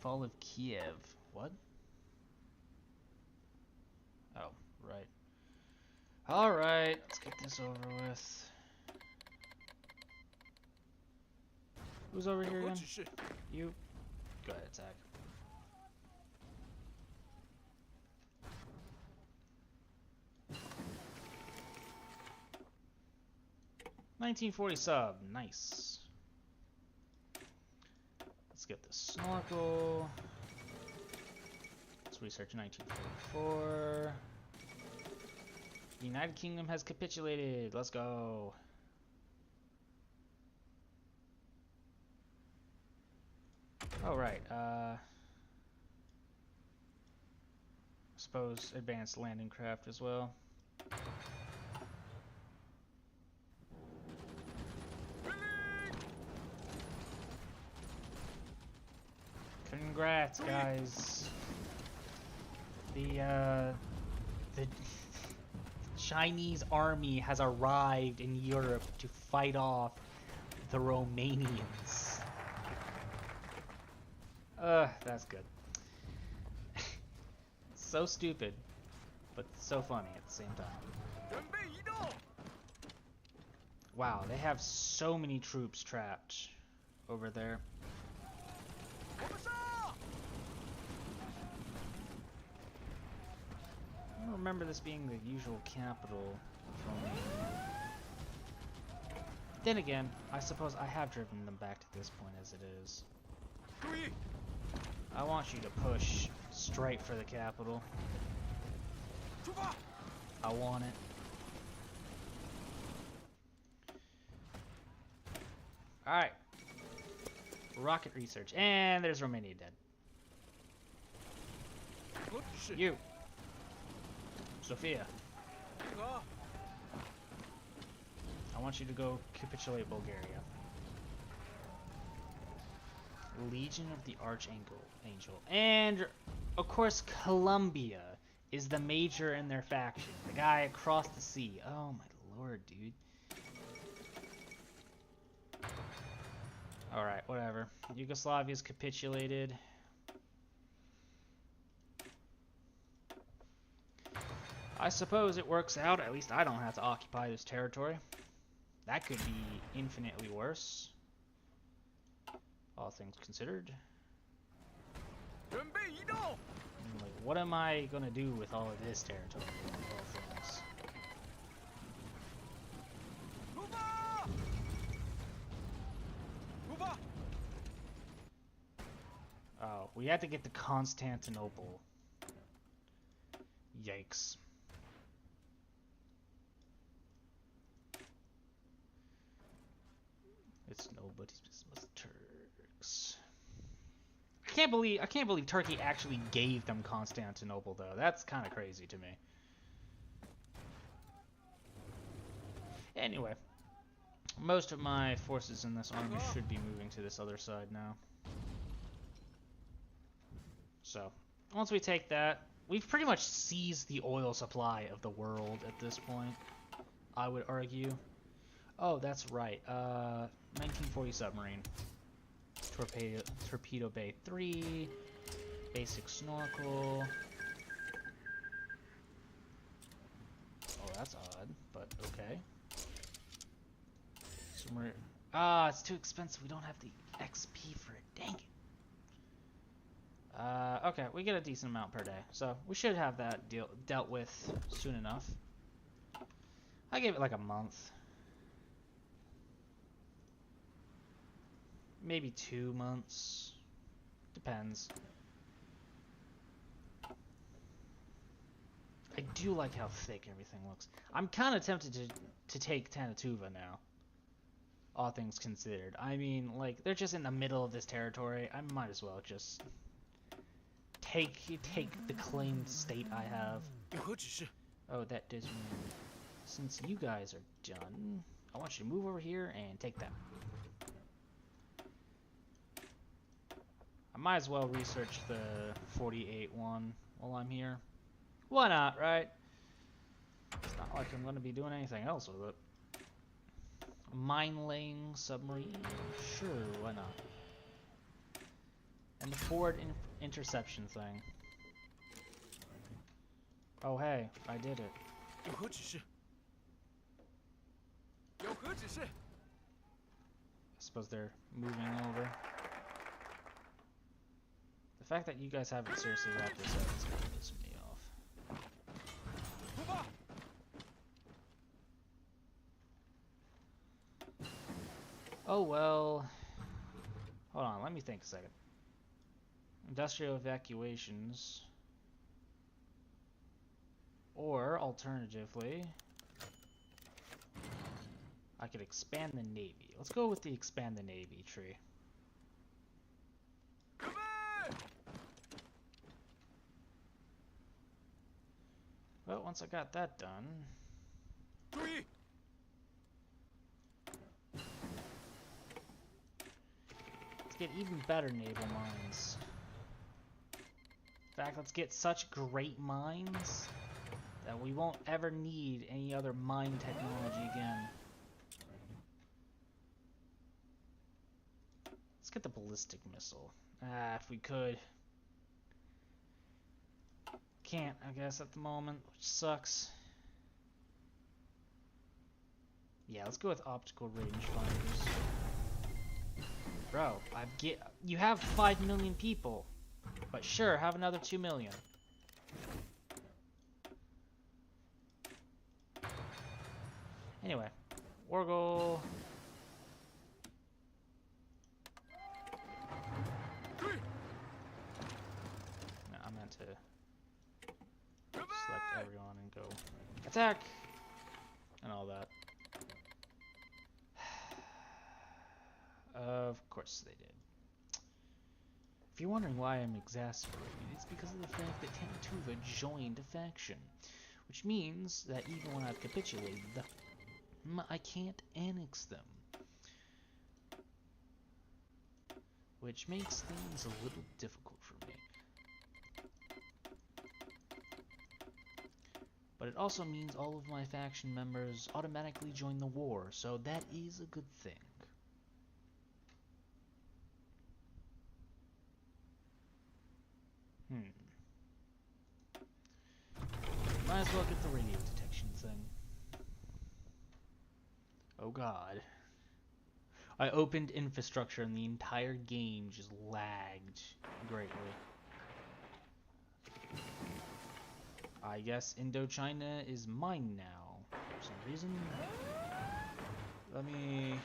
Fall of Kiev. What? Oh, right. Alright, let's get this over with. Who's over here 有何 again? 指示？ You. Go ahead, attack. $1940 sub, nice. Let's get the snorkel. Let's research 1944. The United Kingdom has capitulated. Let's go. Oh, right. I suppose advanced landing craft as well. Congrats, guys. The Chinese army has arrived in Europe to fight off the Romanians. That's good. So stupid, but so funny at the same time. 准备移动！ Wow, they have so many troops trapped over there. 我们上！ I don't remember this being the usual capital of Romania. Then again, I suppose I have driven them back to this point as it is. 注意！ I want you to push straight for the capital. 出发！ I want it. Alright. Rocket research. And there's Romania dead. 何指示？ You. Sophia. 配合。 I want you to go capitulate Bulgaria. Legion of the Archangel. And, of course, Colombia is the major in their faction. The guy across the sea. Oh my lord, dude. Alright, whatever. Yugoslavia's capitulated. I suppose it works out. At least I don't have to occupy this territory. That could be infinitely worse. All things considered. 准备移动！ Like, what am I gonna do with all of this territory? All things. 出发！出发！ Oh, we had to get to Constantinople. Yikes. It's nobody's business, Turks. I can't believe Turkey actually gave them Constantinople though. That's kind of crazy to me. Anyway, most of my forces in this army should be moving to this other side now. So, once we take that, we've pretty much seized the oil supply of the world at this point, I would argue. Oh, that's right. 1940 submarine. Torpedo bay 3. Basic snorkel. Oh, that's odd, but okay. Submarine. Ah, it's too expensive. We don't have the XP for it. Dang it. Okay, we get a decent amount per day, so we should have that dealt with soon enough. I gave it like a month. Maybe 2 months. Depends. I do like how thick everything looks. I'm kind of tempted to take Tanatuva now. All things considered. I mean, like, they're just in the middle of this territory. I might as well just take the claimed state I have. Oh, that does mean since you guys are done, I want you to move over here and take that. I might as well research the 48 one while I'm here. Why not, right? It's not like I'm going to be doing anything else with it. Mine-laying submarine? Sure, why not? And the forward interception thing. Oh, hey, I did it. I suppose they're moving over. The fact that you guys haven't seriously wrapped this up is going to piss me off. Oh well. Hold on, let me think a second. Industrial evacuations. Or, alternatively, I could expand the Navy. Let's go with the expand the Navy tree. Well, once I got that done... Let's get even better naval mines. In fact, let's get such great mines that we won't ever need any other mine technology again. Let's get the ballistic missile. If we could. Can't, I guess, at the moment, which sucks. Yeah, let's go with optical rangefinders. Bro, you have 5 million people. But sure, have another 2 million. Anyway, Wargle. No, I meant to select everyone and go attack and all that. Of course they did. If you're wondering why I'm exasperated, it's because of the fact that Tanatuva joined a faction, which means that even when I've capitulated, I can't annex them. Which makes things a little difficult for me. But it also means all of my faction members automatically join the war, so that is a good thing. Might as well get the radio detection thing. Oh god. I opened infrastructure and the entire game just lagged greatly. I guess Indochina is mine now for some reason. Let me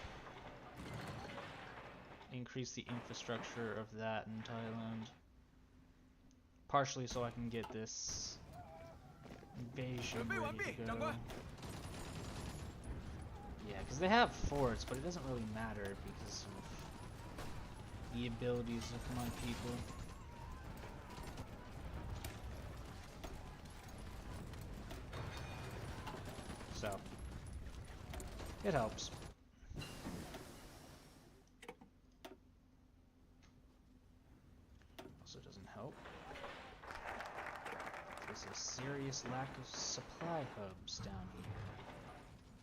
increase the infrastructure of that in Thailand. Partially so I can get this invasion ready to go. Yeah, because they have forts, but it doesn't really matter because of the abilities of my people. So, it helps. Also doesn't help. There's a serious lack of supply hubs down here.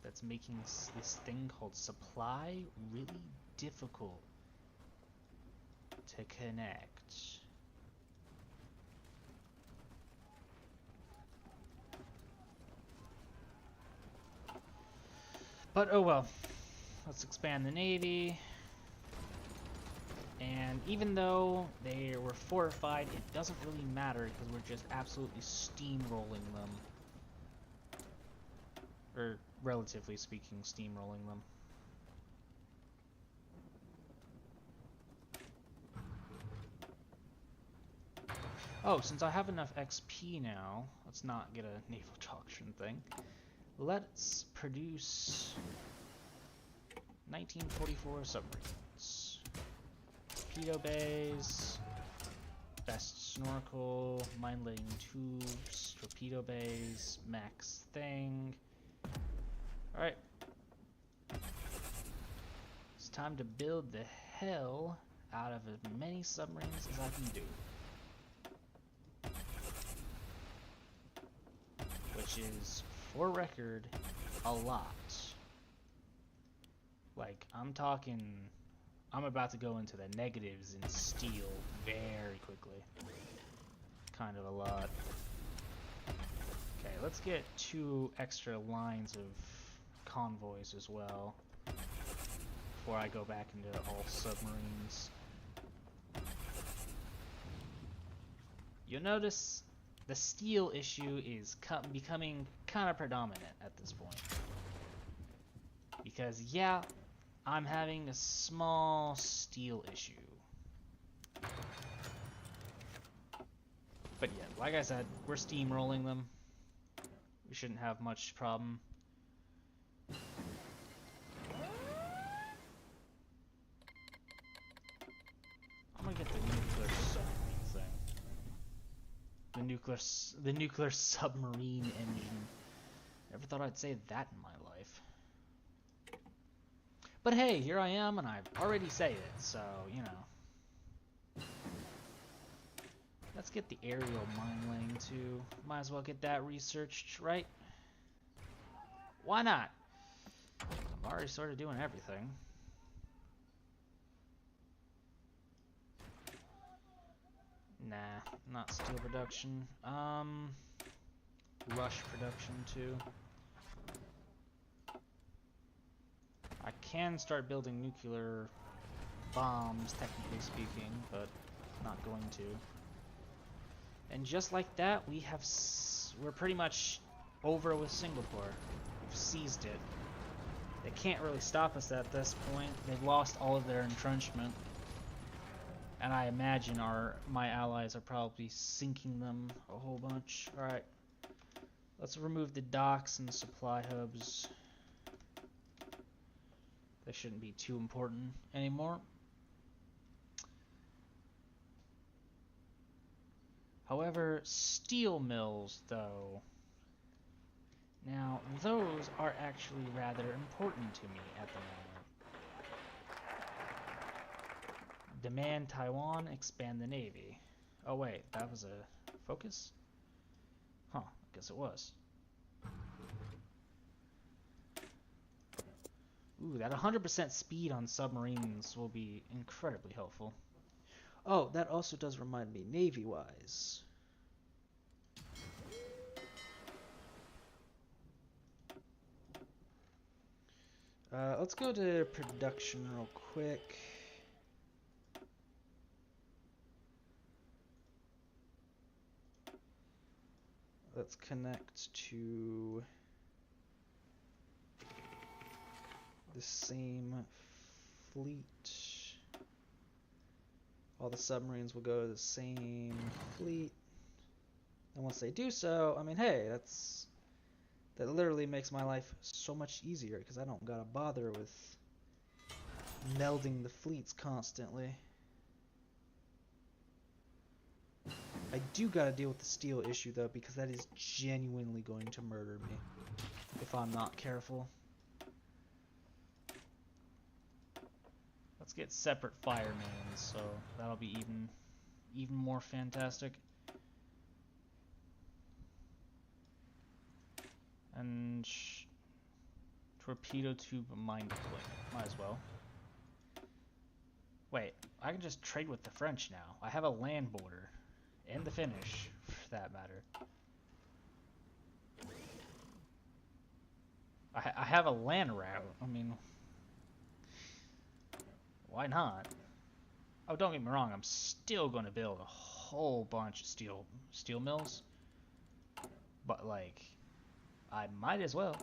that's making this thing called supply really difficult to connect. But oh well. Let's expand the Navy. And even though they were fortified, it doesn't really matter because we're just absolutely steamrolling them. Or, relatively speaking, steamrolling them. Oh, since I have enough XP now, let's not get a naval doctrine thing. Let's produce 1944 submarines. Torpedo bays, best snorkel, mine-laying tubes, torpedo bays, max thing. Alright. It's time to build the hell out of as many submarines as I can do. Which is, for record, a lot. Like, I'm about to go into the negatives in steel very quickly. Kind of a lot. Okay, let's get 2 extra lines of convoys as well before I go back into all submarines. You'll notice the steel issue is becoming kind of predominant at this point. Because, yeah, I'm having a small steel issue. But yeah, like I said, we're steamrolling them. We shouldn't have much problem. I'm gonna get the nuclear submarine thing. The nuclear submarine engine. Never thought I'd say that in my life. But hey, here I am, and I've already said it, so, you know. Let's get the aerial mine laying too. Might as well get that researched, right? Why not? I'm already sort of doing everything. Nah, not steel production. Rush production too. I can start building nuclear bombs, technically speaking, but not going to. And just like that, we're pretty much over with Singapore. We've seized it. They can't really stop us at this point. They've lost all of their entrenchment. And I imagine my allies are probably sinking them a whole bunch. Alright. Let's remove the docks and the supply hubs. They shouldn't be too important anymore. However, steel mills, though. Now, those are actually rather important to me at the moment. Demand Taiwan, expand the Navy. Oh wait, that was a focus? Huh, I guess it was. Ooh, that 100% speed on submarines will be incredibly helpful. Oh, that also does remind me, Navy-wise. Let's go to production real quick. Let's connect to the same fleet. All the submarines will go to the same fleet. And once they do so, I mean, hey, that literally makes my life so much easier because I don't gotta bother with melding the fleets constantly. I do gotta deal with the steel issue though, because that is genuinely going to murder me if I'm not careful. Let's get separate fire mains, so that'll be even more fantastic. And Torpedo tube mine deployment. Might as well. Wait, I can just trade with the French now. I have a land border. And the Finnish, for that matter. I have a land route. I mean, why not? Oh, don't get me wrong. I'm still going to build a whole bunch of steel mills. But, like, I might as well.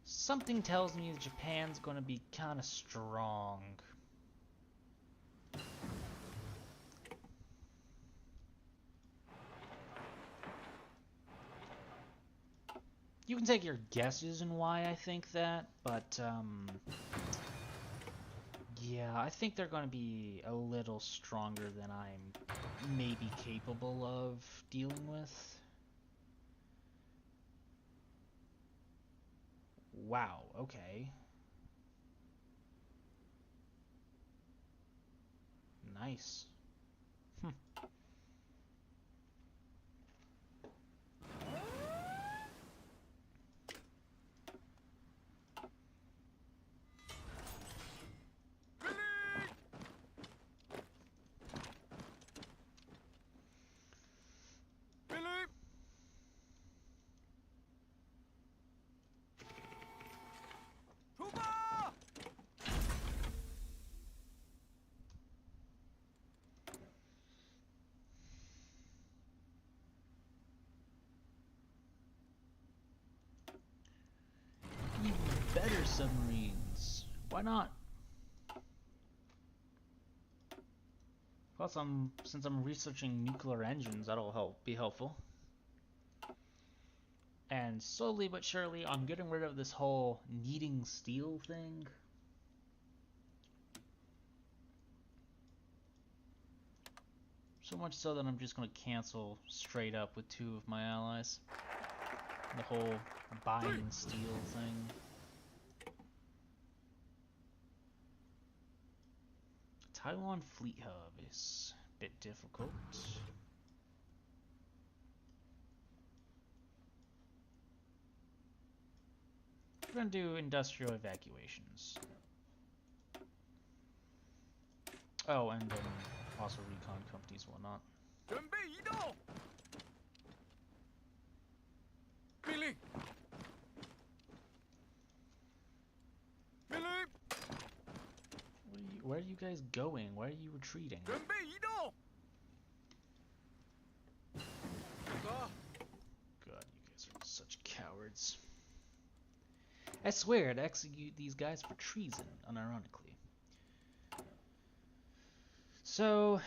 Something tells me that Japan's going to be kind of strong. You can take your guesses on why I think that, but yeah, I think they're going to be a little stronger than I'm maybe capable of dealing with. Wow, okay. Nice. Even better submarines. Why not? Plus, since I'm researching nuclear engines, that'll be helpful. And slowly but surely, I'm getting rid of this whole needing steel thing. So much so that I'm just going to cancel straight up with 2 of my allies. The whole buying steel thing. Taiwan Fleet Hub is a bit difficult. We're going to do industrial evacuations. Oh, and also recon companies and whatnot. 准备移动。命令。命令。 Where are you guys going? Why are you retreating? 准备移动。走。 God, you guys are such cowards. I swear I'd execute these guys for treason, unironically. So,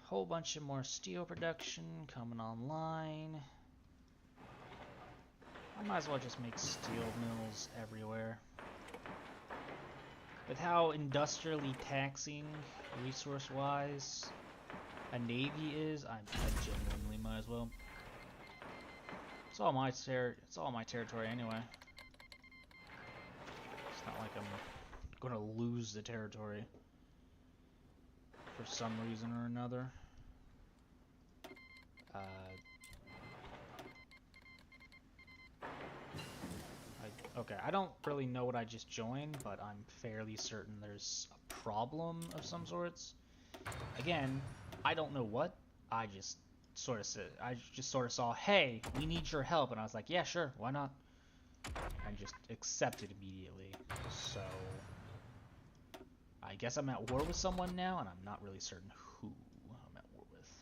whole bunch of more steel production coming online. I might as well just make steel mills everywhere. With how industrially taxing, resource-wise, a navy is, I genuinely might as well. It's all my territory anyway. It's not like I'm gonna lose the territory for some reason or another. Okay, I don't really know what I just joined, but I'm fairly certain there's a problem of some sorts. Again, I don't know what. I just sort of saw, hey, we need your help, and I was like, yeah, sure, why not? And just accepted immediately. So I guess I'm at war with someone now, and I'm not really certain who I'm at war with.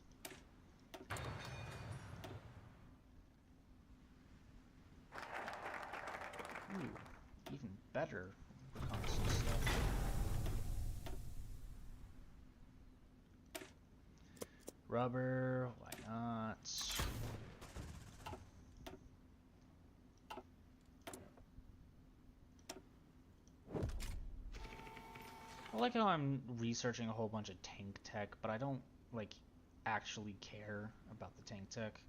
Ooh, even better reconnaissance stuff. Rubber, why not? I like how I'm researching a whole bunch of tank tech, but I don't, like, actually care about the tank tech.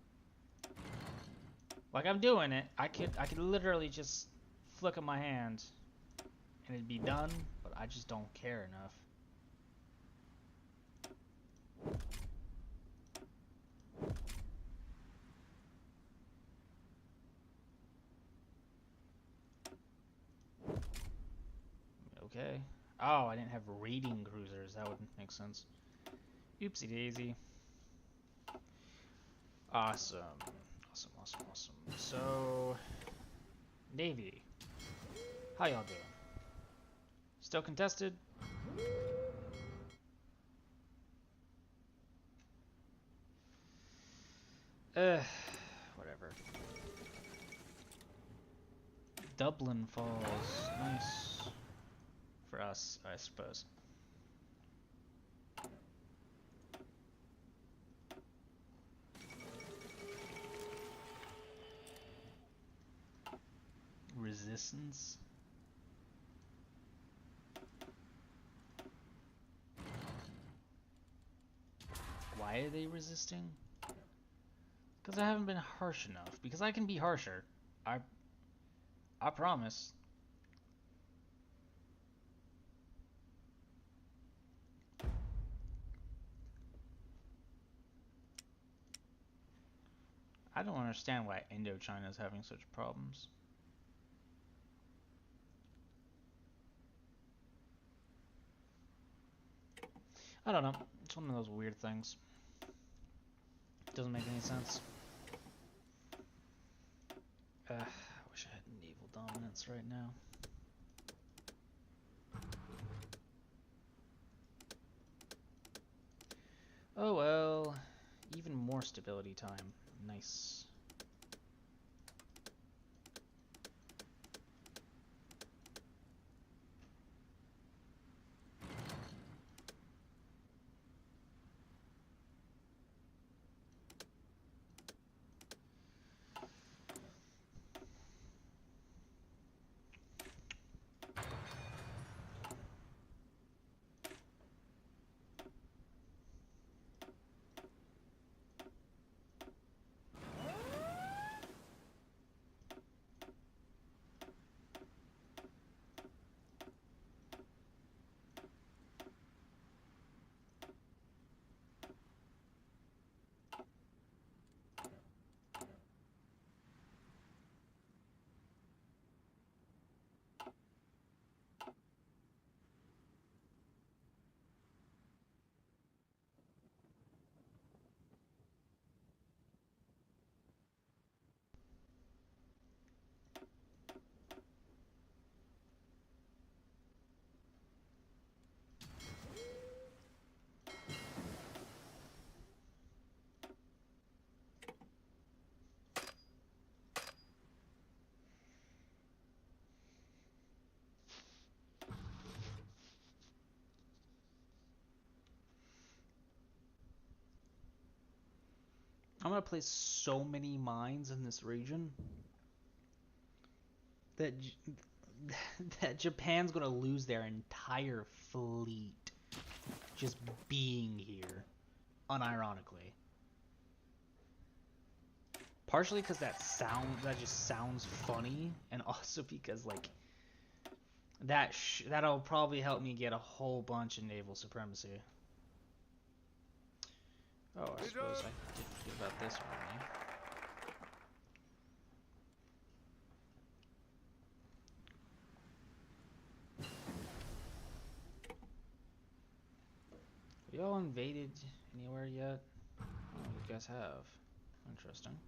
Like, I'm doing it. I could literally just flick of my hand and it'd be done, but I just don't care enough. Okay. Oh, I didn't have raiding cruisers. That would make sense. Oopsie daisy. Awesome. Awesome, awesome, awesome. So, Navy. How y'all doing? Still contested? Whatever. Dublin Falls. Nice. For us, I suppose. Resistance? Why are they resisting? Because I haven't been harsh enough. Because I can be harsher. I promise. I don't understand why Indochina is having such problems. I don't know. It's one of those weird things. Doesn't make any sense. I wish I had naval dominance right now. Oh well. Even more stability time. Nice. I'm gonna place so many mines in this region that that Japan's gonna lose their entire fleet just being here, unironically. Partially because that just sounds funny, and also because like that'll probably help me get a whole bunch of naval supremacy. Oh, I suppose I did forget about this one. Have y'all invaded anywhere yet? Oh, you guys have. Interesting.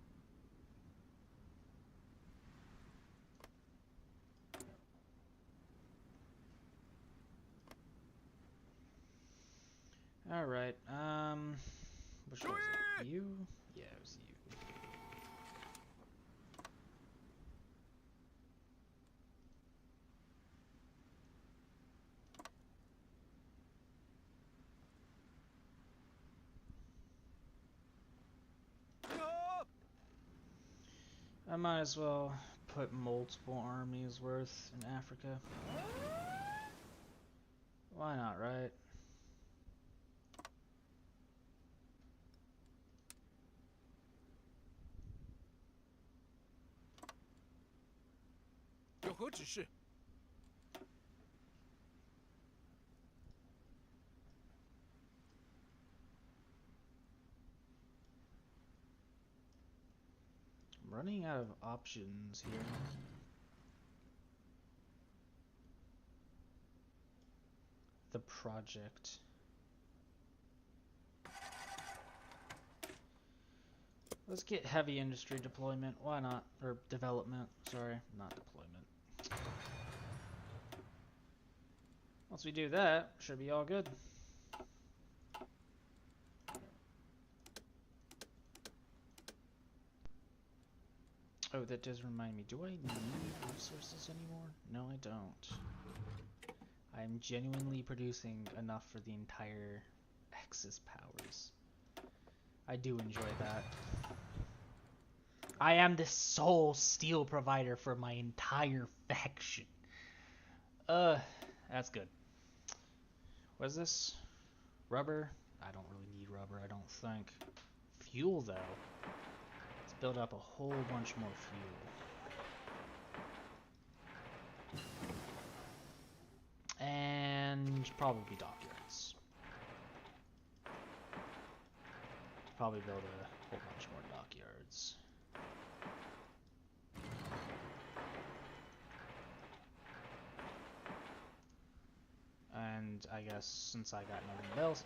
Alright, which one was it? You? Yeah, it was you. I might as well put multiple armies worth in Africa. Why not, right? I'm running out of options here. the project. Let's get heavy industry deployment. Why not? Or development. Sorry, not deployment. Once we do that, should be all good. Oh, that does remind me. Do I need resources anymore? No, I don't. I'm genuinely producing enough for the entire Axis powers. I do enjoy that. I am the sole steel provider for my entire faction. That's good. What is this? Rubber? I don't really need rubber, I don't think. Fuel, though. Let's build up a whole bunch more fuel. And probably dockyards. Probably build a whole bunch more dockyards. And I guess since I got nothing else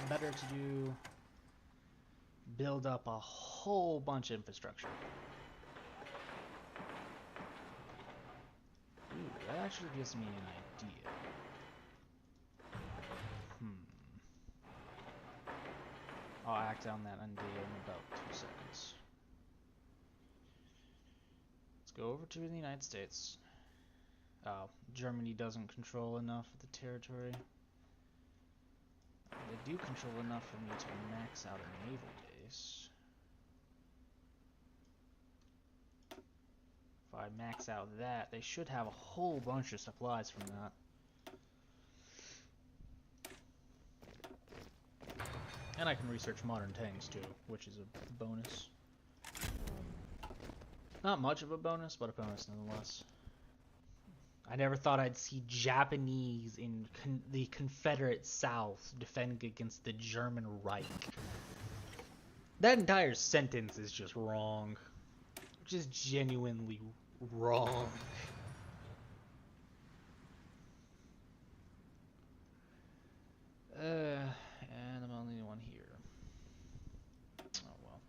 better to do, build up a whole bunch of infrastructure. Ooh, that actually gives me an idea. I'll act on that idea in about 2 seconds. Let's go over to the United States. Germany doesn't control enough of the territory. They do control enough for me to max out a naval base. If I max out that, they should have a whole bunch of supplies from that. And I can research modern tanks too, which is a bonus. Not much of a bonus, but a bonus nonetheless. I never thought I'd see Japanese in the Confederate South defending against the German Reich. That entire sentence is just wrong. Just genuinely wrong. And I'm only one here. Oh well.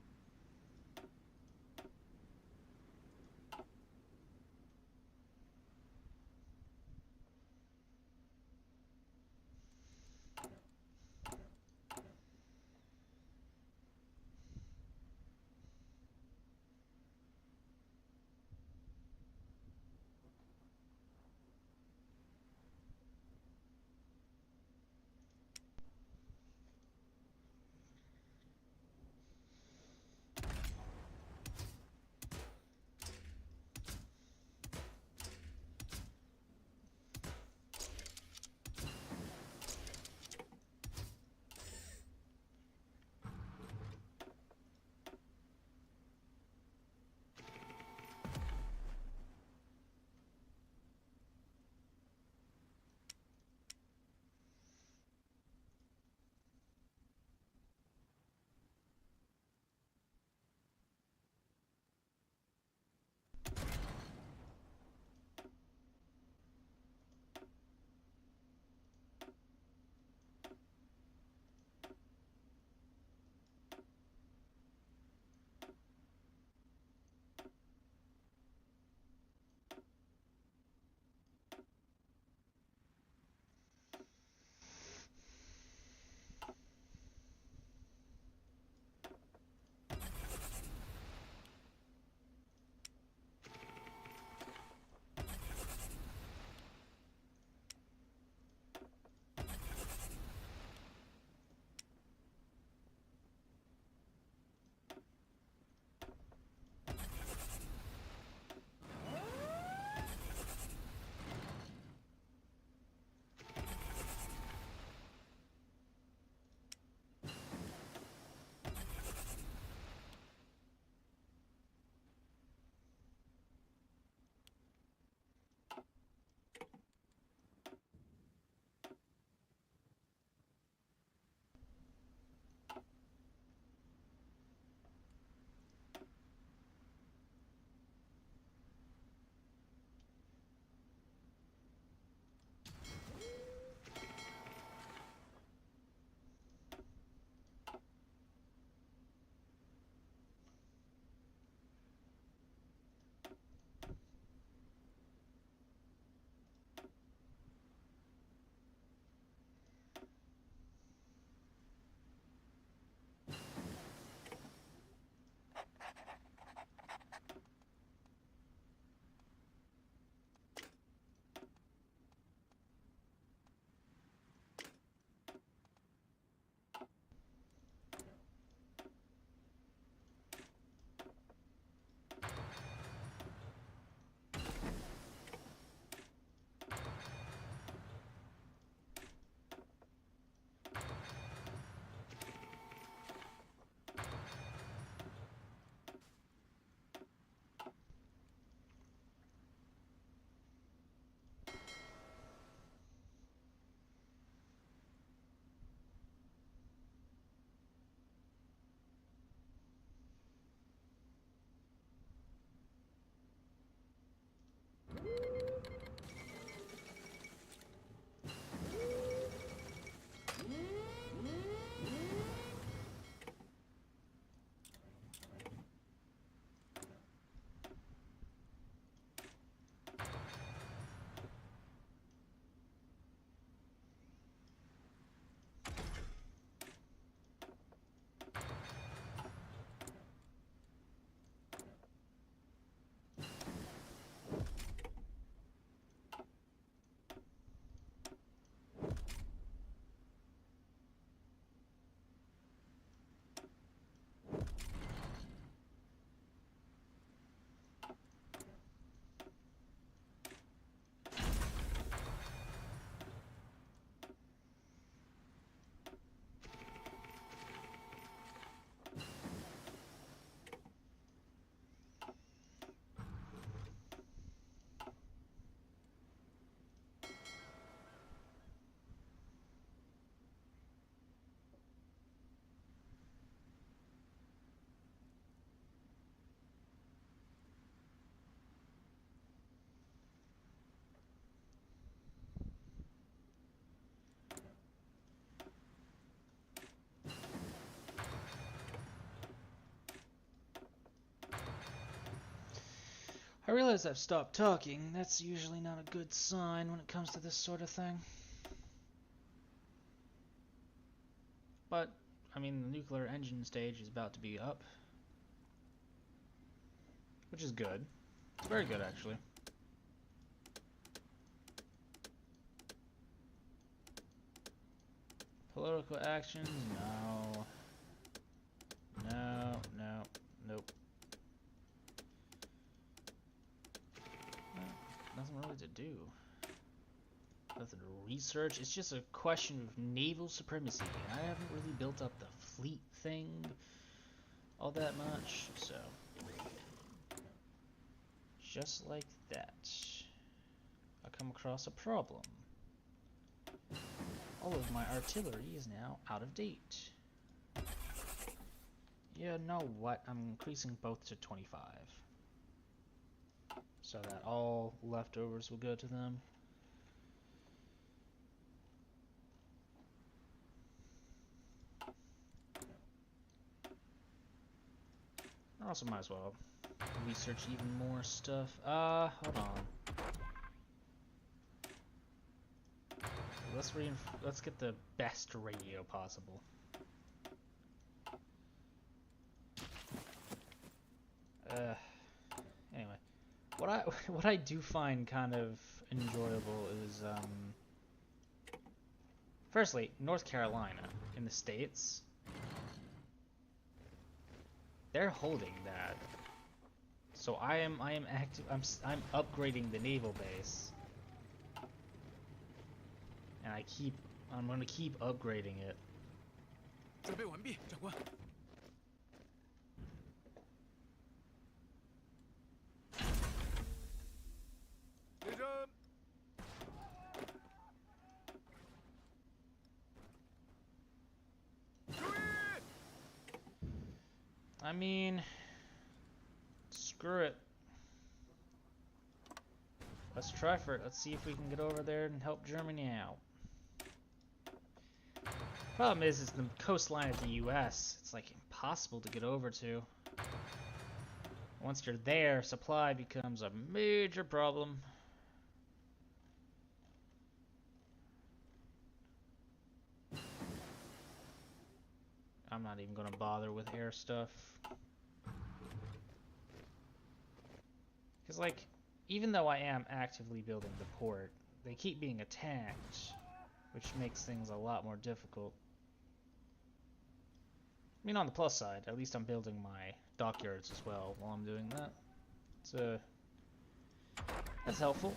I realize I've stopped talking. That's usually not a good sign when it comes to this sort of thing. But, I mean, the nuclear engine stage is about to be up. Which is good. It's very good, actually. Political actions? No. No, no, nope. Nothing really to do. Nothing to research. It's just a question of naval supremacy. And I haven't really built up the fleet thing all that much, so. Just like that, I come across a problem. All of my artillery is now out of date. You know what? I'm increasing both to 25. So that all leftovers will go to them. I also might as well research even more stuff. Hold on. Let's get the best radio possible. Anyway, what I do find kind of enjoyable is firstly, North Carolina in the States. They're holding that. So I am active. I'm upgrading the naval base. And I'm gonna keep upgrading it. 准备完毕，长官。列阵。注意！ I mean, screw it. Let's try for it. Let's see if we can get over there and help Germany out. Problem is the coastline of the U.S. It's like impossible to get over to. Once you're there, supply becomes a major problem. I'm not even gonna bother with air stuff. Because, like, even though I am actively building the port, they keep being attacked, which makes things a lot more difficult. I mean, on the plus side, at least I'm building my dockyards as well while I'm doing that. So, that's helpful.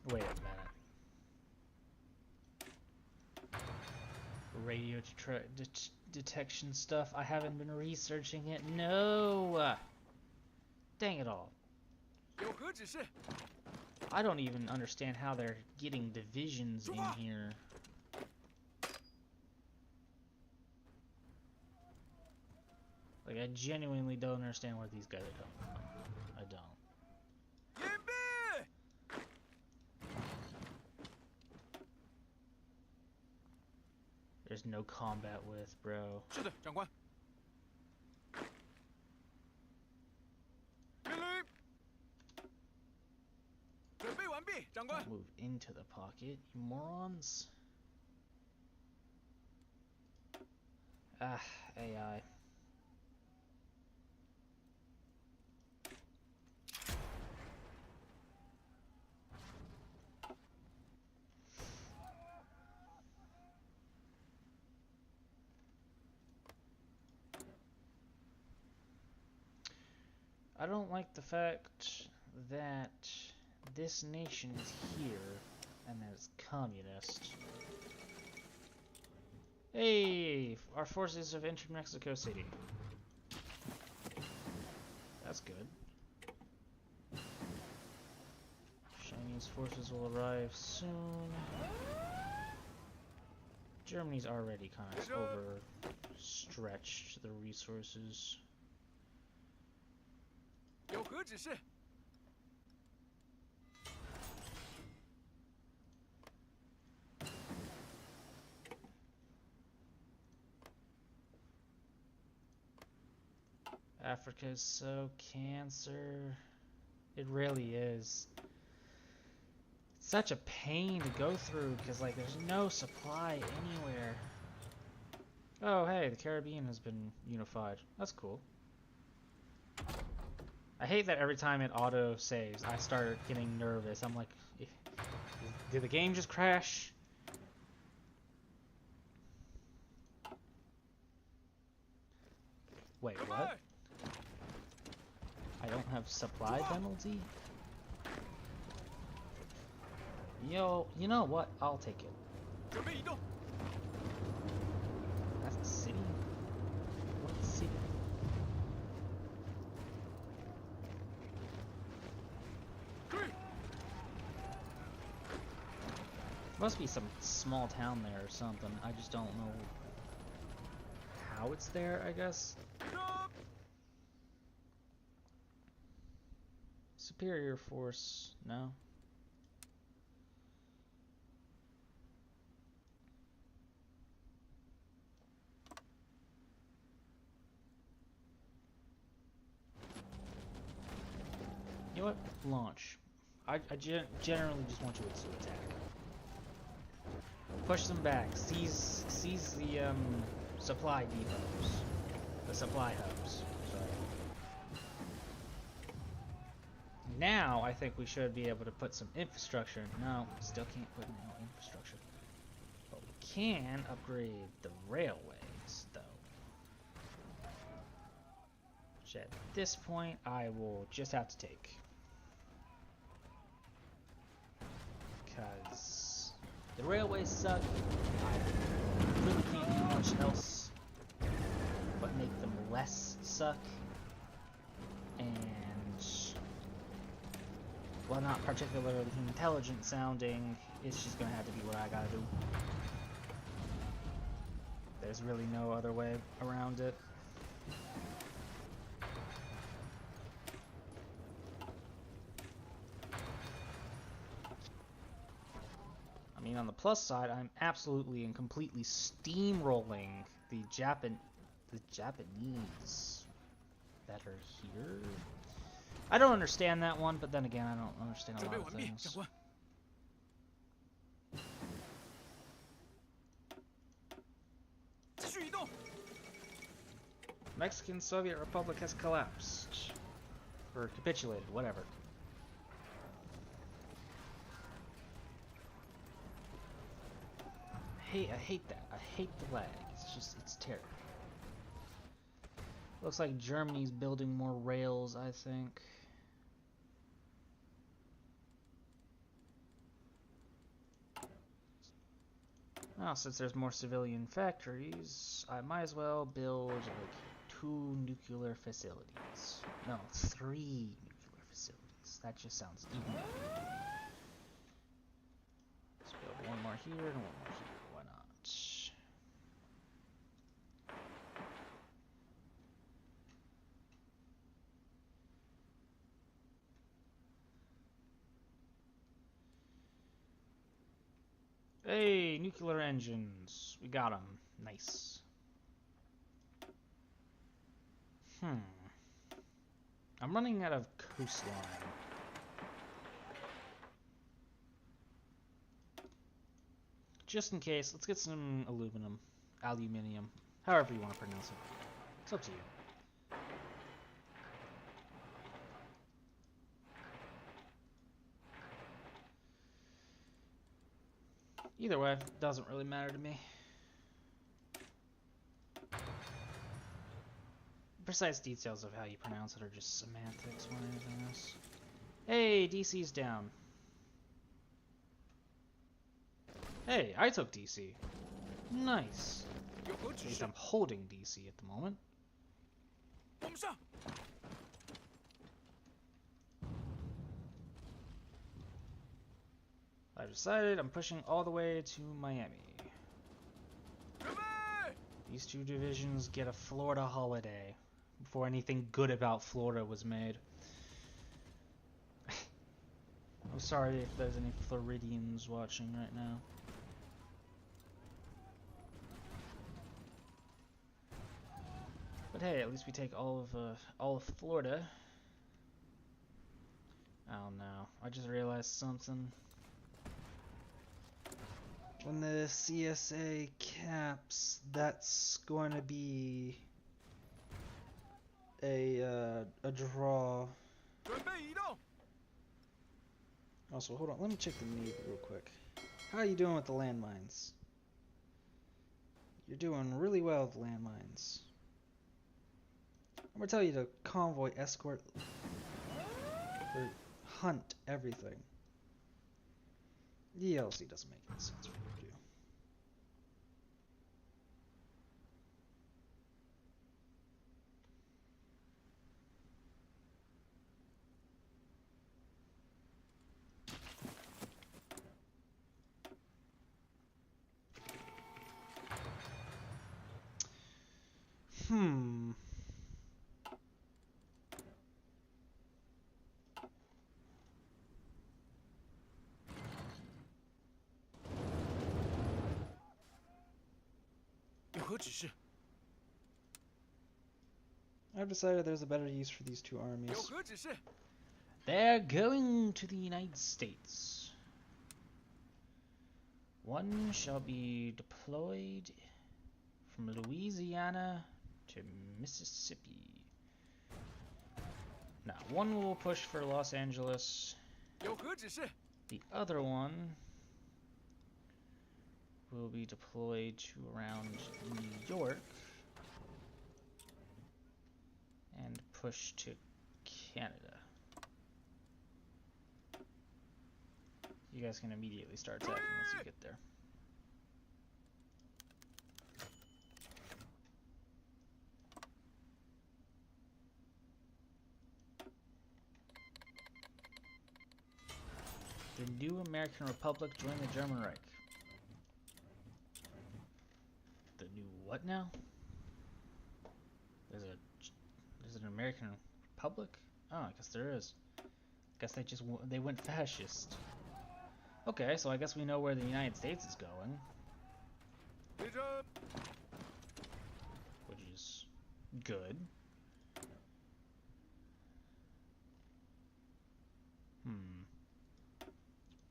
Wait a minute. Radio detection stuff. I haven't been researching it. No! Dang it all. 有何指示？ I don't even understand how they're getting divisions in here. Like, I genuinely don't understand where these guys are coming from. I don't. 掩蔽！ There's no combat with, bro. 是的，长官。命令。准备完毕，长官。 Don't move into the pocket, you morons. Ah, AI. I don't like the fact that this nation is here and that it's communist. Hey, our forces have entered Mexico City. That's good. Chinese forces will arrive soon. Germany's already kind of overstretched the resources. 有何指示？ I Africa is so cancer. It really is. It's such a pain to go through because like there's no supply anywhere. Oh hey, the Caribbean has been unified. That's cool. I hate that every time it auto saves, I start getting nervous. I'm like, did the game just crash? Wait, what? I don't have supply penalty? Yo, you know what? I'll take it. 准备移动， That's the city? What city? Must be some small town there or something. I just don't know how it's there, I guess. Superior force, no. You know what? Launch. I generally just want you to attack. Push them back. Seize the supply depots. The supply hubs. Sorry. Now I think we should be able to put some infrastructure. No, still can't put no infrastructure. But we can upgrade the railways, though. Which at this point I will just have to take. Because the railways suck. I really can't do much else but make them less suck. And while not particularly intelligent sounding, it's just gonna have to be what I gotta do. There's really no other way around it. I mean, on the plus side, I'm absolutely and completely steamrolling the Japanese that are here. I don't understand that one, but then again, I don't understand a 准备 lot of 完毕， things. 长官。继续移动， Mexican Soviet Republic has collapsed. Or capitulated, whatever. I hate that. I hate the lag. It's terrible. Looks like Germany's building more rails, I think. Now, since there's more civilian factories, I might as well build like 2 nuclear facilities. No, 3 nuclear facilities. That just sounds even better. Let's build one more here and one more here. Why not? Hey, nuclear engines. We got them. Nice. I'm running out of coastline. Just in case, let's get some aluminium, however you want to pronounce it. It's up to you. Either way, doesn't really matter to me. Precise details of how you pronounce it are just semantics more than anything else. Hey, DC's down. Hey, I took DC. Nice. 有何 At 指 least 示？ I'm holding DC at the moment. 我们上。 I've decided I'm pushing all the way to Miami. 准备， These 2 divisions get a Florida holiday before anything good about Florida was made. I'm sorry if there's any Floridians watching right now. But But hey, at least we take all of Florida. Oh no, I just realized something. When the CSA caps, that's going to be a draw. 准备移动。 Also, hold on, let me check the Navy real quick. How are you doing with the landmines? You're doing really well with landmines. I'm gonna tell you to convoy, escort, or hunt everything. DLC doesn't make any sense for you to do. Hmm. I've decided there's a better use for these two armies. 有何指示？ They're going to the United States. One shall be deployed from Louisiana to Mississippi. Now, one will push for Los Angeles. 有何指示？ The other one will be deployed to around New York and push to Canada. You guys can immediately start attacking once you get there. The new American Republic joined the German Reich. The new what now? There's an American Republic? Oh, I guess there is. I guess they went fascist. Okay, so I guess we know where the United States is going, 立正。 which is good.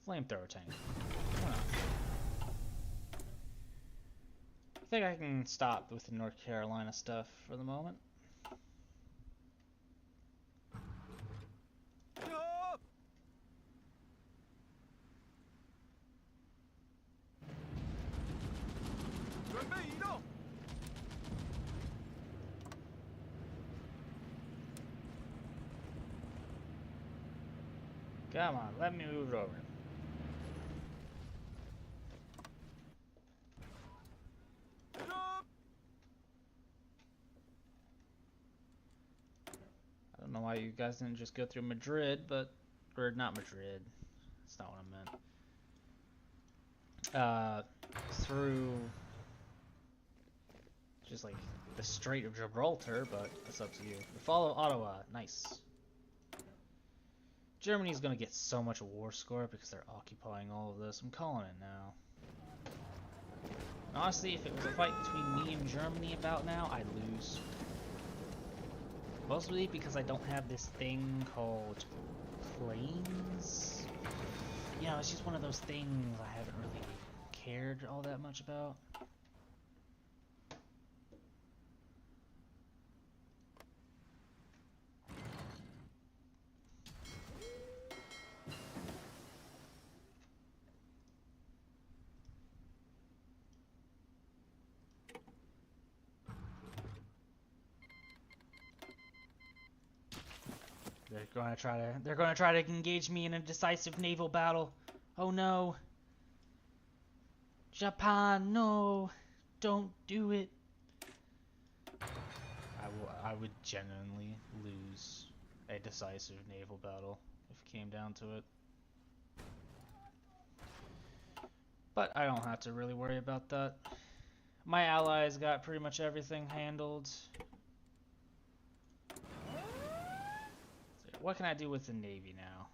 Flamethrower tank. Why not? I think I can stop with the North Carolina stuff for the moment. 集合。 准备移动。 Come on, let me move it over. 立正。 I don't know why you guys didn't just go through Madrid, or not Madrid. That's not what I meant. Through just like the Strait of Gibraltar, but that's up to you. We follow Ottawa, nice. Germany's gonna get so much war score because they're occupying all of this. I'm calling it now. And honestly, if it was a fight between me and Germany about now, I'd lose. Mostly because I don't have this thing called planes. You know, it's just one of those things I haven't really cared all that much about. They're gonna try to engage me in a decisive naval battle. Oh no. Japan, no. Don't do it. I would genuinely lose a decisive naval battle if it came down to it. But I don't have to really worry about that. My allies got pretty much everything handled. What can I do with the Navy now?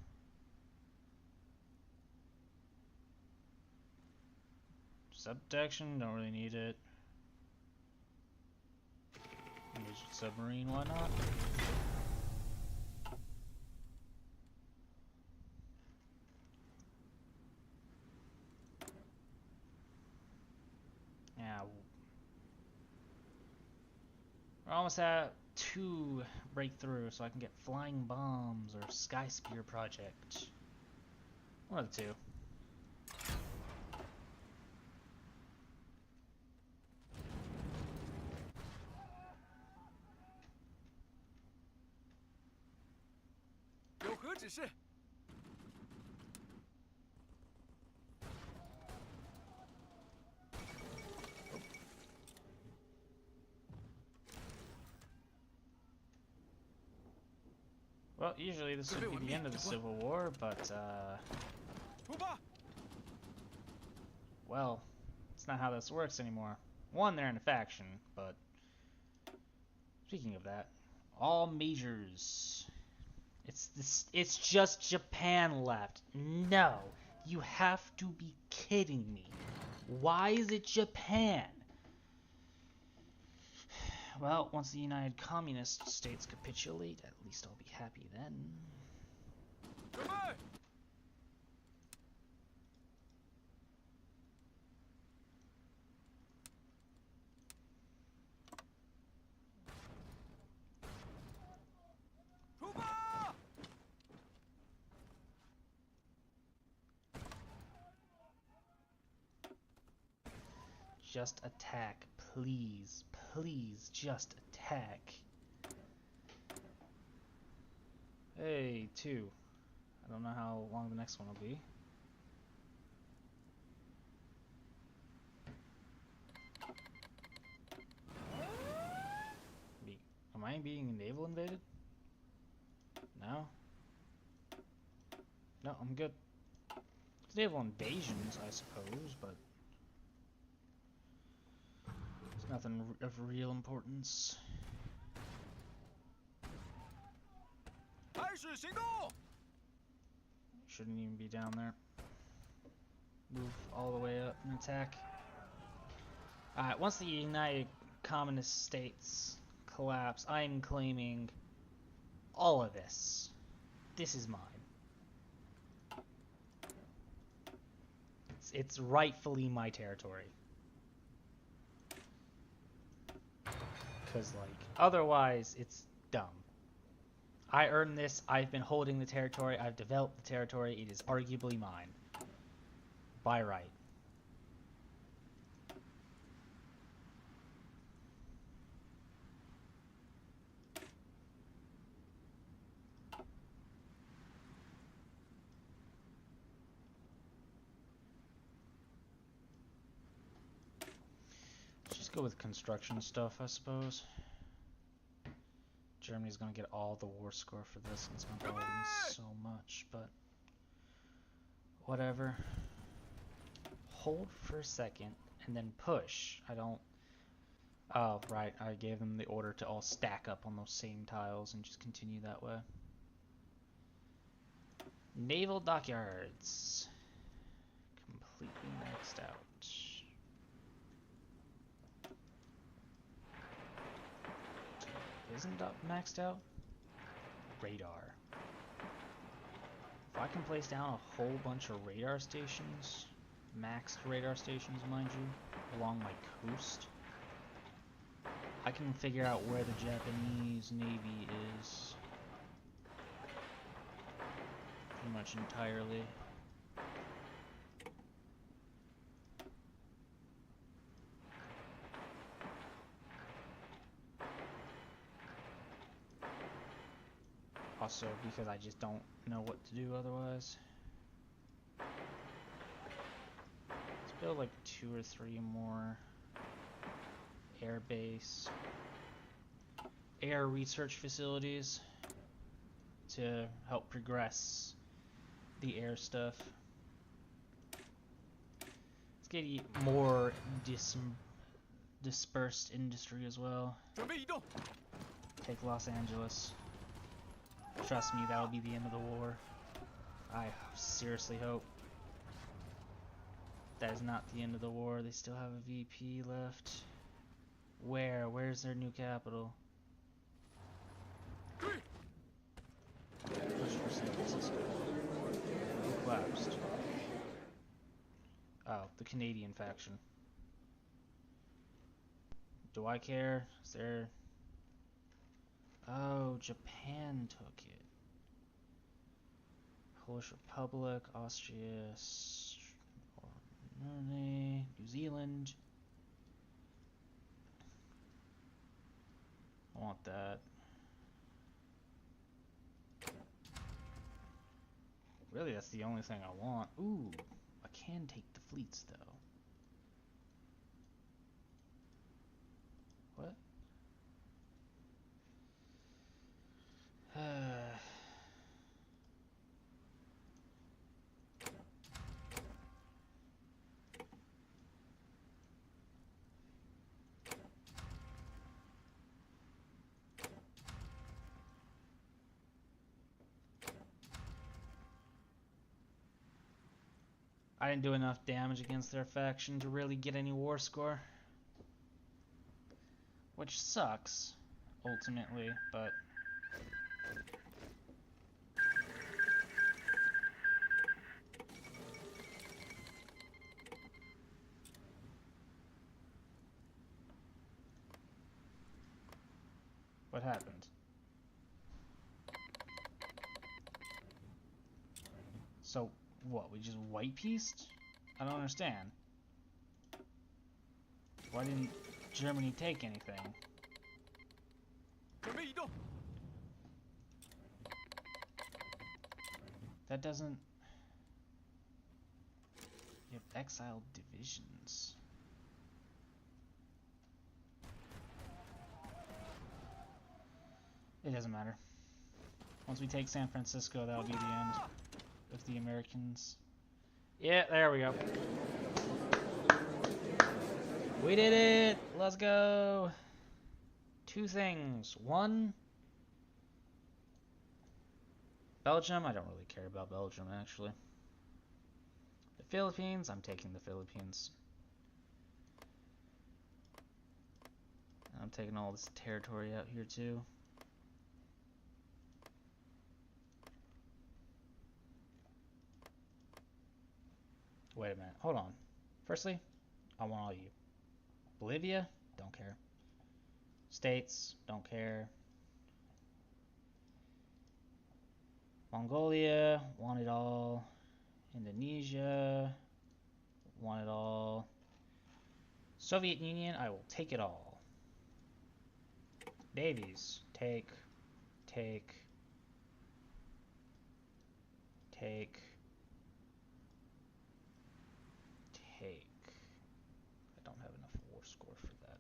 Subprotection, don't really need it. Use submarine, why not? Yeah. We're almost at 2 breakthrough, so I can get flying bombs or sky spear project. One of the two.有何指示？ Well, usually this would be the end of the Civil War, but, 出发！ well, it's not how this works anymore. One, they're in a faction, but speaking of that, all majors. It's just Japan left. No, you have to be kidding me. Why is it Japan? Well, once the United Communist States capitulate, at least I'll be happy then. 准备！ 出发！ Just attack, please. Please, just attack. Hey, 2. I don't know how long the next one will be. Am I being naval invaded? No? No, I'm good. It's naval invasions, I suppose, but it's nothing of real importance. 开始行动！ Shouldn't even be down there. Move all the way up and attack. Alright, once the United Communist States collapse, I'm claiming all of this. This is mine. It's rightfully my territory. Because, like, otherwise, it's dumb. I earned this, I've been holding the territory, I've developed the territory, it is arguably mine. By right. Let's just go with construction stuff, I suppose. Germany's gonna get all the war score for this, and it's gonna bother me so much, but whatever. Hold for a second, and then push. I don't... Oh, right, I gave them the order to all stack up on those same tiles and just continue that way. Naval dockyards. Completely maxed out. Isn't that maxed out? Radar. If I can place down a whole bunch of radar stations, maxed radar stations, mind you, along my coast, I can figure out where the Japanese Navy is pretty much entirely. Also, because I just don't know what to do otherwise. Let's build like 2 or 3 more air base, air research facilities to help progress the air stuff. Let's get more dispersed industry as well. 准备移动！ Take Los Angeles. Trust me, that'll be the end of the war. I seriously hope. That is not the end of the war. They still have a VP left. Where? Where's their new capital? Canadian faction. Do I care? Is there... Oh, Japan took it. Polish Republic, Austria, New Zealand. I want that. Really, that's the only thing I want. Ooh, I can take the fleets, though. What? I didn't do enough damage against their faction to really get any war score. Which sucks, ultimately, but... What happened? So, what, we just white pieced? I don't understand. Why didn't Germany take anything? 准备移动。 That doesn't... You have exiled divisions. It doesn't matter. Once we take San Francisco, that'll be the end of the Americans. Yeah, there we go. We did it! Let's go! Two things. One, Belgium. I don't really care about Belgium, actually. The Philippines. I'm taking the Philippines. I'm taking all this territory out here, too. Wait a minute. Hold on. Firstly, I want all you. Bolivia? Don't care. States? Don't care. Mongolia? Want it all. Indonesia? Want it all. Soviet Union? I will take it all. Navies? Take. Take. Take. Take. I don't have enough war score for that.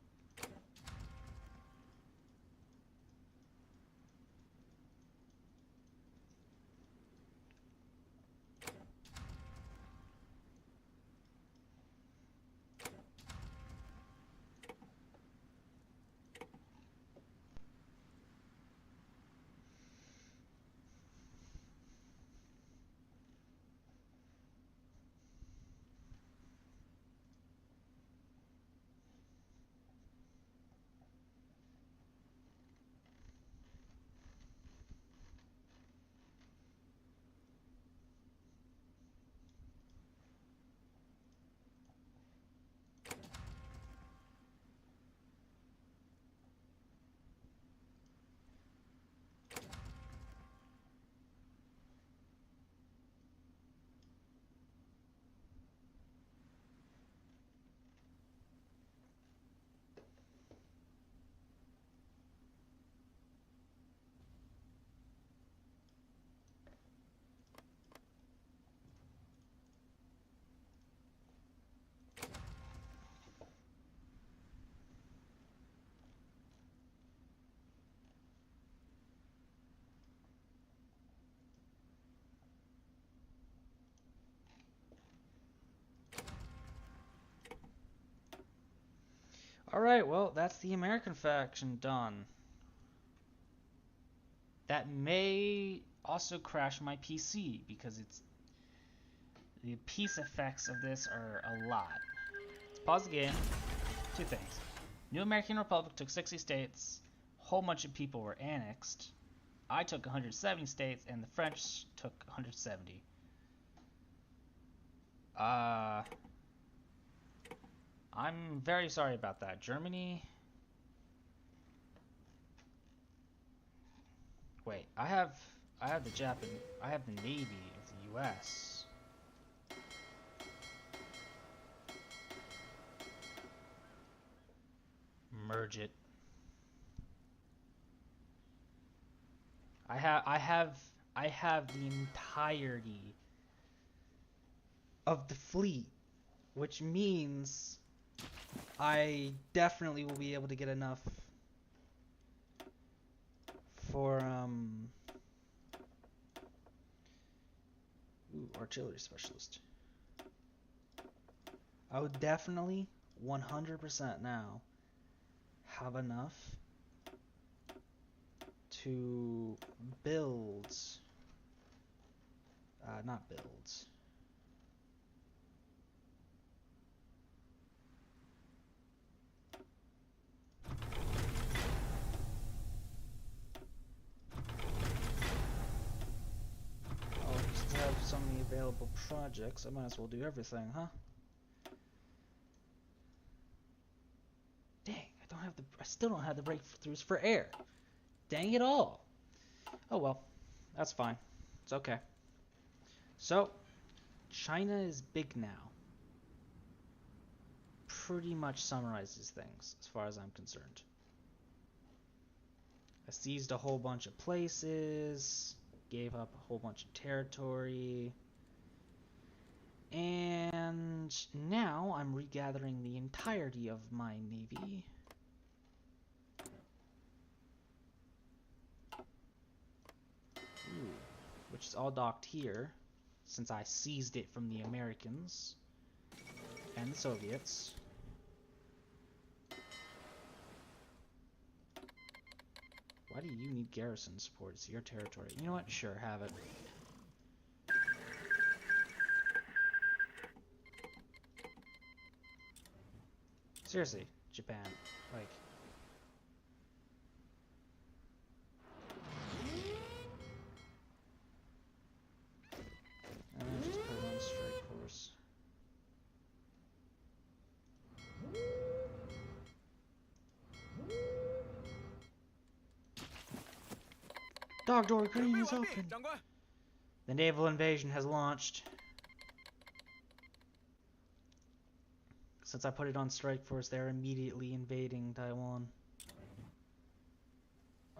Alright, well, that's the American faction done. That may also crash my PC, because the peace effects of this are a lot. Let's pause the game. Two things. New American Republic took 60 states, a whole bunch of people were annexed. I took 170 states, and the French took 170. I'm very sorry about that. Germany. Wait, I have the Navy of the U.S. Merge it. I have the entirety of the fleet, which means I definitely will be able to get enough for artillery specialist. I would definitely 100% now have enough to build not build. Oh, just to have so many available projects, I might as well do everything, huh? Dang, I still don't have the breakthroughs for air. Dang it all. Oh well, that's fine. It's okay. So, China is big now. Pretty much summarizes things as far as I'm concerned. I seized a whole bunch of places, gave up a whole bunch of territory, and now I'm regathering the entirety of my navy. Ooh, which is all docked here, since I seized it from the Americans and the Soviets. Why do you need garrison support? It's your territory. You know what? Sure, have it. Seriously, Japan. Like... just put it on strike force. Dog door green is open. The naval invasion has launched. Since I put it on strike force, they're immediately invading Taiwan.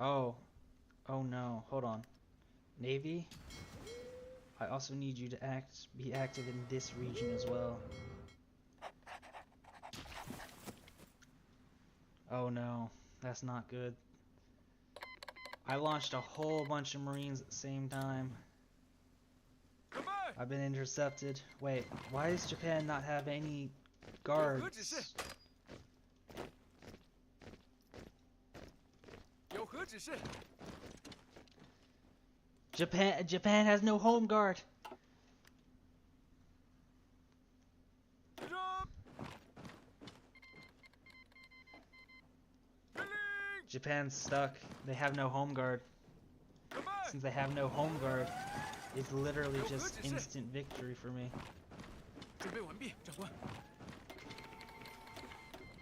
Oh. Oh no. Hold on. Navy? I also need you to be active in this region as well. Oh no. That's not good. I launched a whole bunch of Marines at the same time. I've been intercepted. Wait, why does Japan not have any guards? Japan has no home guard. Japan's stuck. They have no home guard. Since they have no home guard, it's literally just instant victory for me.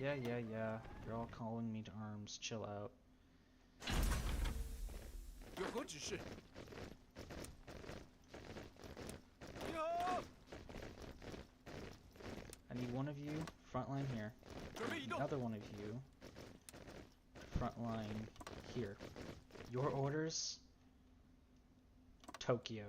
Yeah. You're all calling me to arms. Chill out. I need one of you frontline here. Another one of you frontline here. Your orders? Tokyo.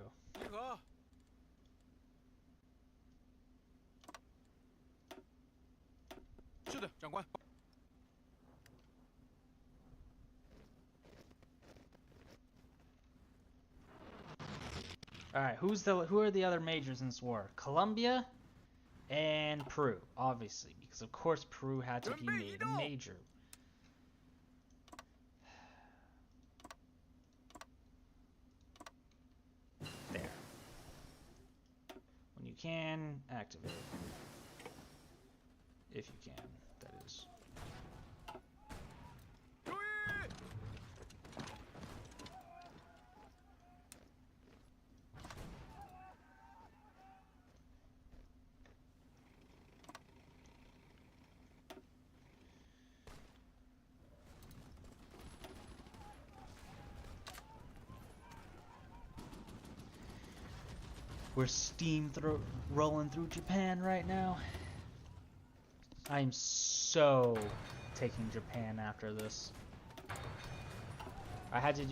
Alright, who are the other majors in this war? Colombia and Peru, obviously, because of course Peru had to be made a major. There. When you can, activate. If you can, that is. We're rolling through Japan right now. I'm so taking Japan after this.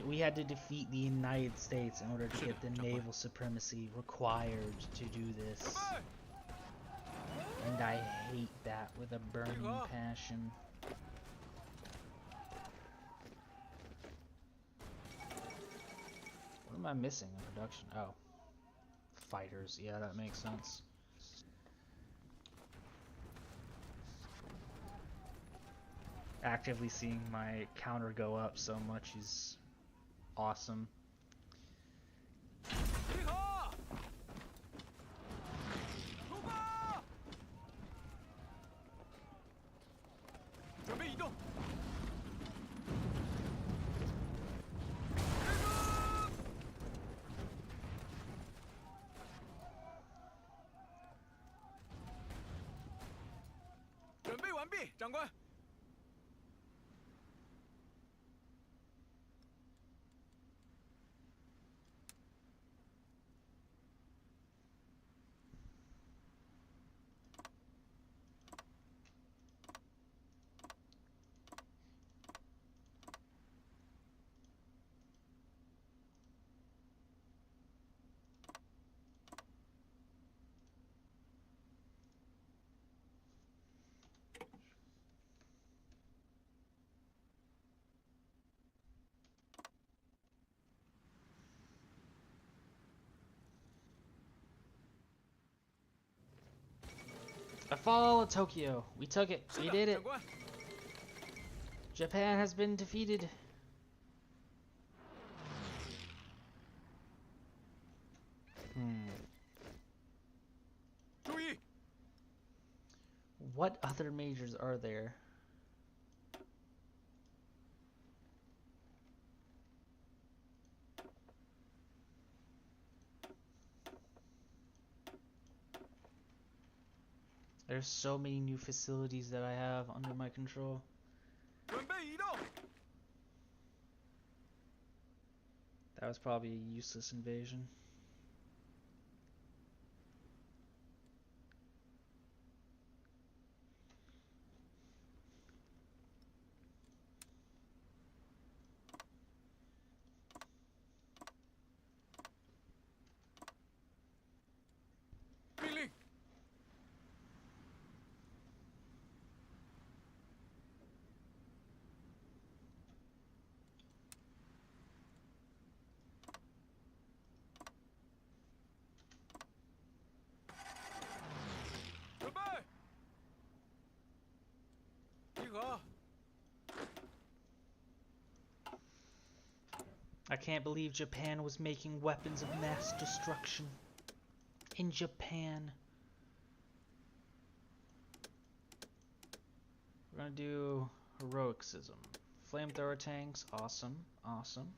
We had to defeat the United States in order to get the naval supremacy required to do this. And I hate that with a burning passion. What am I missing in production? Oh. Fighters. Yeah, that makes sense. Actively seeing my counter go up so much is awesome. 长官。A fall of Tokyo. We took it. We did it. Japan has been defeated. What other majors are there? There's so many new facilities that I have under my control. That was probably a useless invasion. I can't believe Japan was making weapons of mass destruction. In Japan. We're gonna do heroicism. Flamethrower tanks, awesome, awesome.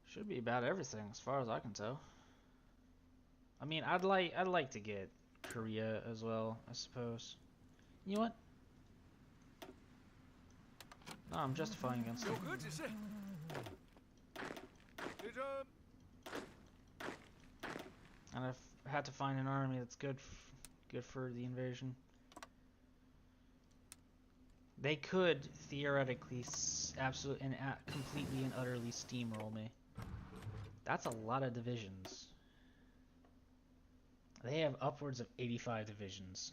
Should be about everything as far as I can tell. I mean, I'd like to get Korea as well, I suppose. You know what? No, I'm justifying against them. And I've had to find an army that's good for the invasion. They could theoretically completely and utterly steamroll me. That's a lot of divisions. They have upwards of 85 divisions.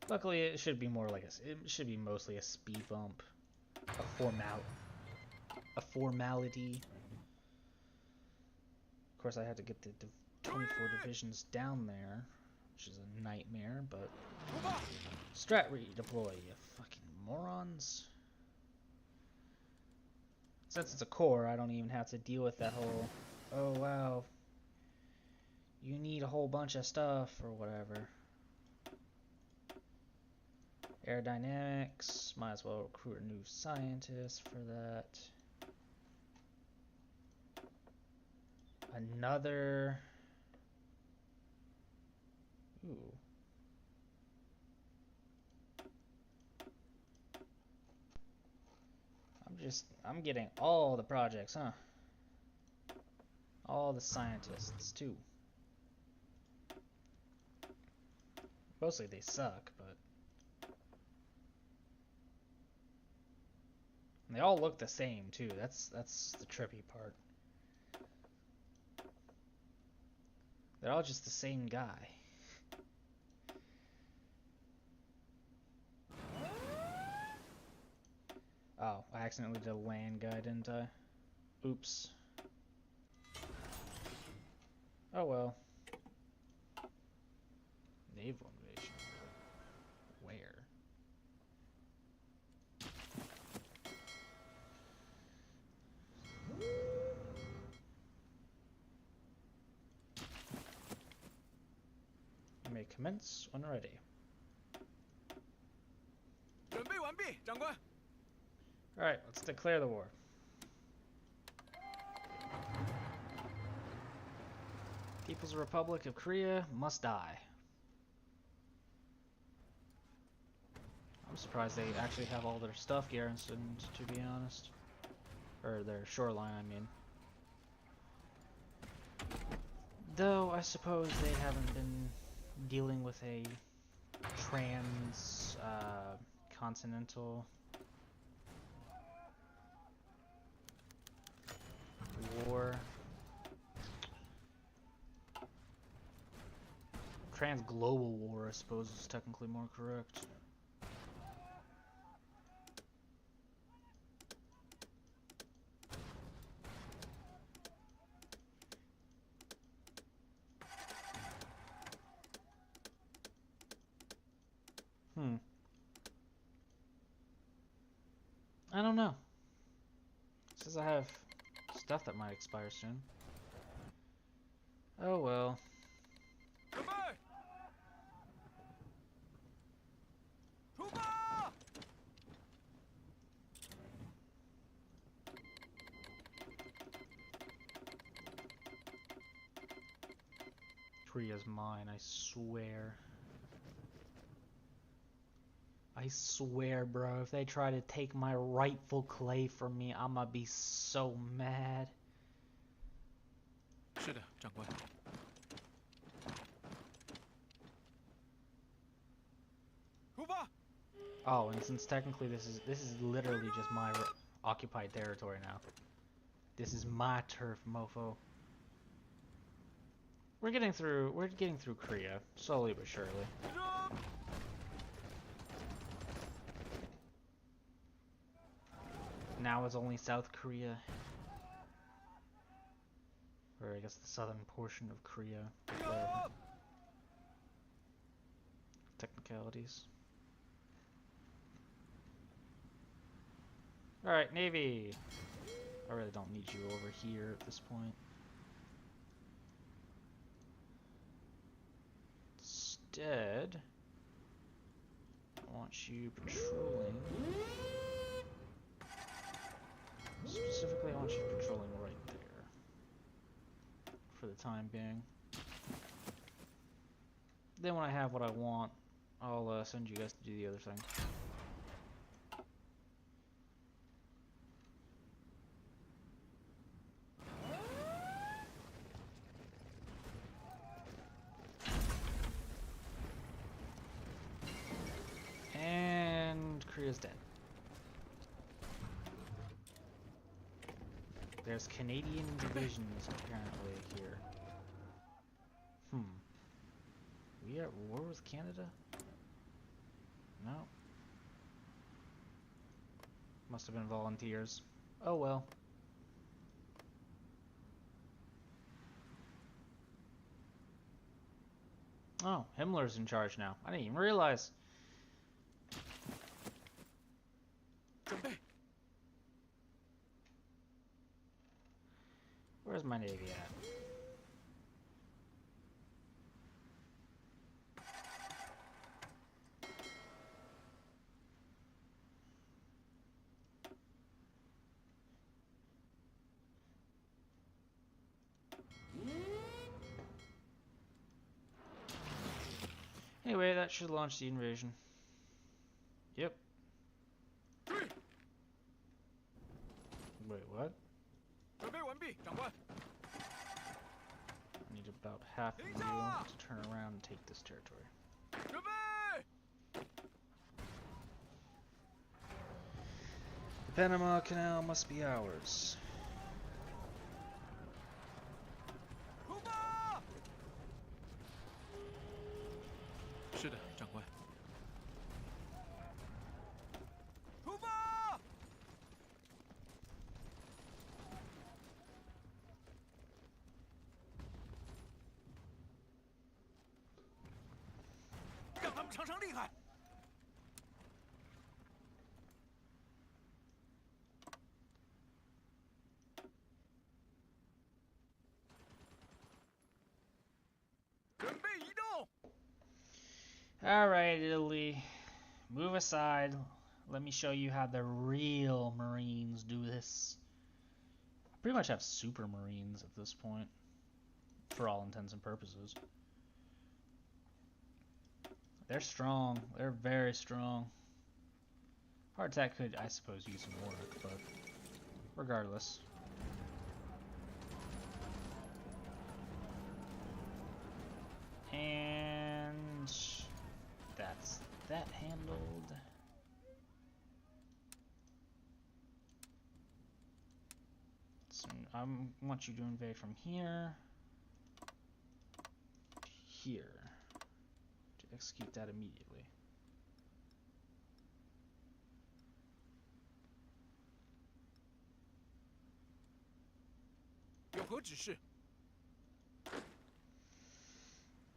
Luckily, it should be mostly a speed bump, a formality. Of course, I had to get the 24 divisions down there, which is a nightmare. But strat redeploy, you fucking morons. Since it's a core, I don't even have to deal with that whole, oh wow, you need a whole bunch of stuff or whatever. Aerodynamics, might as well recruit a new scientist for that. Another. Ooh. I'm getting all the projects, huh? All the scientists, too. Mostly they suck, but... they all look the same, too. That's the trippy part. They're all just the same guy. Oh, I accidentally did a land guy, didn't I? Oops. Oh well. Naval invasion. Where? You may commence when ready. 准备完毕，长官。 Alright, let's declare the war. People's Republic of Korea must die. I'm surprised they actually have all their stuff garrisoned, to be honest. Or their shoreline, I mean. Though, I suppose they haven't been dealing with a continental war. Trans-global war, I suppose, is technically more correct. I don't know. It says I have stuff that might expire soon. Oh well. 准备，出发！ Korea's mine, I swear. I swear, bro, if they try to take my rightful clay from me, I'ma be so mad. 是的，长官。出发！ Oh, and since technically this is literally just my occupied territory now. This is my turf, mofo. We're getting through Korea, slowly but surely. 热！ Now it's only South Korea. Or I guess the southern portion of Korea. Whatever. Technicalities. Alright, Navy! I really don't need you over here at this point. Instead, I want you patrolling. Specifically, I want you patrolling right there. For the time being. Then when I have what I want, I'll send you guys to do the other thing. And Korea's dead. There's Canadian divisions apparently here. We at war with Canada? No. Must have been volunteers. Oh well. Oh, Himmler's in charge now. I didn't even realize. 准备， Where's my navy at? Anyway, that should launch the invasion. Yep. 追， Wait, what? 准备完毕，长官。 I need about half of you to turn around and take this territory. 准备， The Panama Canal must be ours. 出发。是的，长官。出发。让他们尝尝厉害。 准备移动。 Alright, Italy. Move aside. Let me show you how the real Marines do this. I pretty much have super Marines at this point, for all intents and purposes. They're strong. They're very strong. Heart attack could, I suppose, use some work, but regardless. And that's that handled. So I want you to invade from here to here to execute that immediately.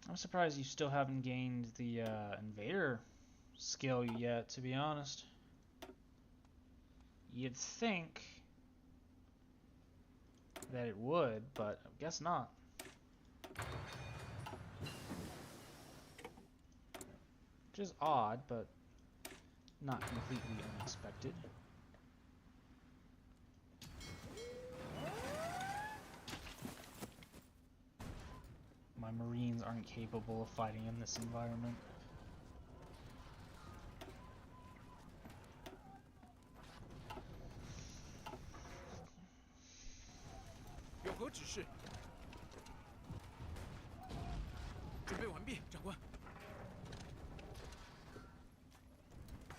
I'm surprised you still haven't gained the invader skill yet, to be honest. You'd think that it would, but I guess not. Which is odd, but not completely unexpected. My Marines aren't capable of fighting in this environment.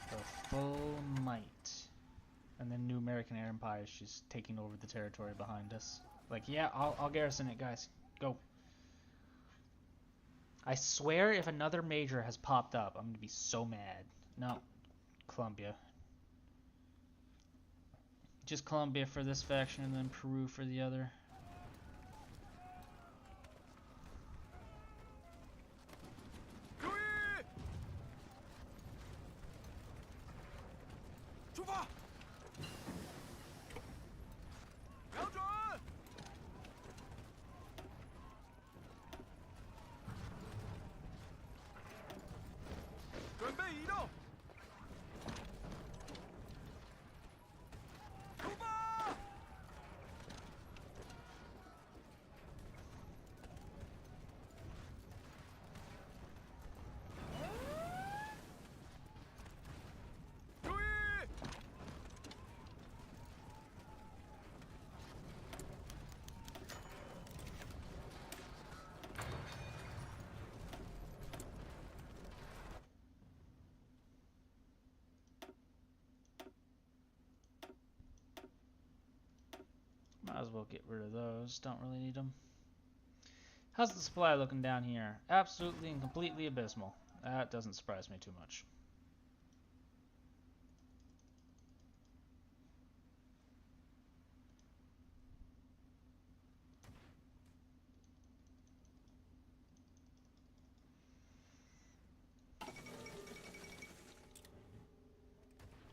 The full might. And then New American Empire is just taking over the territory behind us. Like, yeah, I'll garrison it, guys. Go. I swear if another major has popped up, I'm going to be so mad. No. Colombia. Just Colombia for this faction and then Peru for the other. Might as well get rid of those. Don't really need them. How's the supply looking down here? Absolutely and completely abysmal. That doesn't surprise me too much.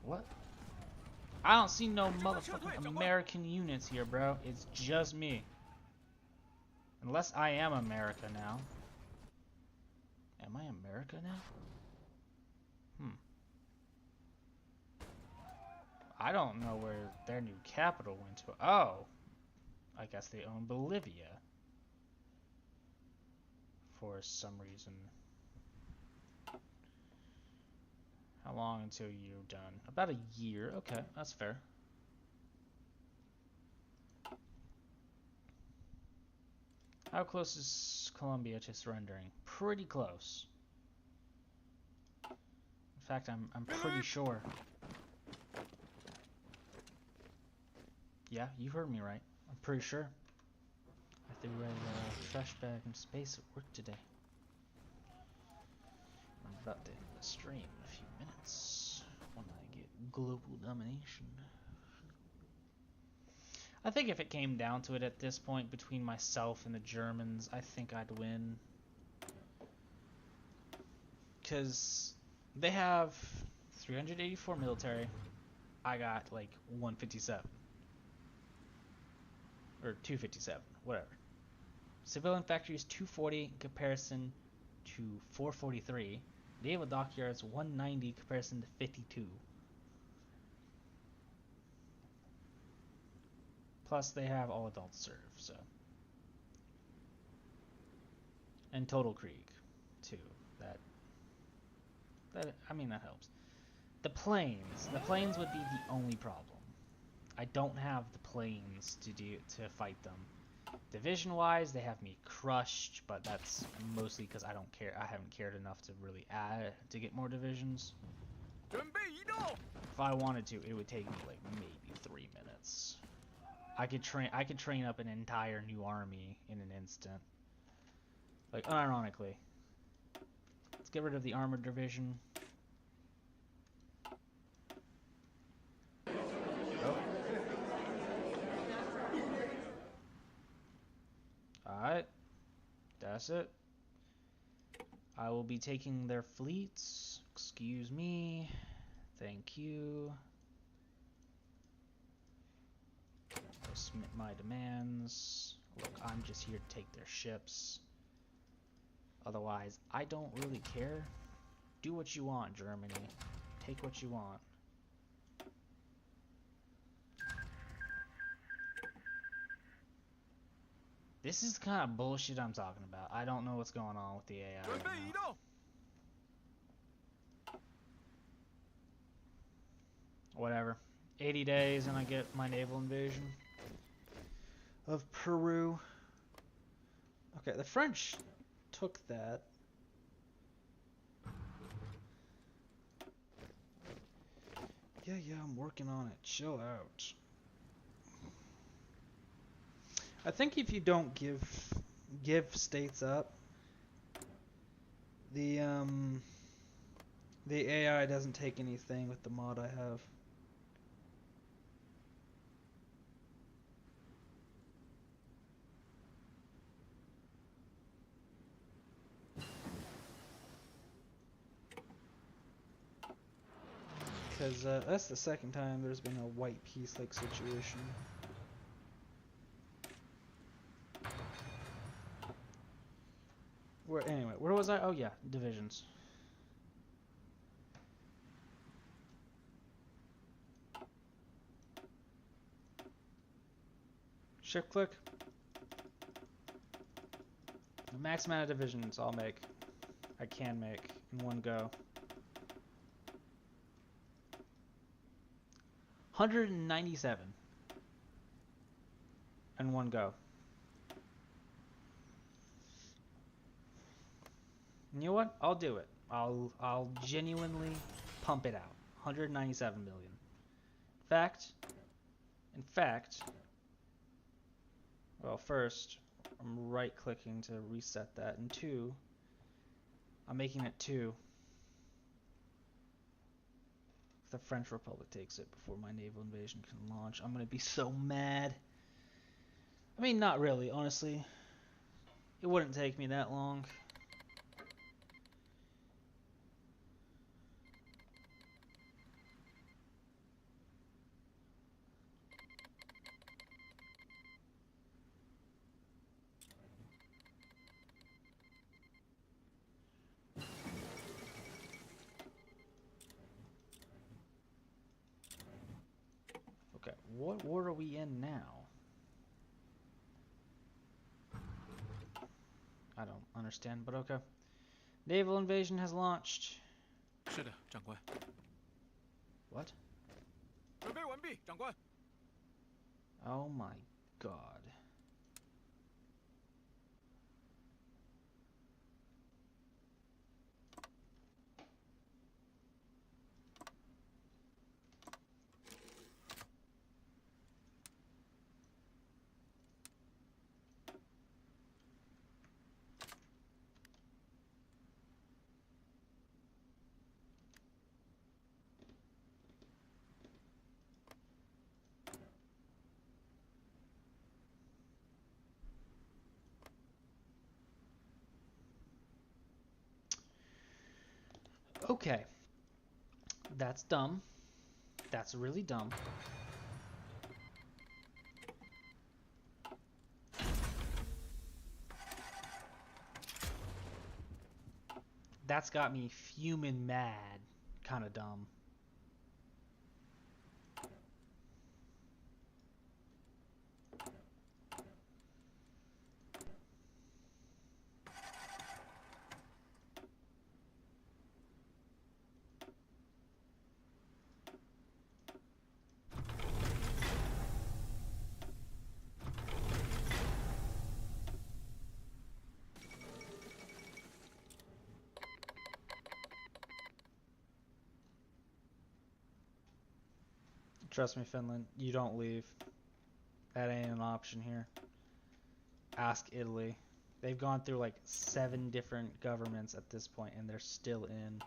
What? I don't see no motherfucking American units here, bro. It's just me. Unless I am America now. Am I America now? I don't know where their new capital went to. Oh. I guess they own Bolivia. For some reason. How long until you're done? About a year. Okay, that's fair. How close is Colombia to surrendering? Pretty close. In fact, I'm pretty sure. Yeah, you heard me right. I'm pretty sure. I threw a trash bag in space at work today. I'm about to end the stream in a few minutes when I get global domination. I think if it came down to it at this point between myself and the Germans, I think I'd win. Because they have 384 military. I got like 157. Or 257, whatever. Civilian factories 240 in comparison to 443. Naval dockyards 190 in comparison to 52. Plus they have all adults serve, so. And total Krieg, too. That I mean that helps. The planes would be the only problem. I don't have the planes to fight them. Division-wise, they have me crushed, but that's mostly because I don't care. I haven't cared enough to really add to get more divisions. If I wanted to, it would take me like maybe 3 minutes. I could train up an entire new army in an instant. Like unironically. Let's get rid of the armored division. Alright, that's it. I will be taking their fleets. Excuse me. Thank you. I'll submit my demands. Look, I'm just here to take their ships. Otherwise, I don't really care. Do what you want, Germany. Take what you want. This is the kind of bullshit I'm talking about. I don't know what's going on with the AI right now. Whatever. 80 days and I get my naval invasion of Peru. Okay, the French took that. Yeah, I'm working on it. Chill out. I think if you don't give states up, the AI doesn't take anything with the mod I have. Because that's the second time there's been a white peace-like situation. Anyway, where was I? Oh yeah, divisions. Shift click. The max amount of divisions I can make in one go. 197 in one go. You know what? I'll do it. I'll genuinely pump it out. 197 million. In fact, well, first, I'm right-clicking to reset that, and 2, I'm making it 2. If the French Republic takes it before my naval invasion can launch, I'm gonna be so mad. I mean, not really, honestly. It wouldn't take me that long. Okay, what war are we in now? I don't understand, but okay. Naval invasion has launched. 是的，长官。 What? 准备完毕，长官。 Oh my god. Okay. That's dumb. That's really dumb. That's got me fuming mad. Kind of dumb. Trust me, Finland, you don't leave. That ain't an option here. Ask Italy. They've gone through like 7 different governments at this point, and they're still in.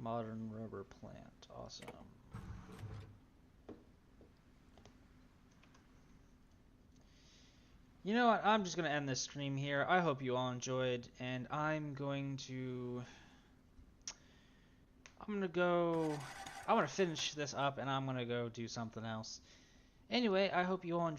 Modern rubber plant. Awesome. You know what? I'm just going to end this stream here. I hope you all enjoyed, and I'm going to finish this up, and I'm going to go do something else. Anyway, I hope you all enjoyed.